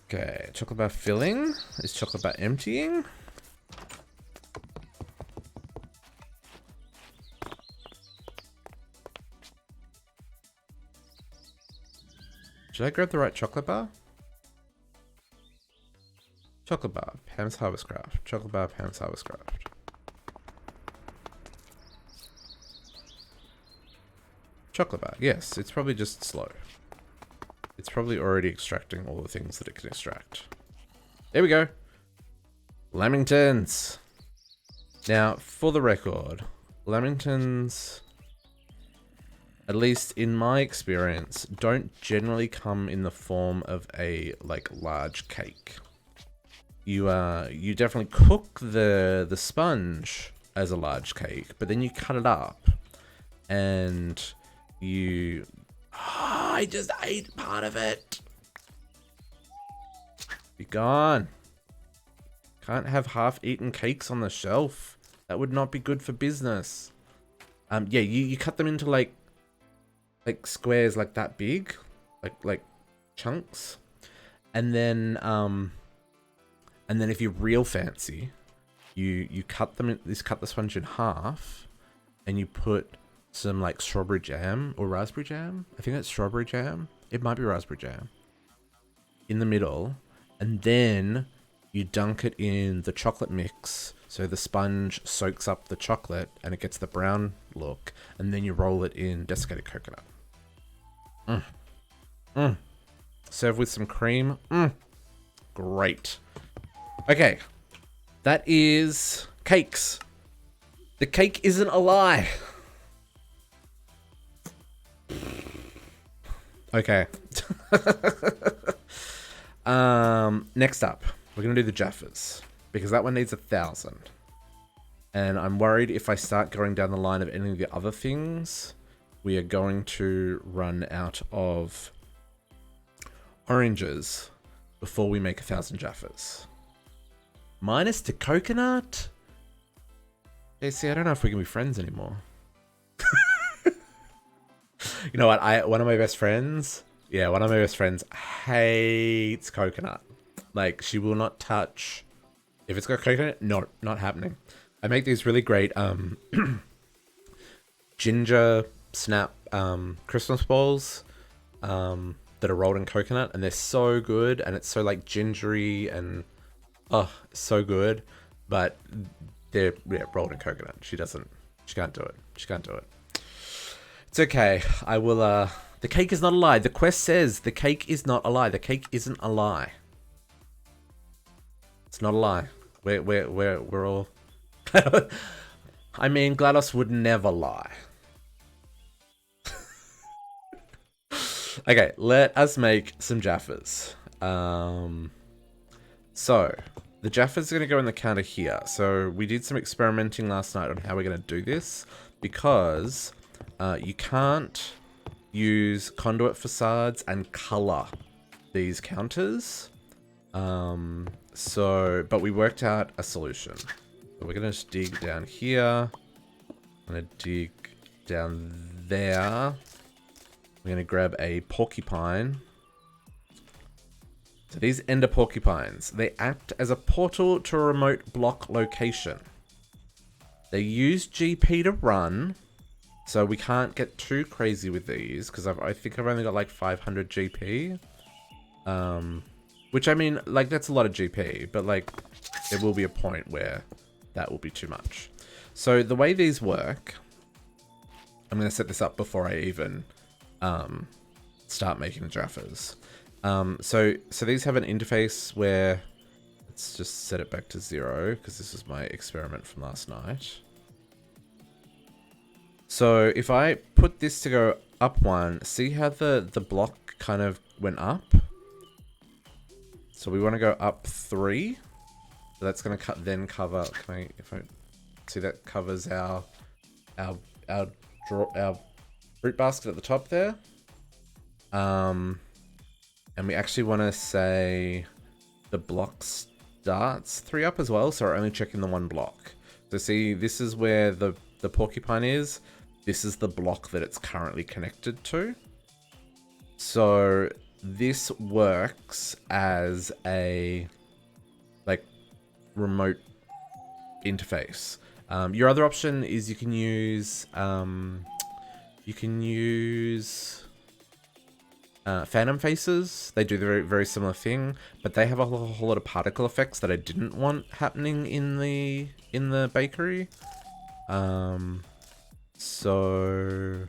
Okay, chocolate bar filling. Is chocolate bar emptying? Should I grab the right chocolate bar? Chocolate bar, Pam's Harvest Craft. Chocolate bar, Pam's Harvest Craft. Chocolate bar. Yes, it's probably just slow. It's probably already extracting all the things that it can extract. There we go. Lamingtons. Now, for the record, Lamingtons, at least in my experience, don't generally come in the form of a like large cake. You definitely cook the sponge as a large cake, but then you cut it up and you... Oh, I just ate part of it. Be gone. Can't have half-eaten cakes on the shelf. That would not be good for business. Yeah, you cut them into like squares like that big, like chunks, and then if you're real fancy, you cut them in, cut the sponge in half, and you put some like strawberry jam or raspberry jam. I think that's strawberry jam. It might be raspberry jam in the middle, and then you dunk it in the chocolate mix so the sponge soaks up the chocolate and it gets the brown look, and then you roll it in desiccated coconut. Serve with some cream. Great. Okay. That is cakes. The cake isn't a lie. Okay. Next up, we're going to do the Jaffas, because that one needs 1,000. And I'm worried if I start going down the line of any of the other things, we are going to run out of oranges before we make 1,000 Jaffas. Minus the coconut? JC, I don't know if we can be friends anymore. You know what? One of my best friends hates coconut. Like, she will not touch. If it's got coconut, no, not happening. I make these really great ginger snap Christmas balls that are rolled in coconut, and they're so good, and it's so like gingery and so good, but they're rolled in coconut. She can't do it. It's okay. I will the cake is not a lie. The quest says the cake is not a lie. The cake isn't a lie. It's not a lie. We're all I mean, GLaDOS would never lie. Okay, let us make some Jaffas. So, the Jaffas are going to go in the counter here. So, we did some experimenting last night on how we're going to do this, because you can't use conduit facades and color these counters. But we worked out a solution. So we're going to just dig down here. I'm going to dig down there. We're going to grab a porcupine. So these ender porcupines, they act as a portal to a remote block location. They use GP to run, so we can't get too crazy with these, because I think I've only got like 500 GP. Which, I mean, like, that's a lot of GP, but like, there will be a point where that will be too much. So the way these work, I'm going to set this up before I even start making Jaffas. So these have an interface where, let's just set it back to 0, because this is my experiment from last night. So if I put this to go up 1, see how the block kind of went up? So we want to go up 3. So that's going to then cover. If I see, that covers our fruit basket at the top there. And we actually want to say the block starts 3 up as well. So we're only checking the 1 block. So see, this is where the porcupine is. This is the block that it's currently connected to. So this works as a like remote interface. Your other option is you can use Phantom Faces. They do the very, very similar thing, but they have a whole lot of particle effects that I didn't want happening in the bakery. So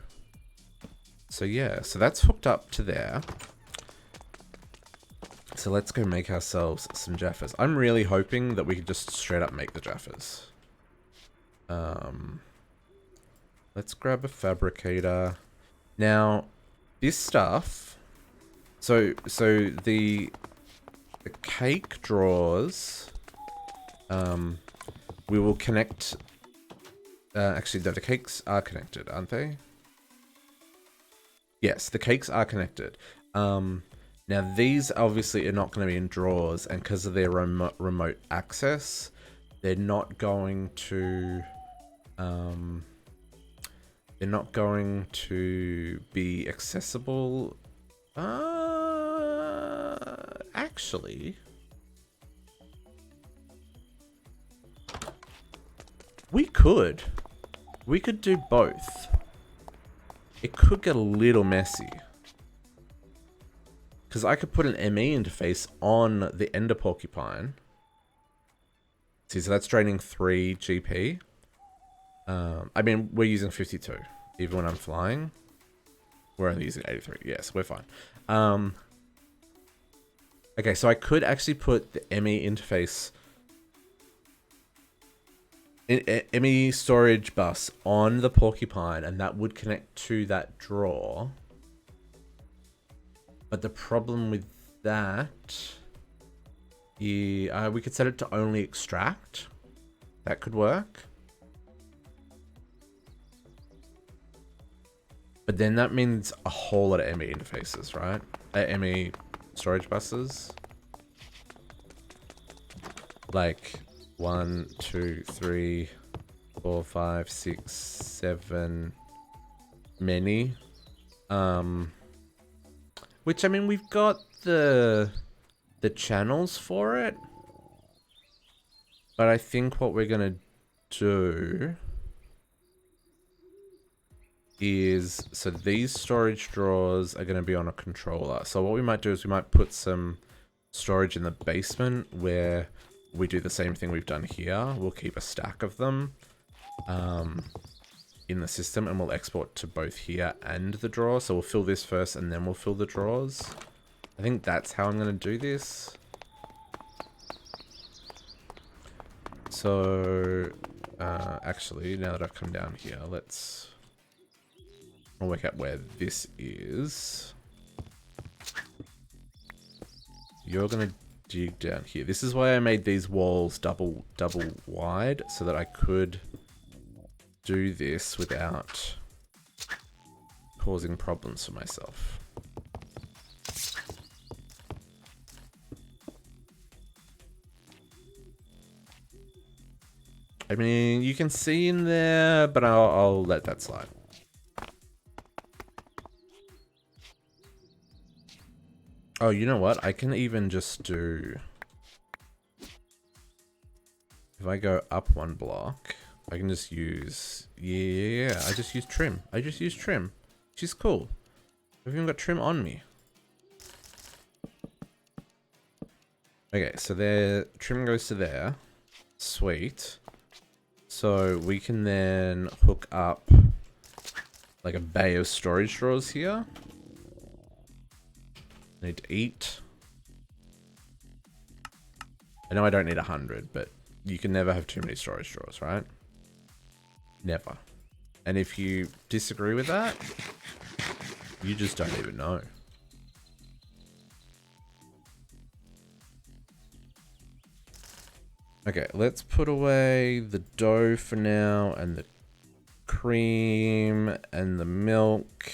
So yeah, so that's hooked up to there. So let's go make ourselves some Jaffas. I'm really hoping that we could just straight up make the Jaffas. Let's grab a fabricator. Now, this stuff. So the cake drawers. We will connect. Actually, no, the cakes are connected, aren't they? Yes, the cakes are connected. Now, these obviously are not going to be in drawers, and because of their remote access, they're not going to be accessible. Actually, we could do both. It could get a little messy. Because I could put an ME interface on the Ender Porcupine. See, so that's draining 3 GP. I mean, we're using 52. Even when I'm flying. We're only using 83. Yes, we're fine. Okay, so I could actually put the ME interface... ME storage bus on the Porcupine, and that would connect to that drawer. But the problem with that is we could set it to only extract. That could work. But then that means a whole lot of ME interfaces, right? ME storage buses. Like 1, 2, 3, 4, 5, 6, 7, many. Which, I mean, we've got the channels for it. But I think what we're going to do is... So these storage drawers are going to be on a controller. So what we might do is we might put some storage in the basement where we do the same thing we've done here. We'll keep a stack of them in the system, and we'll export to both here and the drawer. So we'll fill this first, and then we'll fill the drawers. I think that's how I'm going to do this. So, actually, now that I've come down here, I'll work out where this is. You're going to dig down here. This is why I made these walls double wide, so that I could do this without causing problems for myself. I mean, you can see in there, but I'll let that slide. Oh, you know what? I can even just do... If I go up 1 block... I can just use... Yeah, I just use trim. She's cool. I've even got trim on me. Okay, so there... Trim goes to there. Sweet. So we can then hook up like a bay of storage drawers here. I need to eat. I know I don't need 100, but you can never have too many storage drawers, right? Never. And if you disagree with that, you just don't even know. Okay, let's put away the dough for now, and the cream, and the milk.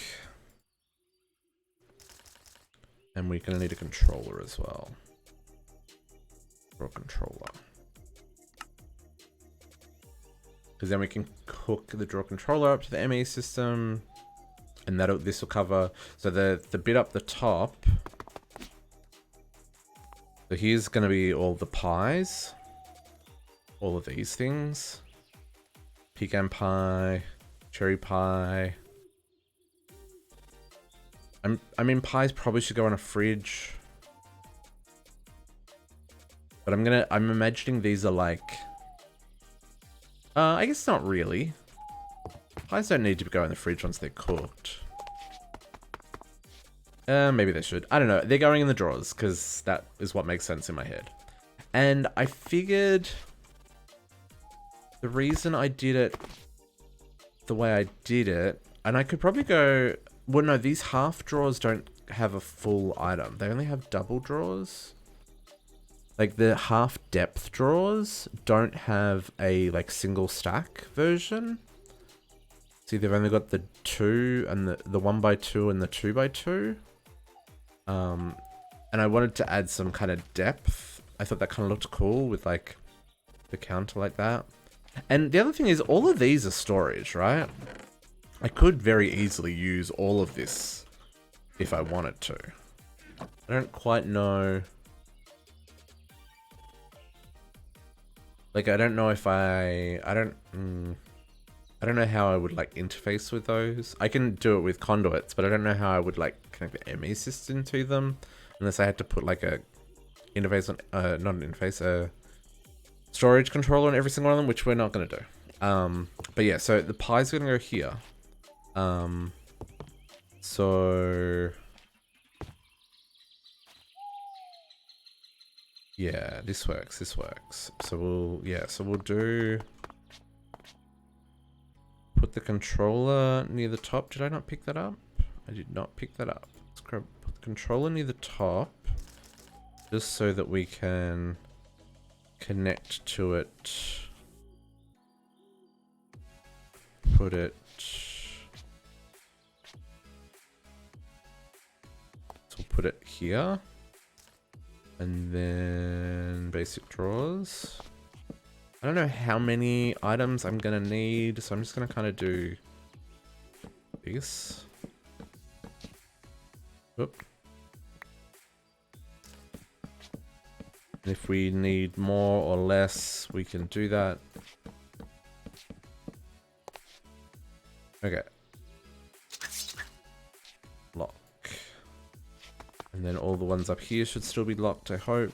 And we're going to need a controller as well. Or a controller. Because then we can hook the draw controller up to the ME system, and this will cover. So the bit up the top. So here's going to be all the pies, all of these things: pecan pie, cherry pie. I mean, pies probably should go on a fridge, but I'm imagining these are like. I guess not really. Pies don't need to go in the fridge once they're cooked. Maybe they should. I don't know. They're going in the drawers because that is what makes sense in my head. And I figured the reason I did it the way I did it, and I could probably go, well, no, these half drawers don't have a full item. They only have double drawers. Like the half depth drawers don't have a like single stack version. See, they've only got the 2 and the 1x2 and the 2x2. And I wanted to add some kind of depth. I thought that kind of looked cool with like the counter like that. And the other thing is all of these are storage, right? I could very easily use all of this if I wanted to. I don't quite know. Like, I don't know if I don't know how I would like interface with those. I can do it with conduits, but I don't know how I would like connect the ME system to them unless I had to put like a interface on, not an interface, a storage controller on every single one of them, which we're not going to do. But yeah, so the pie's going to go here. So yeah, this works. So we'll do, put the controller near the top. Did I not pick that up? I did not pick that up. Let's grab, put the controller near the top just so that we can connect to it. Put it, so we'll put it here. And then basic drawers. I don't know how many items I'm gonna need, so I'm just gonna kind of do this. Oop. And if we need more or less, we can do that. Okay. Lock. And then all the ones up here should still be locked, I hope.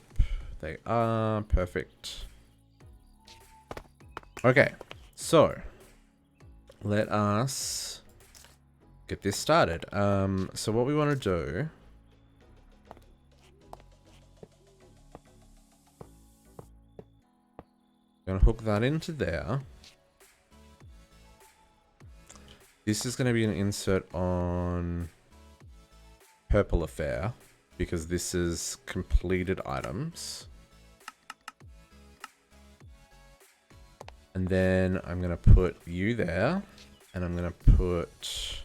They are. Perfect. Okay. So, let us get this started. So what we want to do... Gonna hook that into there. This is gonna be an insert on Purple Affair, because this is completed items. And then I'm gonna put you there, and I'm gonna put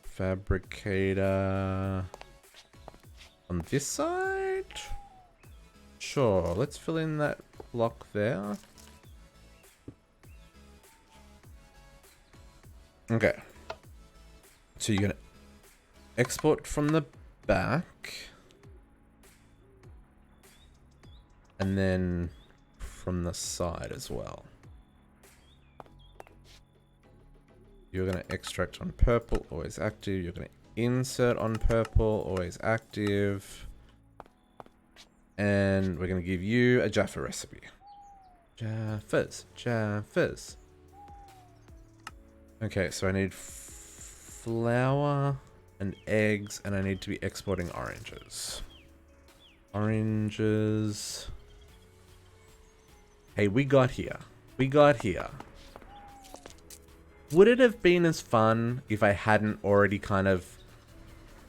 Fabricator on this side. Sure, let's fill in that block there. Okay. So you're gonna export from the back. And then from the side as well. You're gonna extract on purple, always active. You're gonna insert on purple, always active. And we're going to give you a Jaffa recipe. Jaffas. Okay, so I need flour and eggs, and I need to be exporting oranges. Oranges. Hey, we got here. Would it have been as fun if I hadn't already kind of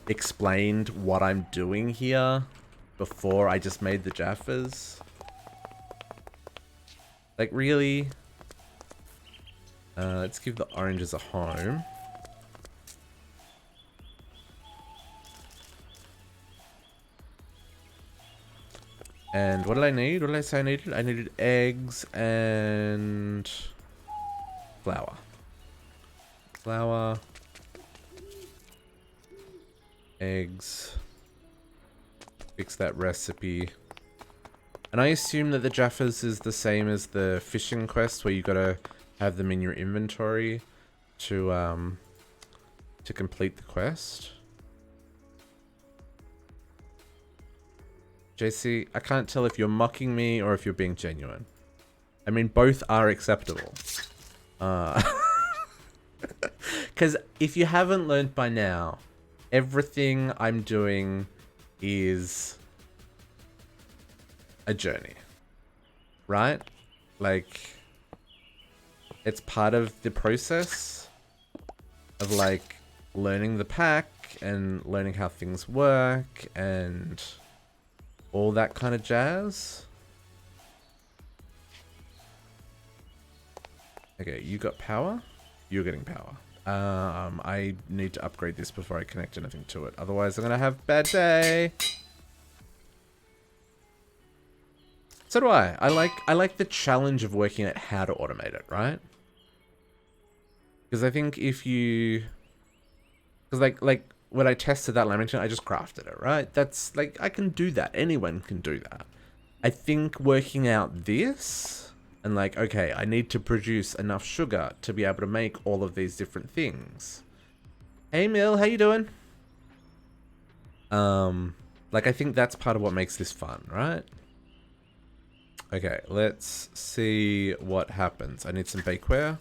explained what I'm doing here before I just made the Jaffas? Like, really? Let's give the oranges a home. And what did I need? What did I say I needed? I needed eggs and flour. Flour. Eggs. Fix that recipe. And I assume that the Jaffas is the same as the fishing quest, where you gotta have them in your inventory to complete the quest. JC, I can't tell if you're mocking me or if you're being genuine. I mean, both are acceptable. Because if you haven't learned by now, Everything I'm doing is a journey, right? Like, it's part of the process of like learning the pack and learning how things work and all that kind of jazz. Okay, you got power? You're getting power. I need to upgrade this before I connect anything to it. Otherwise, I'm gonna have a bad day. So do I. I like the challenge of working out how to automate it, right? Because I think if you... Because like when I tested that Lamington, I just crafted it, right? That's like, I can do that. Anyone can do that. I think working out this and like, okay, I need to produce enough sugar to be able to make all of these different things. Hey Mill, how you doing? Like I think that's part of what makes this fun, right? Okay, let's see what happens. I need some bakeware.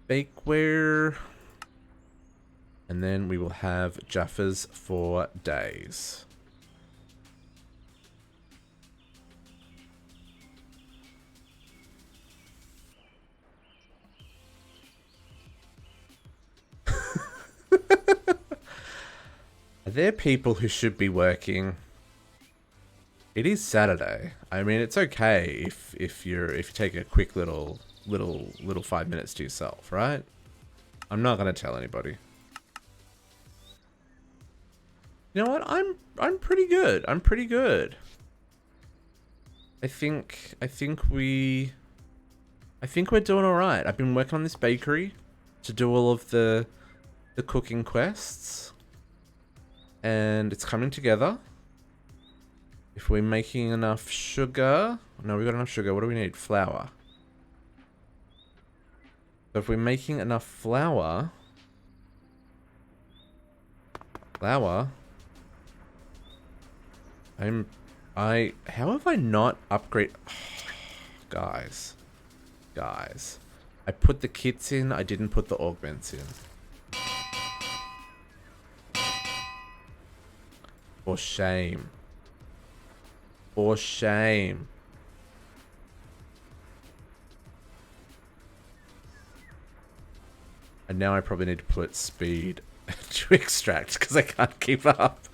Bakeware. And then we will have Jaffas for days. Are there people who should be working? It is Saturday. I mean, it's okay if you take a quick little 5 minutes to yourself, right? I'm not gonna tell anybody. You know what? I'm pretty good. I'm pretty good. I think we're doing all right. I've been working on this bakery to do all of the cooking quests, and it's coming together. If we're making enough sugar... No, we got enough sugar. What do we need? Flour. So if we're making enough flour... How have I not upgrade... Guys. I put the kits in, I didn't put the augments in. For shame. For shame. And now I probably need to put speed to extract because I can't keep up.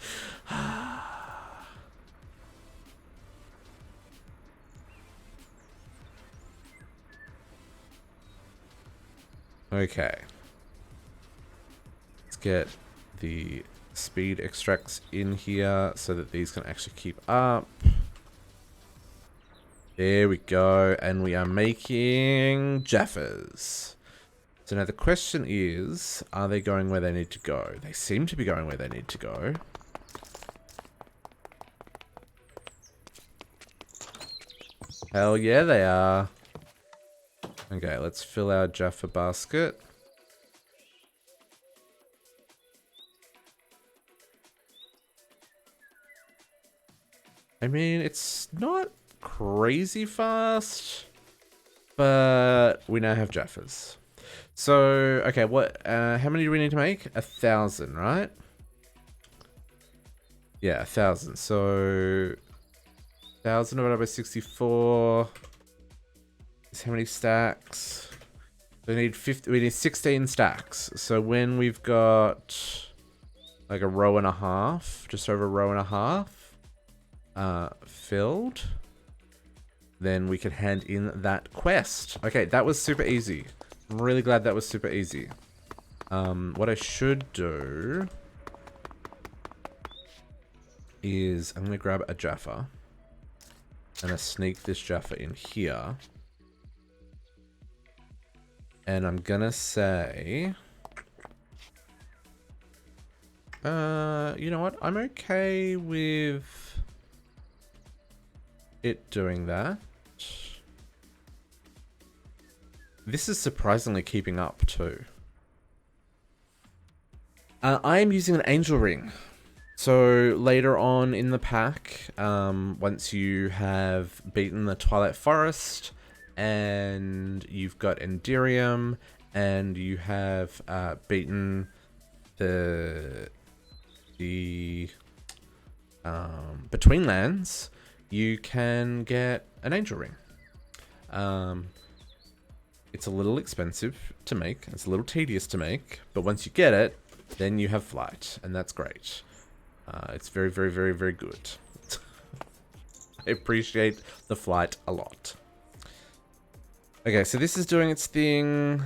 Okay. Let's get the speed extracts in here so that these can actually keep up. There we go. And we are making Jaffas. So now the question is, are they going where they need to go? They seem to be going where they need to go. Hell yeah, they are. Okay, let's fill our Jaffa basket. I mean, it's not crazy fast, but we now have Jaffas. So, okay, how many do we need to make? 1,000, right? Yeah, 1,000. So, 1,000 divided by 64 is how many stacks? We need 16 stacks. So when we've got like a row and a half, just over a row and a half, filled, then we can hand in that quest. Okay, that was super easy. I'm really glad that was super easy. What I should do is I'm gonna grab a Jaffa and I sneak this Jaffa in here. And I'm gonna say, you know what? I'm okay with it doing that. This is surprisingly keeping up too. I am using an angel ring. So later on in the pack, once you have beaten the Twilight Forest and you've got Enderium and you have beaten the between lands, you can get an angel ring. It's a little expensive to make. It's a little tedious to make, but once you get it, then you have flight, and that's great. It's very, very, very, very good. I appreciate the flight a lot. Okay, so this is doing its thing.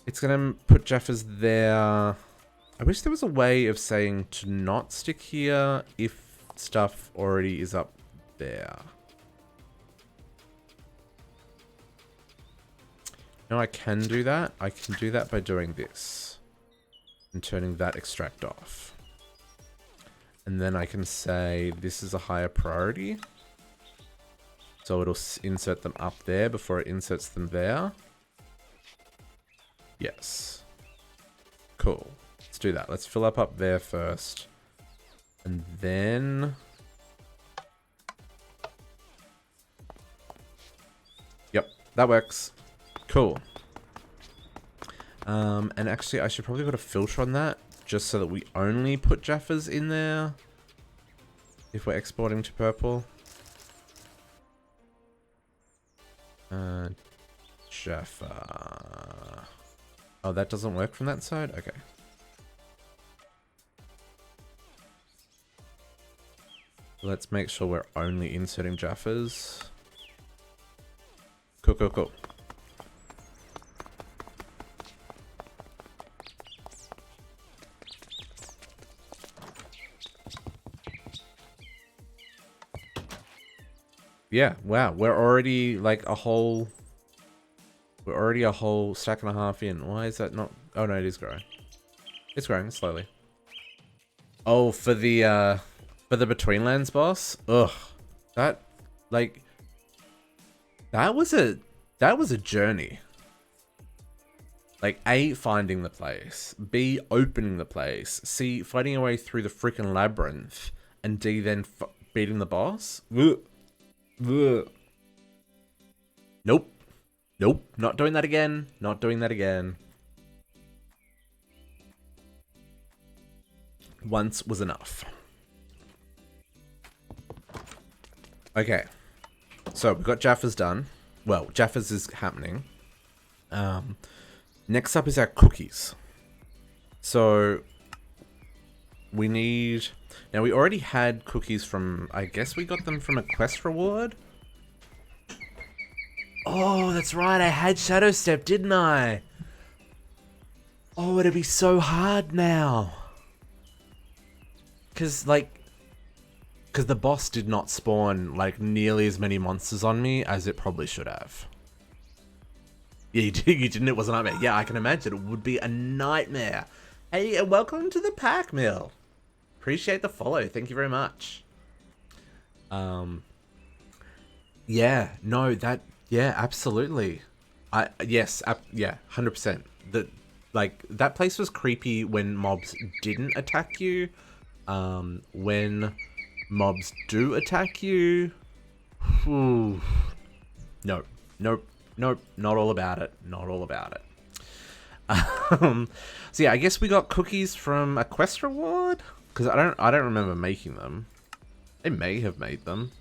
It's gonna put Jaffas there. I wish there was a way of saying to not stick here if stuff already is up there. No, I can do that. I can do that by doing this and turning that extract off. And then I can say this is a higher priority. So it'll insert them up there before it inserts them there. Yes. Cool. Let's do that. Let's fill up there first. And then... Yep, that works. Cool. And actually, I should probably put a filter on that, just so that we only put Jaffas in there if we're exporting to purple. Jaffa. Oh, that doesn't work from that side? Okay. Let's make sure we're only inserting Jaffas. Cool, cool, cool. Yeah, wow, we're already like a whole... We're already a whole stack and a half in. Why is that not... Oh no, it is growing. It's growing slowly. Oh, for the Between Lands boss? Ugh. That, like... That was a journey. Like, A, finding the place. B, opening the place. C, fighting your way through the freaking labyrinth. And D, then beating the boss? Ugh. Ugh. Nope. Nope. Not doing that again. Not doing that again. Once was enough. Okay. So we've got Jaffas done. Well, Jaffas is happening. Next up is our cookies. So we need... Now we already had cookies from... I guess we got them from a quest reward. Oh, that's right. I had Shadow Step, didn't I? Oh, it'd be so hard now. Because the boss did not spawn, like, nearly as many monsters on me as it probably should have. Yeah, you didn't? It was a nightmare. Yeah, I can imagine. It would be a nightmare. Hey, and welcome to the pack, Mill. Appreciate the follow. Thank you very much. Yeah, no, that... Yeah, absolutely. Yes, yeah, 100%. That place was creepy when mobs didn't attack you. When mobs do attack you, whew, nope, not all about it. Not all about it. So yeah, I guess we got cookies from a quest reward because I don't remember making them. They may have made them.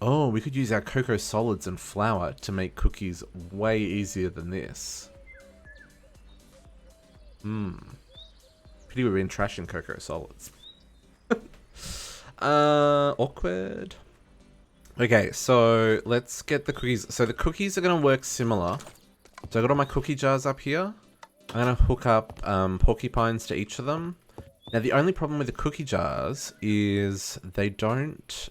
Oh, we could use our cocoa solids and flour to make cookies way easier than this. Pity we've been trashing cocoa solids. Awkward. Okay, so let's get the cookies. So the cookies are going to work similar. So I got all my cookie jars up here. I'm going to hook up porcupines to each of them. Now the only problem with the cookie jars is they don't...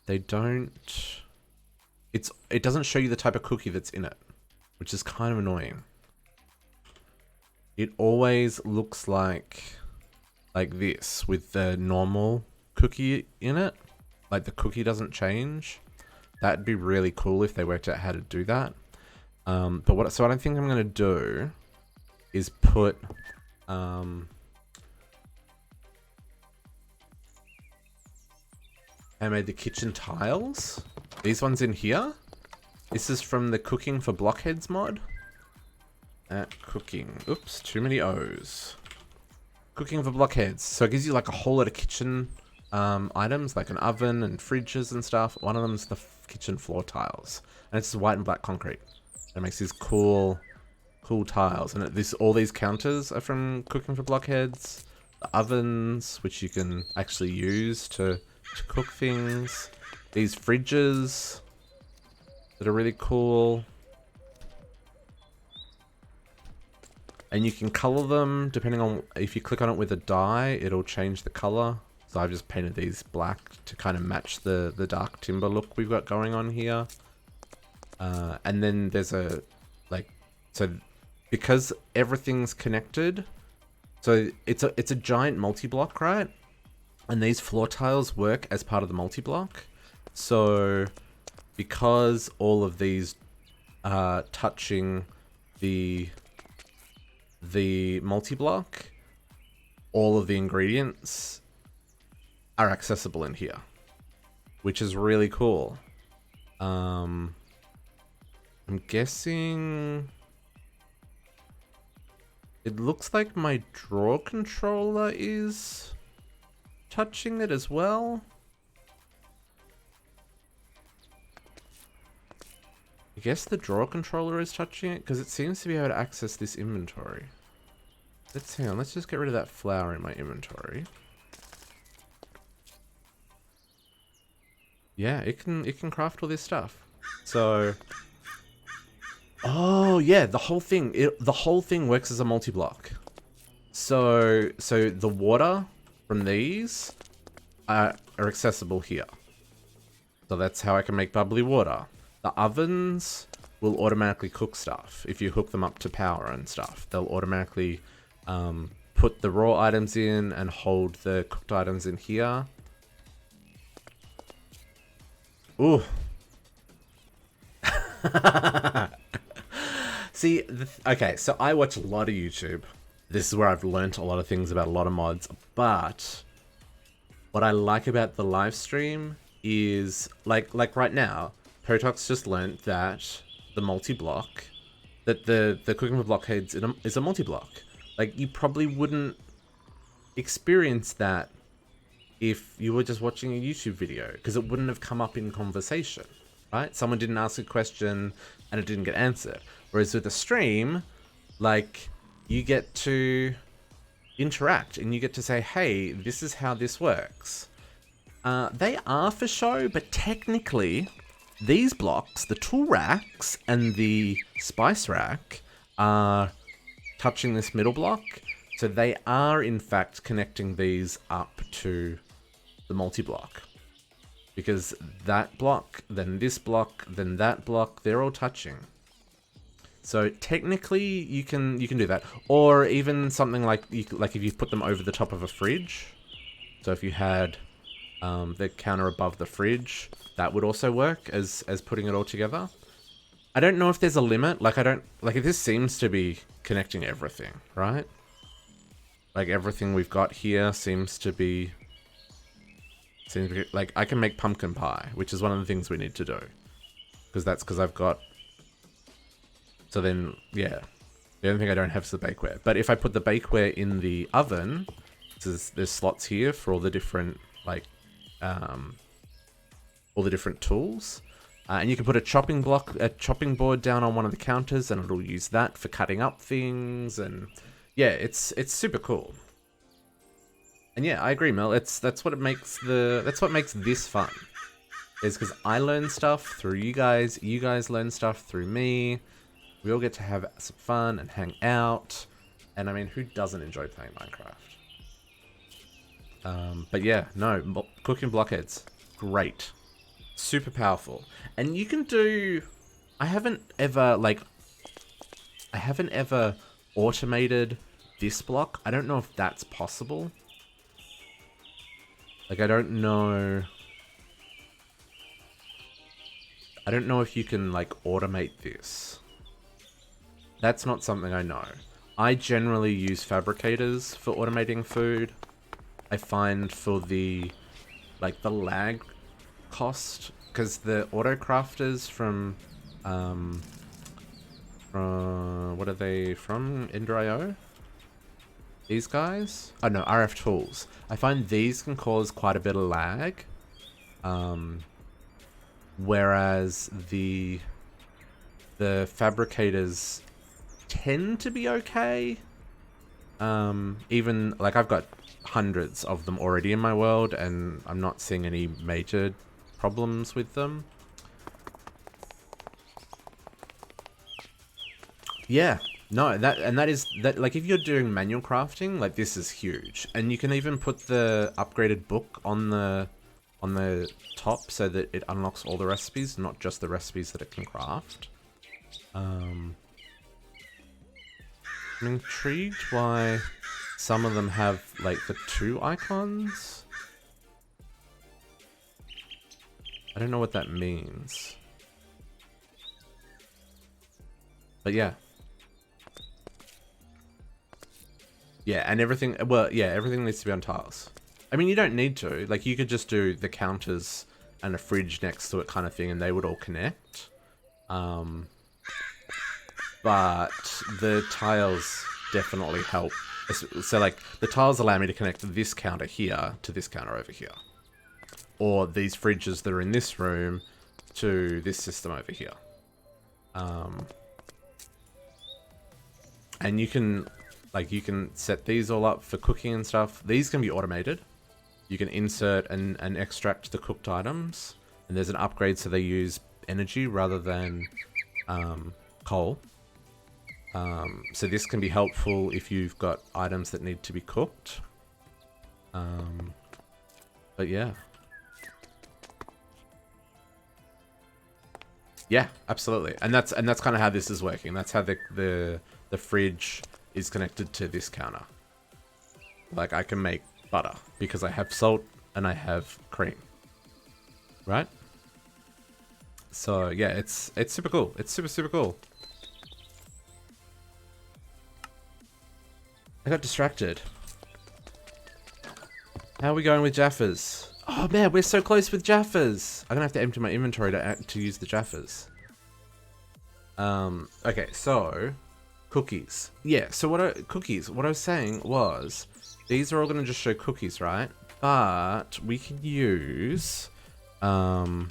it doesn't show you the type of cookie that's in it, which is kind of annoying. It always looks like this with the normal cookie in it. Like the cookie doesn't change. That'd be really cool if they worked out how to do that. So what I think I'm gonna do is put I made the kitchen tiles. These ones in here. This is from the Cooking for Blockheads mod. Cooking. Oops, too many O's. Cooking for Blockheads. So it gives you like a whole lot of kitchen items, like an oven and fridges and stuff. One of them is the kitchen floor tiles. And it's white and black concrete. It makes these cool tiles. And all these counters are from Cooking for Blockheads. The ovens, which you can actually use to cook things. These fridges that are really cool. And you can color them depending on, if you click on it with a dye, it'll change the color. So I've just painted these black to kind of match the dark timber look we've got going on here. And then there's so because everything's connected, so it's a giant multi-block, right? And these floor tiles work as part of the multi-block. So because all of these are touching the multi-block, all of the ingredients are accessible in here, which is really cool. I'm guessing it looks like my drawer controller is touching it as well. I guess the drawer controller is touching it because it seems to be able to access this inventory. Hang on, let's just get rid of that flour in my inventory. Yeah, it can craft all this stuff. So, oh yeah, the whole thing works as a multi-block. So the water from these are accessible here. So that's how I can make bubbly water. The ovens will automatically cook stuff if you hook them up to power and stuff. They'll automatically put the raw items in and hold the cooked items in here. Ooh. See, okay, so I watch a lot of YouTube. This is where I've learnt a lot of things about a lot of mods, but what I like about the live stream is, like right now, Protox just learnt that the multi-block, that the Cooking for Blockheads is a multi-block. Like, you probably wouldn't experience that if you were just watching a YouTube video, because it wouldn't have come up in conversation, right? Someone didn't ask a question and it didn't get answered. Whereas with a stream, like, you get to interact and you get to say, hey, this is how this works. They are for show, but technically these blocks, the tool racks and the spice rack, are touching this middle block. So they are in fact connecting these up to the multi-block. Because that block, then this block, then that block, they're all touching. So technically you can do that. Or even something like if you put them over the top of a fridge. So if you had the counter above the fridge, that would also work as putting it all together. I don't know if there's a limit. Like, this seems to be connecting everything, right? Like, everything we've got here seems to be like, I can make pumpkin pie, which is one of the things we need to do. Because I've got... So then, yeah. The only thing I don't have is the bakeware. But if I put the bakeware in the oven, there's slots here for all the different, like, all the different tools. And you can put a chopping board down on one of the counters, and it'll use that for cutting up things. And yeah, it's super cool. And yeah, I agree, Mel. That's what makes this fun. Is because I learn stuff through you guys learn stuff through me. We all get to have some fun and hang out. And I mean, who doesn't enjoy playing Minecraft? But yeah, no, Cooking Blockheads, great. Super powerful. And you can do... I haven't ever automated this block. I don't know if that's possible. Like, I don't know if you can, like, automate this. That's not something I know. I generally use fabricators for automating food. I find for the lag cost, because the auto crafters from From, what are they from? Ender.io? These guys? Oh no, RF Tools. I find these can cause quite a bit of lag. Whereas the fabricators tend to be okay. Even, like, I've got hundreds of them already in my world, and I'm not seeing any major problems with them. Yeah, no, that is, like, if you're doing manual crafting, like, this is huge. And you can even put the upgraded book on the top so that it unlocks all the recipes, not just the recipes that it can craft. I'm intrigued why some of them have, like, the 2 icons. I don't know what that means. But yeah. Yeah, and everything, well, yeah, everything needs to be on tiles. I mean, you don't need to. Like, you could just do the counters and a fridge next to it kind of thing, and they would all connect. But the tiles definitely help. So, like, the tiles allow me to connect this counter here to this counter over here. Or these fridges that are in this room to this system over here. And you can, like, you can set these all up for cooking and stuff. These can be automated. You can insert and extract the cooked items. And there's an upgrade so they use energy rather than coal. So this can be helpful if you've got items that need to be cooked. But yeah. Yeah, absolutely. And that's kind of how this is working. That's how the fridge is connected to this counter. Like, I can make butter because I have salt and I have cream. Right? So yeah, it's super cool. It's super cool. I got distracted. How are we going with Jaffas? Oh man, we're so close with Jaffas. I'm gonna have to empty my inventory to use the Jaffas. Okay, so cookies. Yeah, so cookies. What I was saying was these are all gonna just show cookies, right? But we can use so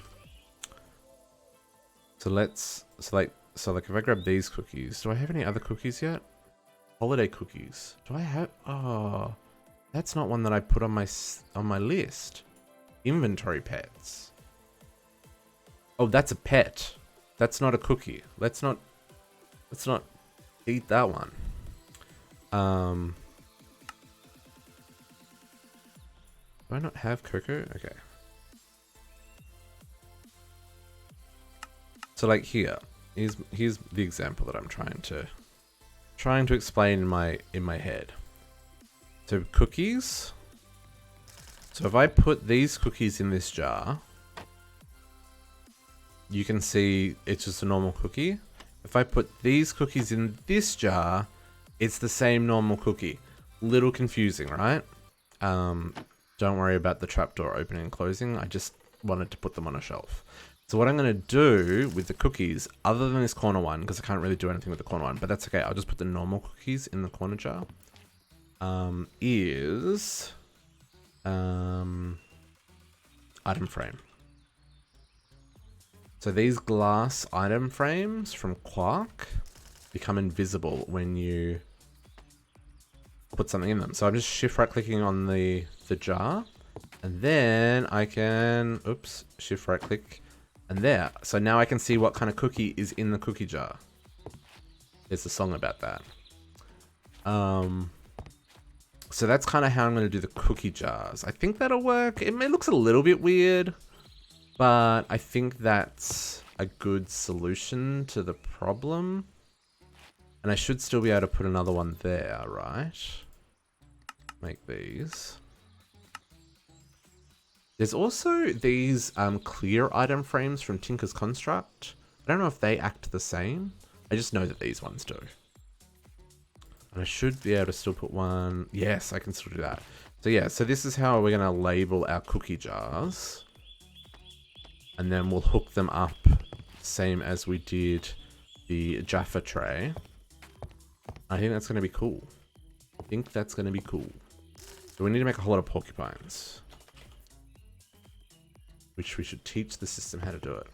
like if I grab these cookies, do I have any other cookies yet? Holiday cookies. Do I have? Oh, that's not one that I put on my list. Inventory pets. Oh, that's a pet. That's not a cookie. Let's not eat that one. Do I not have cocoa? Okay. So like here's the example that I'm trying to explain in my head. So cookies. So if I put these cookies in this jar, you can see it's just a normal cookie. If I put these cookies in this jar, it's the same normal cookie. Little confusing, right? Don't worry about the trapdoor opening and closing. I just wanted to put them on a shelf. So what I'm going to do with the cookies, other than this corner one, because I can't really do anything with the corner one, but that's okay. I'll just put the normal cookies in the corner jar. Is item frame. So these glass item frames from Quark become invisible when you put something in them. So I'm just shift right clicking on the jar, and then I can, oops, shift right click, and there. So now I can see what kind of cookie is in the cookie jar. There's a song about that. So that's kind of how I'm going to do the cookie jars. I think that'll work. It looks a little bit weird, but I think that's a good solution to the problem. And I should still be able to put another one there, right? Make these. There's also these clear item frames from Tinker's Construct. I don't know if they act the same. I just know that these ones do. And I should be able to still put one. Yes, I can still do that. So yeah, so this is how we're going to label our cookie jars. And then we'll hook them up same as we did the Jaffa tray. I think that's going to be cool. I think that's going to be cool. So we need to make a whole lot of porcupines, which we should teach the system how to do it.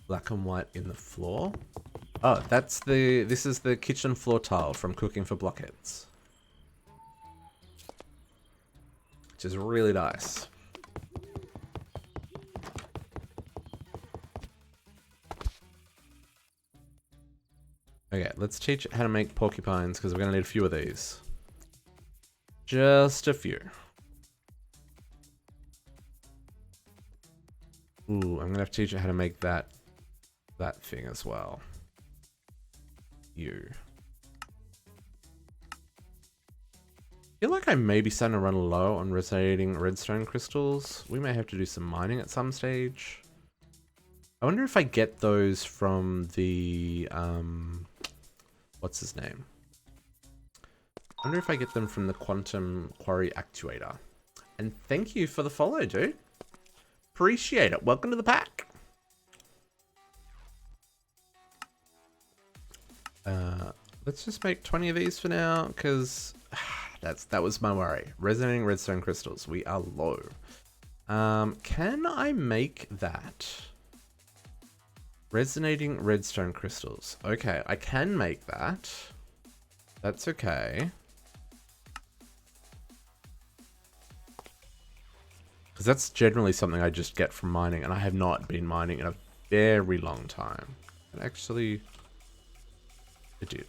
Black and white in the floor. Oh, this is the kitchen floor tile from Cooking for Blockheads, which is really nice. Okay, let's teach it how to make porcupines because we're going to need a few of these. Just a few. Ooh, I'm going to have to teach it how to make that thing as well. You. I feel like I may be starting to run low on resonating redstone crystals. We may have to do some mining at some stage. I wonder if I get those from the, what's his name? I wonder if I get them from the Quantum Quarry Actuator. And thank you for the follow, dude. Appreciate it. Welcome to the pack. Let's just make 20 of these for now, because that was my worry. Resonating redstone crystals. We are low. Can I make that? Resonating redstone crystals. Okay, I can make that. That's okay. Because that's generally something I just get from mining, and I have not been mining in a very long time. And actually, I do.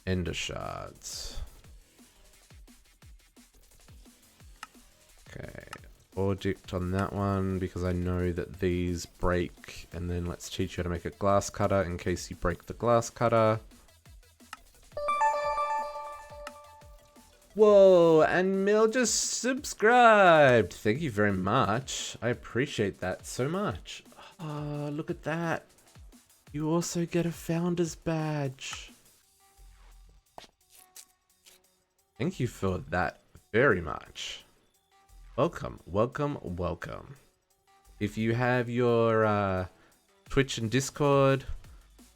Ender shards. Okay. Audict on that one because I know that these break, and then let's teach you how to make a glass cutter in case you break the glass cutter. Whoa, and Mill just subscribed. Thank you very much. I appreciate that so much. Oh, look at that. You also get a founder's badge. Thank you for that very much. Welcome, welcome, welcome. If you have your Twitch and Discord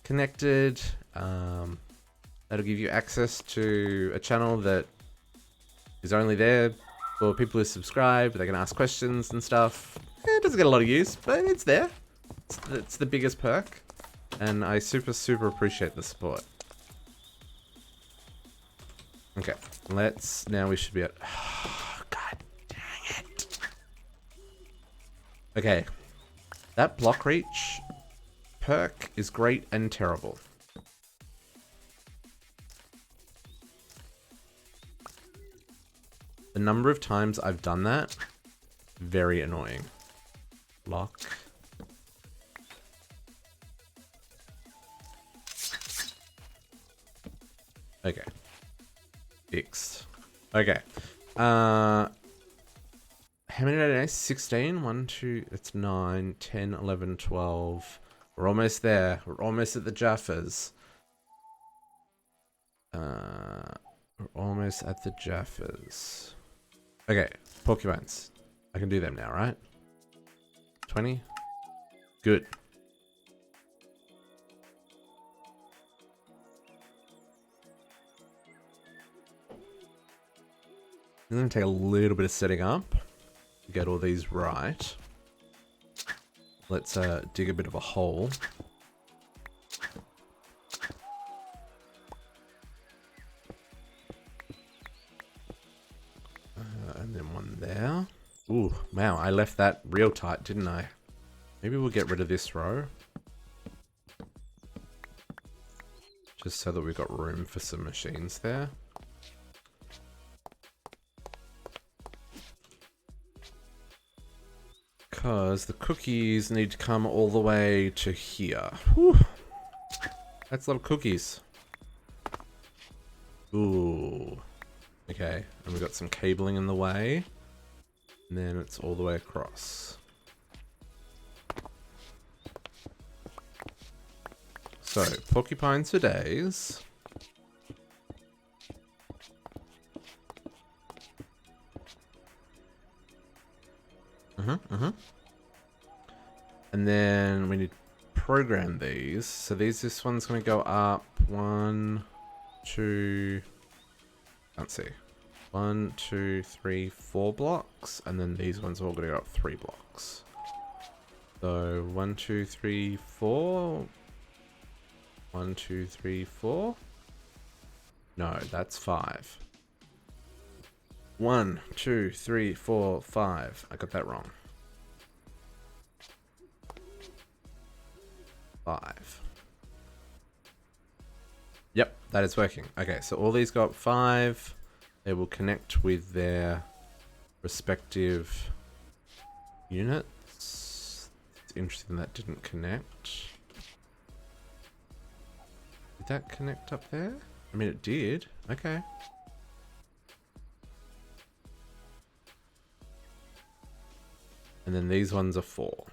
connected, that'll give you access to a channel that is only there for people who subscribe. They can ask questions and stuff. It doesn't get a lot of use, but it's there. It's the biggest perk, and I super appreciate the support. Okay, now we should be at... Oh, God dang it. Okay, that block reach perk is great and terrible. The number of times I've done that, very annoying. Lock. Okay. Fixed. Okay. How many did I know? 16? 1, 2, that's 9, 10, 11, 12. We're almost there. We're almost at the Jaffas. We're almost at the Jaffas. Okay, porcupines. I can do them now, right? 20? Good. It's going to take a little bit of setting up to get all these right. Let's dig a bit of a hole. And then one there. Ooh, wow, I left that real tight, didn't I? Maybe we'll get rid of this row. Just so that we've got room for some machines there. Because the cookies need to come all the way to here. Whew. That's a lot of cookies. Ooh. Okay, and we've got some cabling in the way. And then it's all the way across. So, porcupines for days. And then we need to program these. So this one's going to go up 1, 2, can't see. 1, 2, 3, 4 blocks. And then these ones are all going to go up 3 blocks. So 1, 2, 3, 4. 1, 2, 3, 4. No, that's 5. 1, 2, 3, 4, 5. I got that wrong. 5. Yep, that is working. Okay, so all these go up 5. They will connect with their respective units. It's interesting that didn't connect. Did that connect up there? I mean, it did. Okay. And then these ones are 4.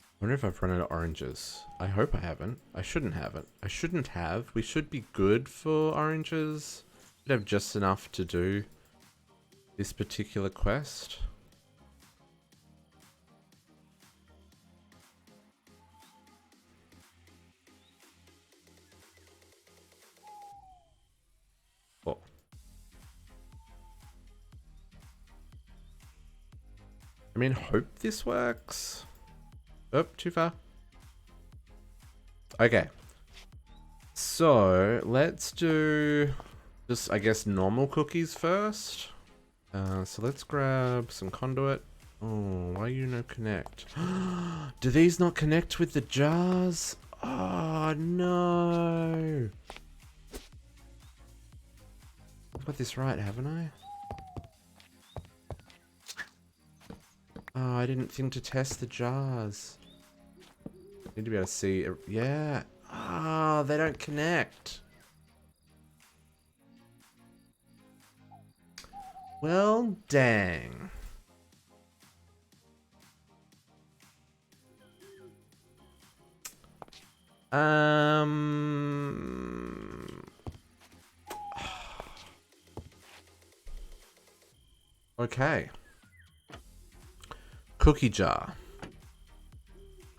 I wonder if I've run out of oranges. I hope I haven't. I shouldn't have it. I shouldn't have. We should be good for oranges. Should have just enough to do this particular quest. Oh. I mean, hope this works. Oh, too far. Okay. So, let's do just, I guess, normal cookies first. So let's grab some conduit. Oh, why you no connect? Do these not connect with the jars? Oh, no. I've got this right, haven't I? Oh, I didn't think to test the jars. Need to be able to see. Yeah. Ah, they don't connect. Well, dang. Okay. Cookie jar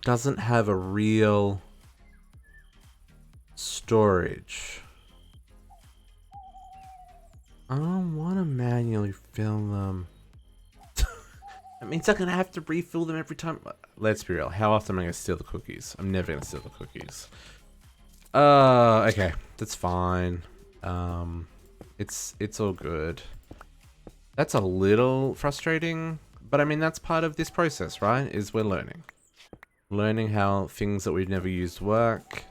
doesn't have a real storage. I don't want to manually fill them. That means I'm going to have to refill them every time. Let's be real. How often am I going to steal the cookies? I'm never going to steal the cookies. Okay. That's fine. It's all good. That's a little frustrating. But I mean, that's part of this process, right? Is we're learning. Learning how things that we've never used work.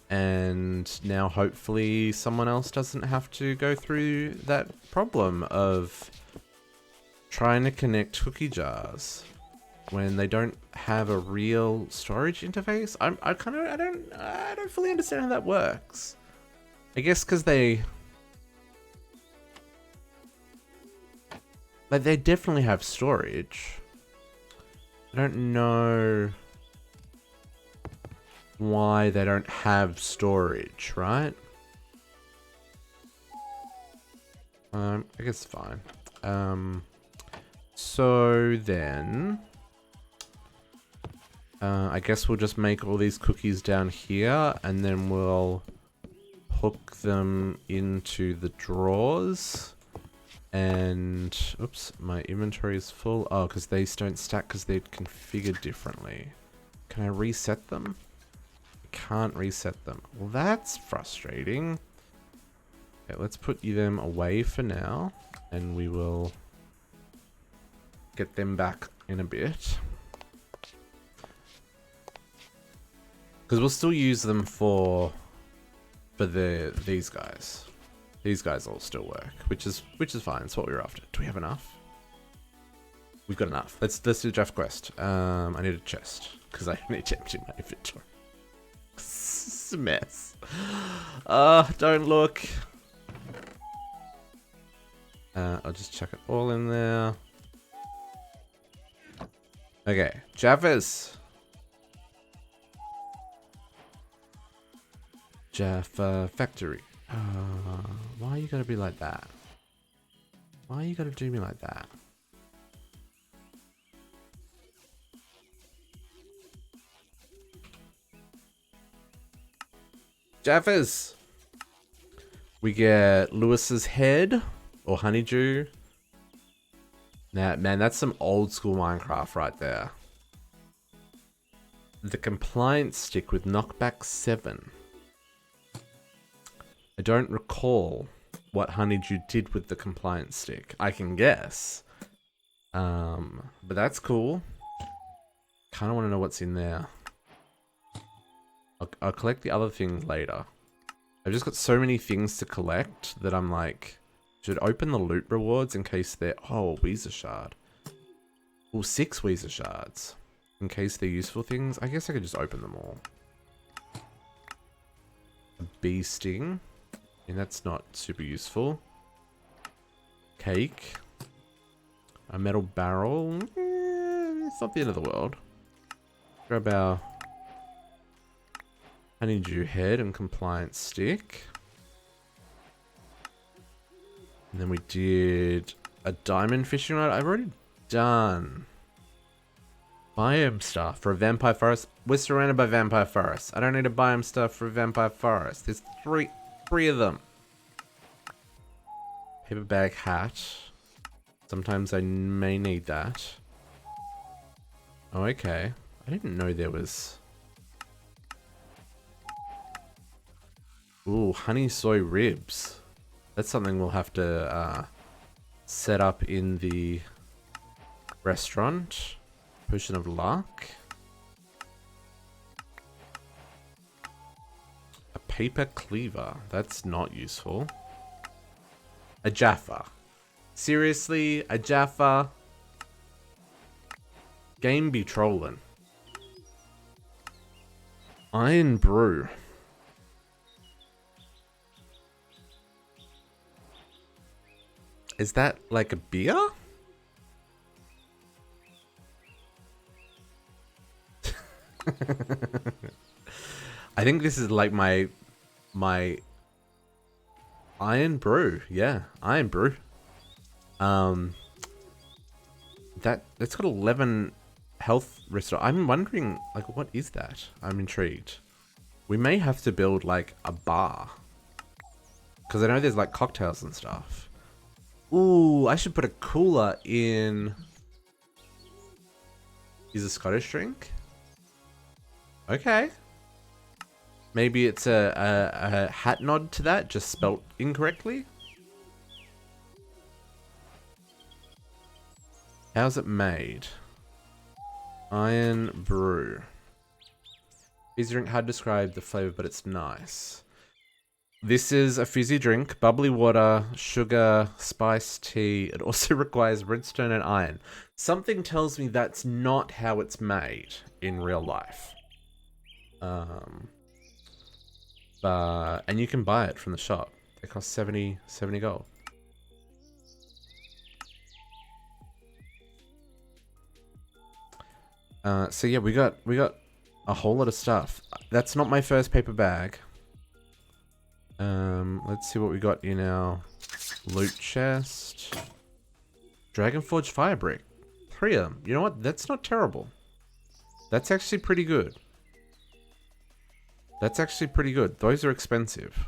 And now hopefully someone else doesn't have to go through that problem of trying to connect cookie jars when they don't have a real storage interface. I don't fully understand how that works. I guess because they definitely have storage. I don't know why they don't have storage, right? I guess fine. So then, I guess we'll just make all these cookies down here, and then we'll hook them into the drawers. And oops, my inventory is full. Oh, because these don't stack because they're configured differently. Can I reset them? Can't reset them. Well, that's frustrating. Okay, let's put them away for now, and we will get them back in a bit. Because we'll still use them for these guys. These guys all still work, which is fine. It's what we were after. Do we have enough? We've got enough. Let's do the draft quest. I need a chest because I need to empty my inventory. It's a mess. Don't look. I'll just chuck it all in there. Okay, Jaffas. Jaffa Factory. Why you gotta be like that? Why you gotta do me like that? Jaffas. We get Lewis's head or honeydew. Nah, man, that's some old school Minecraft right there. The compliance stick with knockback 7. I don't recall what honeydew did with the compliance stick. I can guess. But that's cool. Kind of want to know what's in there. I'll collect the other things later. I've just got so many things to collect that I'm like, should open the loot rewards in case they're... Oh, Weezer shard. Well, 6 Weezer shards. In case they're useful things. I guess I could just open them all. A bee sting. And that's not super useful. Cake. A metal barrel. It's not the end of the world. Grab our honeydew head and compliance stick. And then we did a diamond fishing rod. I've already done biome stuff for a vampire forest. We're surrounded by vampire forests. I don't need a biome stuff for a vampire forest. There's three of them. Paper bag hat. Sometimes I may need that. Oh, okay. I didn't know there was... Ooh, honey soy ribs. That's something we'll have to set up in the restaurant. Potion of luck. A paper cleaver. That's not useful. A Jaffa. Seriously? A Jaffa? Game be trolling. Iron brew. Is that like a beer? I think this is like my iron brew. Yeah, iron brew. That's got 11 health restore. I'm wondering, like, what is that? I'm intrigued. We may have to build like a bar, because I know there's like cocktails and stuff. Ooh, I should put a cooler in. Is a Scottish drink? Okay. Maybe it's a hat nod to that, just spelt incorrectly. How's it made? Iron brew. Fizzy drink, hard to describe the flavor, but it's nice. This is a fizzy drink, bubbly water, sugar, spiced tea. It also requires redstone and iron. Something tells me that's not how it's made in real life. And you can buy it from the shop. It costs 70 gold. So yeah, we got a whole lot of stuff. That's not my first paper bag. Let's see what we got in our loot chest. Dragonforge fire brick. 3 of them. You know what? That's not terrible. That's actually pretty good. That's actually pretty good. Those are expensive.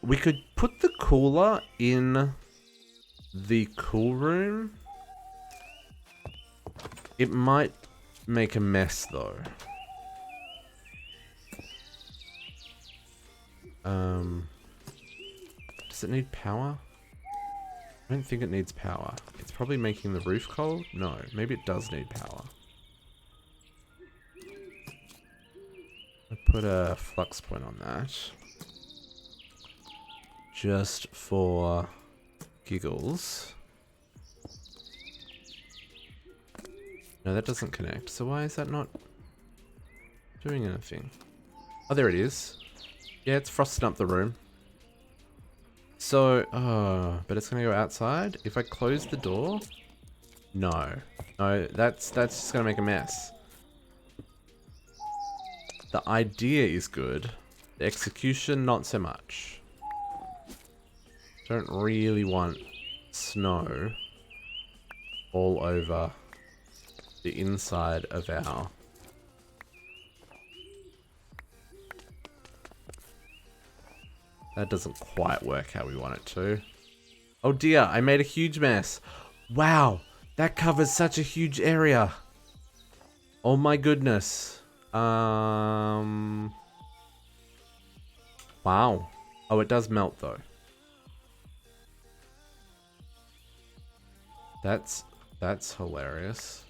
We could put the cooler in the cool room. It might make a mess though. Does it need power? I don't think it needs power. It's probably making the roof cold? No, maybe it does need power. I put a flux point on that. Just for giggles. No, that doesn't connect. So why is that not doing anything? Oh, there it is. Yeah, it's frosting up the room. So, but it's gonna go outside. If I close the door, No. No, that's just gonna make a mess. The idea is good. The execution, not so much. Don't really want snow all over the inside of our... That doesn't quite work how we want it to. Oh dear, I made a huge mess. Wow, that covers such a huge area. Oh my goodness. Wow. Oh, it does melt though. That's hilarious.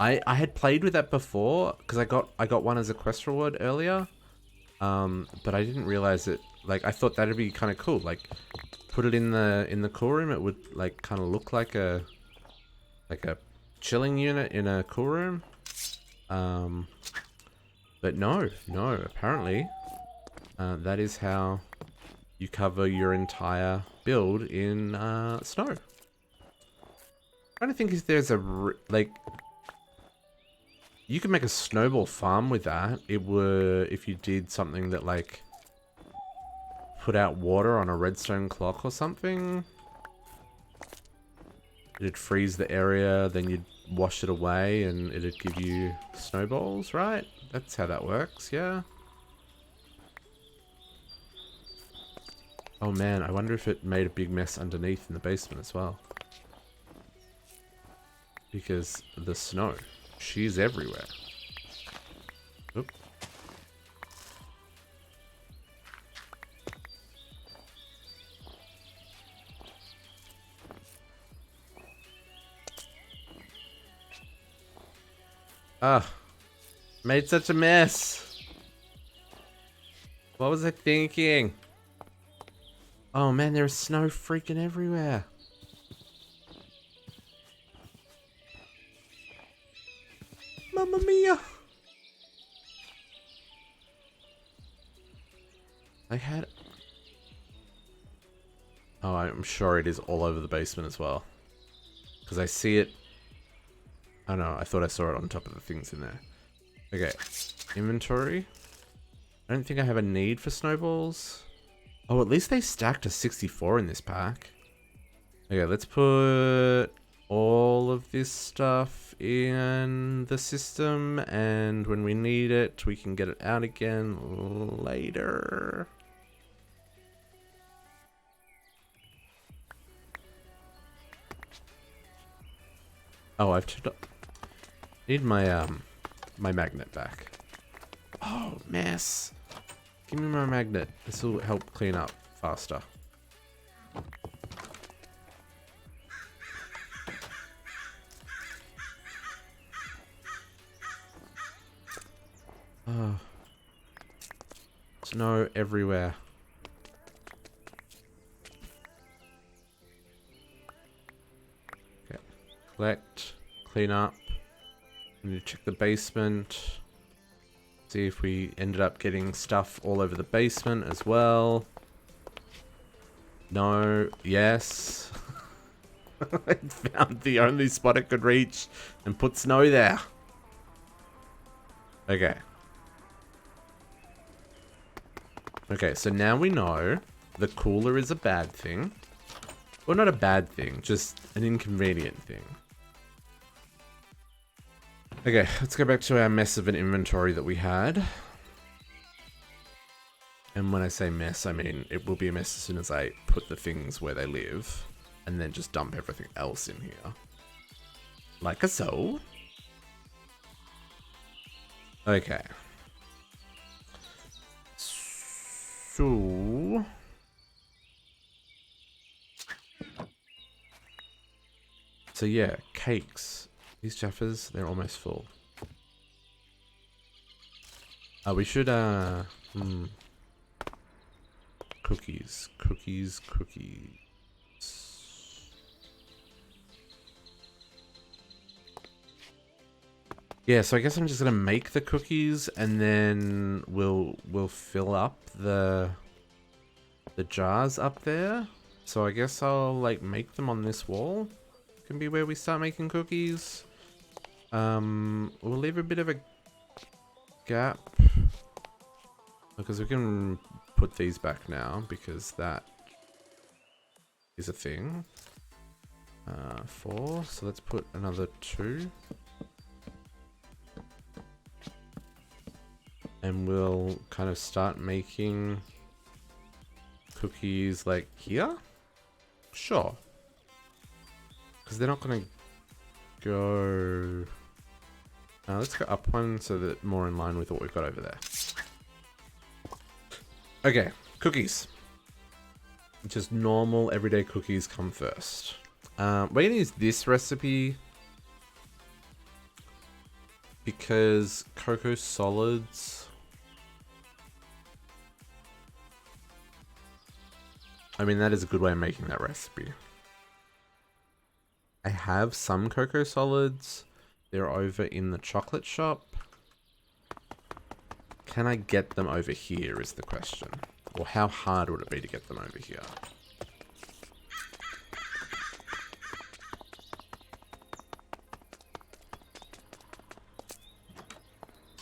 I had played with that before because I got one as a quest reward earlier. But I didn't realize it. Like, I thought that'd be kind of cool. Like, put it in the cool room. It would like kind of look like a chilling unit in a cool room. But no. Apparently, that is how you cover your entire build in snow. I'm trying to think if there's like. You could make a snowball farm with that. It would, if you did something that like put out water on a redstone clock or something. It'd freeze the area, then you'd wash it away and it'd give you snowballs, right? That's how that works, yeah. Oh man, I wonder if it made a big mess underneath in the basement as well. Because the snow. She's everywhere. Oop. Ah. Made such a mess. What was I thinking? Oh man, there's snow freaking everywhere. Mamma mia! I had... Oh, I'm sure it is all over the basement as well. Because I see it... I don't know, I thought I saw it on top of the things in there. Okay, inventory. I don't think I have a need for snowballs. Oh, at least they stacked to 64 in this pack. Okay, let's put all of this stuff in the system, and when we need it, we can get it out again later. Oh, I've turned up. Need my my magnet back. Oh, mess. Give me my magnet. This will help clean up faster. Oh. Snow everywhere. Okay. Collect. Clean up. We need to check the basement. See if we ended up getting stuff all over the basement as well. No. Yes. I found the only spot it could reach and put snow there. Okay. Okay, so now we know the cooler is a bad thing. Well, not a bad thing, just an inconvenient thing. Okay, let's go back to our mess of an inventory that we had. And when I say mess, I mean it will be a mess as soon as I put the things where they live. And then just dump everything else in here. Like a so. Okay. So... So yeah, cakes. These Jaffas, they're almost full. We should, Cookies. Cookies. Yeah, so I guess I'm just gonna make the cookies and then we'll fill up the jars up there. So I guess I'll like make them on this wall. can be where we start making cookies. We'll leave a bit of a gap because we can put these back now because that is a thing. 4, so let's put another 2. And we'll kind of start making cookies like here? Sure. Because they're not going to go... let's go up one so that more in line with what we've got over there. Okay, cookies. Just normal everyday cookies come first. We're going to use this recipe because cocoa solids... I mean, that is a good way of making that recipe. I have some cocoa solids. They're over in the chocolate shop. Can I get them over here is the question. Or how hard would it be to get them over here?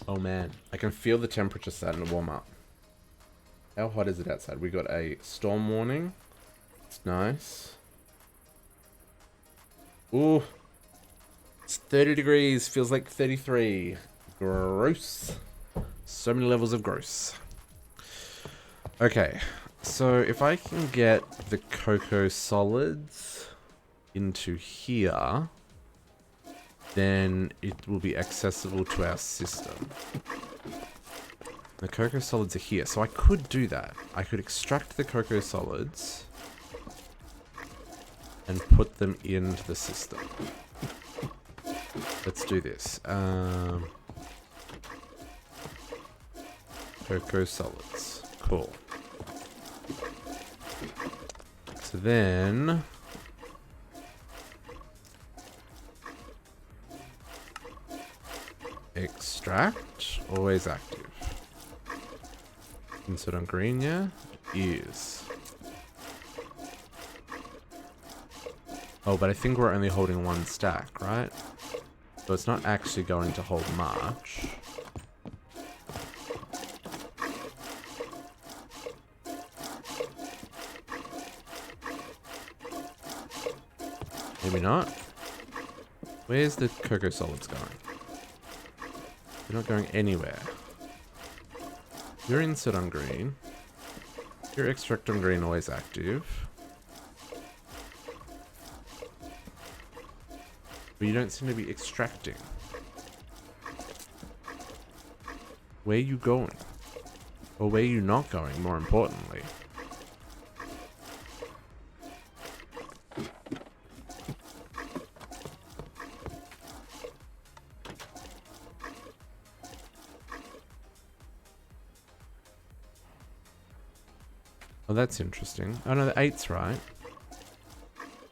Oh man, I can feel the temperature starting to warm up. How hot is it outside? We got a storm warning. It's nice. Ooh. It's 30 degrees. Feels like 33. Gross. So many levels of gross. Okay. So if I can get the cocoa solids into here, then it will be accessible to our system. The cocoa solids are here, so I could do that. I could extract the cocoa solids and put them into the system. Let's do this. Cocoa solids. Cool. So then... extract, always active. Insert on green, yeah? Is. Oh, but I think we're only holding one stack, right? So it's not actually going to hold much. Maybe not. Where's the cocoa solids going? They're not going anywhere. Your insert on green. Your extract on green always active. But you don't seem to be extracting. Where are you going? Or where are you not going, more importantly? Oh, that's interesting. Oh no, the 8's right.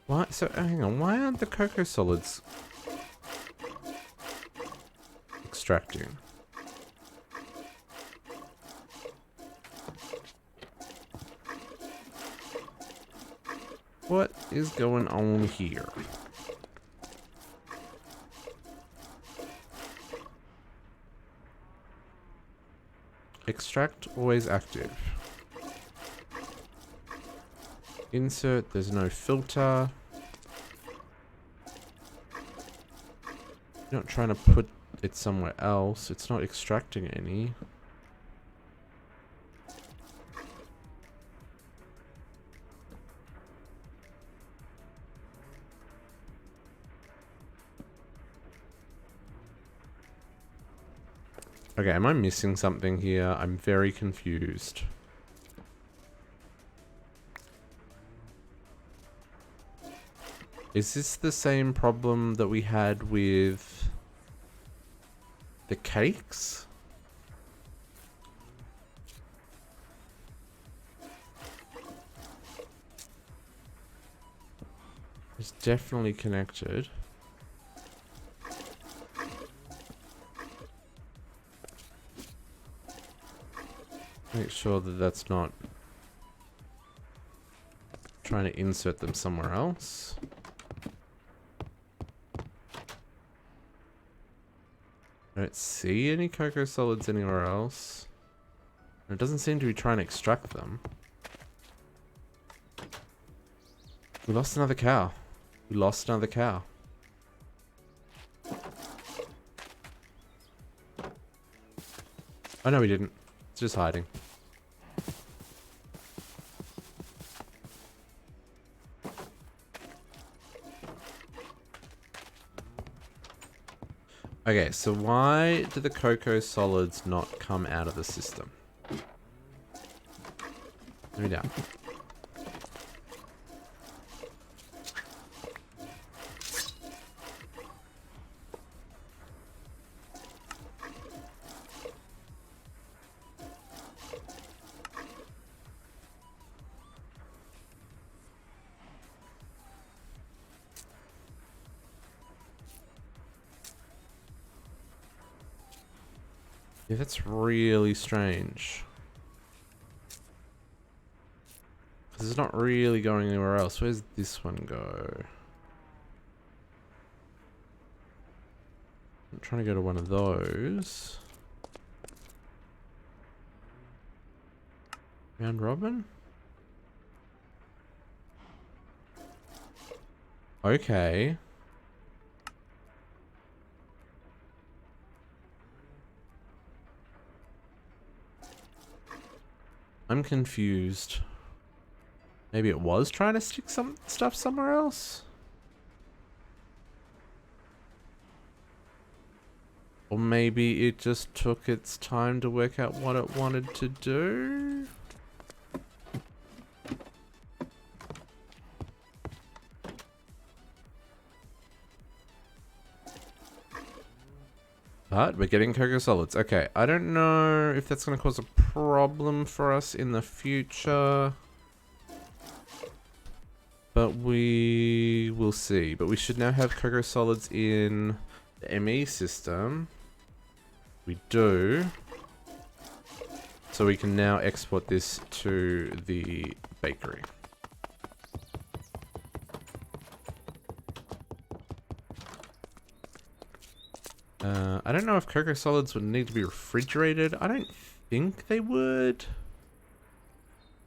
Why? So, hang on. Why aren't the cocoa solids extracting? What is going on here? Extract always active. Insert, there's no filter. You're not trying to put it somewhere else. It's not extracting any. Okay, am I missing something here? I'm very confused. Is this the same problem that we had with the cakes? It's definitely connected. Make sure that that's not trying to insert them somewhere else. don't see any cocoa solids anywhere else. And it doesn't seem to be trying to extract them. We lost another cow. We lost another cow. Oh no, we didn't. It's just hiding. Okay, so why do the cocoa solids not come out of the system? Let me down. Yeah, that's really strange. Because it's not really going anywhere else. Where's this one go? I'm trying to go to one of those. Round robin? Okay. I'm confused. Maybe it was trying to stick some stuff somewhere else? Or maybe it just took its time to work out what it wanted to do? But we're getting cocoa solids. Okay, I don't know if that's going to cause a problem for us in the future. But we will see. But we should now have cocoa solids in the ME system. We do. So we can now export this to the bakery. I don't know if cocoa solids would need to be refrigerated. I don't think they would.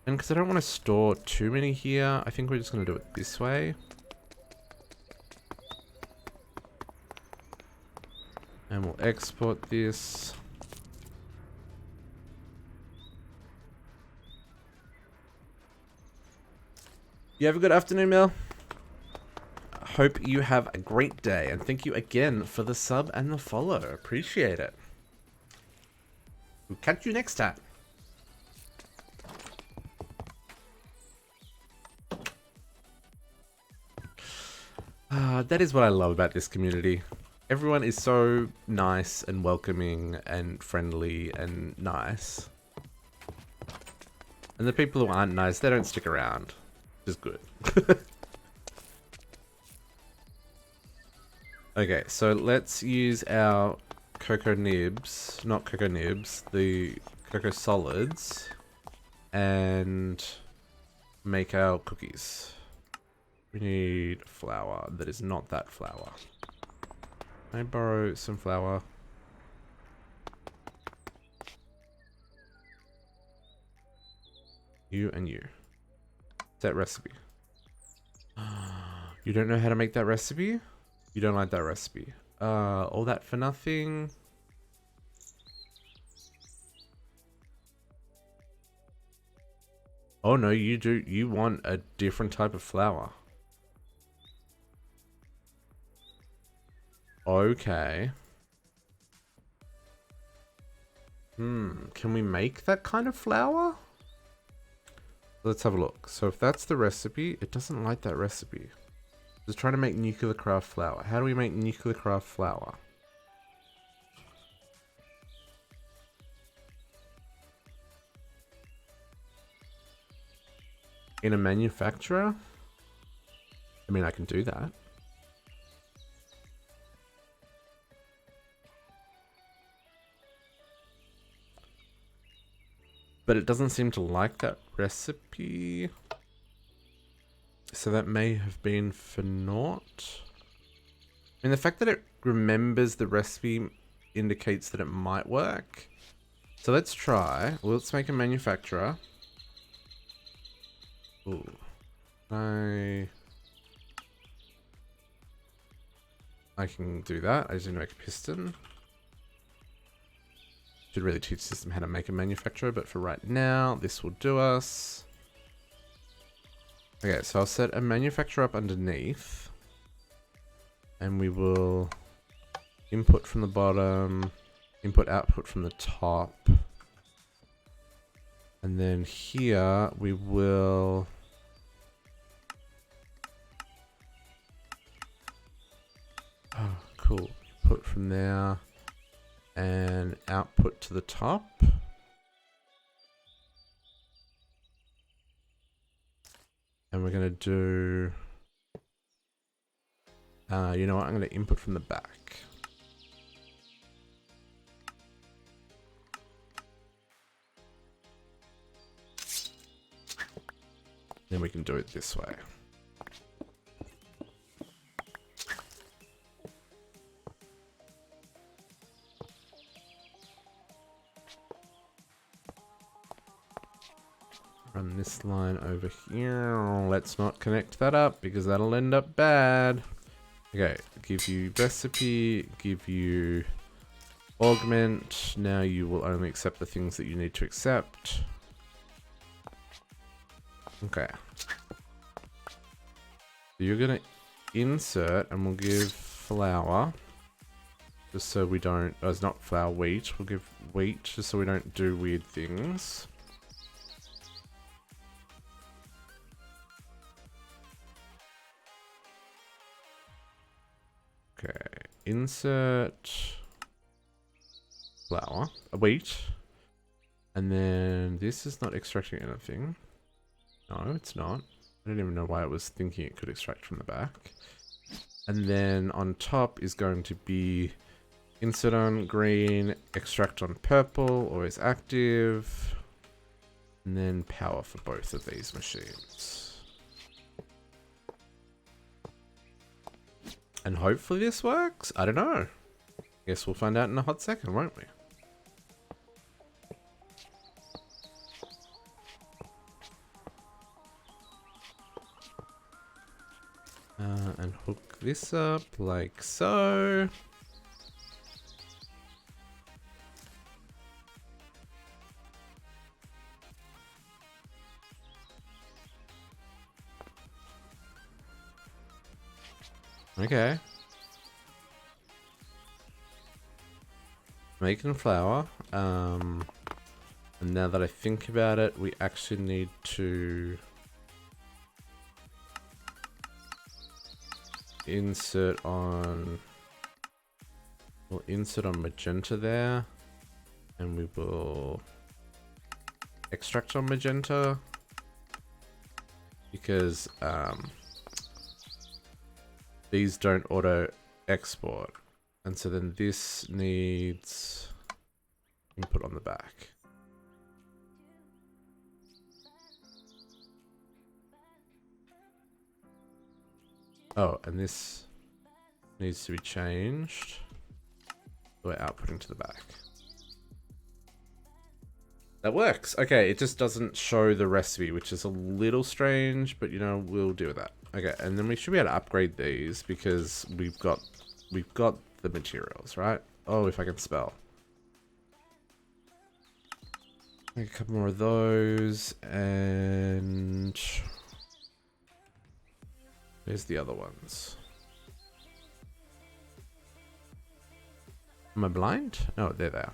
And because I don't want to store too many here, I think we're just going to do it this way. And we'll export this. You have a good afternoon, Mel. Hope you have a great day, and thank you again for the sub and the follow. Appreciate it. We'll catch you next time. That is what I love about this community. Everyone is so nice and welcoming and friendly and nice. And the people who aren't nice, they don't stick around. Which is good. Okay, so let's use our cocoa nibs, not cocoa nibs, the cocoa solids, and make our cookies. We need flour that is not that flour. Can I borrow some flour? You and you. Set recipe. You don't know how to make that recipe? You don't like that recipe. All that for nothing. Oh no, you do. You want a different type of flour. Okay. Can we make that kind of flour? Let's have a look. So if that's the recipe, it doesn't like that recipe. Just trying to make nuclear craft flour. How do we make nuclear craft flour? In a manufacturer? I mean, I can do that. But it doesn't seem to like that recipe. So that may have been for naught. I mean, the fact that it remembers the recipe indicates that it might work. So let's try. Well, let's make a manufacturer. Ooh. I can do that. I just need to make a piston. Should really teach the system how to make a manufacturer, but for right now, this will do us. Okay, so I'll set a manufacturer up underneath. And we will input from the bottom, input output from the top. And then here we will cool. Put from there and output to the top. And we're going to do, you know what, I'm going to input from the back. Then we can do it this way. Run this line over here. Let's not connect that up because that'll end up bad. Okay, give you recipe, give you augment. Now you will only accept the things that you need to accept. Okay. So you're gonna insert and we'll give flour. Just so we don't, oh, it's not flour, wheat. We'll give wheat just so we don't do weird things. Okay, insert flour, wheat, and then this is not extracting anything. No, it's not. I don't even know why it was thinking it could extract from the back. And then on top is going to be insert on green, extract on purple, always active, and then power for both of these machines. And hopefully this works. I don't know. Guess we'll find out in a hot second, won't we? And hook this up like so. Okay. Making flour. And now that I think about it, we actually need to insert on, we'll insert on magenta there, and we will extract on magenta because these don't auto export, and so then this needs input on the back. Oh, and this needs to be changed. We're outputting to the back. That works. Okay, it just doesn't show the recipe, which is a little strange, but you know, we'll deal with that. Okay, and then we should be able to upgrade these because we've got the materials, right? Oh, if I can spell. Make a couple more of those, and there's the other ones. Am I blind? Oh, they're there.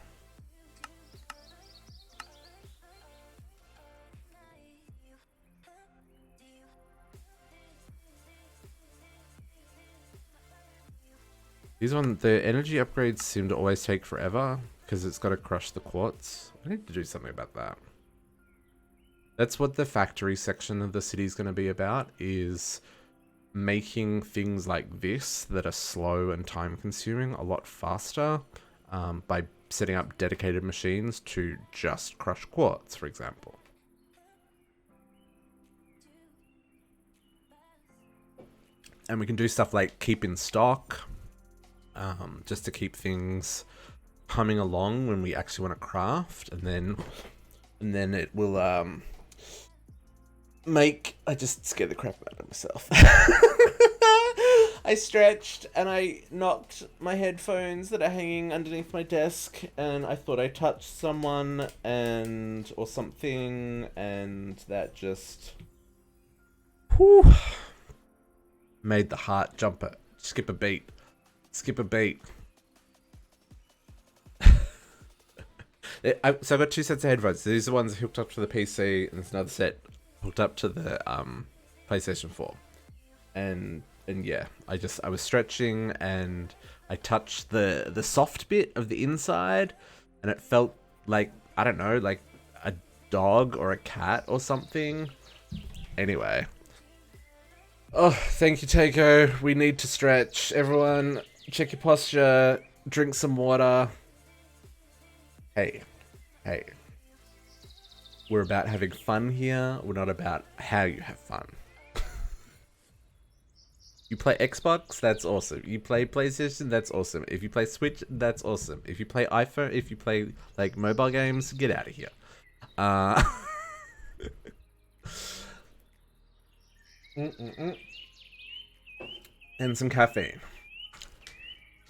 These ones, the energy upgrades seem to always take forever because it's got to crush the quartz. I need to do something about that. That's what the factory section of the city is going to be about, is making things like this that are slow and time consuming a lot faster by setting up dedicated machines to just crush quartz, for example. And we can do stuff like keep in stock, just to keep things humming along when we actually want to craft, and then it will I just scared the crap out of myself. I stretched and I knocked my headphones that are hanging underneath my desk, and I thought I touched someone or something, and that just made the heart skip a beat. So I've got 2 sets of headphones. These are the ones hooked up to the PC, and there's another set hooked up to the PlayStation 4. And yeah, I was stretching and I touched the soft bit of the inside, and it felt like, I don't know, like a dog or a cat or something. Anyway. Oh, thank you, Takeo. We need to stretch. Everyone, check your posture, drink some water. Hey. We're about having fun here. We're not about how you have fun. You play Xbox, that's awesome. You play PlayStation, that's awesome. If you play Switch, that's awesome. If you play iPhone, if you play like mobile games, get out of here. And some caffeine.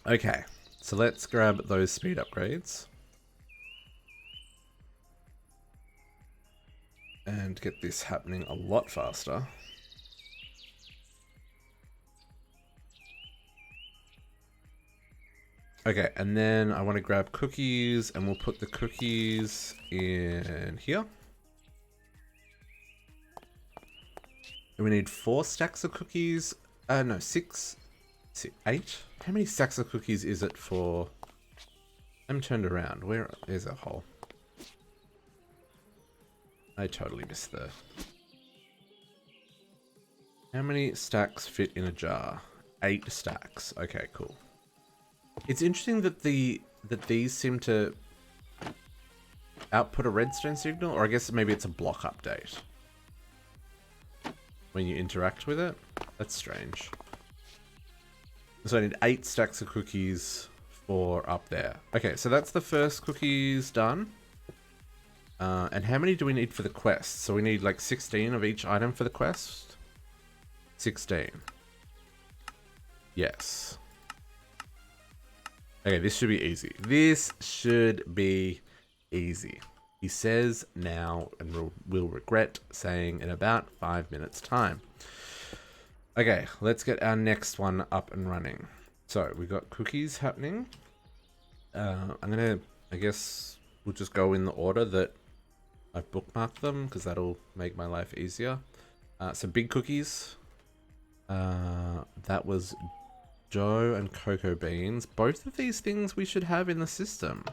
Okay, so let's grab those speed upgrades. And get this happening a lot faster. Okay, and then I want to grab cookies, and we'll put the cookies in here. And we need 4 stacks of cookies. No, 6, 8. How many stacks of cookies is it for? I'm turned around. Where is a hole? I totally missed the... How many stacks fit in a jar? 8 stacks. Okay, cool. It's interesting that these seem to output a redstone signal, or I guess maybe it's a block update when you interact with it. That's strange. So I need 8 stacks of cookies for up there. Okay, so that's the first cookies done. And how many do we need for the quest? So we need like 16 of each item for the quest. 16. Yes. Okay, this should be easy. This should be easy. He says now, and will regret saying in about 5 minutes time. Okay, let's get our next one up and running. So we got cookies happening. I guess we'll just go in the order that I've bookmarked them, because that'll make my life easier. So big cookies. That was dough and cocoa beans. Both of these things we should have in the system.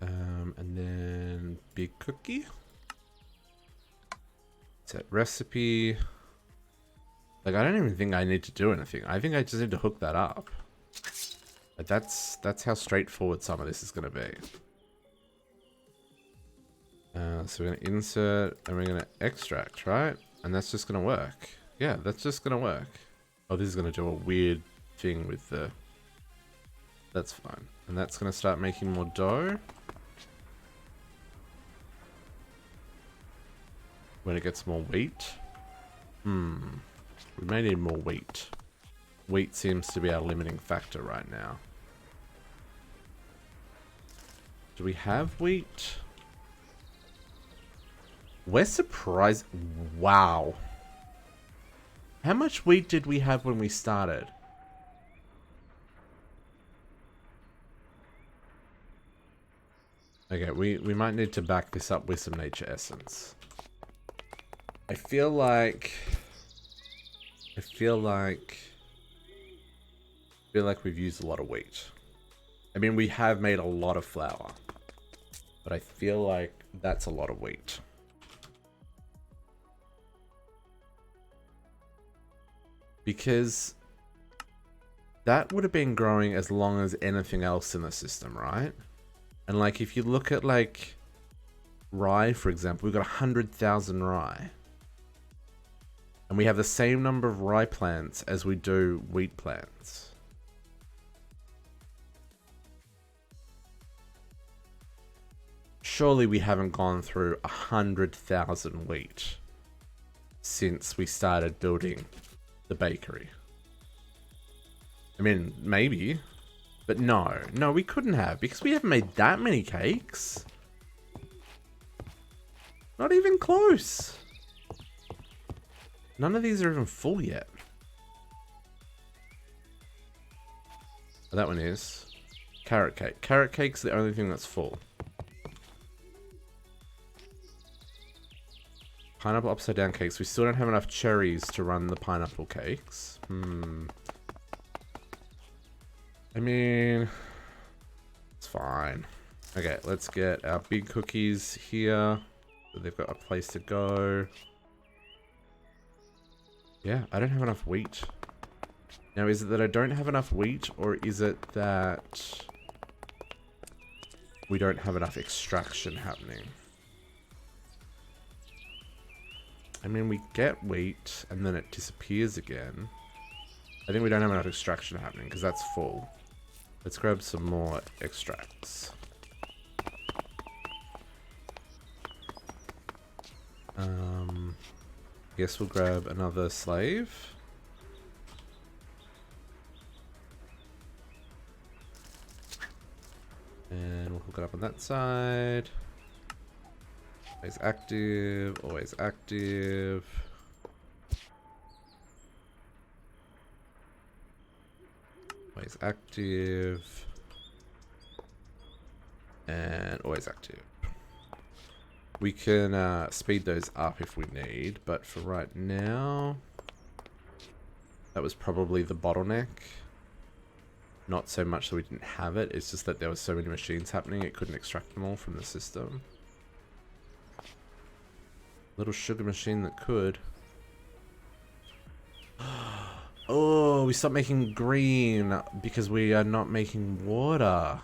And then big cookie. Set recipe. Like, I don't even think I need to do anything. I think I just need to hook that up. But that's how straightforward some of this is going to be. So we're going to insert and we're going to extract, right? And that's just going to work. Yeah, that's just going to work. Oh, this is going to do a weird thing with the... That's fine. And that's going to start making more dough. When it gets more wheat. We may need more wheat. Wheat seems to be our limiting factor right now. Do we have wheat? We're surprised. Wow. How much wheat did we have when we started? Okay, we might need to back this up with some nature essence. I feel like we've used a lot of wheat. I mean, we have made a lot of flour, but I feel like that's a lot of wheat. Because that would have been growing as long as anything else in the system, right? And like, if you look at like rye, for example, we've got 100,000 rye. And we have the same number of rye plants as we do wheat plants. Surely we haven't gone through 100,000 wheat since we started building the bakery. I mean, maybe, but no, we couldn't have, because we haven't made that many cakes. Not even close. None of these are even full yet. Oh, that one is. Carrot cake. Carrot cake's the only thing that's full. Pineapple upside down cakes. We still don't have enough cherries to run the pineapple cakes. I mean, it's fine. Okay, let's get our big cookies here. So they've got a place to go. Yeah, I don't have enough wheat. Now, is it that I don't have enough wheat, or is it that we don't have enough extraction happening? I mean, we get wheat, and then it disappears again. I think we don't have enough extraction happening, because that's full. Let's grab some more extracts. Guess we'll grab another slave. And we'll hook it up on that side. Always active, always active. Always active. And always active. We can speed those up if we need, but for right now, that was probably the bottleneck. Not so much that we didn't have it, it's just that there were so many machines happening, it couldn't extract them all from the system. Little sugar machine that could. Oh, we stopped making green because we are not making water.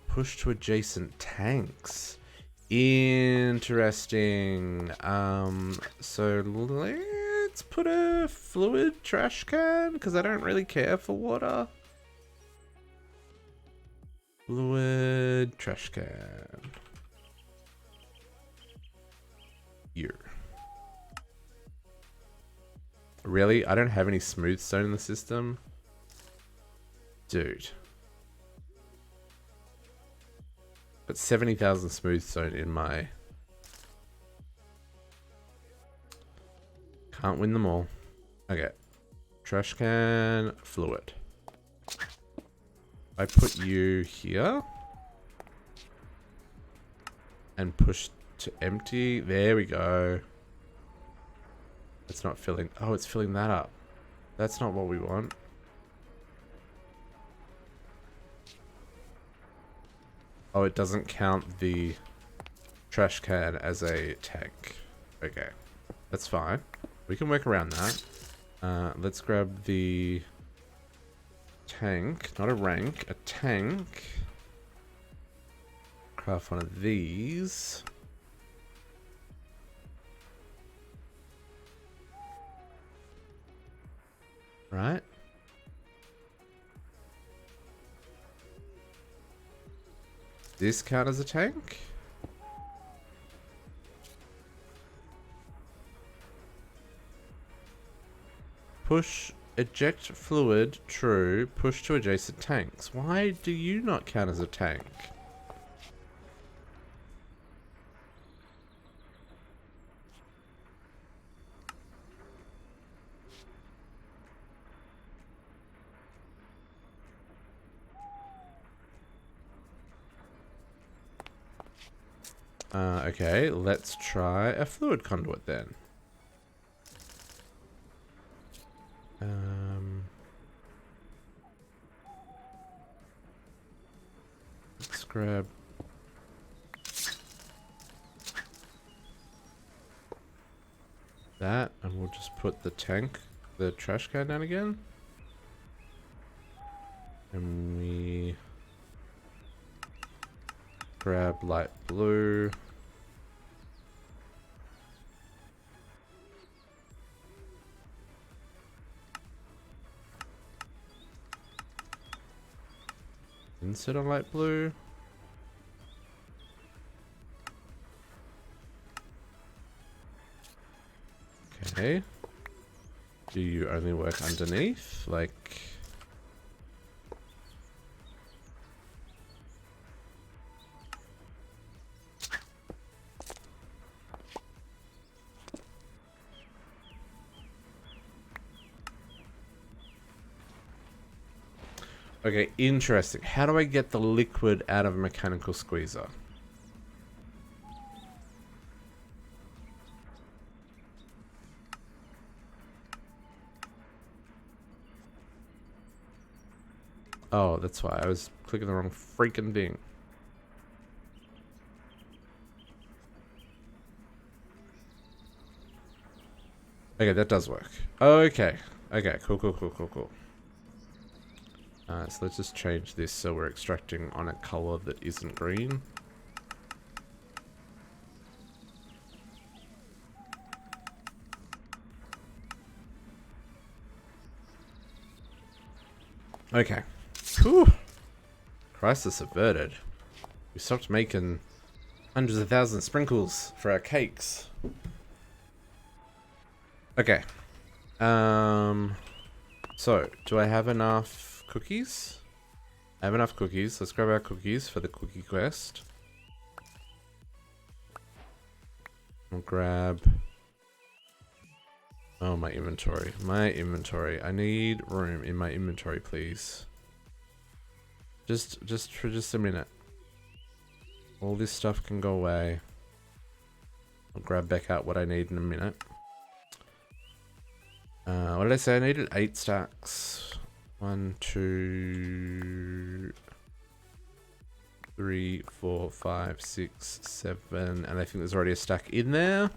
Push to adjacent tanks. Interesting. So let's put a fluid trash can because I don't really care for water. Fluid trash can. Here. Really? I don't have any smooth stone in the system? Dude. But 70,000 smooth stone in my... Can't win them all. Okay. Trash can, fluid. I put you here. And push to empty. There we go. It's not filling. Oh, it's filling that up. That's not what we want. Oh, it doesn't count the trash can as a tank. Okay. That's fine. We can work around that. Let's grab the tank. Not a rank. A tank. Craft one of these. Right. This count as a tank? Push, eject fluid, true, push to adjacent tanks. Why do you not count as a tank? Okay, let's try a fluid conduit then. Let's grab that, and we'll just put the tank, the trash can down again. And we Grab light blue. Insert on light blue. Okay. Do you only work underneath? Like... Okay, interesting. How do I get the liquid out of a mechanical squeezer? Oh, that's why. I was clicking the wrong freaking thing. Okay, that does work. Okay. Okay, cool. So let's just change this so we're extracting on a color that isn't green. Okay. Whew. Crisis averted. We stopped making hundreds of thousands of sprinkles for our cakes. Okay. So, do I have enough cookies? I have enough cookies. Let's grab our cookies for the cookie quest. I'll grab... Oh, my inventory. My inventory. I need room in my inventory, please. Just for just a minute. All this stuff can go away. I'll grab back out what I need in a minute. What did I say? I needed 8 stacks. 1, 2, 3, 4, 5, 6, 7, and I think there's already a stack in there.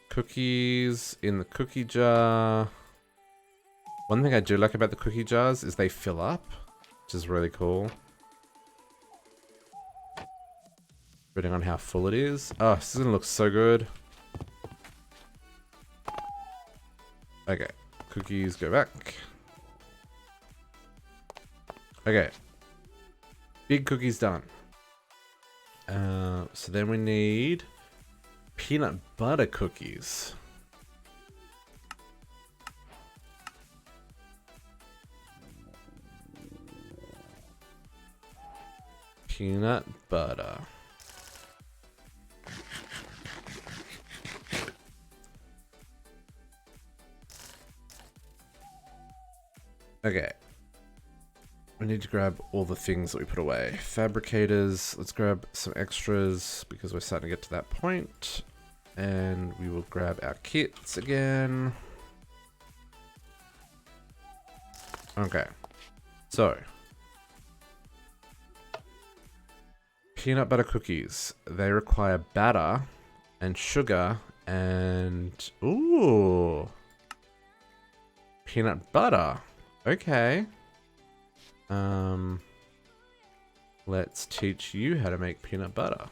Cookies in the cookie jar. One thing I do like about the cookie jars is they fill up, which is really cool. Depending on how full it is. Oh, this is gonna look so good. Okay, cookies go back. Okay, big cookies done. So then we need peanut butter cookies. Peanut butter. Okay. We need to grab all the things that we put away. Fabricators. Let's grab some extras because we're starting to get to that point. And we will grab our kits again. Okay. So. Peanut butter cookies. They require batter and sugar and... Ooh. Peanut butter. Okay. Let's teach you how to make peanut butter.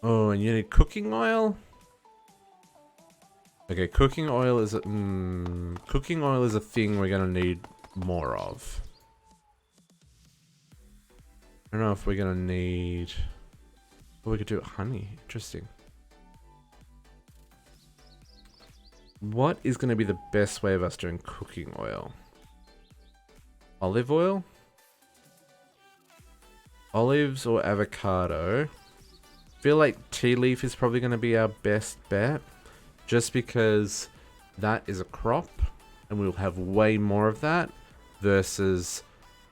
Oh, and you need cooking oil? Okay, cooking oil is a cooking oil is a thing we're gonna need more of. I don't know if we're gonna need... Oh, we could do honey. Interesting. What is going to be the best way of us doing cooking oil? Olive oil? Olives or avocado? I feel like tea leaf is probably going to be our best bet. Just because that is a crop and we'll have way more of that versus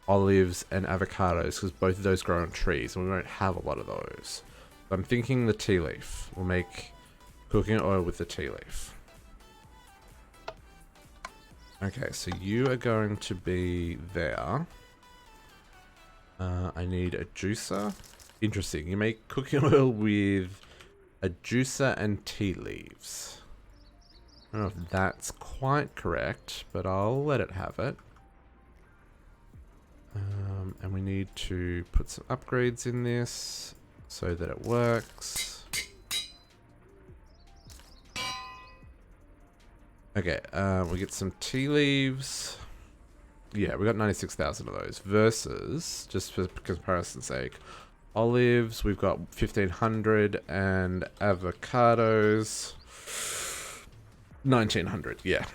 olives and avocados because both of those grow on trees and we won't have a lot of those. So I'm thinking the tea leaf. We'll make cooking oil with the tea leaf. Okay, so you are going to be there. I need a juicer. Interesting. You make cooking oil with a juicer and tea leaves. I don't know if that's quite correct, but I'll let it have it. And we need to put some upgrades in this so that it works. Okay, we get some tea leaves. Yeah, we got 96,000 of those versus, just for comparison's sake, olives, we've got 1,500 and avocados, 1,900. Yeah,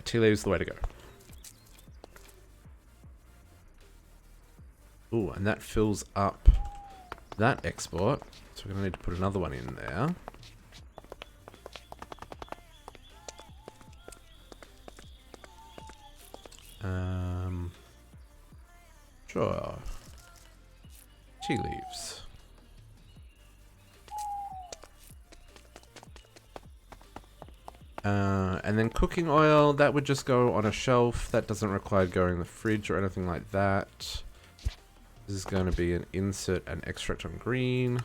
tea leaves the way to go. Ooh, and that fills up that export. So we're going to need to put another one in there. Sure. Tea leaves. And then cooking oil, that would just go on a shelf. That doesn't require going in the fridge or anything like that. This is going to be an insert and extract on green.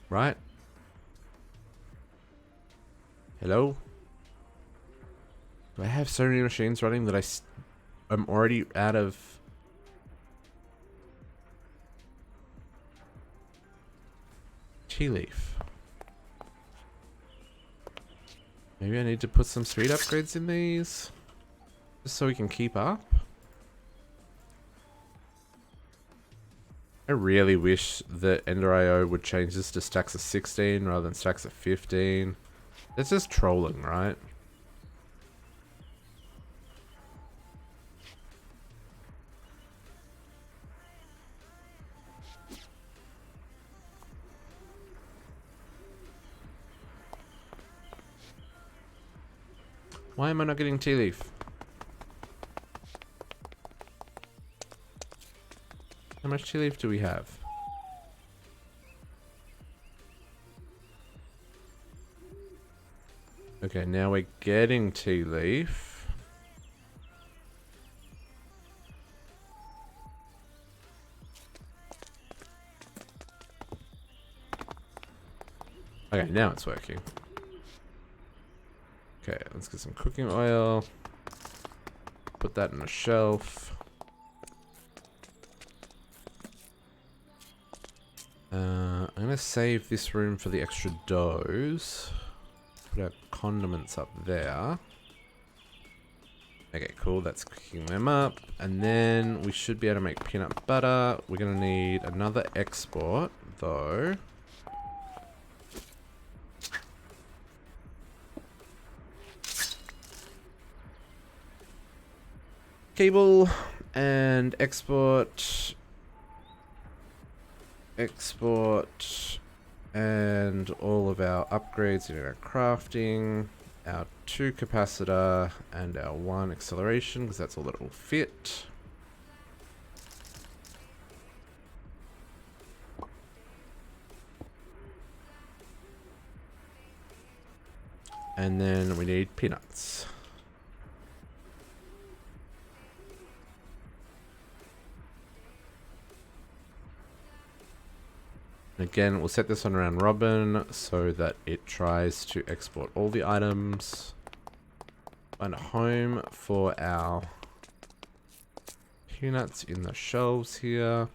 Right? Hello? Do I have so many machines running that I'm already out of... tea leaf? Maybe I need to put some speed upgrades in these, just so we can keep up. I really wish that Ender.io would change this to stacks of 16 rather than stacks of 15. It's just trolling, right? Why am I not getting tea leaf? How much tea leaf do we have? Okay, now we're getting tea leaf. Okay, now it's working. Okay, let's get some cooking oil. Put that in a shelf. I'm gonna save this room for the extra doughs. Put our condiments up there. Okay, cool. That's cooking them up. And then we should be able to make peanut butter. We're gonna need another export, though. Cable and export. Export. And all of our upgrades in our crafting. Our 2 capacitor and our 1 acceleration, because that's all that will fit. And then we need peanuts. Again, we'll set this on round robin so that it tries to export all the items. Find a home for our peanuts in the shelves here.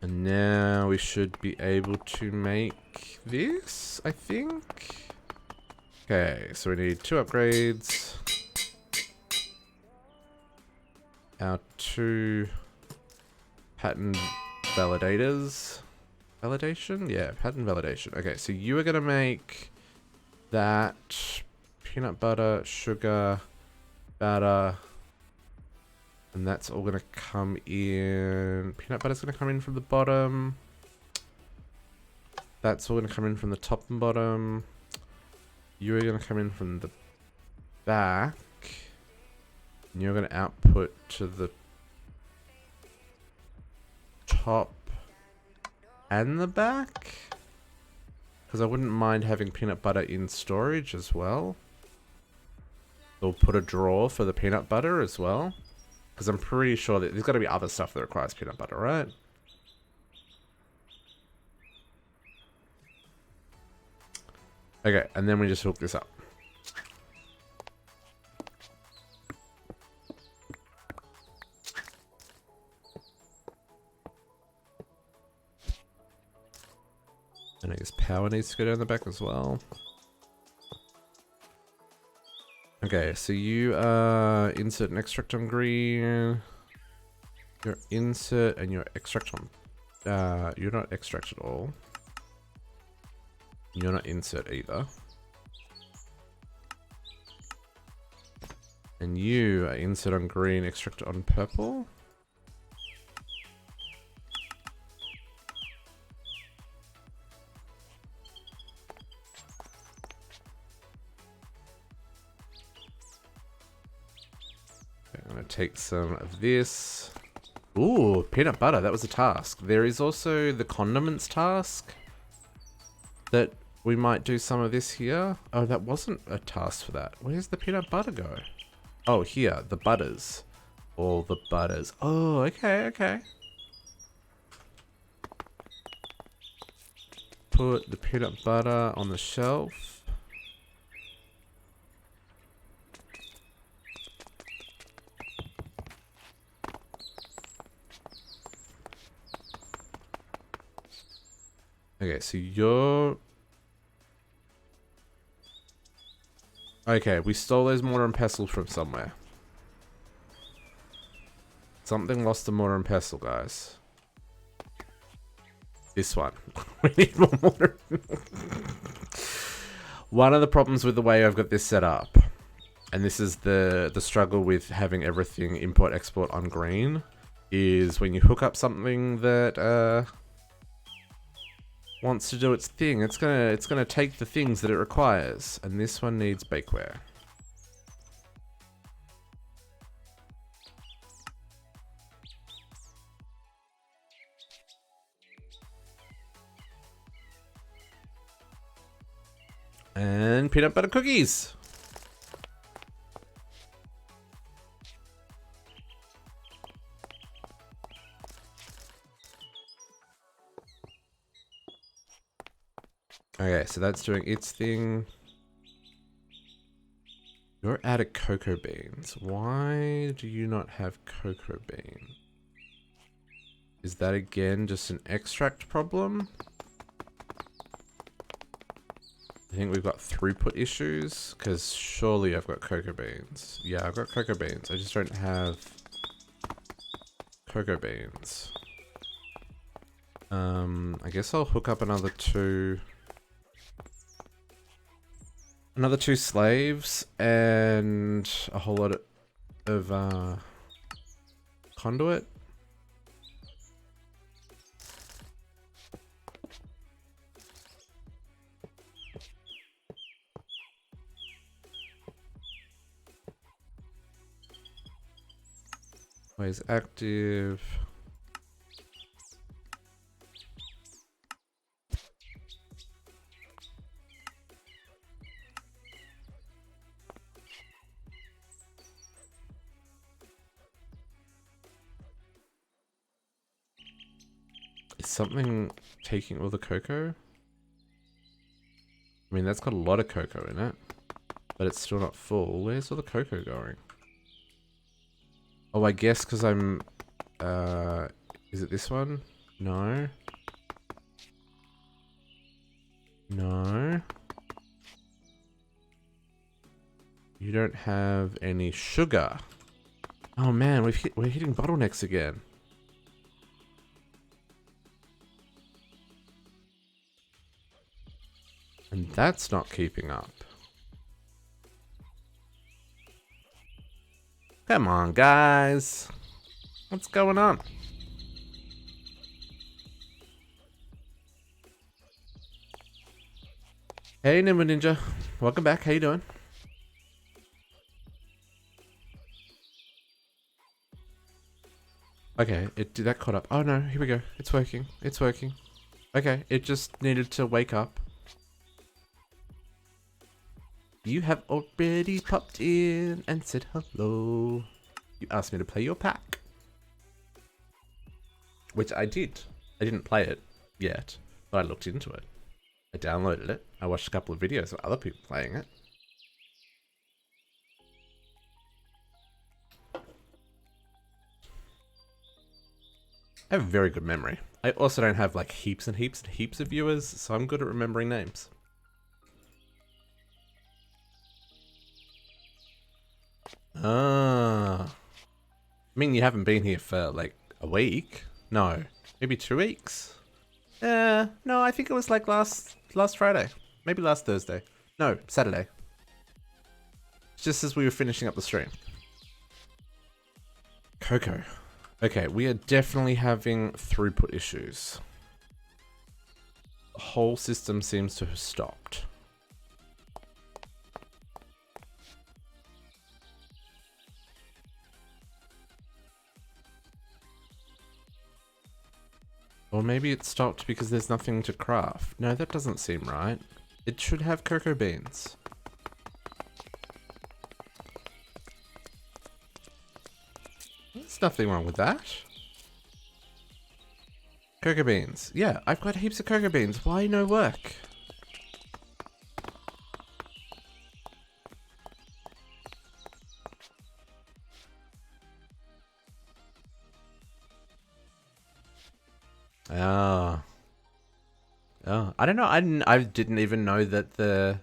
And now we should be able to make this, I think. Okay, so we need 2 upgrades. Our 2 pattern validators. Validation? Yeah, pattern validation. Okay, so you are going to make that peanut butter, sugar, batter, and that's all going to come in. Peanut butter's going to come in from the bottom. That's all going to come in from the top and bottom. You're going to come in from the back. And you're going to output to the top and the back. Because I wouldn't mind having peanut butter in storage as well. We'll put a drawer for the peanut butter as well. Because I'm pretty sure that there's got to be other stuff that requires peanut butter, right? Okay, and then we just hook this up. And I guess power needs to go down the back as well. Okay, so you insert an extract on green. Your insert and your extract on. You're not extract at all. You're not insert either. And you are insert on green, extract on purple. I'm gonna take some of this. Ooh, peanut butter, that was a task. There is also the condiments task that we might do some of this here. Oh, that wasn't a task for that. Where's the peanut butter go? Oh, here, the butters. All the butters. Oh, okay, okay. Put the peanut butter on the shelf. Okay, so you're... Okay, we stole those mortar and pestle from somewhere. Something lost the mortar and pestle, guys. This one. We need more mortar. One of the problems with the way I've got this set up, and this is the struggle with having everything import-export on green, is when you hook up something that... wants to do its thing, it's gonna take the things that it requires, and this one needs bakeware. And peanut butter cookies. Okay, so that's doing its thing. You're out of cocoa beans. Why do you not have cocoa bean? Is that again just an extract problem? I think we've got throughput issues, because surely I've got cocoa beans. Yeah, I've got cocoa beans. I just don't have cocoa beans. I guess I'll hook up another two slaves and a whole lot of conduit. Ways active. Is something taking all the cocoa? I mean, that's got a lot of cocoa in it, but it's still not full. Where's all the cocoa going? Oh, I guess because I'm... is it this one? No. No. You don't have any sugar. Oh man, we're hitting bottlenecks again. And that's not keeping up. Come on, guys. What's going on? Hey, Nimble Ninja. Welcome back. How you doing? Okay, did that caught up. Oh no, here we go. It's working. It's working. Okay, it just needed to wake up. You have already popped in and said hello. You asked me to play your pack. Which I did. I didn't play it yet, but I looked into it. I downloaded it. I watched a couple of videos of other people playing it. I have a very good memory. I also don't have like heaps and heaps and heaps of viewers, so I'm good at remembering names. Ah. I mean, you haven't been here for like a week. No, maybe 2 weeks. No, I think it was like last Friday. Maybe last Thursday. No, Saturday. Just as we were finishing up the stream. Coco. Okay, we are definitely having throughput issues. The whole system seems to have stopped. Or maybe it stopped because there's nothing to craft. No, that doesn't seem right. It should have cocoa beans. There's nothing wrong with that. Cocoa beans. Yeah, I've got heaps of cocoa beans. Why no work? Oh, I don't know. I didn't even know that the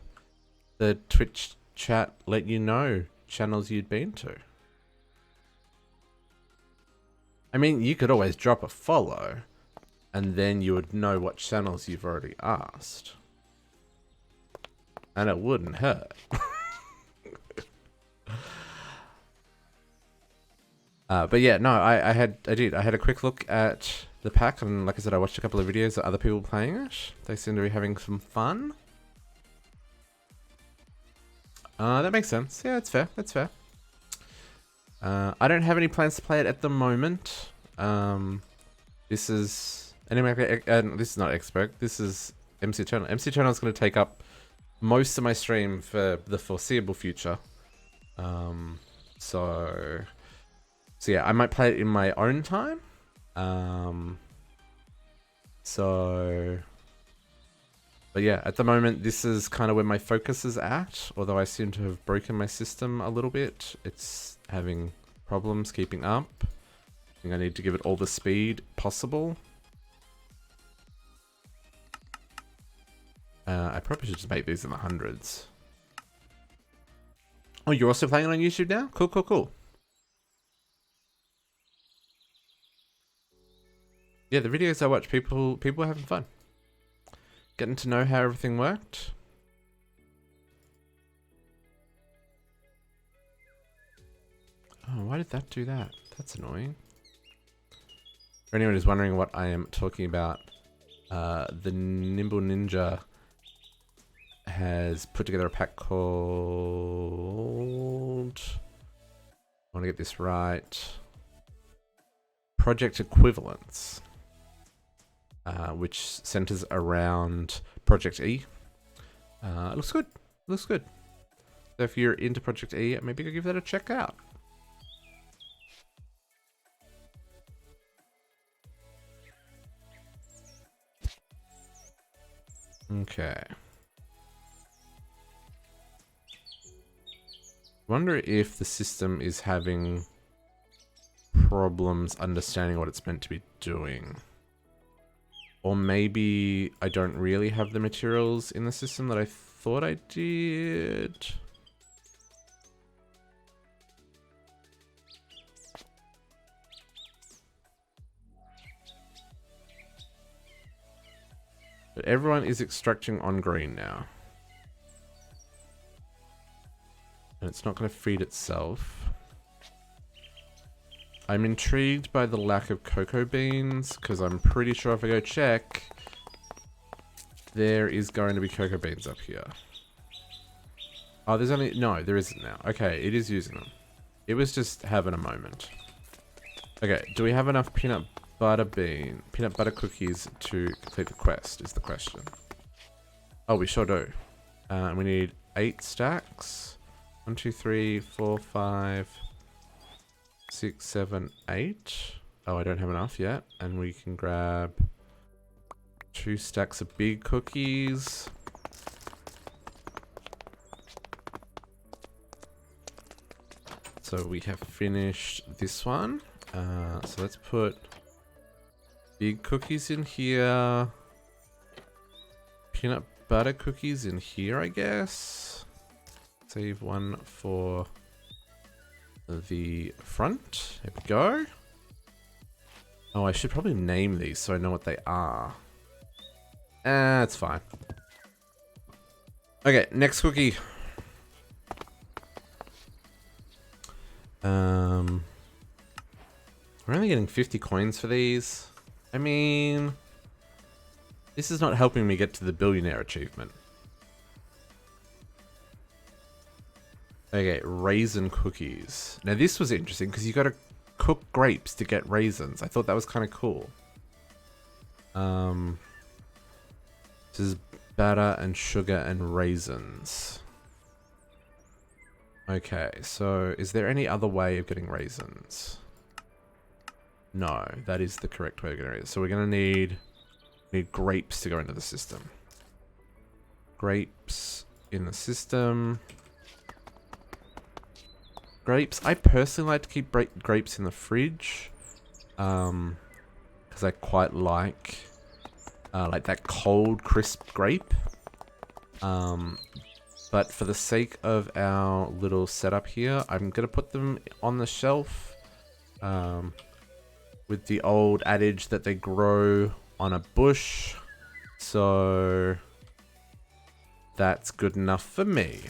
Twitch chat let you know channels you'd been to. I mean, you could always drop a follow, and then you would know what channels you've already asked, and it wouldn't hurt. But yeah, no, I did. I had a quick look at the pack, and like I said, I watched a couple of videos of other people playing it. They seem to be having some fun. That makes sense. Yeah, that's fair. That's fair. I don't have any plans to play it at the moment. This is anyway. This is not Expo. This is MC Eternal. MC Eternal is going to take up most of my stream for the foreseeable future. So yeah, I might play it in my own time. But yeah, at the moment, this is kind of where my focus is at. Although I seem to have broken my system a little bit. It's having problems keeping up. I think I need to give it all the speed possible. I probably should just make these in the hundreds. Oh, you're also playing it on YouTube now? Cool, cool, cool. Yeah, the videos I watch, people are having fun. Getting to know how everything worked. Oh, why did that do that? That's annoying. For anyone who's wondering what I am talking about, the Nimble Ninja has put together a pack called... I want to get this right. Project Equivalence. Which centers around Project E. It looks good. Looks good. So if you're into Project E, maybe go give that a check out. Okay. Wonder if the system is having problems understanding what it's meant to be doing. Or maybe I don't really have the materials in the system that I thought I did. But everyone is extracting on green now. And it's not going to feed itself. I'm intrigued by the lack of cocoa beans, because I'm pretty sure if I go check, there is going to be cocoa beans up here. Oh, there's only... No, there isn't now. Okay, it is using them. It was just having a moment. Okay, do we have enough peanut butter cookies to complete the quest, is the question. Oh, we sure do. We need 8 stacks. 1, 2, 3, 4, 5, 6, 7, 8. Oh, I don't have enough yet. And we can grab 2 stacks of big cookies. So we have finished this one. So let's put big cookies in here. Peanut butter cookies in here, I guess. Save one for the front. There we go. Oh, I should probably name these so I know what they are. It's fine. Okay, next cookie. We're only getting 50 coins for these. I mean, this is not helping me get to the billionaire achievement. Okay, raisin cookies. Now this was interesting because you got to cook grapes to get raisins. I thought that was kind of cool. This is batter and sugar and raisins. Okay, so is there any other way of getting raisins? No, that is the correct way of getting raisins. So we're going to need grapes to go into the system. Grapes in the system. Grapes. I personally like to keep grapes in the fridge. Because I quite like that cold, crisp grape. But for the sake of our little setup here, I'm going to put them on the shelf. With the old adage that they grow on a bush. So that's good enough for me.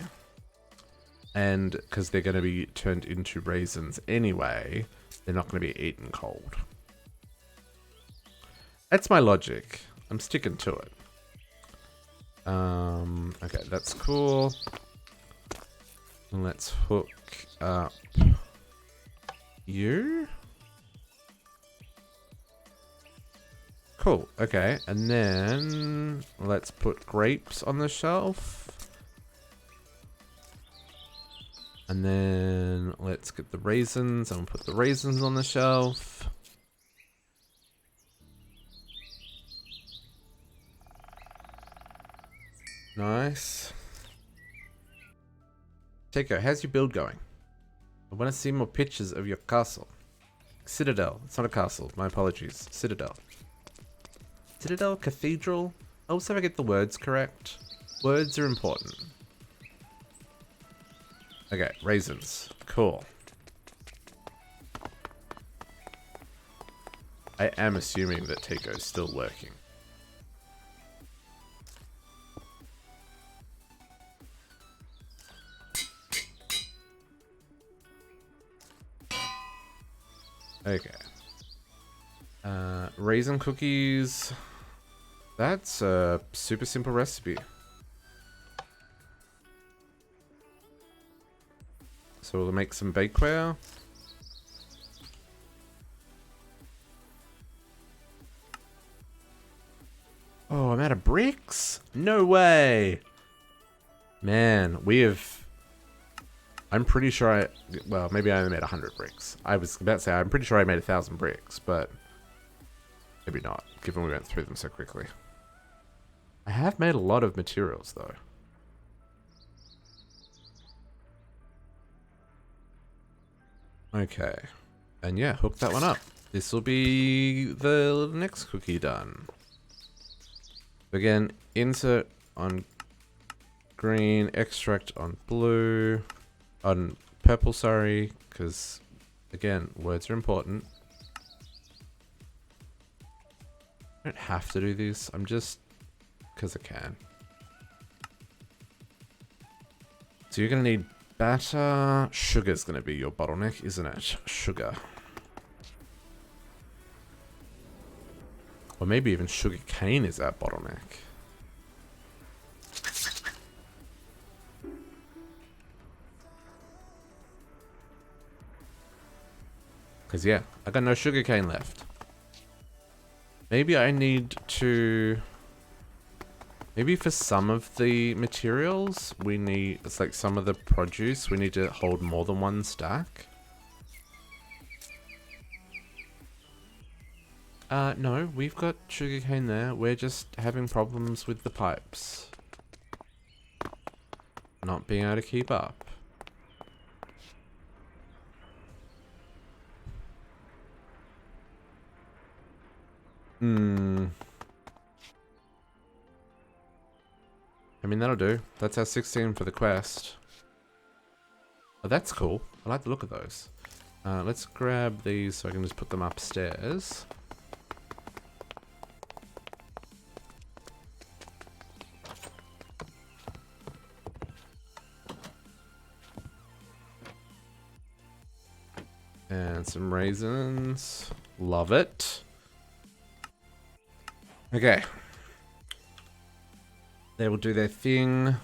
And because they're going to be turned into raisins anyway, they're not going to be eaten cold. That's my logic. I'm sticking to it. Okay, that's cool. Let's hook up you. Cool, okay, and then let's put grapes on the shelf. And then let's get the raisins and put the raisins on the shelf. Nice. Teiko, how's your build going? I want to see more pictures of your castle. Citadel. It's not a castle. My apologies. Citadel. Citadel? Cathedral? I always have to get the words correct. Words are important. Okay, raisins. Cool. I am assuming that Teiko's still working. Okay. Raisin cookies. That's a super simple recipe. So we'll make some bakeware. Oh, I'm out of bricks? No way! Man, we have... I'm pretty sure well, maybe I only made 100 bricks. I was about to say, I'm pretty sure I made 1,000 bricks, but... maybe not, given we went through them so quickly. I have made a lot of materials, though. Okay. And yeah, hook that one up. This will be the next cookie done. Again, insert on green, extract on blue, on purple, sorry, because, again, words are important. I don't have to do this, I'm just, because I can. So you're going to need batter. Sugar's going to be your bottleneck, isn't it? Sugar. Or maybe even sugar cane is our bottleneck. Because yeah, I got no sugar cane left. Maybe I need to Maybe for some of the materials, we need, it's like some of the produce, we need to hold more than one stack. No, we've got sugarcane there. We're just having problems with the pipes. Not being able to keep up. I mean, that'll do. That's our 16 for the quest. Oh, that's cool. I like the look of those. Let's grab these so I can just put them upstairs. And some raisins. Love it. Okay. They will do their thing.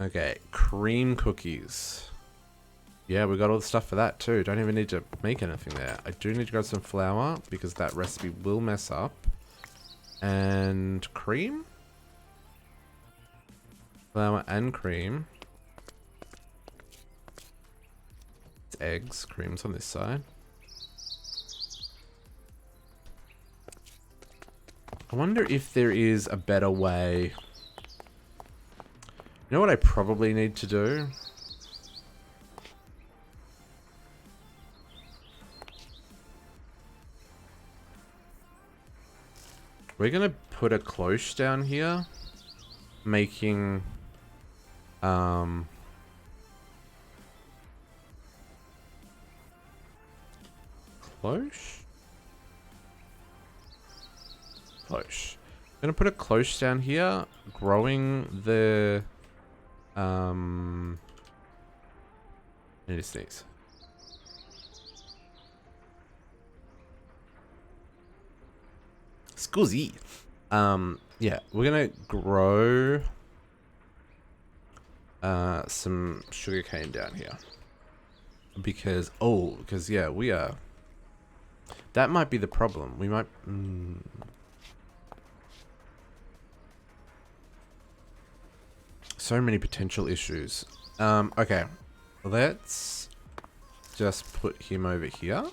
Okay, cream cookies. Yeah, we got all the stuff for that too. Don't even need to make anything there. I do need to grab some flour because that recipe will mess up. And cream? Flour and cream. It's eggs. Cream's on this side. I wonder if there is a better way. You know what I probably need to do? We're gonna put a cloche down here, making cloche? Cloche. I'm gonna put a cloche down here, growing the I need to sneeze. Scusi. Yeah, we're gonna grow some sugarcane down here. Because yeah, we are. That might be the problem. We might. So many potential issues. Okay, let's just put him over here.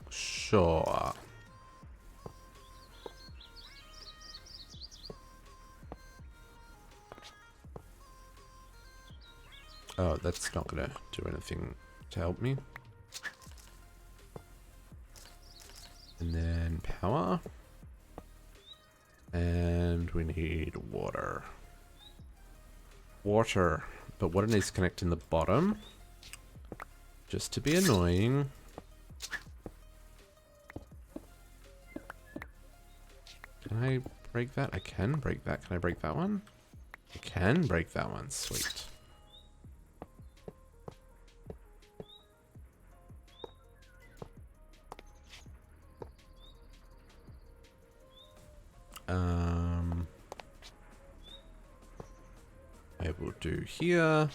Sure. Oh, that's not gonna do anything to help me. And then power. And we need water. Water. But water needs to connect in the bottom. Just to be annoying. Can I break that? I can break that. Can I break that one? I can break that one. Sweet. I will do here.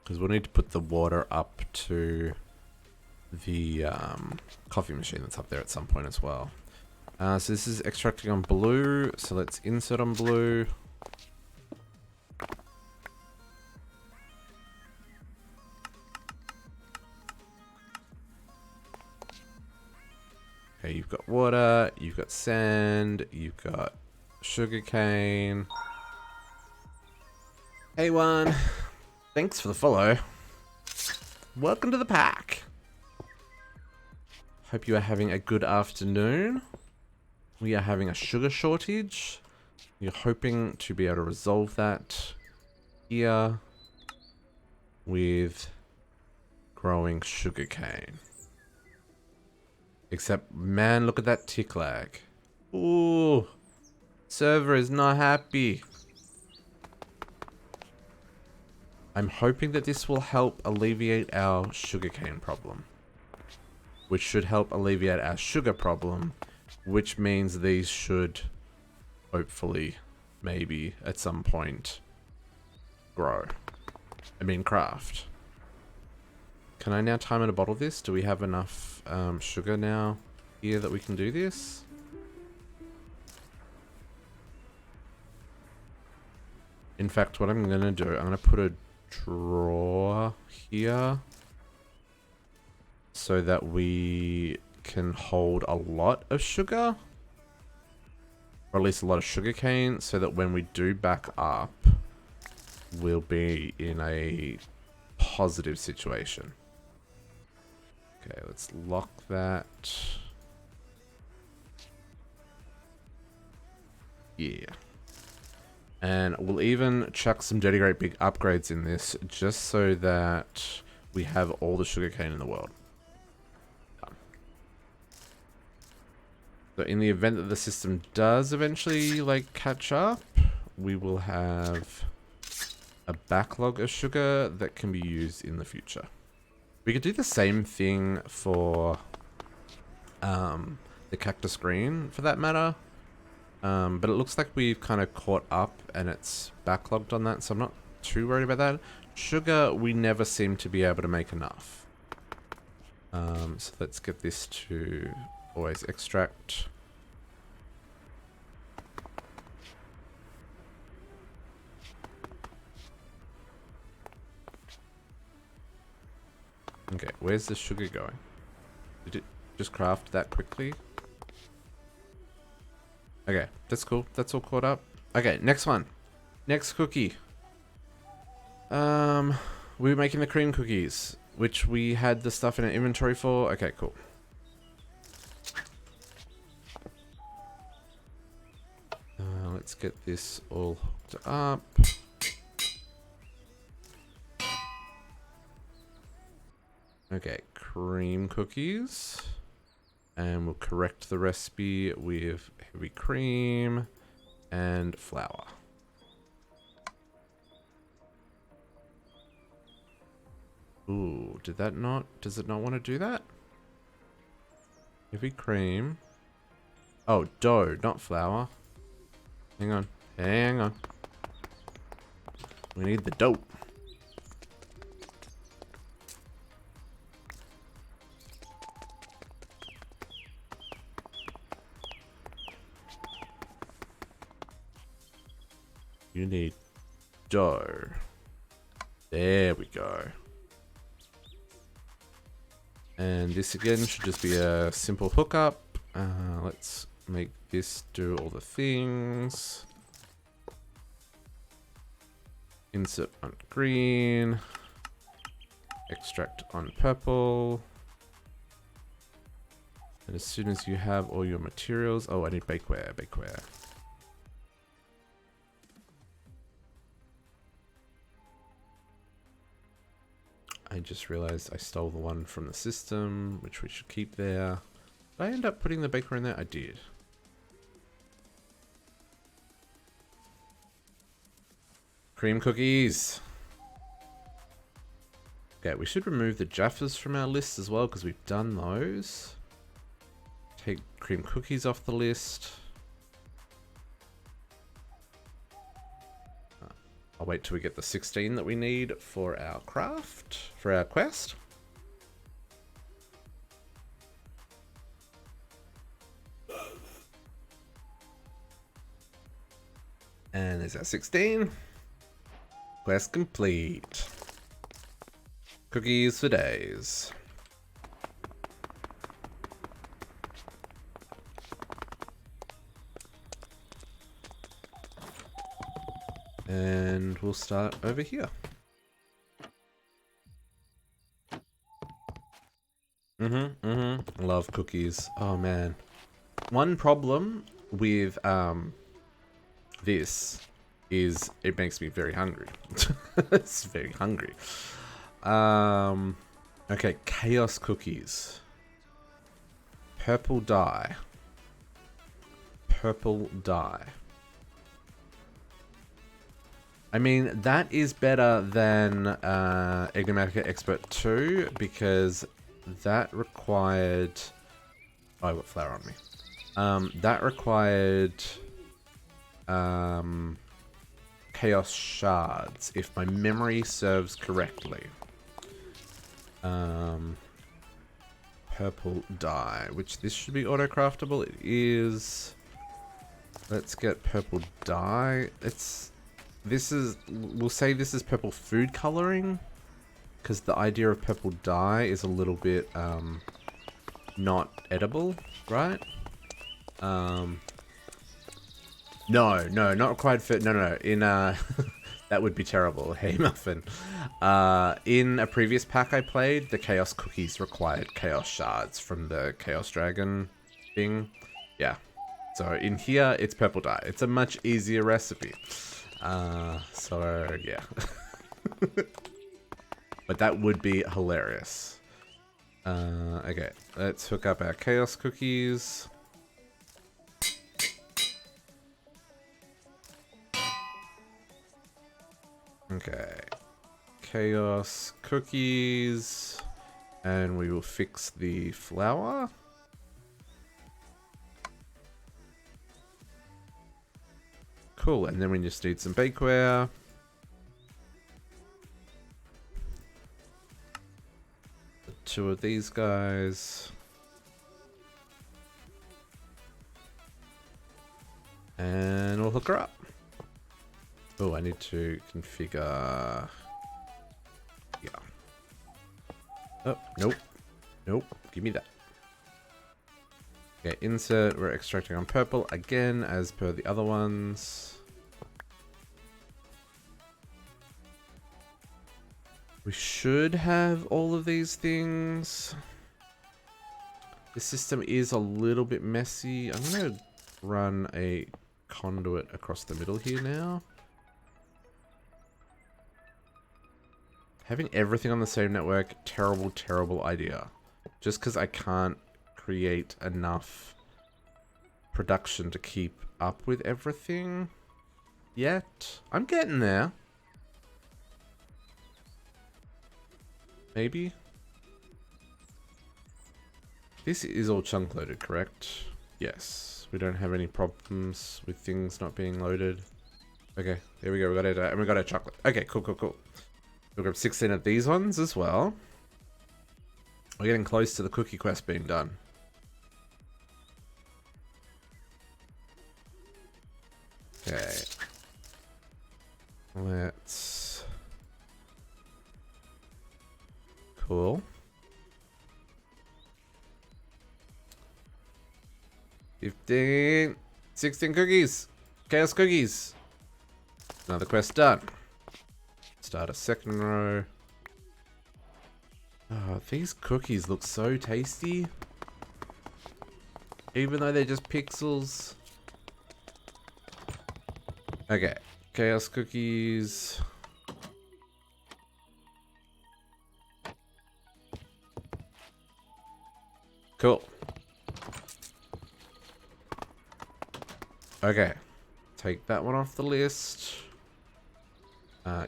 Because we'll need to put the water up to the coffee machine that's up there at some point as well. So this is extracting on blue, so let's insert on blue. Okay, you've got water, you've got sand, you've got sugarcane. Hey one, thanks for the follow. Welcome to the pack. Hope you are having a good afternoon. We are having a sugar shortage. We're hoping to be able to resolve that here with growing sugarcane. Except, man, look at that tick lag. Ooh, server is not happy. I'm hoping that this will help alleviate our sugarcane problem. Which should help alleviate our sugar problem. Which means these should, hopefully, maybe, at some point, grow. craft. Can I now time and a bottle this? Do we have enough sugar now here that we can do this? In fact, what I'm going to do, I'm going to put a drawer here so that we can hold a lot of sugar, or at least a lot of sugar cane, so that when we do back up, we'll be in a positive situation. Okay, let's lock that. Yeah. And we'll even chuck some dirty great big upgrades in this, just so that we have all the sugarcane in the world. Done. So in the event that the system does eventually like catch up, we will have a backlog of sugar that can be used in the future. We could do the same thing for the cactus green, for that matter. But it looks like we've kind of caught up and it's backlogged on that, so I'm not too worried about that. Sugar, we never seem to be able to make enough. So let's get this to always extract. Okay, where's the sugar going? Did it just craft that quickly? Okay, that's cool. That's all caught up. Okay, next one. Next cookie. We were making the cream cookies, which we had the stuff in our inventory for. Okay, cool. Let's get this all hooked up. Okay, cream cookies. And we'll correct the recipe with heavy cream and flour. Ooh, did that not? Does it not want to do that? Heavy cream. Oh, dough, not flour. Hang on. Hang on. We need the dough. You need dough. There we go. And this again should just be a simple hookup. Let's make this do all the things. Insert on green. Extract on purple. And as soon as you have all your materials... Oh, I need bakeware, bakeware. I just realized I stole the one from the system, which we should keep there. Did I end up putting the baker in there? I did. Cream cookies. Okay, we should remove the Jaffas from our list as well, because we've done those. Take cream cookies off the list. I'll wait till we get the 16 that we need for our craft, for our quest. And there's our 16. Quest complete. Cookies for days. And we'll start over here. Love cookies. Oh man. One problem with this is it makes me very hungry. It's very hungry. Okay, chaos cookies. Purple dye. Purple dye. I mean, that is better than Enigmatica Expert 2 because that required... Oh, I got flour on me. That required chaos shards, if my memory serves correctly. Purple dye, which this should be auto-craftable. It is. Let's get purple dye. We'll say this is purple food coloring, because the idea of purple dye is a little bit, not edible, right? No, not required for, no, in, that would be terrible. Hey, Muffin. In a previous pack I played, the Chaos Cookies required Chaos Shards from the Chaos Dragon thing. Yeah. So in here, it's purple dye. It's a much easier recipe. So, yeah. But that would be hilarious. Okay, let's hook up our Chaos Cookies. Okay, Chaos Cookies, and we will fix the flour. Cool, and then we just need some bakeware. Two of these guys. And we'll hook her up. Oh, I need to configure. Yeah. Oh, nope. Nope. Give me that. Okay, insert. We're extracting on purple again, as per the other ones. We should have all of these things. The system is a little bit messy. I'm going to run a conduit across the middle here now. Having everything on the same network, terrible, terrible idea. Just because I can't create enough production to keep up with everything yet. I'm getting there. Maybe. This is all chunk loaded, correct? Yes. We don't have any problems with things not being loaded. Okay, there we go. We got it, and we got our chocolate. Okay, cool, cool, cool. We'll grab 16 of these ones as well. We're getting close to the cookie quest being done. Okay. Let's... Cool. 15, 16 cookies. Chaos cookies. Another quest done. Start a second row. Oh, these cookies look so tasty. Even though they're just pixels. Okay. Chaos cookies. Cool. Okay. Take that one off the list.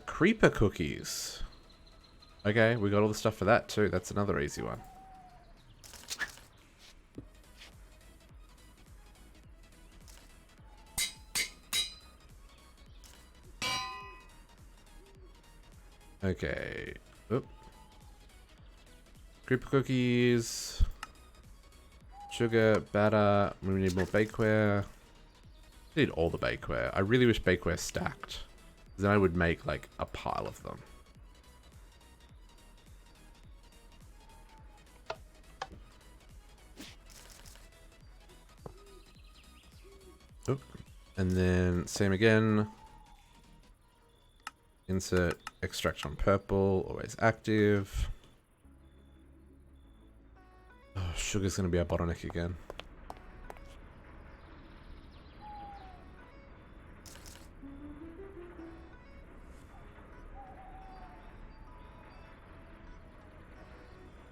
Creeper cookies. Okay, we got all the stuff for that too. That's another easy one. Okay. Oop. Creeper cookies. Sugar, batter. We need more bakeware. I need all the bakeware. I really wish bakeware stacked. Then I would make like a pile of them. Oop. And then same again. Insert extract on purple, always active. Oh, sugar's gonna be our bottleneck again.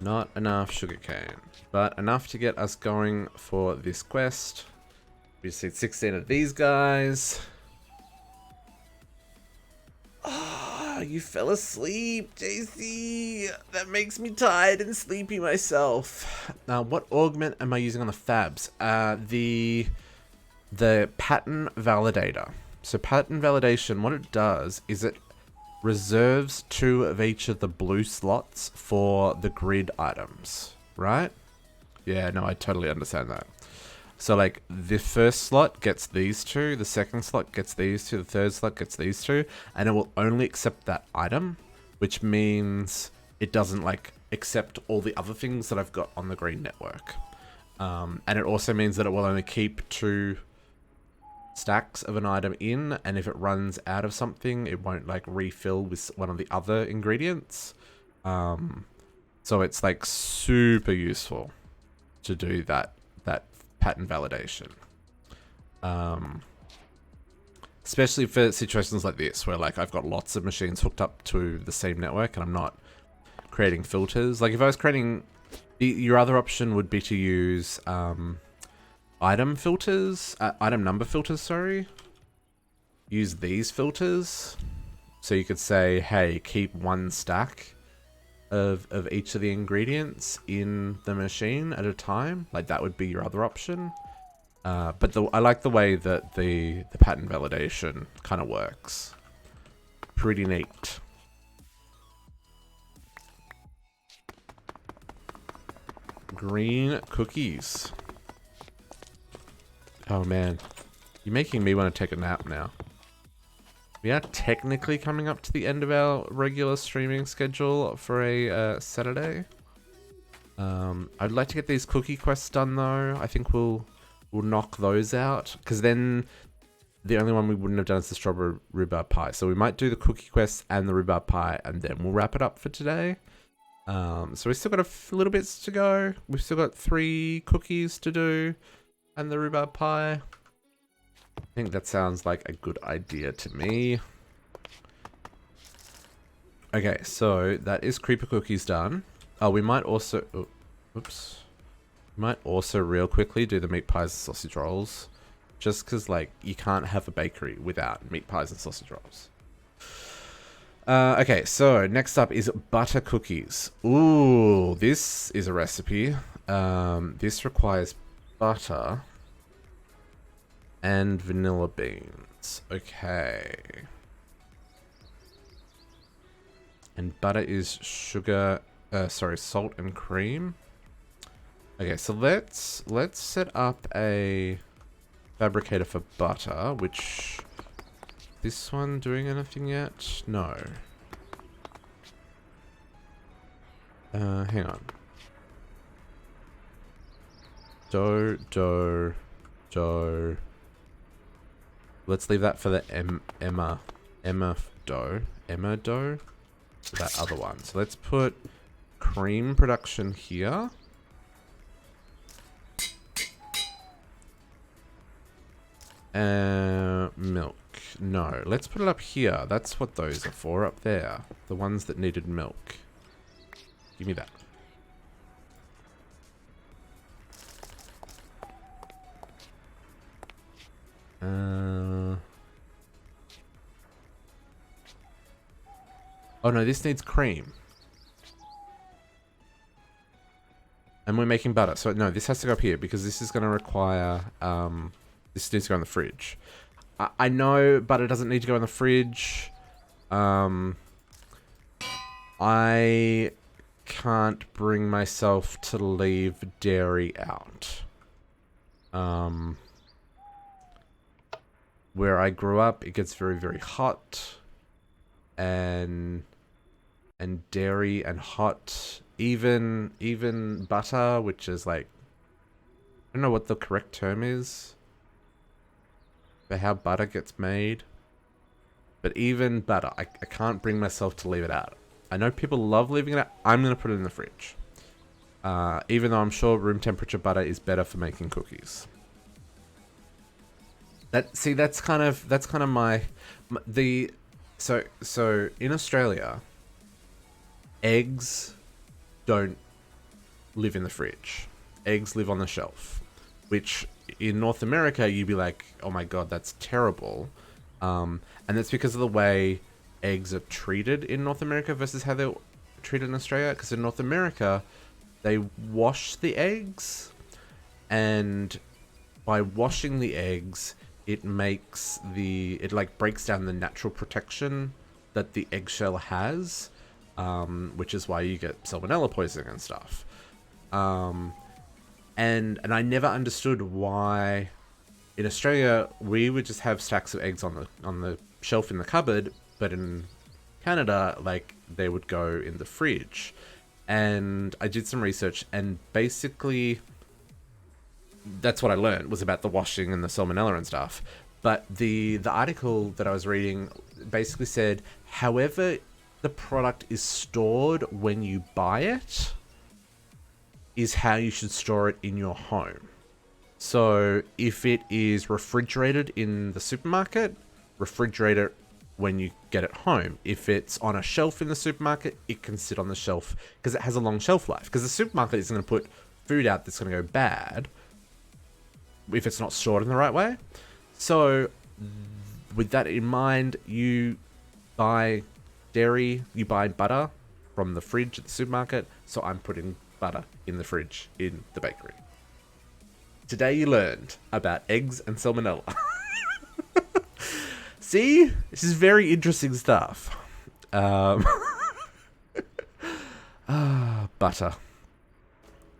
Not enough sugarcane, but enough to get us going for this quest. We just need 16 of these guys. Ah, you fell asleep, JC. That makes me tired and sleepy myself. Now, what augment am I using on the fabs? The pattern validator. So pattern validation, what it does is it reserves 2 of each of the blue slots for the grid items, right? Yeah, no, I totally understand that. So like the first slot gets these 2, the second slot gets these 2, the third slot gets these 2, and it will only accept that item, which means it doesn't like accept all the other things that I've got on the green network. And it also means that it will only keep 2 stacks of an item in, and if it runs out of something, it won't like refill with one of the other ingredients. So it's like super useful to do that pattern validation. Especially for situations like this, where like I've got lots of machines hooked up to the same network and I'm not creating filters. Like if I was creating, your other option would be to use item filters, item number filters, sorry. Use these filters. So you could say, hey, keep 1 stack of each of the ingredients in the machine at a time. Like that would be your other option. But I like the way that the pattern validation kind of works. Pretty neat. Green cookies. Oh man, you're making me want to take a nap now. We are technically coming up to the end of our regular streaming schedule for a Saturday. I'd like to get these cookie quests done though. I think we'll knock those out, because then the only one we wouldn't have done is the strawberry rhubarb pie. So we might do the cookie quests and the rhubarb pie, and then we'll wrap it up for today. So we've still got a little bits to go. We've still got 3 cookies to do and the rhubarb pie. I think that sounds like a good idea to me. Okay, so that is creeper cookies done. Oh, we might also... Oh, oops. We might also real quickly do the meat pies and sausage rolls. Just because, like, you can't have a bakery without meat pies and sausage rolls. Okay, so next up is butter cookies. Ooh, this is a recipe. This requires butter and vanilla beans. Okay. And butter is sugar, salt and cream. Okay, so let's set up a fabricator for butter, which... This one doing anything yet? No. Hang on. Dough. Let's leave that for the Emma dough. Emma dough? That other one. So let's put cream production here. Milk. No, let's put it up here. That's what those are for, up there. The ones that needed milk. Give me that. Oh no, this needs cream. And we're making butter. So no, this has to go up here because this is going to require... this needs to go in the fridge. I know butter doesn't need to go in the fridge. I can't bring myself to leave dairy out. Where I grew up, it gets very, very hot. And dairy and hot, even butter, which is like, I don't know what the correct term is for how butter gets made, but even butter, I can't bring myself to leave it out. I know people love leaving it out. I'm gonna put it in the fridge, even though I'm sure room temperature butter is better for making cookies. That's kind of my so in Australia, eggs don't live in the fridge. Eggs live on the shelf, which in North America, you'd be like, oh my God, that's terrible. And that's because of the way eggs are treated in North America versus how they're treated in Australia. Because in North America, they wash the eggs, and by washing the eggs, it makes it like breaks down the natural protection that the eggshell has, which is why you get salmonella poisoning and stuff. And I never understood why in Australia we would just have stacks of eggs on the shelf in the cupboard, but in Canada, like, they would go in the fridge. And I did some research, and basically that's what I learned, was about the washing and the salmonella and stuff. But the article that I was reading basically said, however the product is stored when you buy it is how you should store it in your home. So if it is refrigerated in the supermarket, refrigerate it when you get it home. If it's on a shelf in the supermarket, it can sit on the shelf because it has a long shelf life. Because the supermarket is going to put food out that's going to go bad if it's not stored in the right way. So with that in mind, you buy dairy, you buy butter from the fridge at the supermarket. So I'm putting butter in the fridge in the bakery. Today you learned about eggs and salmonella. See? This is very interesting stuff. Butter.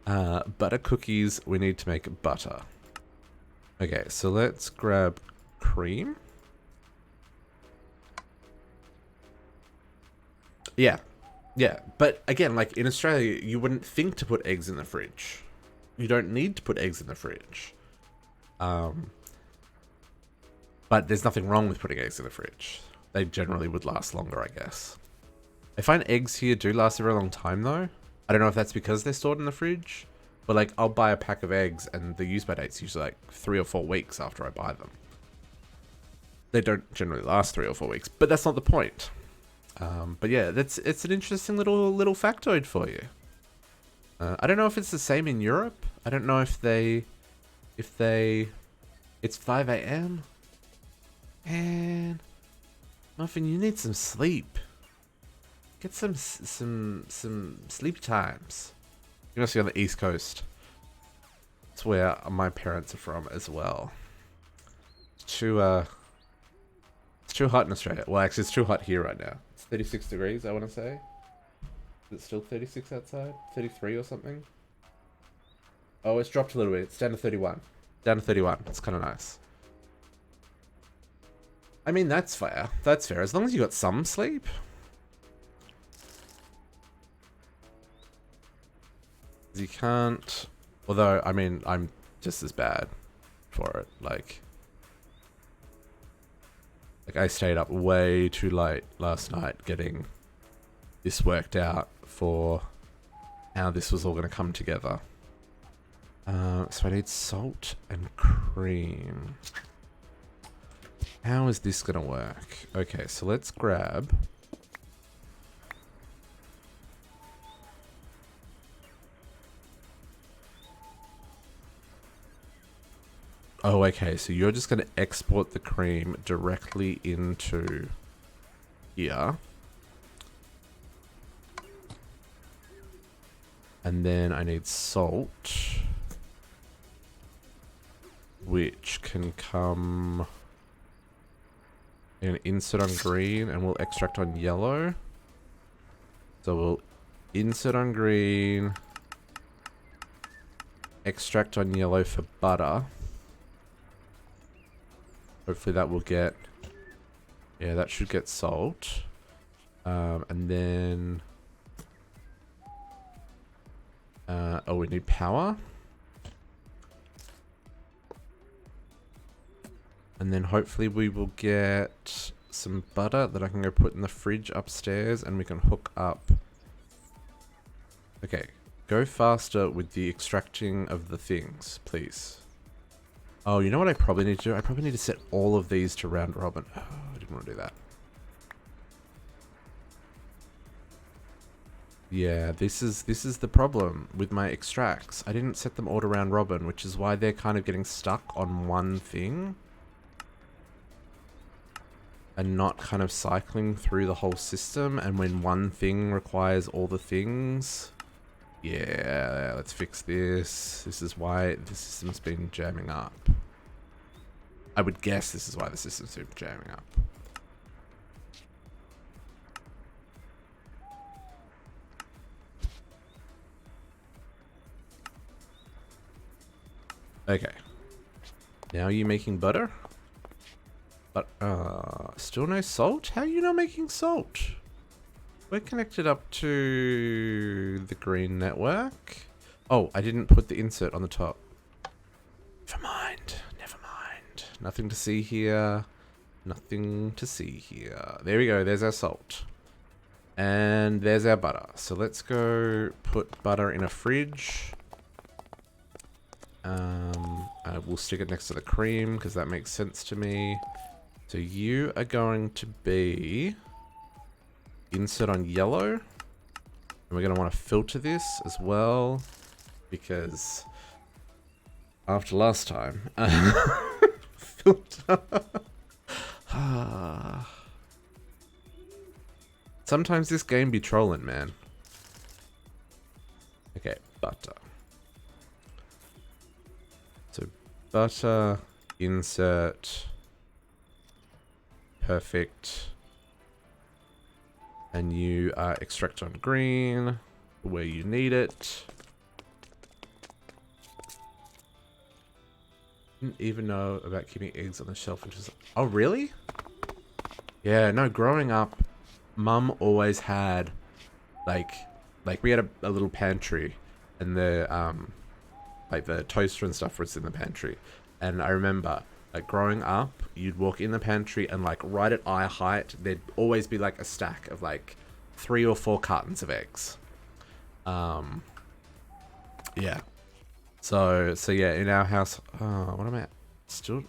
Butter cookies. We need to make butter. Okay, so let's grab cream. Yeah. Yeah, but again, like in Australia, you wouldn't think to put eggs in the fridge. You don't need to put eggs in the fridge. But there's nothing wrong with putting eggs in the fridge. They generally would last longer, I guess. I find eggs here do last a very long time, though. I don't know if that's because they're stored in the fridge. But, like, I'll buy a pack of eggs, and the use-by date's usually, like, 3 or 4 weeks after I buy them. They don't generally last 3 or 4 weeks, but that's not the point. But yeah, it's an interesting little factoid for you. I don't know if it's the same in Europe. I don't know if they... It's 5 a.m. And Muffin, you need some sleep. Get some sleep times. You're mostly on the East Coast. That's where my parents are from as well. It's too hot in Australia. Well, actually, it's too hot here right now. It's 36 degrees, I want to say. Is it still 36 outside? 33 or something? Oh, it's dropped a little bit. It's down to 31. Down to 31. It's kind of nice. I mean, that's fair. That's fair. As long as you got some sleep. You can't... Although, I mean, I'm just as bad for it. Like I stayed up way too late last night getting this worked out for how this was all going to come together. So I need salt and cream. How is this going to work? Okay, so let's grab... Oh, okay, so you're just going to export the cream directly into here. And then I need salt, which can come... I'm going to insert on green, and we'll extract on yellow. So we'll insert on green, extract on yellow for butter. Hopefully that will get... Yeah, that should get salt. And then... oh, we need power. And then hopefully we will get some butter that I can go put in the fridge upstairs, and we can hook up. Okay, go faster with the extracting of the things, please. Oh, you know what I probably need to do? I probably need to set all of these to round robin. Oh, I didn't want to do that. Yeah, this is the problem with my extracts. I didn't set them all to round robin, which is why they're kind of getting stuck on one thing. And not kind of cycling through the whole system. And when one thing requires all the things... Yeah, let's fix this. This is why the system's been jamming up. I would guess this is why the system's super jamming up. Okay. Now are you making butter? But, still no salt? How are you not making salt? We're connected up to the green network. Oh, I didn't put the insert on the top. Never mind. Never mind. Nothing to see here. Nothing to see here. There we go. There's our salt. And there's our butter. So let's go put butter in a fridge. We'll stick it next to the cream because that makes sense to me. So you are going to be insert on yellow. And we're going to want to filter this as well because after last time, filter. Sometimes this game be trolling, man. Okay, butter. So butter, insert, perfect. And you extract on green where you need it. Didn't even know about keeping eggs on the shelf, which is... Oh, really? Yeah, no, growing up, Mum always had, like we had a little pantry, and the, like the toaster and stuff was in the pantry. And I remember, like growing up, you'd walk in the pantry and like right at eye height, there'd always be like a stack of like 3 or 4 cartons of eggs. Yeah. So yeah, in our house, what am I at? Still?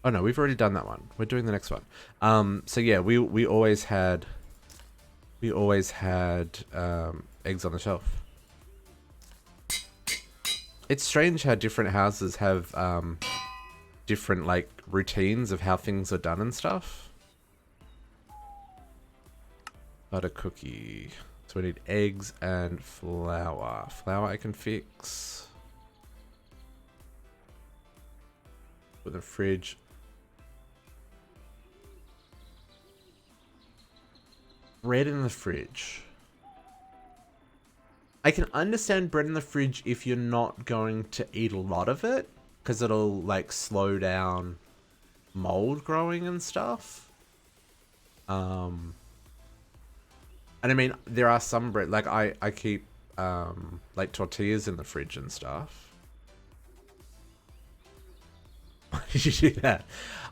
Oh no, we've already done that one. We're doing the next one. So yeah, we always had eggs on the shelf. It's strange how different houses have different like routines of how things are done and stuff. Butter cookie. So we need eggs and flour. Flour I can fix. Put in the fridge. Bread in the fridge. I can understand bread in the fridge if you're not going to eat a lot of it, because it'll like slow down mold growing and stuff. And I mean, there are some bread, like I keep like tortillas in the fridge and stuff. Why did you do that?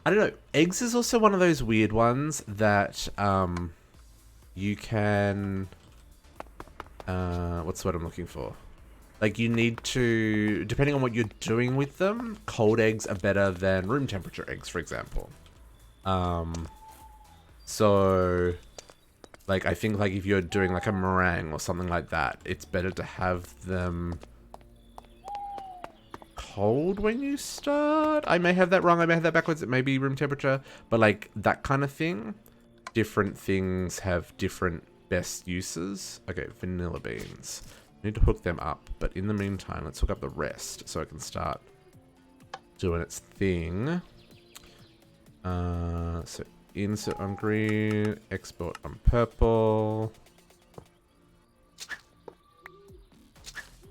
I don't know. Eggs is also one of those weird ones that you can... what's what I'm looking for? Like you need to, depending on what you're doing with them, cold eggs are better than room temperature eggs, for example. So like I think like if you're doing like a meringue or something like that, it's better to have them cold when you start. I may have that wrong. I may have that backwards. It may be room temperature, but like that kind of thing. Different things have different best uses. Okay, vanilla beans. Need to hook them up, but in the meantime, let's hook up the rest so it can start doing its thing. So insert on green, export on purple.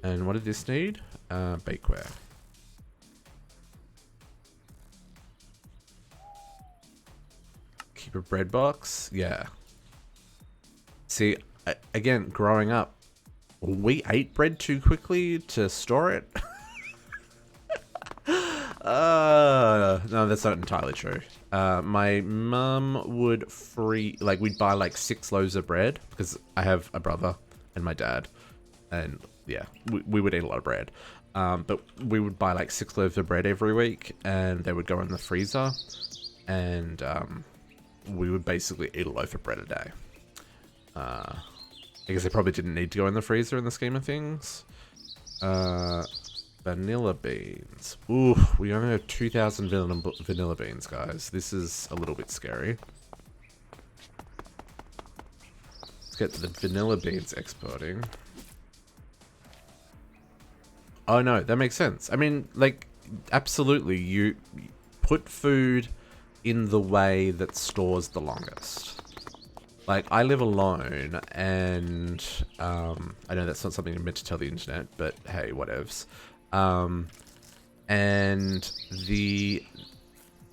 And what did this need? Bakeware. Keep a bread box. Yeah. See, again, growing up, we ate bread too quickly to store it. No, that's not entirely true. My mum would we'd buy like 6 loaves of bread because I have a brother and my dad, and yeah, we would eat a lot of bread. But we would buy like 6 loaves of bread every week, and they would go in the freezer, and we would basically eat a loaf of bread a day. I guess they probably didn't need to go in the freezer in the scheme of things. Vanilla beans. Ooh, we only have 2,000 vanilla beans, guys. This is a little bit scary. Let's get the vanilla beans exporting. Oh no, that makes sense. I mean, like, absolutely. You put food in the way that stores the longest. Like, I live alone, and I know that's not something you're meant to tell the internet, but hey, whatevs. And the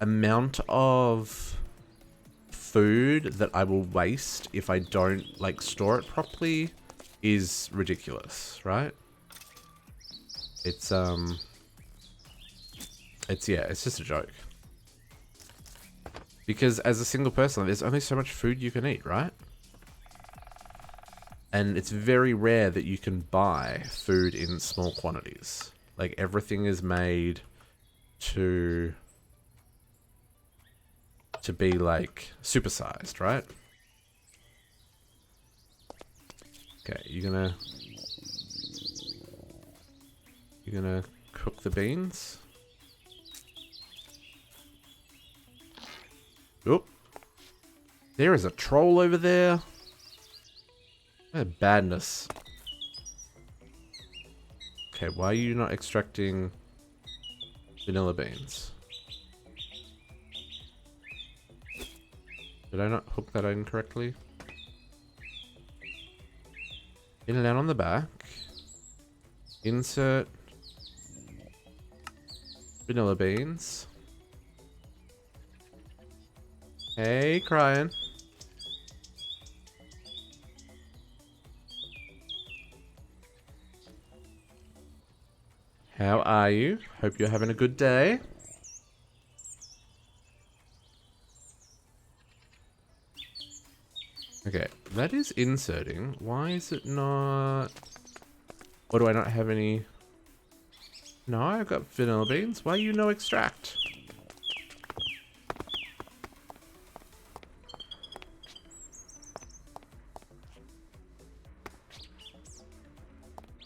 amount of food that I will waste if I don't, like, store it properly is ridiculous, right? It's just a joke. Because as a single person, there's only so much food you can eat, right? And it's very rare that you can buy food in small quantities. Like, everything is made to be, like, supersized, right? Okay, you're gonna cook the beans? Oop. There is a troll over there. Badness. Okay, why are you not extracting vanilla beans? Did I not hook that in correctly? In and out on the back. Insert vanilla beans. Hey, crying. How are you? Hope you're having a good day. Okay, that is inserting. Why is it not... Or do I not have any... No, I've got vanilla beans. Why you no extract?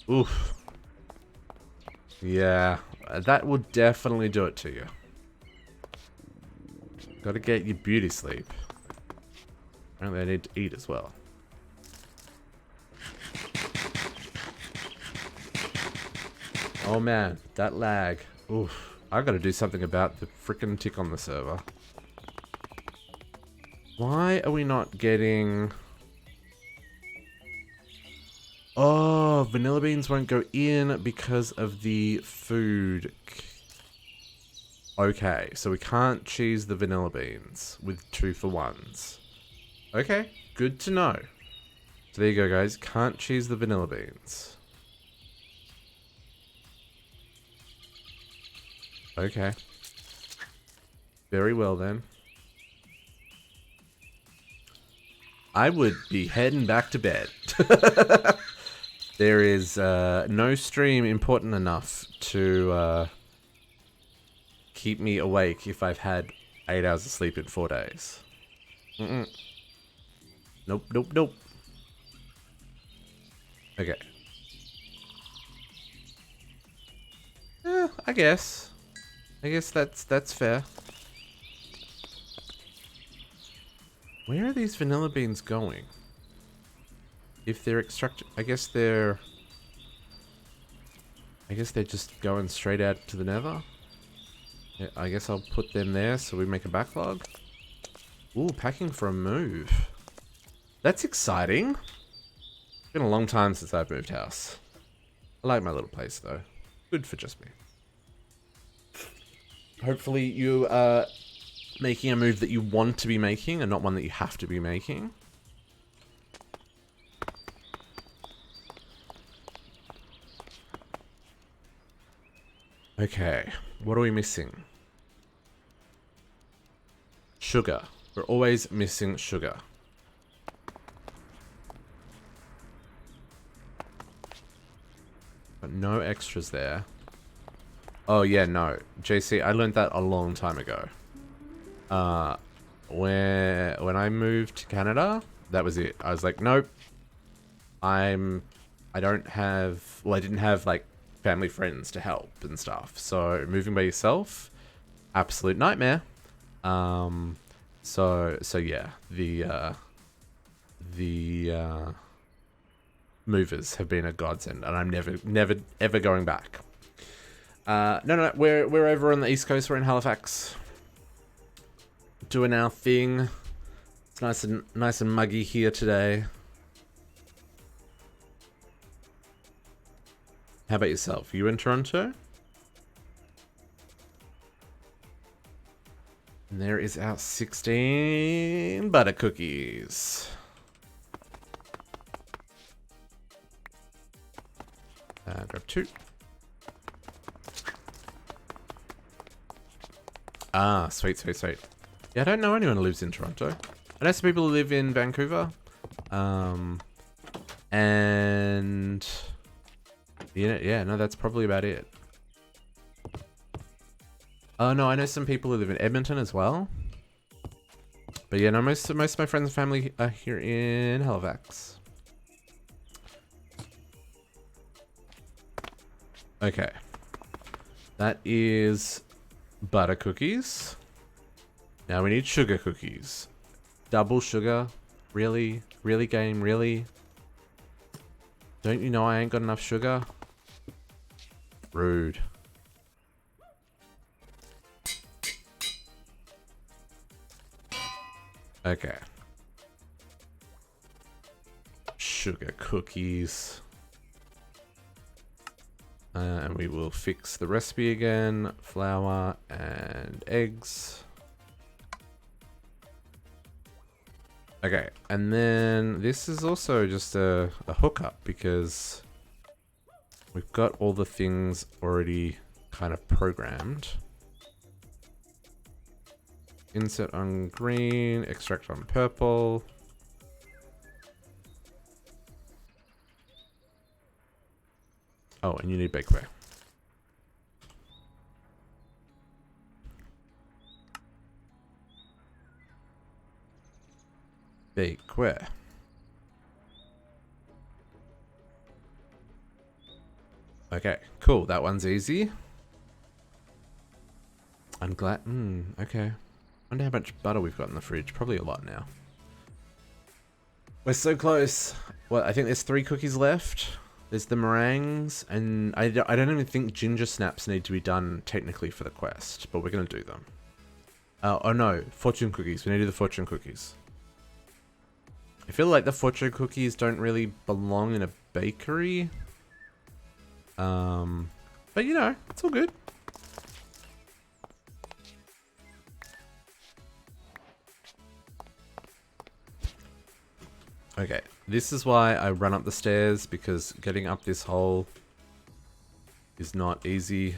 Oof. Yeah, that would definitely do it to you. Gotta get your beauty sleep. Apparently I need to eat as well. Oh man, that lag. Oof. I gotta do something about the frickin' tick on the server. Why are we not getting... Oh, vanilla beans won't go in because of the food. Okay, so we can't cheese the vanilla beans with 2-for-1s. Okay, good to know. So there you go, guys. Can't cheese the vanilla beans. Okay. Very well then. I would be heading back to bed. There is no stream important enough to keep me awake if I've had 8 hours of sleep in 4 days. Nope, nope, nope. Okay. I guess that's fair. Where are these vanilla beans going? If they're extracted, I guess they're just going straight out to the nether. Yeah, I guess I'll put them there so we make a backlog. Ooh, packing for a move. That's exciting. It's been a long time since I've moved house. I like my little place though. Good for just me. Hopefully you are making a move that you want to be making and not one that you have to be making. Okay, what are we missing? Sugar. We're always missing sugar. But no extras there. Oh yeah, no. JC, I learned that a long time ago. When I moved to Canada, that was it. I was like, nope. I didn't have like family friends to help and stuff. So moving by yourself, absolute nightmare. So yeah, the movers have been a godsend, and I'm never ever going back. No, we're over on the East Coast. We're in Halifax, doing our thing. It's nice and muggy here today. How about yourself? You in Toronto? And there is our 16 butter cookies. Grab 2. Ah, sweet. Yeah, I don't know anyone who lives in Toronto. I know some people who live in Vancouver. And yeah, no, that's probably about it. Oh no, I know some people who live in Edmonton as well. But yeah, no, most of my friends and family are here in Halifax. Okay. That is butter cookies. Now we need sugar cookies. Double sugar? Really? Really, game? Really? Don't you know I ain't got enough sugar? Rude. Okay. Sugar cookies. And we will fix the recipe again. Flour and eggs. Okay, and then this is also just a hookup because we've got all the things already kind of programmed. Insert on green, extract on purple. Oh, and you need bakeware. Bakeware. Okay, cool. That one's easy. I'm glad. Okay. Wonder how much butter we've got in the fridge. Probably a lot now. We're so close. Well, I think there's 3 cookies left. There's the meringues, and I don't even think ginger snaps need to be done technically for the quest, but we're going to do them. Oh no, fortune cookies. We need to do the fortune cookies. I feel like the fortune cookies don't really belong in a bakery. But you know, it's all good. Okay, this is why I run up the stairs, because getting up this hole is not easy.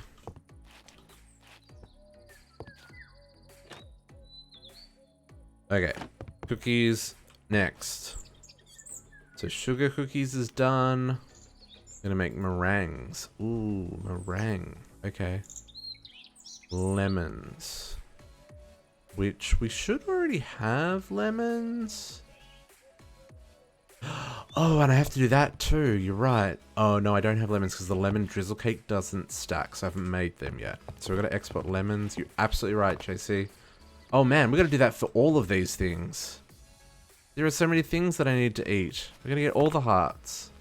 Okay, cookies next. So sugar cookies is done. Gonna make meringues. Ooh, meringue. Okay. Lemons. Which we should already have lemons. Oh, and I have to do that too. You're right. Oh, no, I don't have lemons because the lemon drizzle cake doesn't stack, so I haven't made them yet. So we're going to export lemons. You're absolutely right, JC. Oh, man, we're going to do that for all of these things. There are so many things that I need to eat. We're going to get all the hearts.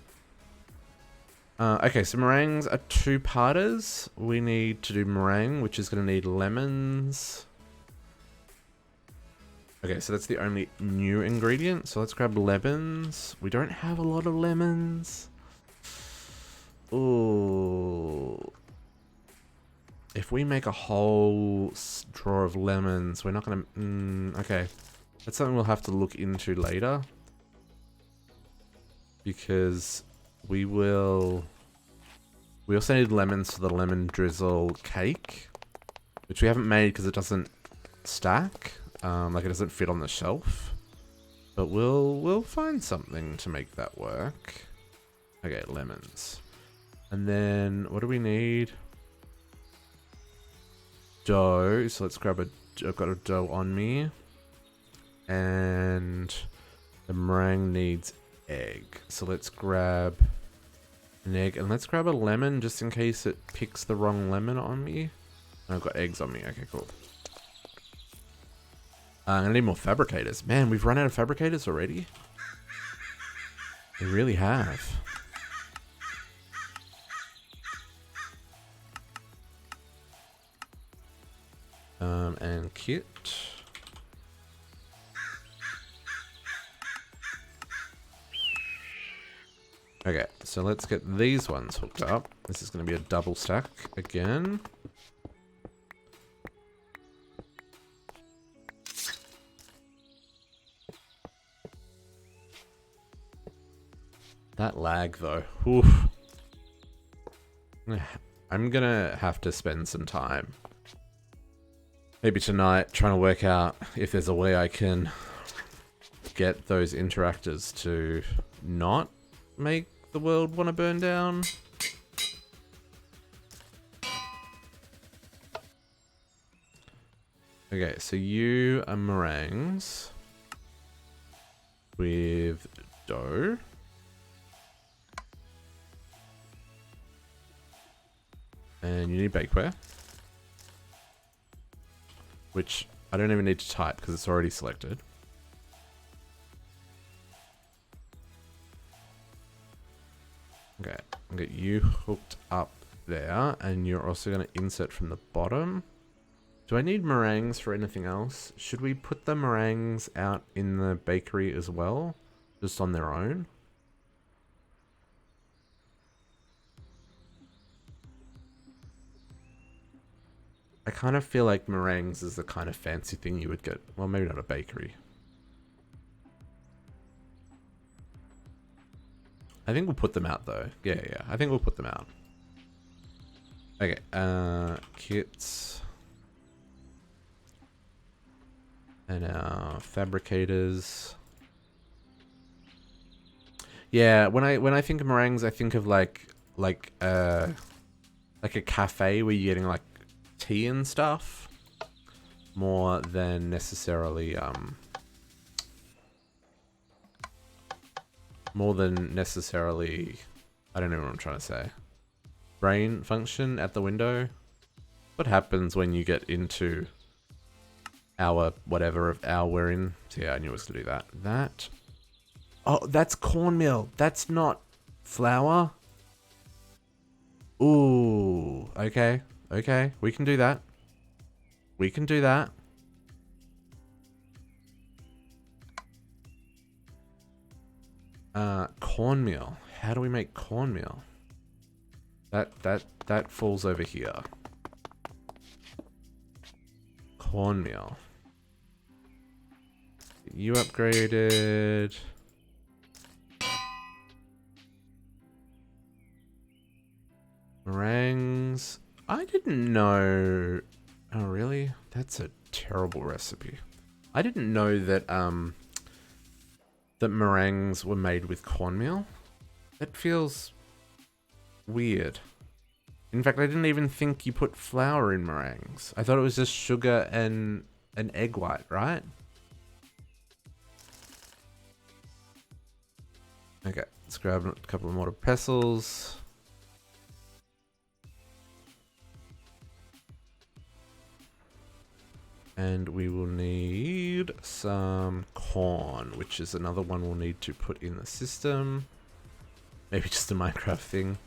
Okay, so meringues are 2-parters. We need to do meringue, which is going to need lemons. Okay, so that's the only new ingredient. So let's grab lemons. We don't have a lot of lemons. Ooh. If we make a whole drawer of lemons, we're not going to... okay. That's something we'll have to look into later. Because we will... We also need lemons for the lemon drizzle cake. Which we haven't made because it doesn't stack. Like it doesn't fit on the shelf, but we'll find something to make that work. Okay, lemons, and then what do we need? Dough. So let's grab I've got a dough on me, and the meringue needs egg. So let's grab an egg, and let's grab a lemon just in case it picks the wrong lemon on me. I've got eggs on me. Okay, cool. I'm gonna need more fabricators. Man, we've run out of fabricators already. We really have. and kit. Okay, so let's get these ones hooked up. This is going to be a double stack again. That lag though. Oof. I'm gonna have to spend some time. Maybe tonight trying to work out if there's a way I can get those interactors to not make the world want to burn down. Okay, so you are meringues with dough. And you need bakeware. Which I don't even need to type because it's already selected. Okay, I'll get you hooked up there, and you're also going to insert from the bottom. Do I need meringues for anything else? Should we put the meringues out in the bakery as well? Just on their own? I kind of feel like meringues is the kind of fancy thing you would get. Well, maybe not a bakery. I think we'll put them out though. Yeah, I think we'll put them out. Okay, kits. And our fabricators. Yeah, when I think of meringues, I think of like a cafe where you're getting like tea and stuff, more than necessarily I don't know what I'm trying to say. Brain function at the window. What happens when you get into hour whatever of hour we're in? So yeah, I knew it was to do that. That. Oh, that's cornmeal. That's not flour. Ooh, okay. Okay, we can do that. We can do that. Cornmeal. How do we make cornmeal? That falls over here. Cornmeal. You upgraded. Meringues. I didn't know. Oh, really? That's a terrible recipe. I didn't know that that meringues were made with cornmeal. That feels weird. In fact, I didn't even think you put flour in meringues. I thought it was just sugar and an egg white, right? Okay, let's grab a couple of mortar pestles. And we will need some corn, which is another one we'll need to put in the system. Maybe just a Minecraft thing.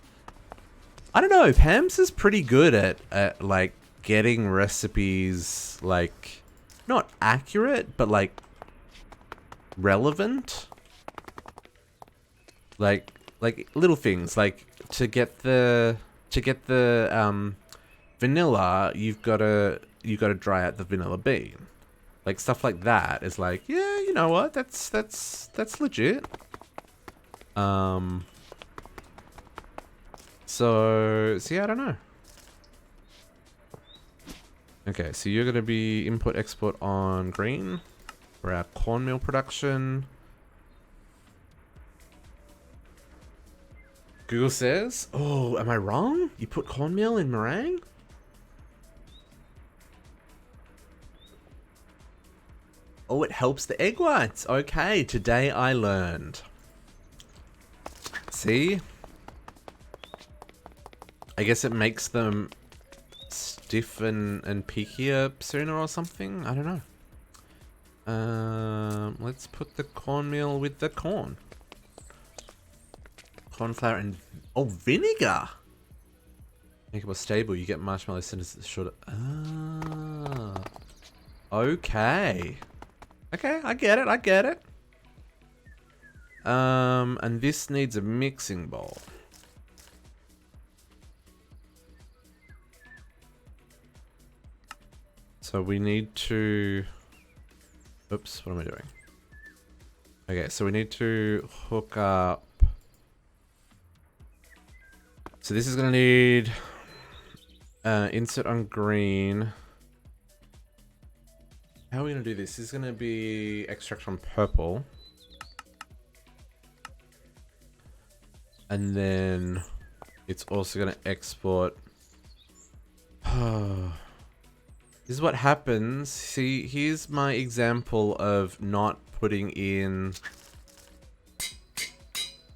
I don't know, Pam's is pretty good at like getting recipes like not accurate, but like relevant. Like little things, like to get the vanilla, you've got to dry out the vanilla bean. Like stuff like that is like, yeah, you know what? That's legit. So yeah, I don't know. Okay, so you're gonna be import export on green for our cornmeal production. Google says, oh, am I wrong? You put cornmeal in meringue? Oh, it helps the egg whites. Okay, today I learned. See? I guess it makes them stiff and peakier sooner or something? I don't know. Let's put the cornmeal with the corn. Corn flour and... oh, vinegar! Make it more stable. You get marshmallow as soon as it's shorter. Ah. Okay. Okay, I get it, I get it. And this needs a mixing bowl. So we need to... Oops, what am I doing? Okay, so we need to hook up... So this is going to need... insert on green. How are we going to do this? This is going to be extract on purple. And then it's also going to export... This is what happens. See, here's my example of not putting in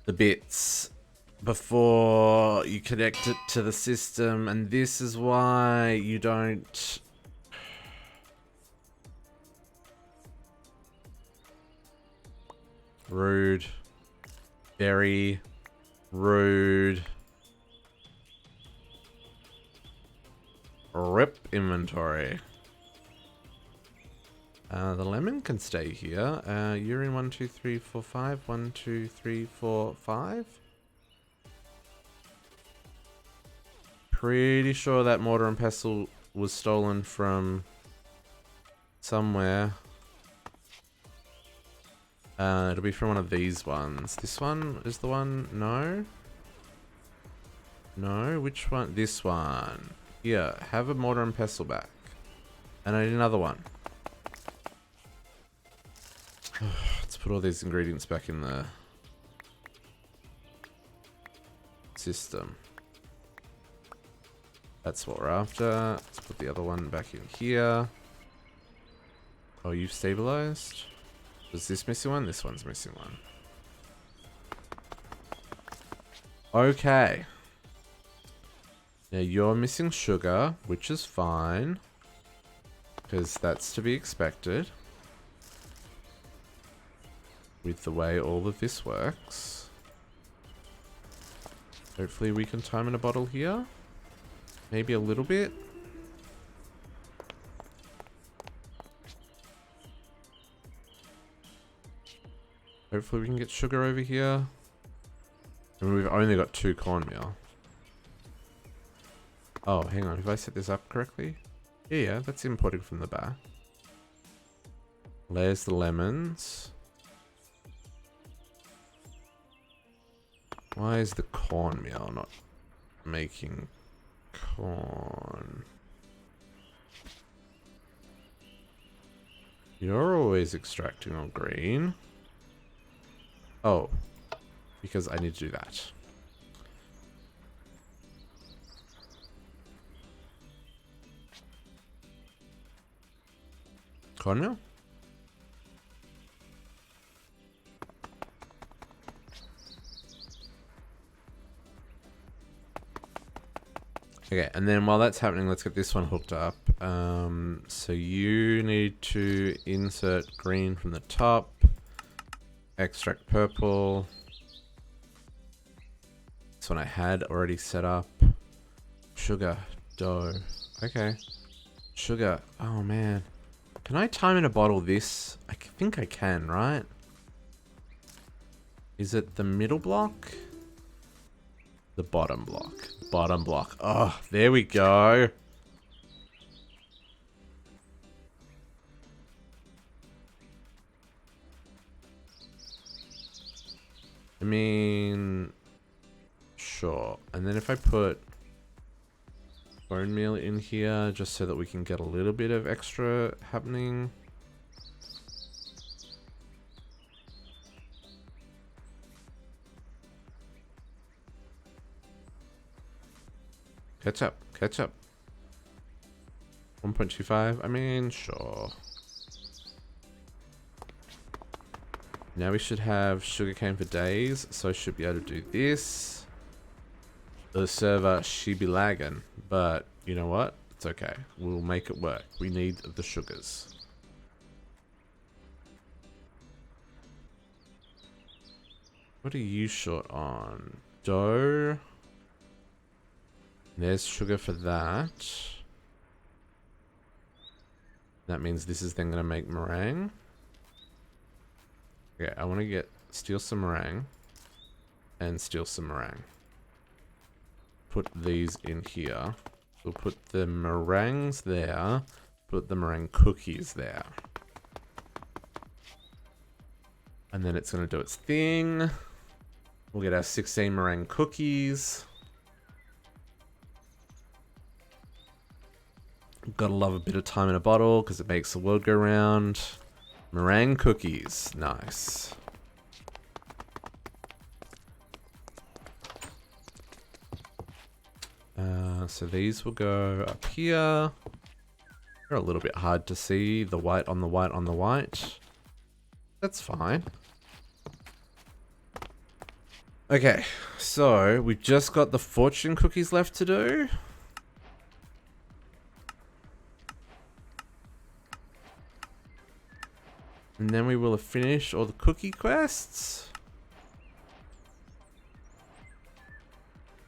the bits before you connect it to the system, and this is why you don't... Rude. Very rude. Rip inventory. The lemon can stay here. You're in 1, 2, 3, 4, 5. 1, 2, 3, 4, 5. Pretty sure that mortar and pestle was stolen from somewhere. It'll be from one of these ones. This one is the one? No? No? Which one? This one. Here, have a mortar and pestle back. And I need another one. Let's put all these ingredients back in the system. That's what we're after. Let's put the other one back in here. Oh, you've stabilized? Was this missing one? This one's missing one. Okay. Now you're missing sugar, which is fine. Because that's to be expected. With the way all of this works. Hopefully we can time in a bottle here. Maybe a little bit. Hopefully we can get sugar over here. And we've only got 2 cornmeal. Oh, hang on. Have I set this up correctly? Yeah, that's imported from the back. There's the lemons. Why is the cornmeal not making corn? You're always extracting on green. Oh, because I need to do that. Cornmeal? Okay, and then while that's happening, let's get this one hooked up. So you need to insert green from the top. Extract purple. This one I had already set up. Sugar. Dough. Okay. Sugar. Oh, man. Can I time in a bottle this? I think I can, right? Is it the middle block? The bottom block. Bottom block. Oh, there we go. I mean, sure. And then if I put bone meal in here, just so that we can get a little bit of extra happening. Ketchup, ketchup. 1.25, I mean, sure. Now we should have sugarcane for days, so I should be able to do this. The server, she be lagging, but you know what? It's okay. We'll make it work. We need the sugars. What are you short on? Dough. There's sugar for that. That means this is then going to make meringue. Okay, I want to steal some meringue and steal some meringue. Put these in here. We'll put the meringues there. Put the meringue cookies there. And then it's going to do its thing. We'll get our 16 meringue cookies. Gotta love a bit of time in a bottle because it makes the world go round. Meringue cookies. Nice. So these will go up here. They're a little bit hard to see. The white on the white on the white. That's fine. Okay, so we've just got the fortune cookies left to do. And then we will have finished all the cookie quests.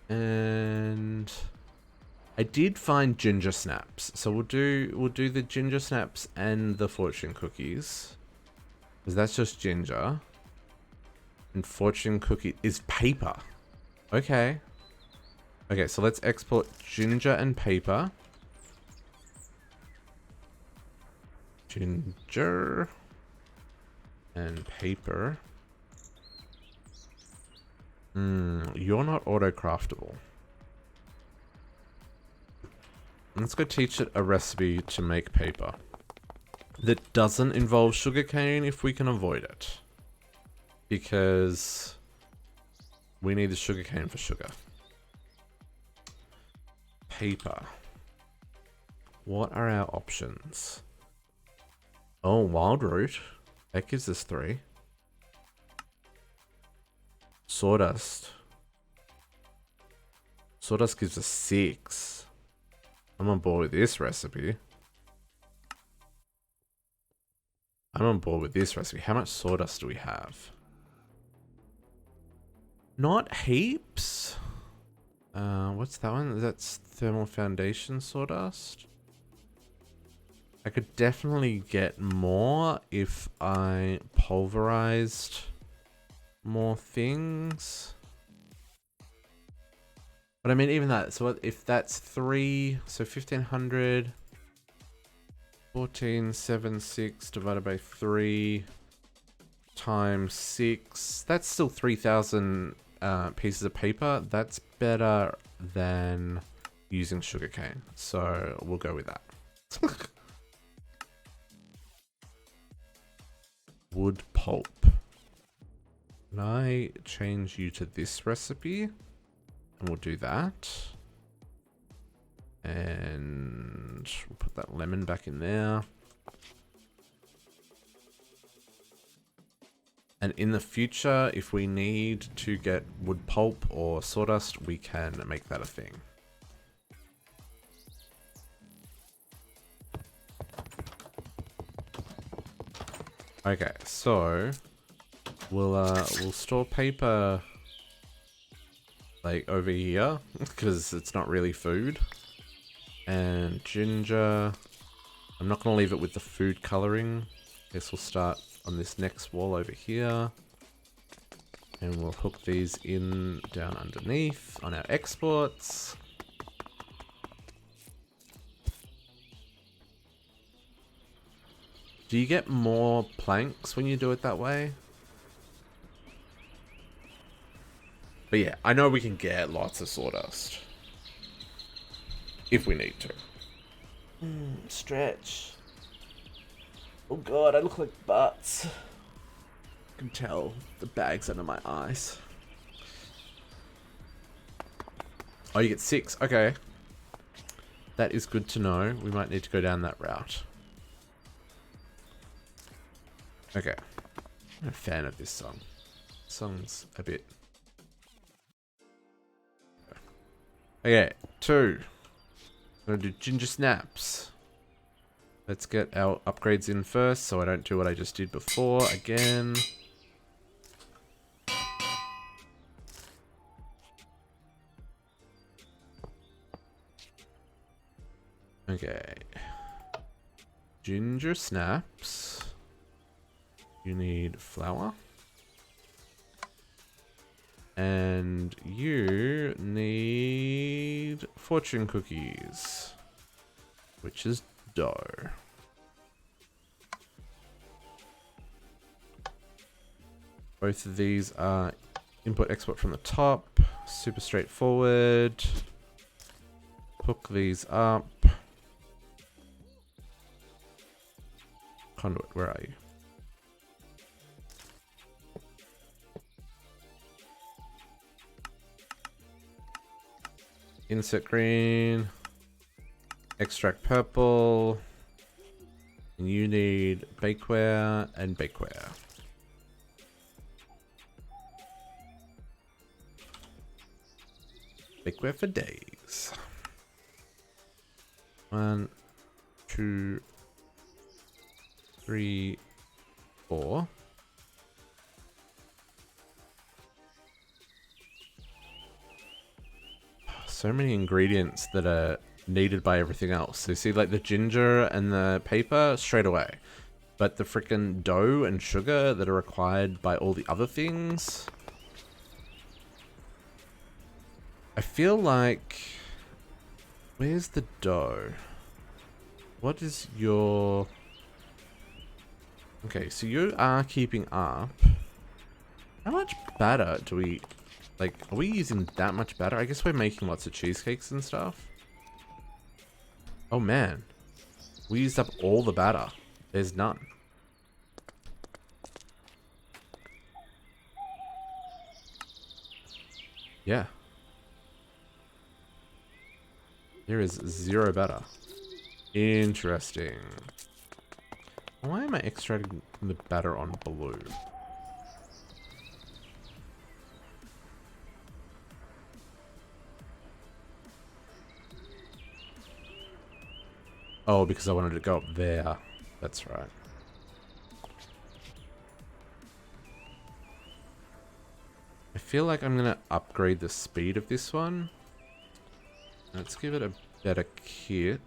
And I did find ginger snaps. So we'll do the ginger snaps and the fortune cookies. Because that's just ginger. And fortune cookie is paper. Okay. Okay, so let's export ginger and paper. Ginger and paper. You're not auto-craftable. Let's go teach it a recipe to make paper. That doesn't involve sugarcane if we can avoid it. Because we need the sugarcane for sugar. Paper. What are our options? Oh, wild root. That gives us 3. Sawdust. Sawdust gives us 6. I'm on board with this recipe. I'm on board with this recipe. How much sawdust do we have? Not heaps. What's that one? That's thermal foundation sawdust. I could definitely get more if I pulverized more things. But I mean, even that, so if that's 3, so 1500, 1476 divided by 3 times 6, that's still 3000 pieces of paper. That's better than using sugarcane. So we'll go with that. Wood pulp. Can I change you to this recipe? And we'll do that. And we'll put that lemon back in there. And in the future, if we need to get wood pulp or sawdust, we can make that a thing. Okay, so we'll store paper like over here because it's not really food. And ginger, I'm not gonna leave it with the food coloring. Guess we'll start on this next wall over here. And we'll hook these in down underneath on our exports. Do you get more planks when you do it that way? But yeah, I know we can get lots of sawdust. If we need to. Stretch. Oh god, I look like butts. I can tell the bag's under my eyes. Oh, you get 6. Okay. That is good to know. We might need to go down that route. Okay. I'm a fan of this song. This song's a bit... Okay, 2. I'm gonna do ginger snaps. Let's get our upgrades in first so I don't do what I just did before again. Okay. ginger snaps. You need flour. And you need fortune cookies, which is dough. Both of these are import export from the top. Super straightforward. Hook these up. Conduit, where are you? Insert green. Extract purple. And you need bakeware and bakeware. Bakeware for days. 1, 2, 3, 4. So many ingredients that are needed by everything else. So you see like the ginger and the paper straight away. But the freaking dough and sugar that are required by all the other things. I feel like... Where's the dough? What is your... Okay, so you are keeping up. How much batter do we... Like, are we using that much batter? I guess we're making lots of cheesecakes and stuff. Oh man. We used up all the batter. There's none. Yeah. There is 0 batter. Interesting. Why am I extracting the batter on blue? Oh, because I wanted to go up there. That's right. I feel like I'm going to upgrade the speed of this one. Let's give it a better kit.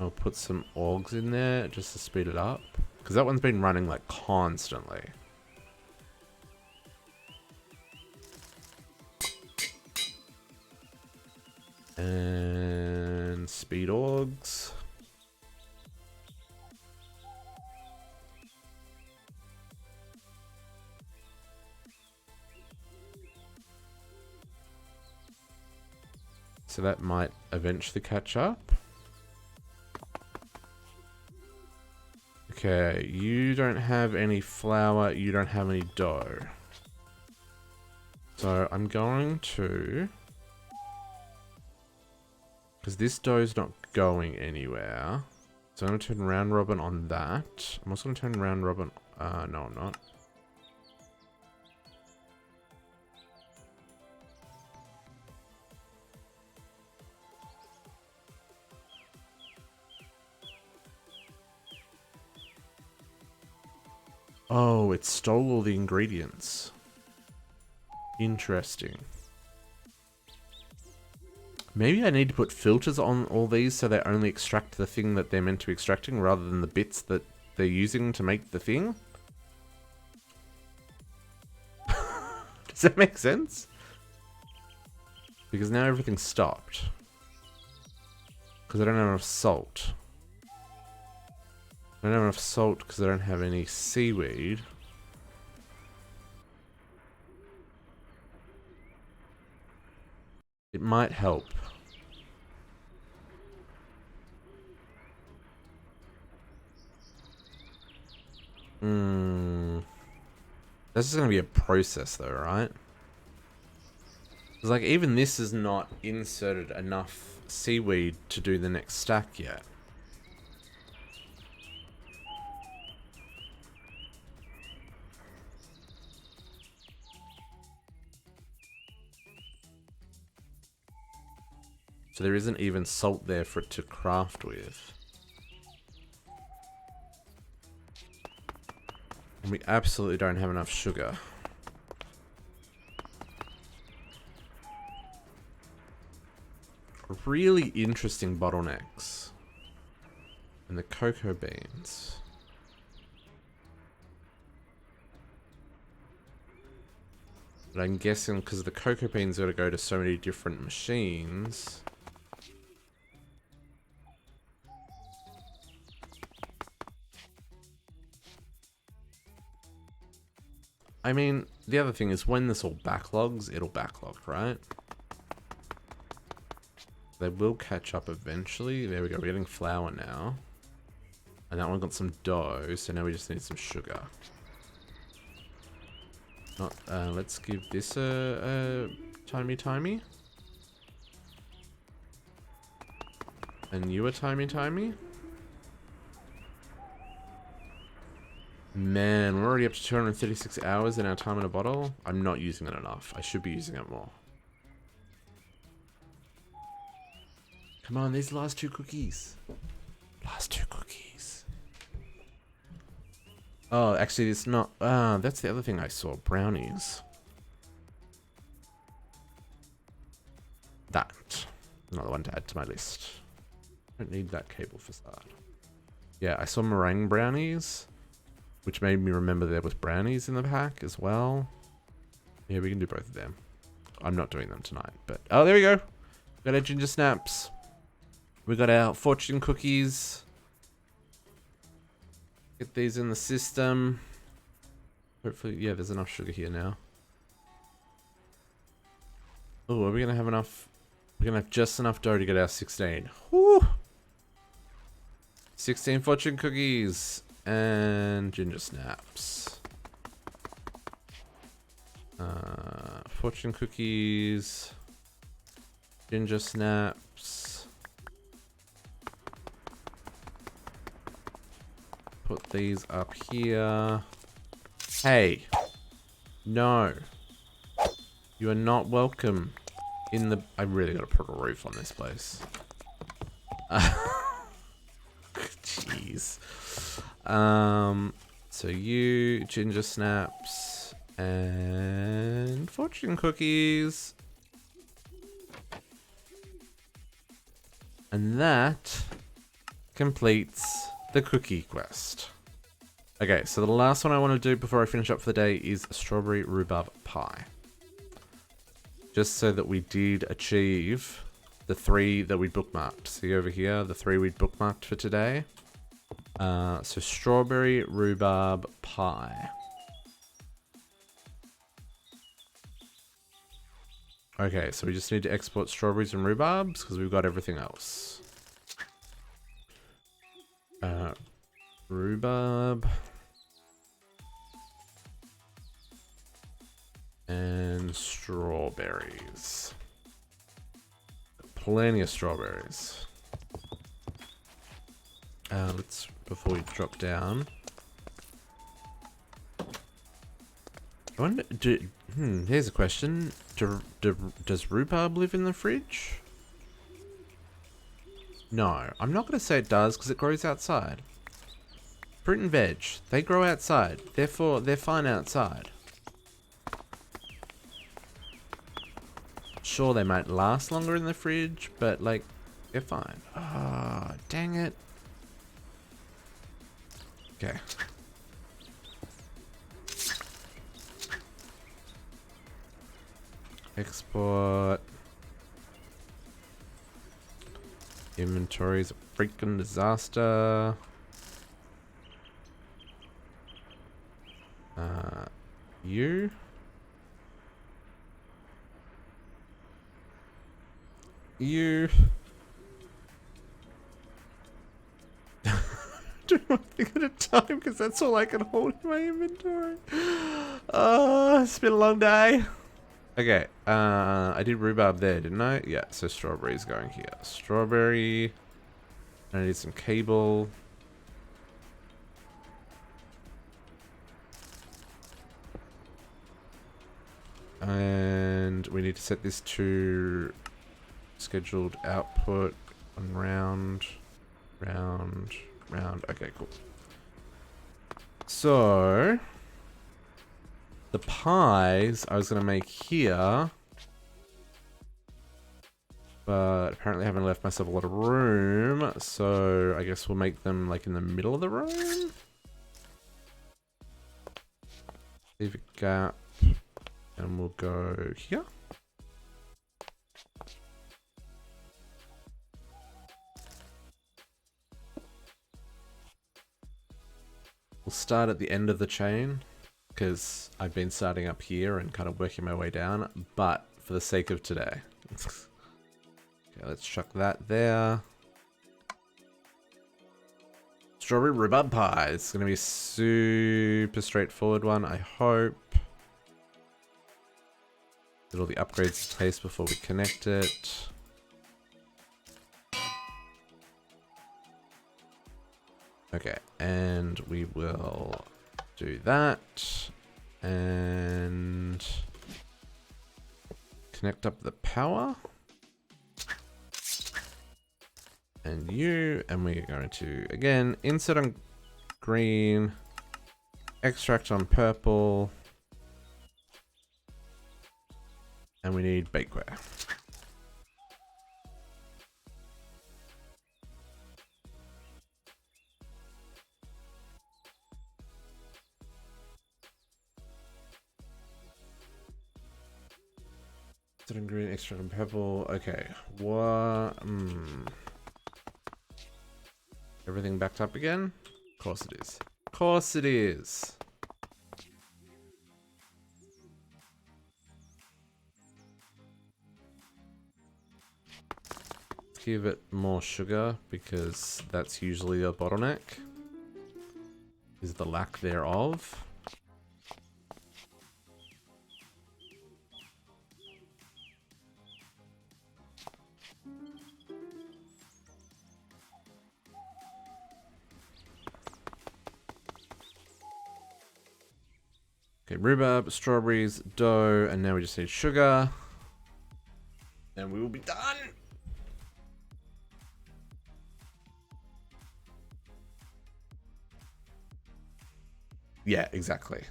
I'll put some orgs in there just to speed it up. Because that one's been running like constantly. And speed orgs. So that might eventually catch up. Okay, you don't have any flour, you don't have any dough. So I'm going to... Because this dough's not going anywhere. So I'm going to turn round robin on that. I'm also going to turn round robin... no, I'm not. Oh, it stole all the ingredients. Interesting. Maybe I need to put filters on all these so they only extract the thing that they're meant to be extracting rather than the bits that they're using to make the thing. Does that make sense? Because now everything's stopped. Because I don't have enough salt. I don't have enough salt because I don't have any seaweed. It might help. This is going to be a process though, right? Because like even this is not inserted enough seaweed to do the next stack yet. So there isn't even salt there for it to craft with. And we absolutely don't have enough sugar. really interesting bottlenecks. And the cocoa beans. But I'm guessing because the cocoa beans got to go to so many different machines. I mean, the other thing is when this all backlogs, it'll backlog, right? They will catch up eventually. There we go, we're getting flour now. And that one got some dough, so now we just need some sugar. Not, let's give this a timey. And you a timey. Man, we're already up to 236 hours in our time in a bottle. I'm not using it enough. I should be using it more. Come on, these last 2 cookies. Last 2 cookies. Oh, actually, it's not. That's the other thing I saw. Brownies. That. Another one to add to my list. Don't need that cable facade. Yeah, I saw meringue brownies, which made me remember there was brownies in the pack as well. Yeah, we can do both of them. I'm not doing them tonight, but... Oh, there we go. We got our ginger snaps. We got our fortune cookies. Get these in the system. Hopefully, yeah, there's enough sugar here now. Oh, are we going to have enough? We're going to have just enough dough to get our 16. Woo! 16 fortune cookies. And ginger snaps. Fortune cookies. Ginger snaps. Put these up here. Hey. No. You are not welcome in the... I really gotta put a roof on this place. Jeez. So you, ginger snaps, and fortune cookies. And that completes the cookie quest. Okay, so the last one I want to do before I finish up for the day is a strawberry rhubarb pie. Just so that we did achieve the 3 that we bookmarked. See over here, the 3 we bookmarked for today. So strawberry rhubarb pie. Okay, so we just need to export strawberries and rhubarbs because we've got everything else. Rhubarb. And strawberries. Plenty of strawberries. Let's, before we drop down. I wonder, here's a question. Does rhubarb live in the fridge? No, I'm not going to say it does because it grows outside. Fruit and veg, they grow outside. Therefore, they're fine outside. Sure, they might last longer in the fridge, but like, they're fine. Ah, oh, dang it. Okay. Export. Inventory's a freaking disaster. You. Do one thing at a time because that's all I can hold in my inventory. It's been a long day. Okay, I did rhubarb there, didn't I? Yeah, so strawberry's going here. Strawberry. I need some cable. And we need to set this to scheduled output on round. Okay, cool. So the pies I was going to make here But apparently I haven't left myself a lot of room, so I guess we'll make them like in the middle of the room. Leave a gap, and we'll go here. We'll start at the end of the chain, because I've been starting up here and kind of working my way down, but for the sake of today. Okay, let's chuck that there. Strawberry rhubarb pie. It's going to be a super straightforward one, I hope. Get all the upgrades in place before we connect it. Okay, and we will do that. And connect up the power. And you, and we're going to, again, insert on green, extract on purple, and we need bakeware. Insert on green, extract on purple, okay, what, Everything backed up again? Of course it is. Of course it is. Let's give it more sugar because that's usually a bottleneck. Is the lack thereof. Okay, rhubarb, strawberries, dough, and now we just need sugar. And we will be done! Yeah, exactly.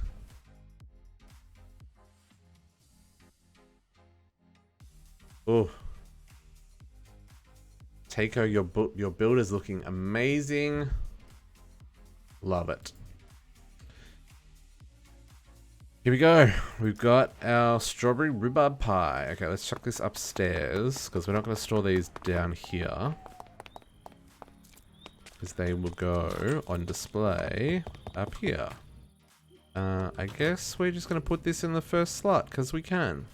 Oh. Takeo, your build is looking amazing. Love it. Here we go. We've got our strawberry rhubarb pie. Okay, let's chuck this upstairs because we're not going to store these down here. Because they will go on display up here. I guess we're just going to put this in the first slot because we can.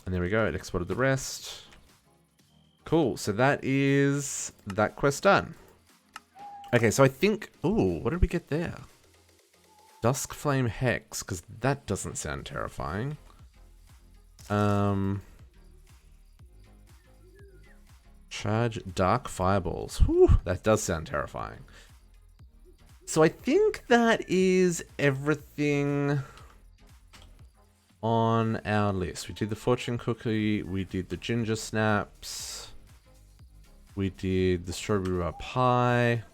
And there we go. It exported the rest. Cool. So that is that quest done. Okay, so I think... Ooh, what did we get there? Dusk Flame Hex, because that doesn't sound terrifying. Charge Dark Fireballs. Whew, that does sound terrifying. So I think that is everything on our list. We did the fortune cookie, we did the ginger snaps, we did the strawberry rhubarb pie.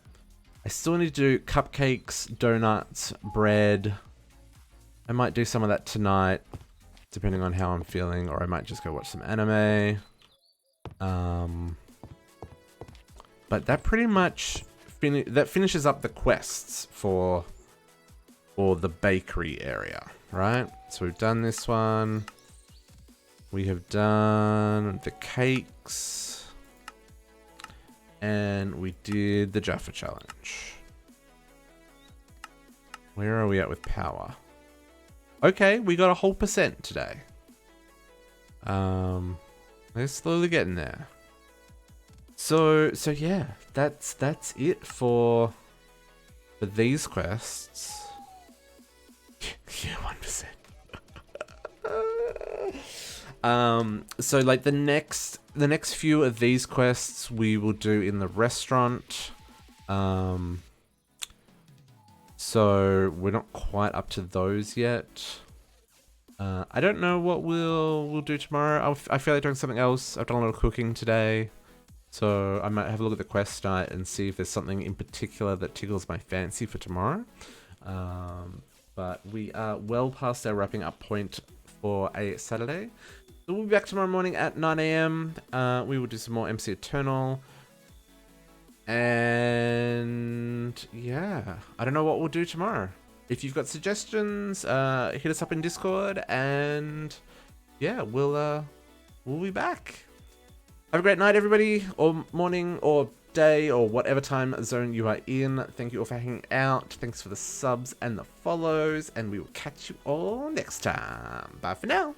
I still need to do cupcakes, donuts, bread. I might do some of that tonight, depending on how I'm feeling, or I might just go watch some anime. But that pretty much finishes up the quests for the bakery area, right? So we've done this one. We have done the cakes. And we did the Jaffa challenge. Where are we at with power? Okay, we got a whole % today. We're slowly getting there. So yeah, that's it for these quests. Yeah, 1%. So like the next few of these quests we will do in the restaurant. So we're not quite up to those yet. I don't know what we'll do tomorrow. I feel like doing something else. I've done a lot of cooking today. So I might have a look at the quest night and see if there's something in particular that tickles my fancy for tomorrow. But we are well past our wrapping up point for a Saturday. So we'll be back tomorrow morning at 9 a.m. We will do some more MC Eternal. And yeah, I don't know what we'll do tomorrow. If you've got suggestions, hit us up in Discord, and yeah, we'll be back. Have a great night, everybody, or morning, or day, or whatever time zone you are in. Thank you all for hanging out. Thanks for the subs and the follows, and we will catch you all next time. Bye for now.